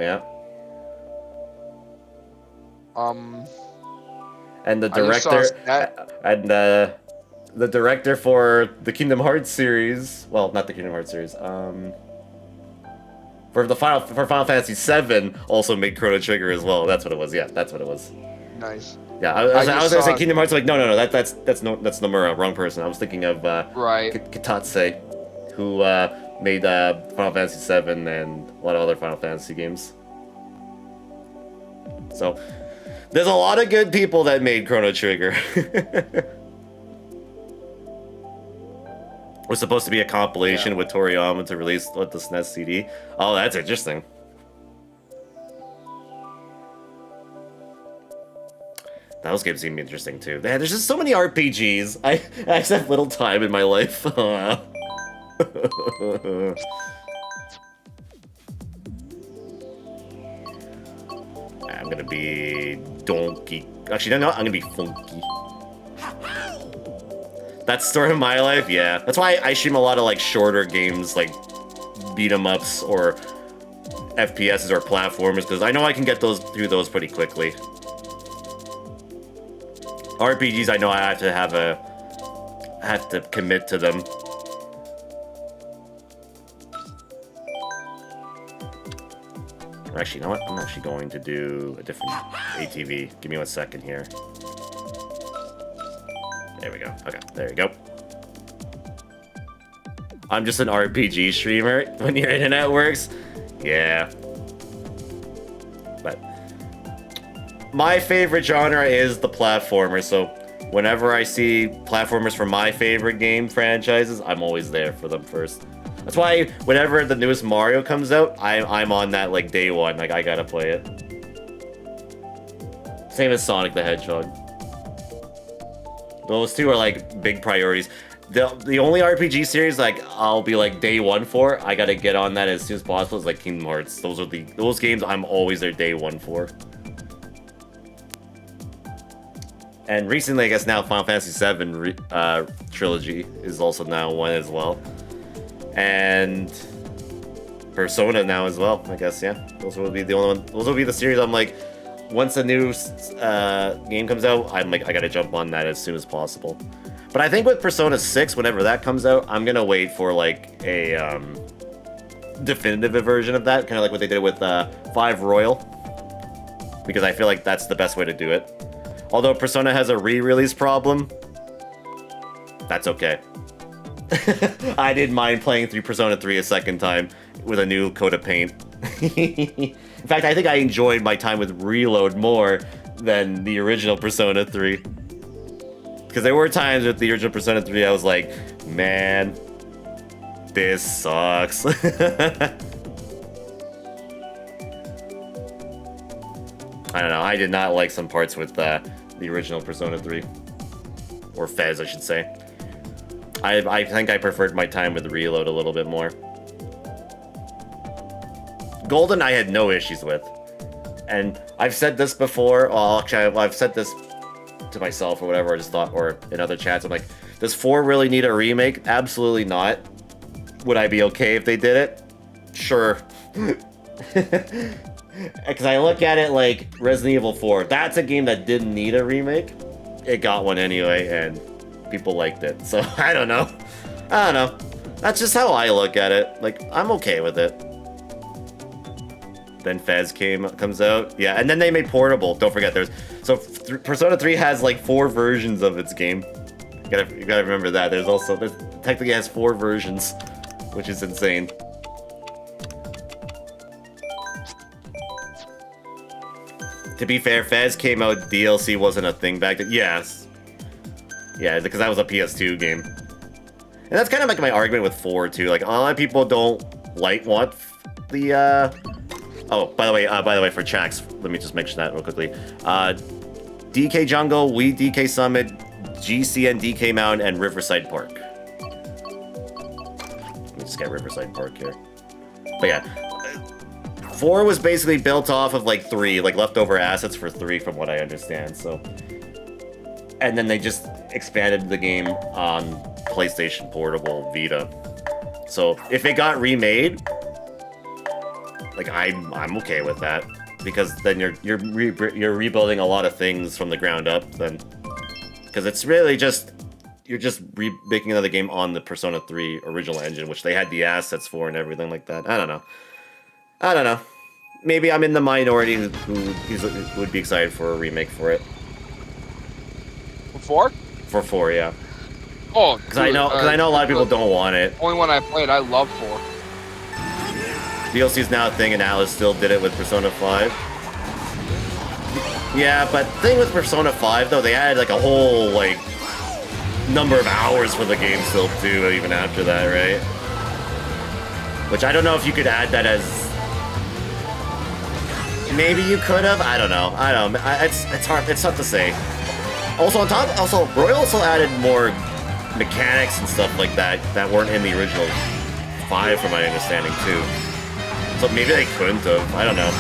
And the I just saw director the director for the Kingdom Hearts series, well, not the Kingdom Hearts series, for Final Fantasy VII also made Chrono Trigger as well. That's what it was. Yeah, that's what it was. Nice. Yeah, I was gonna say Kingdom Hearts. Like, no, that's Nomura, wrong person. I was thinking of right. Kitatse, who made Final Fantasy VII and a lot of other Final Fantasy games. So there's a lot of good people that made Chrono Trigger. It was supposed to be a compilation with Toriyama to release with the SNES CD. Oh, that's interesting. Those games seem interesting too. Man, there's just so many RPGs. I just have little time in my life. I'm gonna be Donkey. Actually, no, I'm gonna be Funky. That's the story of my life, yeah. That's why I stream a lot of like shorter games, like beat 'em ups or FPSs or platformers, because I know I can get through those pretty quickly. RPGs, I know I have to commit to them. Actually, you know what? I'm actually going to do a different ATV. Give me 1 second here. There we go. Okay, there you go. I'm just an RPG streamer when your internet works. Yeah. But my favorite genre is the platformer, so whenever I see platformers from my favorite game franchises, I'm always there for them first. That's why whenever the newest Mario comes out, I'm on that like day one. Like, I gotta play it. Same as Sonic the Hedgehog. Those two are like big priorities. The only RPG series like I'll be like day one for, I gotta get on that as soon as possible, is like Kingdom Hearts. Those games I'm always there day one for. And recently, I guess now Final Fantasy VII trilogy is also now one as well. And Persona now as well, I guess, yeah. Those will be the only one. Those will be the series I'm like, once a new game comes out, I'm like, I gotta jump on that as soon as possible. But I think with Persona 6, whenever that comes out, I'm gonna wait for like a definitive version of that, kind of like what they did with 5 Royal, because I feel like that's the best way to do it. Although Persona has a re-release problem, that's okay. I didn't mind playing through Persona 3 a second time with a new coat of paint. In fact, I think I enjoyed my time with Reload more than the original Persona 3. Because there were times with the original Persona 3 I was like, man, this sucks. I don't know, I did not like some parts with the original Persona 3. Or Fez, I should say. I think I preferred my time with Reload a little bit more. Golden I had no issues with. And I've said this before, well, actually I've said this to myself or whatever, I just thought, or in other chats, I'm like, does 4 really need a remake? Absolutely not. Would I be okay if they did it? Sure. Because I look at it like Resident Evil 4, that's a game that didn't need a remake. It got one anyway, and people liked it. So, I don't know. That's just how I look at it. Like, I'm okay with it. Then Fez comes out. Yeah, and then they made Portable. Don't forget, Persona 3 has like 4 versions of its game. You gotta remember that. There's technically has 4 versions, which is insane. To be fair, Fez came out, DLC wasn't a thing back then. Yes. Yeah, because that was a PS2 game. And that's kind of like my argument with 4 too. Like, a lot of people don't want the oh, by the way, for Chax, let me just mention that real quickly. DK Jungle, Wii DK Summit, GCN DK Mountain, and Riverside Park. Let me just get Riverside Park here. But yeah, 4 was basically built off of like 3, like leftover assets for 3 from what I understand, so. And then they just expanded the game on PlayStation Portable Vita. So if it got remade, like I'm okay with that, because then you're rebuilding a lot of things from the ground up then, because it's really just you're just making another game on the Persona 3 original engine, which they had the assets for and everything like that. I don't know. Maybe I'm in the minority who would be excited for a remake for it. For 4? For 4, yeah. Oh, because I know a lot of people don't want it. Only one I played, I love 4. DLC is now a thing, and Alice still did it with Persona 5. Yeah, but the thing with Persona 5 though, they added like a whole like number of hours for the game still too, even after that, right? Which I don't know if you could add that as. Maybe you could have. I don't know. It's hard. It's tough to say. Also Royal also added more mechanics and stuff like that weren't in the original 5, from my understanding too. So maybe they couldn't have. I don't know.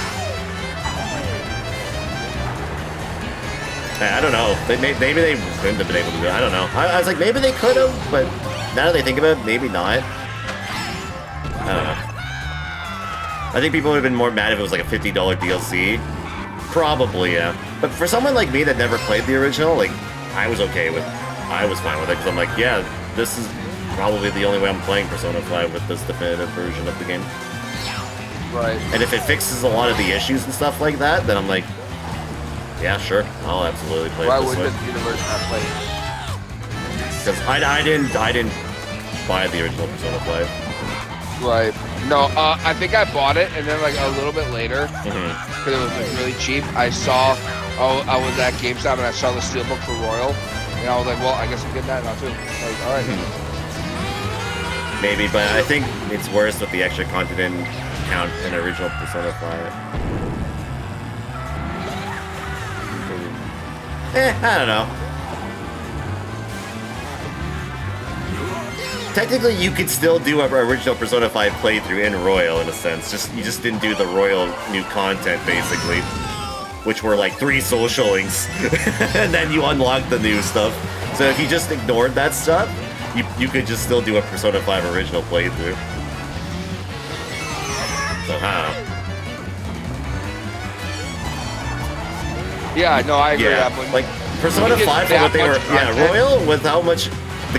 I don't know. Maybe they couldn't have been able to do it. I don't know. I was like, maybe they could have, but now that they think about it, maybe not. I don't know. I think people would have been more mad if it was like a $50 DLC. Probably, yeah. But for someone like me that never played the original, like, I was fine with it, because I'm like, yeah, this is probably the only way I'm playing Persona 5 with this definitive version of the game. Right. And if it fixes a lot of the issues and stuff like that, then I'm like, yeah, sure, I'll absolutely play it this way. Why would the universe not play it? Because I didn't buy the original Persona 5. Right. No, I think I bought it, and then like a little bit later, because it was like really cheap, I was at GameStop and I saw the steelbook for Royal, and I was like, well, I guess I'm getting that now too. Like, all right. Maybe, but I think it's worse with the extra content count in original Persona 5. I don't know. Technically, you could still do an original Persona 5 playthrough in Royal, in a sense. You just didn't do the Royal new content, basically. Which were like 3 social links. And then you unlock the new stuff. So if you just ignored that stuff, you could just still do a Persona 5 original playthrough. So, I don't know. Yeah, no, I agree. Yeah, like Persona 5 for what they were. Yeah, Royal with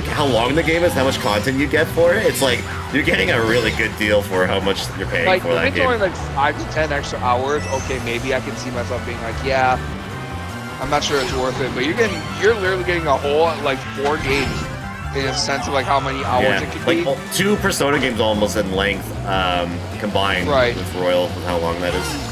how long the game is, how much content you get for it. It's like you're getting a really good deal for how much you're paying like, for that if it's game. only like 5 to 10 extra hours, okay, maybe I can see myself being like, yeah, I'm not sure it's worth it. But you're literally getting a whole like 4 games in a sense of like how many hours it could be. Like 2 Persona games almost in length combined with Royal, with how long that is.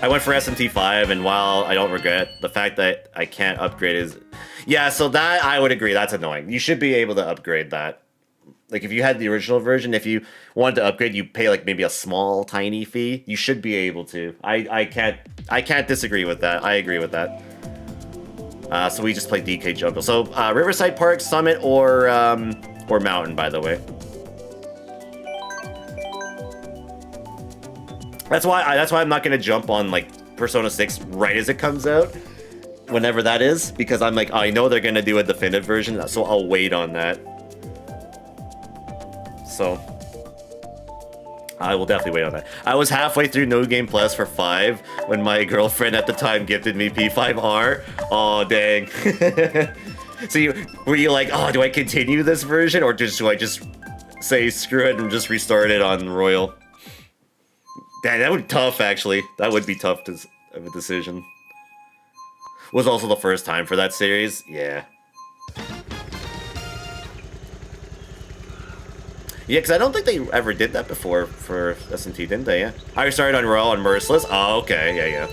I went for SMT5, and while I don't regret the fact that I can't upgrade is... Yeah, so that, I would agree, that's annoying. You should be able to upgrade that. Like, if you had the original version, if you wanted to upgrade, you pay, like, maybe a small, tiny fee. You should be able to. I can't disagree with that. I agree with that. So we just played DK Jungle. So, Riverside Park, Summit, or Mountain, by the way. That's why I'm not gonna jump on like Persona 6 right as it comes out, whenever that is, because I'm like, I know they're gonna do a definitive version, so I'll wait on that. So I will definitely wait on that. I was halfway through No Game Plus for 5 when my girlfriend at the time gifted me P5R. Oh dang! So were you like, oh, do I continue this version, or do I just say screw it and just restart it on Royal? Dang, that would be tough, actually. That would be tough of a decision. Was also the first time for that series. Yeah. Yeah, because I don't think they ever did that before for SMT, didn't they? Yeah. I started on Royal and Merciless. Oh, okay. Yeah.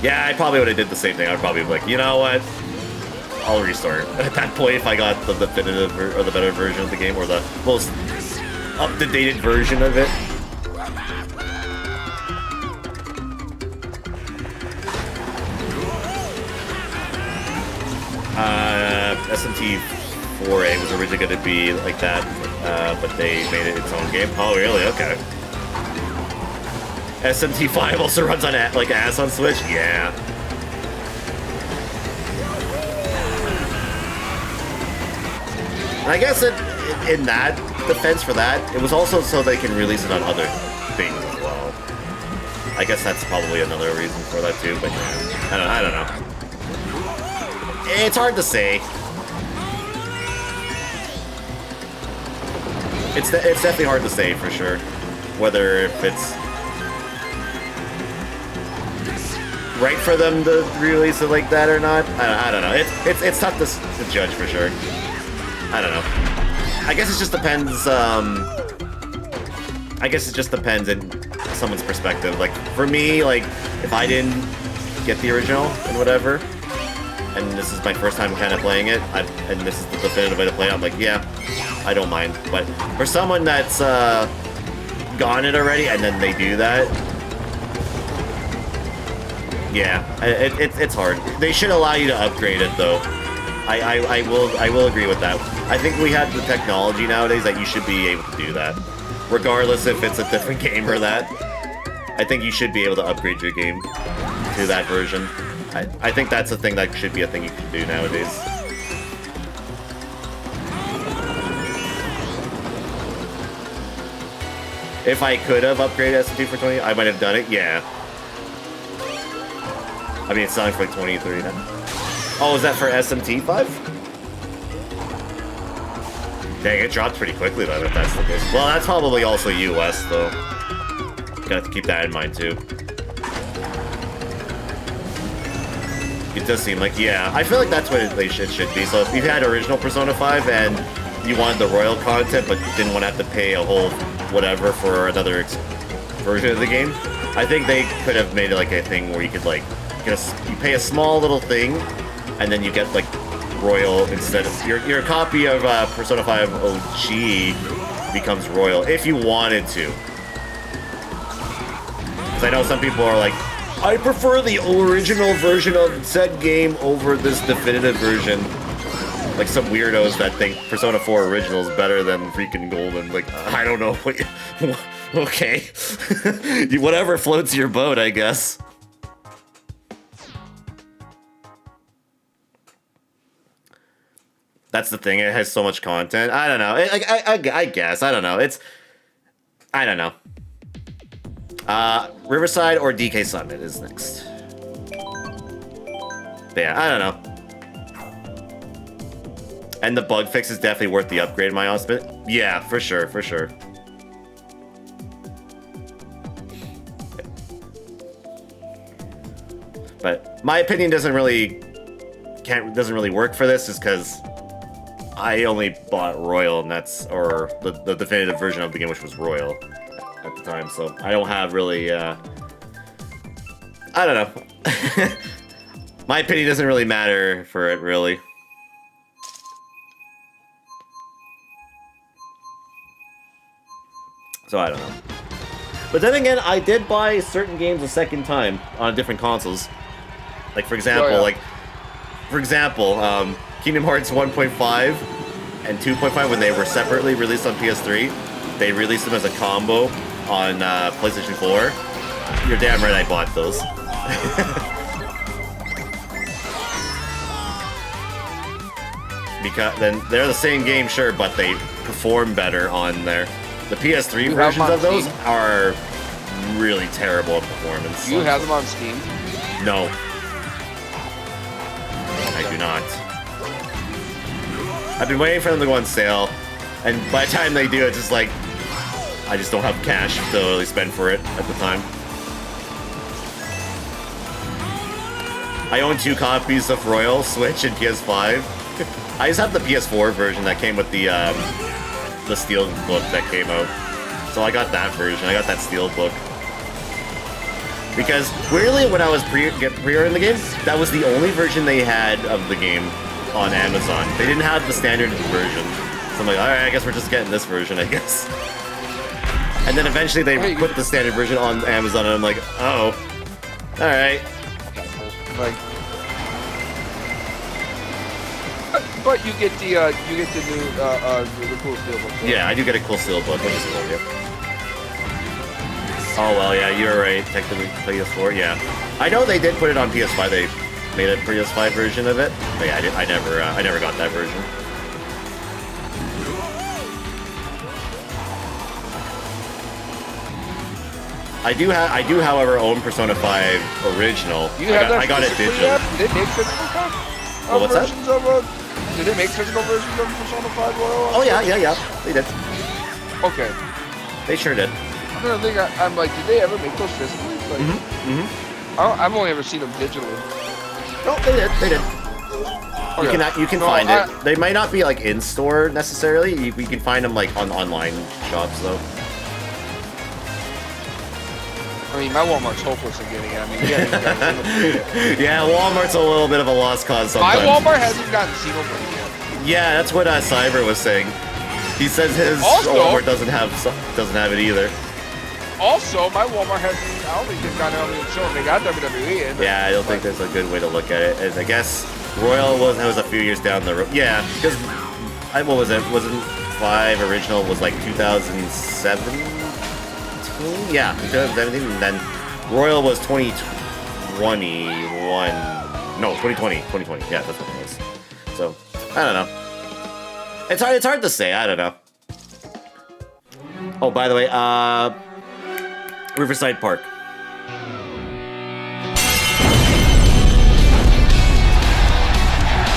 Yeah, I probably would have did the same thing. I'd probably be like, you know what? I'll restart. At that point, if I got the definitive or the better version of the game, or the most up-to-date version of it. SMT 4A was originally going to be like that, but they made it its own game. Oh, really? Okay. SMT 5 also runs on like ass on Switch. Yeah. I guess in that defense for that, it was also so they can release it on other things as well. I guess that's probably another reason for that too, but I don't know. It's hard to say. It's definitely hard to say for sure, whether if it's right for them to release it like that or not. I don't know. It's tough to judge for sure. I don't know. I guess it just depends. I guess it just depends in someone's perspective. Like for me, like if I didn't get the original and whatever, and this is my first time kind of playing it, and this is the definitive way to play it, I'm like, yeah, I don't mind. But for someone that's gone it already and then they do that, yeah, it's hard. They should allow you to upgrade it though. I will agree with that. I think we have the technology nowadays that you should be able to do that, regardless if it's a different game or that. I think you should be able to upgrade your game to that version. I think that's a thing that should be a thing you can do nowadays. If I could have upgraded SMT for 20, I might have done it. Yeah. I mean, it's selling for like 23 now. Oh, is that for SMT 5? Dang, it dropped pretty quickly though, if that's the case. Well, that's probably also US though. Got to keep that in mind too. It does seem like, yeah. I feel like that's what it should be. So if you had original Persona 5 and you wanted the Royal content, but didn't want to have to pay a whole whatever for another version of the game, I think they could have made it like a thing where you could like you pay a small little thing, and then you get like Royal instead of your copy of Persona 5 OG becomes Royal if you wanted to. Because I know some people are like, I prefer the original version of said game over this definitive version. Like some weirdos that think Persona 4 original is better than freaking Golden. Like, I don't know. Okay. Whatever floats your boat, I guess. That's the thing. It has so much content. I don't know. I guess. I don't know. I don't know. Riverside or DK Summit is next. But yeah, I don't know. And the bug fix is definitely worth the upgrade, in my honest. Yeah, for sure, for sure. But my opinion doesn't really work for this, is because I only bought Royal, and or the definitive version of the game, which was Royal at the time. So I don't have really. I don't know. My opinion doesn't really matter for it, really. So I don't know. But then again, I did buy certain games a second time on different consoles. Like for example, Kingdom Hearts 1.5 and 2.5, when they were separately released on PS3, they released them as a combo on PlayStation 4. You're damn right I bought those. Because then they're the same game, sure, but they perform better on there. The PS3 versions of those are really terrible at performance. Do you have them on Steam? No. I do not. I've been waiting for them to go on sale, and by the time they do, it's just like, I just don't have cash to really spend for it at the time. I own 2 copies of Royal, Switch, and PS5. I just have the PS4 version that came with the Steel book that came out. So I got that version. I got that Steel book. Because weirdly, when I was pre-ordering the game, that was the only version they had of the game on Amazon. They didn't have the standard version. So I'm like, alright, I guess we're just getting this version, I guess. And then eventually they put the standard version on Amazon, and I'm like, oh, alright. Like, But you get the new the cool steelbook. Yeah, I do get a cool steelbook, which is cool. Yep. Oh well, yeah, you're right. Technically, PS4. Yeah, I know they did put it on PS5. They made a PS5 version of it. But yeah, I never got that version. I do, however, own Persona 5 original. You have that I got it physically digital. yet? Did they make physical What's that? versions of did they make physical versions of Persona 5 Royal? Oh yeah, they did. Okay. They sure did. I'm gonna think. I'm like, did they ever make those physically? Like, I've only ever seen them digitally. Oh, they did. Okay. You can find it. They might not be like in store necessarily. You can find them like on online shops though. I mean, my Walmart's hopeless in getting it. I mean, yeah. Yeah, Walmart's a little bit of a lost cause My sometimes. Walmart hasn't gotten Xenoblade yet. Yeah, that's what Cyber was saying. He says his Also- Walmart doesn't have it either. Also, my Walmart hasn't. I don't think they've gotten it on the show. They got WWE in. Yeah, I don't think there's a good way to look at it. As I guess Royal was a few years down the road. Yeah, because what was it? Wasn't 5 original was like 2007? Yeah, 2017, and then Royal was 2021. No, 2020. Yeah, that's what it was. So I don't know. It's hard to say. I don't know. Oh, by the way, Riverside Park.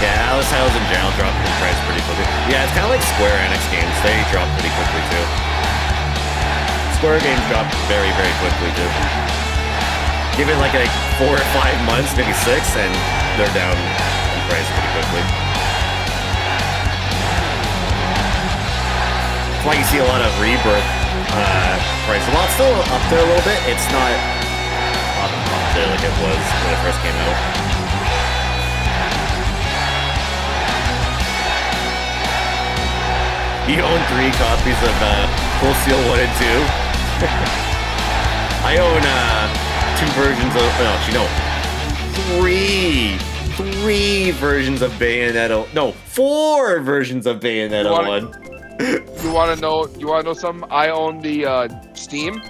Yeah, Alice titles in general drop in price pretty quickly. Yeah, it's kind of like Square Enix games. They drop pretty quickly too. Square games drop very, very quickly too. Give it like 4 or 5 months, maybe 6, and they're down in price pretty quickly. That's why you see a lot of Rebirth price. While it's still up there a little bit, it's not up there like it was when it first came out. You own 3 copies of Full Seal 1 and 2. I own 2 versions of, no, 3 versions of Bayonetta. No, 4 versions of Bayonetta 1. You want to know something? I own the Steam,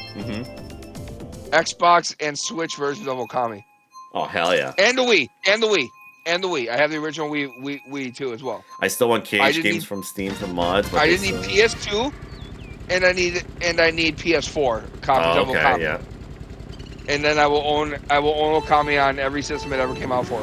Xbox, and Switch versions of Okami. Oh hell yeah! And the Wii. I have the original Wii too as well. I still want KH games from Steam for mods. But I didn't need PS2, and I need PS4 copies of Okami. Yeah. And then I will own Okami on every system it ever came out for.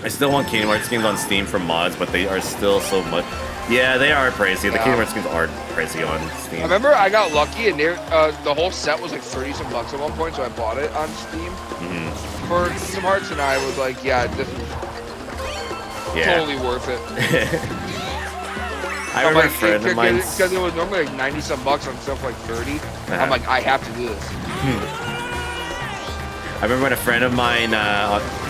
I still want Kingdom Hearts games on Steam for mods, but they are still so much. Yeah, they are pricey. The Kingdom Hearts games are pricey on Steam. I remember I got lucky, and the whole set was like $30 some at one point, so I bought it on Steam for Kingdom Hearts, and I was like, yeah, this is totally worth it. I remember a friend of mine because it was normally like $90 some on stuff like 30. I'm like, I have to do this. I remember when a friend of mine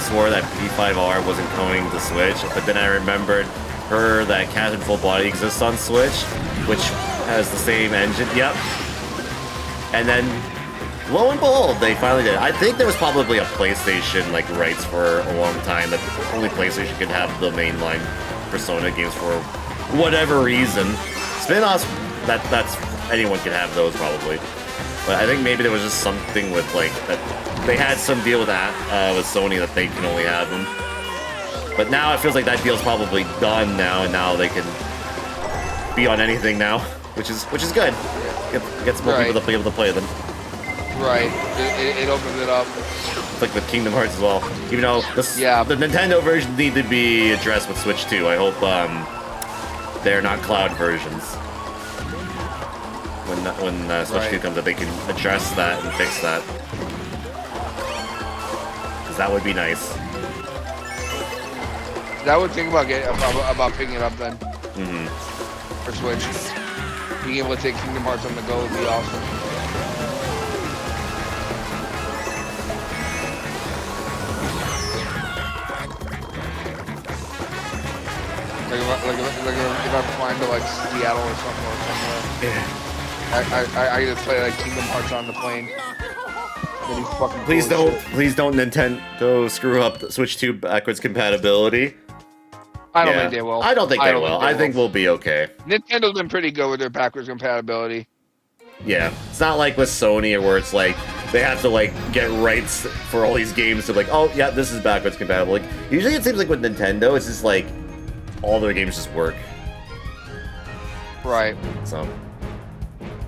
swore that P5R wasn't coming to Switch, but then I remembered that Cat in Full Body exists on Switch, which has the same engine. Yep. And then, lo and behold, they finally did. I think there was probably a PlayStation rights for a long time that only PlayStation could have the mainline Persona games for whatever reason. Spin-offs, that's anyone can have those probably. But I think maybe there was just something with that they had some deal with that with Sony that they can only have them. But now it feels like that deal's probably done now, and now they can be on anything now, which is good. Gets more people to be able to play them. Right. It opens it up. It's like with Kingdom Hearts as well. Even though the Nintendo versions need to be addressed with Switch 2. I hope they're not cloud versions. When Switch 2 comes out, they can address that and fix that. Because that would be nice. I would think about picking it up then. For Switch. Being able to take Kingdom Hearts on the go would be awesome. Like if I'm flying to Seattle or somewhere. I get to play Kingdom Hearts on the plane. Please don't Nintendo screw up the Switch 2 backwards compatibility. I don't Yeah. think they will. I don't think they will. I think we'll be okay. Nintendo's been pretty good with their backwards compatibility. Yeah, it's not like with Sony where it's like they have to like get rights for all these games to like, oh yeah, this is backwards compatible. Like usually it seems like with Nintendo, it's just like all their games just work. Right. So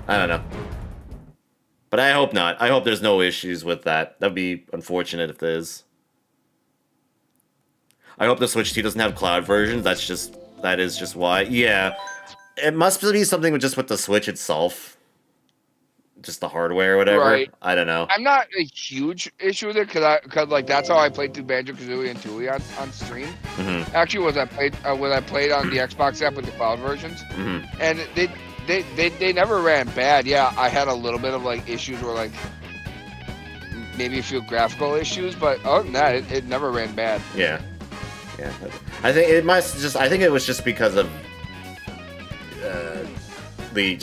I don't know, but I hope not. I hope there's no issues with that. That'd be unfortunate if there is. I hope the Switch 2 doesn't have cloud versions. That is just why. Yeah, it must be something with the Switch itself. Just the hardware or whatever. Right. I don't know. I'm not a huge issue with it because like that's how I played through Banjo-Kazooie and Tooie on stream. Mm-hmm. Actually, was I played on the Xbox app with the cloud versions, Mm-hmm. and they never ran bad. Yeah, I had a little bit of like issues where like maybe a few graphical issues, but other than that, it never ran bad. Yeah. Yeah. I think it must just. I think it was just because of the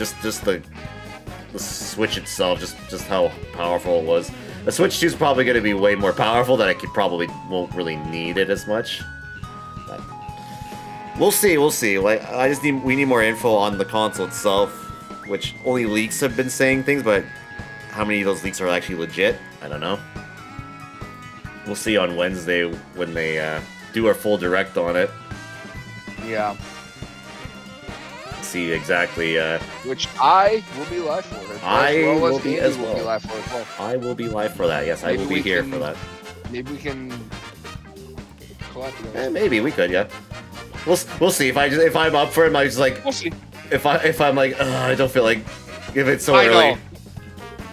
Switch itself, just how powerful it was. The Switch 2 is probably going to be way more powerful that I probably won't really need it as much. But we'll see. Like we need more info on the console itself, which only leaks have been saying things, but how many of those leaks are actually legit? I don't know. We'll see on Wednesday when they do our full direct on it. Yeah. See exactly. Which I will be live for. I will be Andy as will well. be live for as well. I will be live for that. Yes, I Maybe will be we here can- for that. Maybe we can collab together. Maybe we could. Yeah. We'll see. If I'm up for it, I'm just like We'll see. if I'm like I don't feel like if it's so I early. know.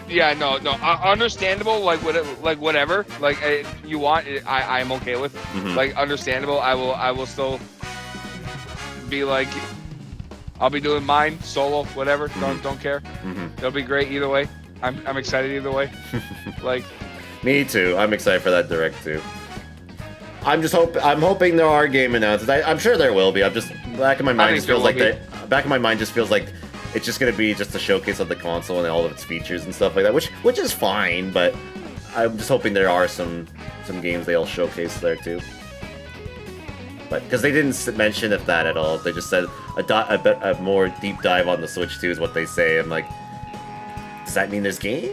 Yeah, no, understandable. Like whatever. Like you want, I'm okay with. Mhm. Like understandable. I will still be like, I'll be doing mine solo, whatever. Don't care. Mhm. It'll be great either way. I'm excited either way. Like Me too. I'm excited for that direct too. I'm hoping there are game announcements. I'm sure there will be. I'm just back in my mind think just feels there like will that. Back in my mind just feels like it's just gonna be just a showcase of the console and all of its features and stuff like that, which is fine. But I'm just hoping there are some games they'll showcase there too. But because they didn't mention if that at all, they just said a more deep dive on the Switch 2 is what they say. I'm like, does that mean there's games?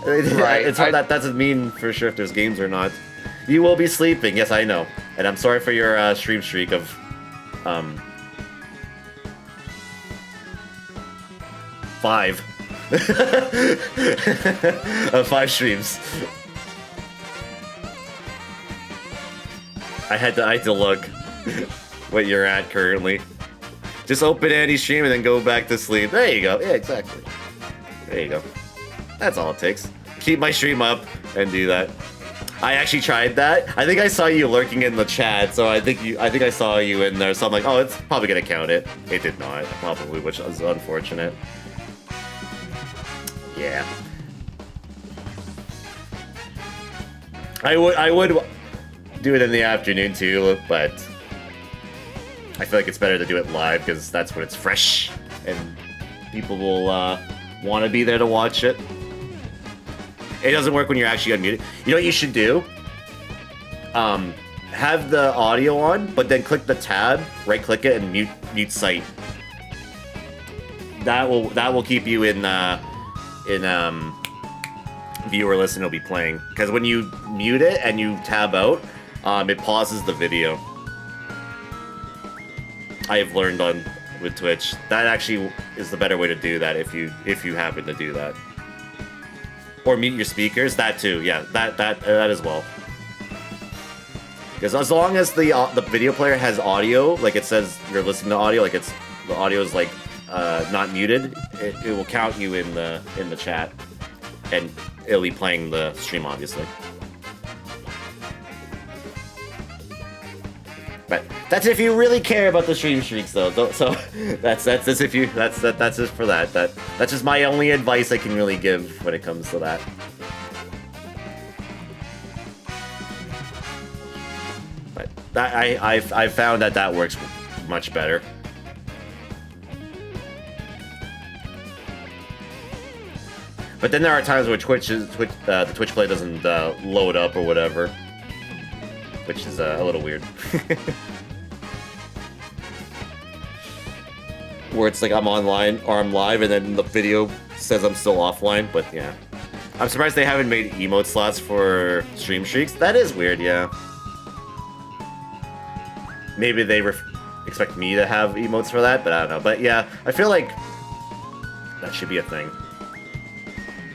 Right. It's hard. That doesn't mean for sure if there's games or not. You will be sleeping. Yes, I know. And I'm sorry for your stream streak of 5. Of 5 streams. I had to look what you're at currently. Just open Andy's stream and then go back to sleep. There you go. Yeah, exactly. There you go. That's all it takes. Keep my stream up and do that. I actually tried that. I think I saw you lurking in the chat, so I think I saw you in there. So I'm like, oh, it's probably gonna count it. It did not, probably, which is unfortunate. Yeah. I would do it in the afternoon too, but I feel like it's better to do it live because that's when it's fresh and people will want to be there to watch it. It doesn't work when you're actually unmuted. You know what you should do? Have the audio on, but then click the tab, right-click it, and mute site. That will keep you in viewer list and it'll be playing. Because when you mute it and you tab out, it pauses the video. I have learned with Twitch that actually is the better way to do that if you happen to do that. Or mute your speakers, that too. Yeah, that as well. Because as long as the video player has audio, like it says you're listening to audio, like the audio is like not muted, it will count you in the chat, and it'll be playing the stream obviously. But that's if you really care about the stream streaks, though. So that's if you that's just for that. That's just my only advice I can really give when it comes to that. But that I found that works much better. But then there are times where the Twitch play doesn't load up or whatever, which is a little weird. where it's like I'm online or I'm live, and then the video says I'm still offline. But yeah, I'm surprised they haven't made emote slots for stream streaks. That is weird, yeah. Maybe they expect me to have emotes for that, but I don't know. But yeah, I feel like that should be a thing.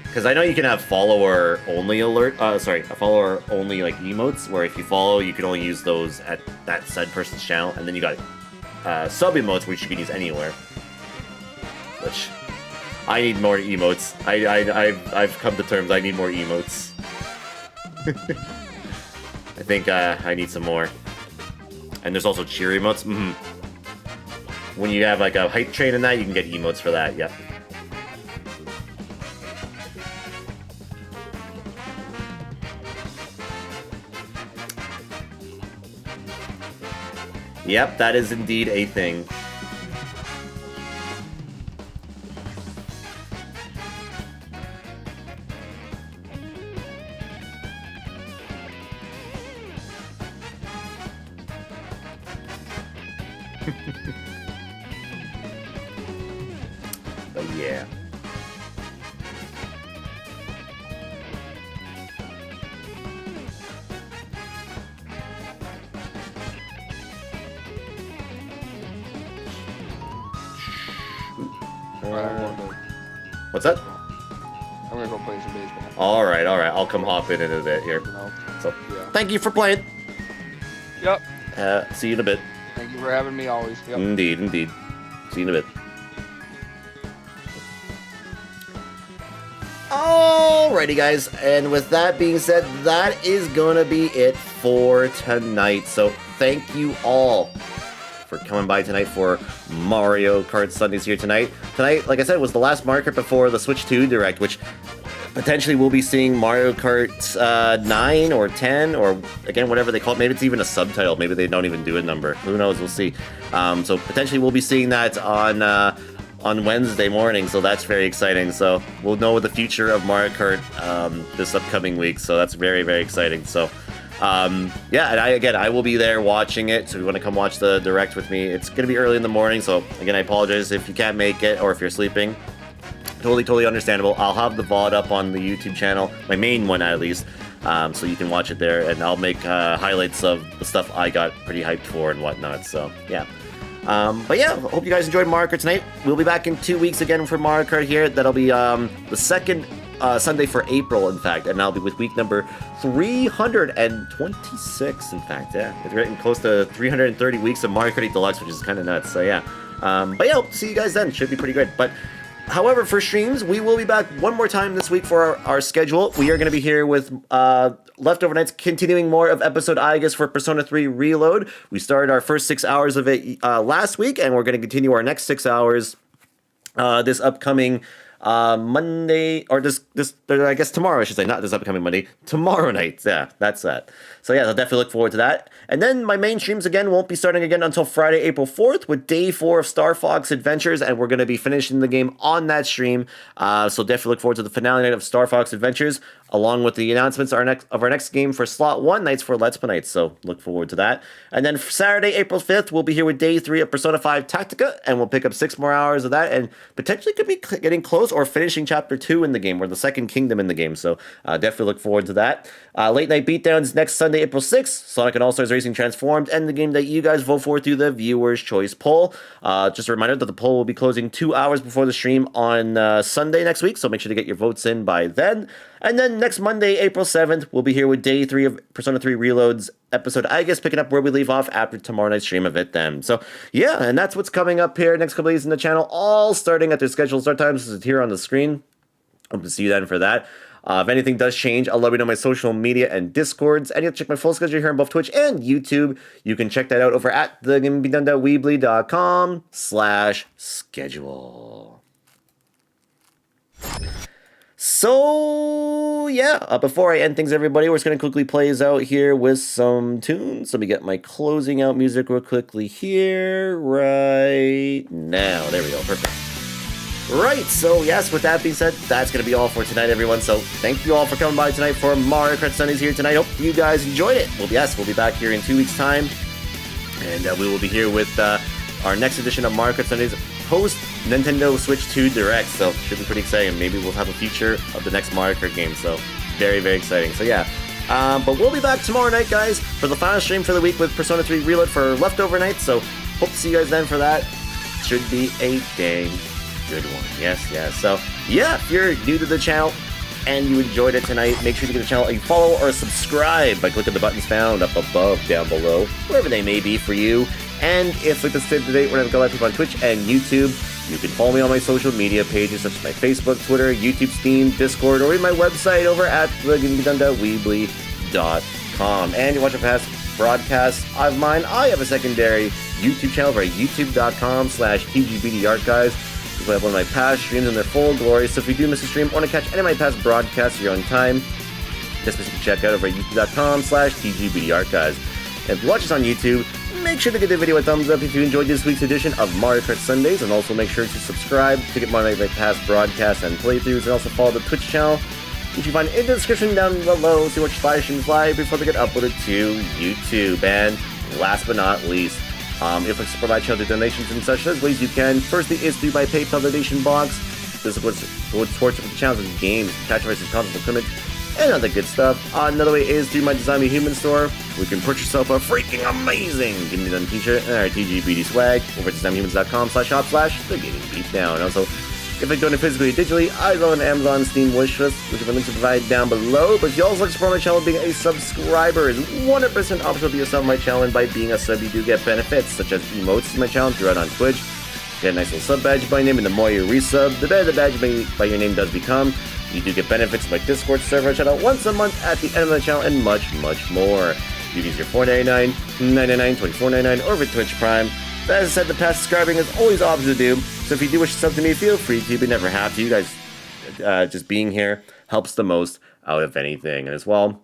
Because I know you can have follower-only follower-only like emotes, where if you follow, you can only use those at that said person's channel, and then you got sub-emotes, which you can use anywhere. Which, I need more emotes. I've come to terms, I need more emotes. I think I need some more. And there's also cheer emotes. When you have like a hype train in that, you can get emotes for that, yep. Yep, that is indeed a thing. But yeah. What's that? I'm gonna go play some baseball. Alright, I'll come hop in a bit here. So, Yeah. thank you for playing. Yep. See you in a bit. Thank you for having me always. Yep. Indeed. See you in a bit. Alrighty, guys, and with that being said, that is gonna be it for tonight. So, thank you all for coming by tonight for Mario Kart Sundays here tonight. Tonight, like I said, was the last Mario Kart before the Switch 2 Direct, which potentially we'll be seeing Mario Kart 9 or 10, or again, whatever they call it. Maybe it's even a subtitle. Maybe they don't even do a number. Who knows? We'll see. So potentially we'll be seeing that on Wednesday morning, so that's very exciting. So we'll know the future of Mario Kart this upcoming week, so that's very, very exciting. So yeah, and I will be there watching it, so if you want to come watch the Direct with me, it's going to be early in the morning, so again, I apologize if you can't make it, or if you're sleeping. Totally understandable. I'll have the VOD up on the YouTube channel, my main one at least, so you can watch it there, and I'll make highlights of the stuff I got pretty hyped for and whatnot, so yeah. But yeah, hope you guys enjoyed Mario Kart tonight. We'll be back in 2 weeks again for Mario Kart here. That'll be the second Sunday for April, in fact, and I'll be with week number 326, in fact, yeah. It's getting close to 330 weeks of Mario Kart 8 Deluxe, which is kind of nuts, so yeah. But yeah, hope to see you guys then. Should be pretty good. But however, for streams, we will be back one more time this week for our schedule. We are going to be here with Leftover Nights, continuing more of episode I guess for Persona 3 Reload. We started our first 6 hours of it last week, and we're going to continue our next 6 hours this upcoming Monday, or this I guess tomorrow, I should say, not this upcoming Monday, tomorrow night. Yeah, that's that. So yeah, I'll definitely look forward to that. And then my main streams again won't be starting again until Friday, April 4th with day 4 of Star Fox Adventures, and we're going to be finishing the game on that stream. So definitely look forward to the finale night of Star Fox Adventures, along with the announcements of our next game for Slot 1 nights for Let's Play nights. So look forward to that. And then Saturday, April 5th, we'll be here with day 3 of Persona 5 Tactica, and we'll pick up 6 more hours of that, and potentially could be getting close or finishing Chapter 2 in the game, or the second kingdom in the game. So definitely look forward to that. Late Night Beatdowns next Sunday, April 6th. Sonic and All-Stars Racing Transformed, and the game that you guys vote for through the Viewer's Choice poll. Just a reminder that the poll will be closing 2 hours before the stream on Sunday next week, so make sure to get your votes in by then. And then next Monday, April 7th, we'll be here with day 3 of Persona 3 Reload's episode, I guess, picking up where we leave off after tomorrow night's stream of it then. So yeah, and that's what's coming up here next couple days in the channel, all starting at their scheduled start times. This is here on the screen. Hope to see you then for that. If anything does change, I'll let you know my social media and Discords. And you have to check my full schedule here on both Twitch and YouTube. You can check that out over at thegamebedone.weebly.com/schedule. So, yeah, before I end things, everybody, we're just going to quickly play us out here with some tunes. Let me get my closing out music real quickly here right now. There we go. Perfect. Right, so yes, with that being said, that's going to be all for tonight, everyone. So thank you all for coming by tonight for Mario Kart Sundays here tonight. Hope you guys enjoyed it. Well, yes, we'll be back here in 2 weeks' time. And we will be here with our next edition of Mario Kart Sundays post Nintendo Switch 2 Direct, so should be pretty exciting. Maybe we'll have a feature of the next Mario Kart game, so very, very exciting. So yeah, but we'll be back tomorrow night, guys, for the final stream for the week with Persona 3 Reload for leftover night, so hope to see you guys then for that. Should be a dang good one. Yes. So yeah, if you're new to the channel and you enjoyed it tonight, make sure to give the channel a follow or subscribe by clicking the buttons found up above, down below, wherever they may be for you. And if like this today, we're going to go live on Twitch and YouTube. You can follow me on my social media pages such as my Facebook, Twitter, YouTube, Steam, Discord, or in my website over at thegamebdone.weebly.com. And you watch a past broadcasts of mine. I have a secondary YouTube channel over at youtube.com/TGBD archives. I have one of my past streams in their full glory, so if you do miss a stream or want to catch any of my past broadcasts your own time, just check out over at youtube.com/TGBD archives. And if you watch us on YouTube, make sure to give the video a thumbs up if you enjoyed this week's edition of Mario Kart Sundays, and also make sure to subscribe to get more of my past broadcasts and playthroughs, and also follow the Twitch channel, which you find in the description down below, so you watch live streams live before they get uploaded to YouTube. And last but not least, if you support my channel through donations and such, there's ways you can. Firstly is through my PayPal donation box. This is what's supports the channels and games, catch prices, content, equipment, and other good stuff. Another way is through my Design Me Human store, where you can purchase yourself a freaking amazing Give Me Done t-shirt and our TGBD swag over at designmehumans.com/shop/thegamingbeatdown. Also, if I donate physically or digitally, I go on Amazon Steam wishlist, which have been links to provide down below. But if you also like to support my channel, being a subscriber is 100% optional to yourself on my channel, and by being a sub, you do get benefits such as emotes to my channel throughout on Twitch. Get a nice little sub badge by name, and the more you resub, the better the badge by your name does become. You do get benefits like Discord server channel once a month at the end of the channel, and much, much more. You can use your $4.99, $9.99, $24.99 over Twitch Prime. But as I said, the past subscribing is always optional to do, so if you do wish to sub to me, feel free to, but never have to. You guys just being here helps the most out of anything. And as well,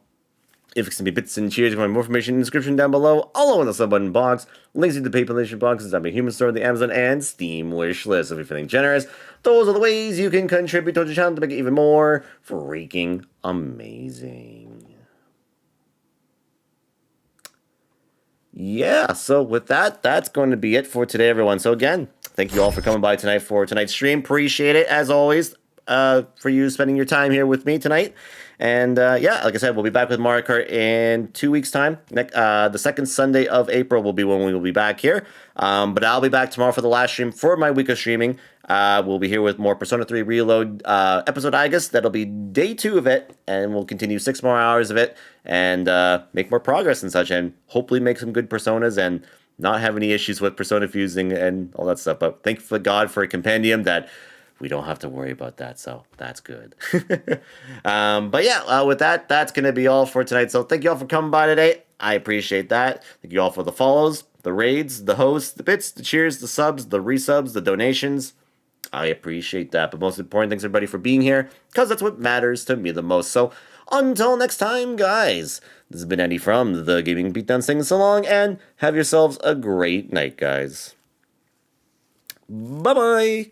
if it's going to be bits and cheers, you can find more information in the description down below, all in the sub button box, links to the PayPal donation boxes, the Human Store, the Amazon, and Steam wish list. So if you're feeling generous, those are the ways you can contribute to the channel to make it even more freaking amazing. Yeah, so with that, that's going to be it for today, everyone. So again, thank you all for coming by tonight for tonight's stream. Appreciate it, as always, for you spending your time here with me tonight. And yeah, like I said, we'll be back with Mario Kart in 2 weeks' time. The second Sunday of April will be when we will be back here. But I'll be back tomorrow for the last stream for my week of streaming. We'll be here with more Persona 3 Reload episode, I guess. That'll be day 2 of it, and we'll continue 6 more hours of it and make more progress and such, and hopefully make some good Personas and not have any issues with Persona fusing and all that stuff. But thank God for a compendium that we don't have to worry about that, so that's good. But yeah, with that, that's going to be all for tonight. So thank you all for coming by today. I appreciate that. Thank you all for the follows, the raids, the hosts, the bits, the cheers, the subs, the resubs, the donations. I appreciate that. But most important, thanks everybody for being here, because that's what matters to me the most. So until next time, guys, this has been Andy from The Gaming Beatdown singing so long, and have yourselves a great night, guys. Bye-bye.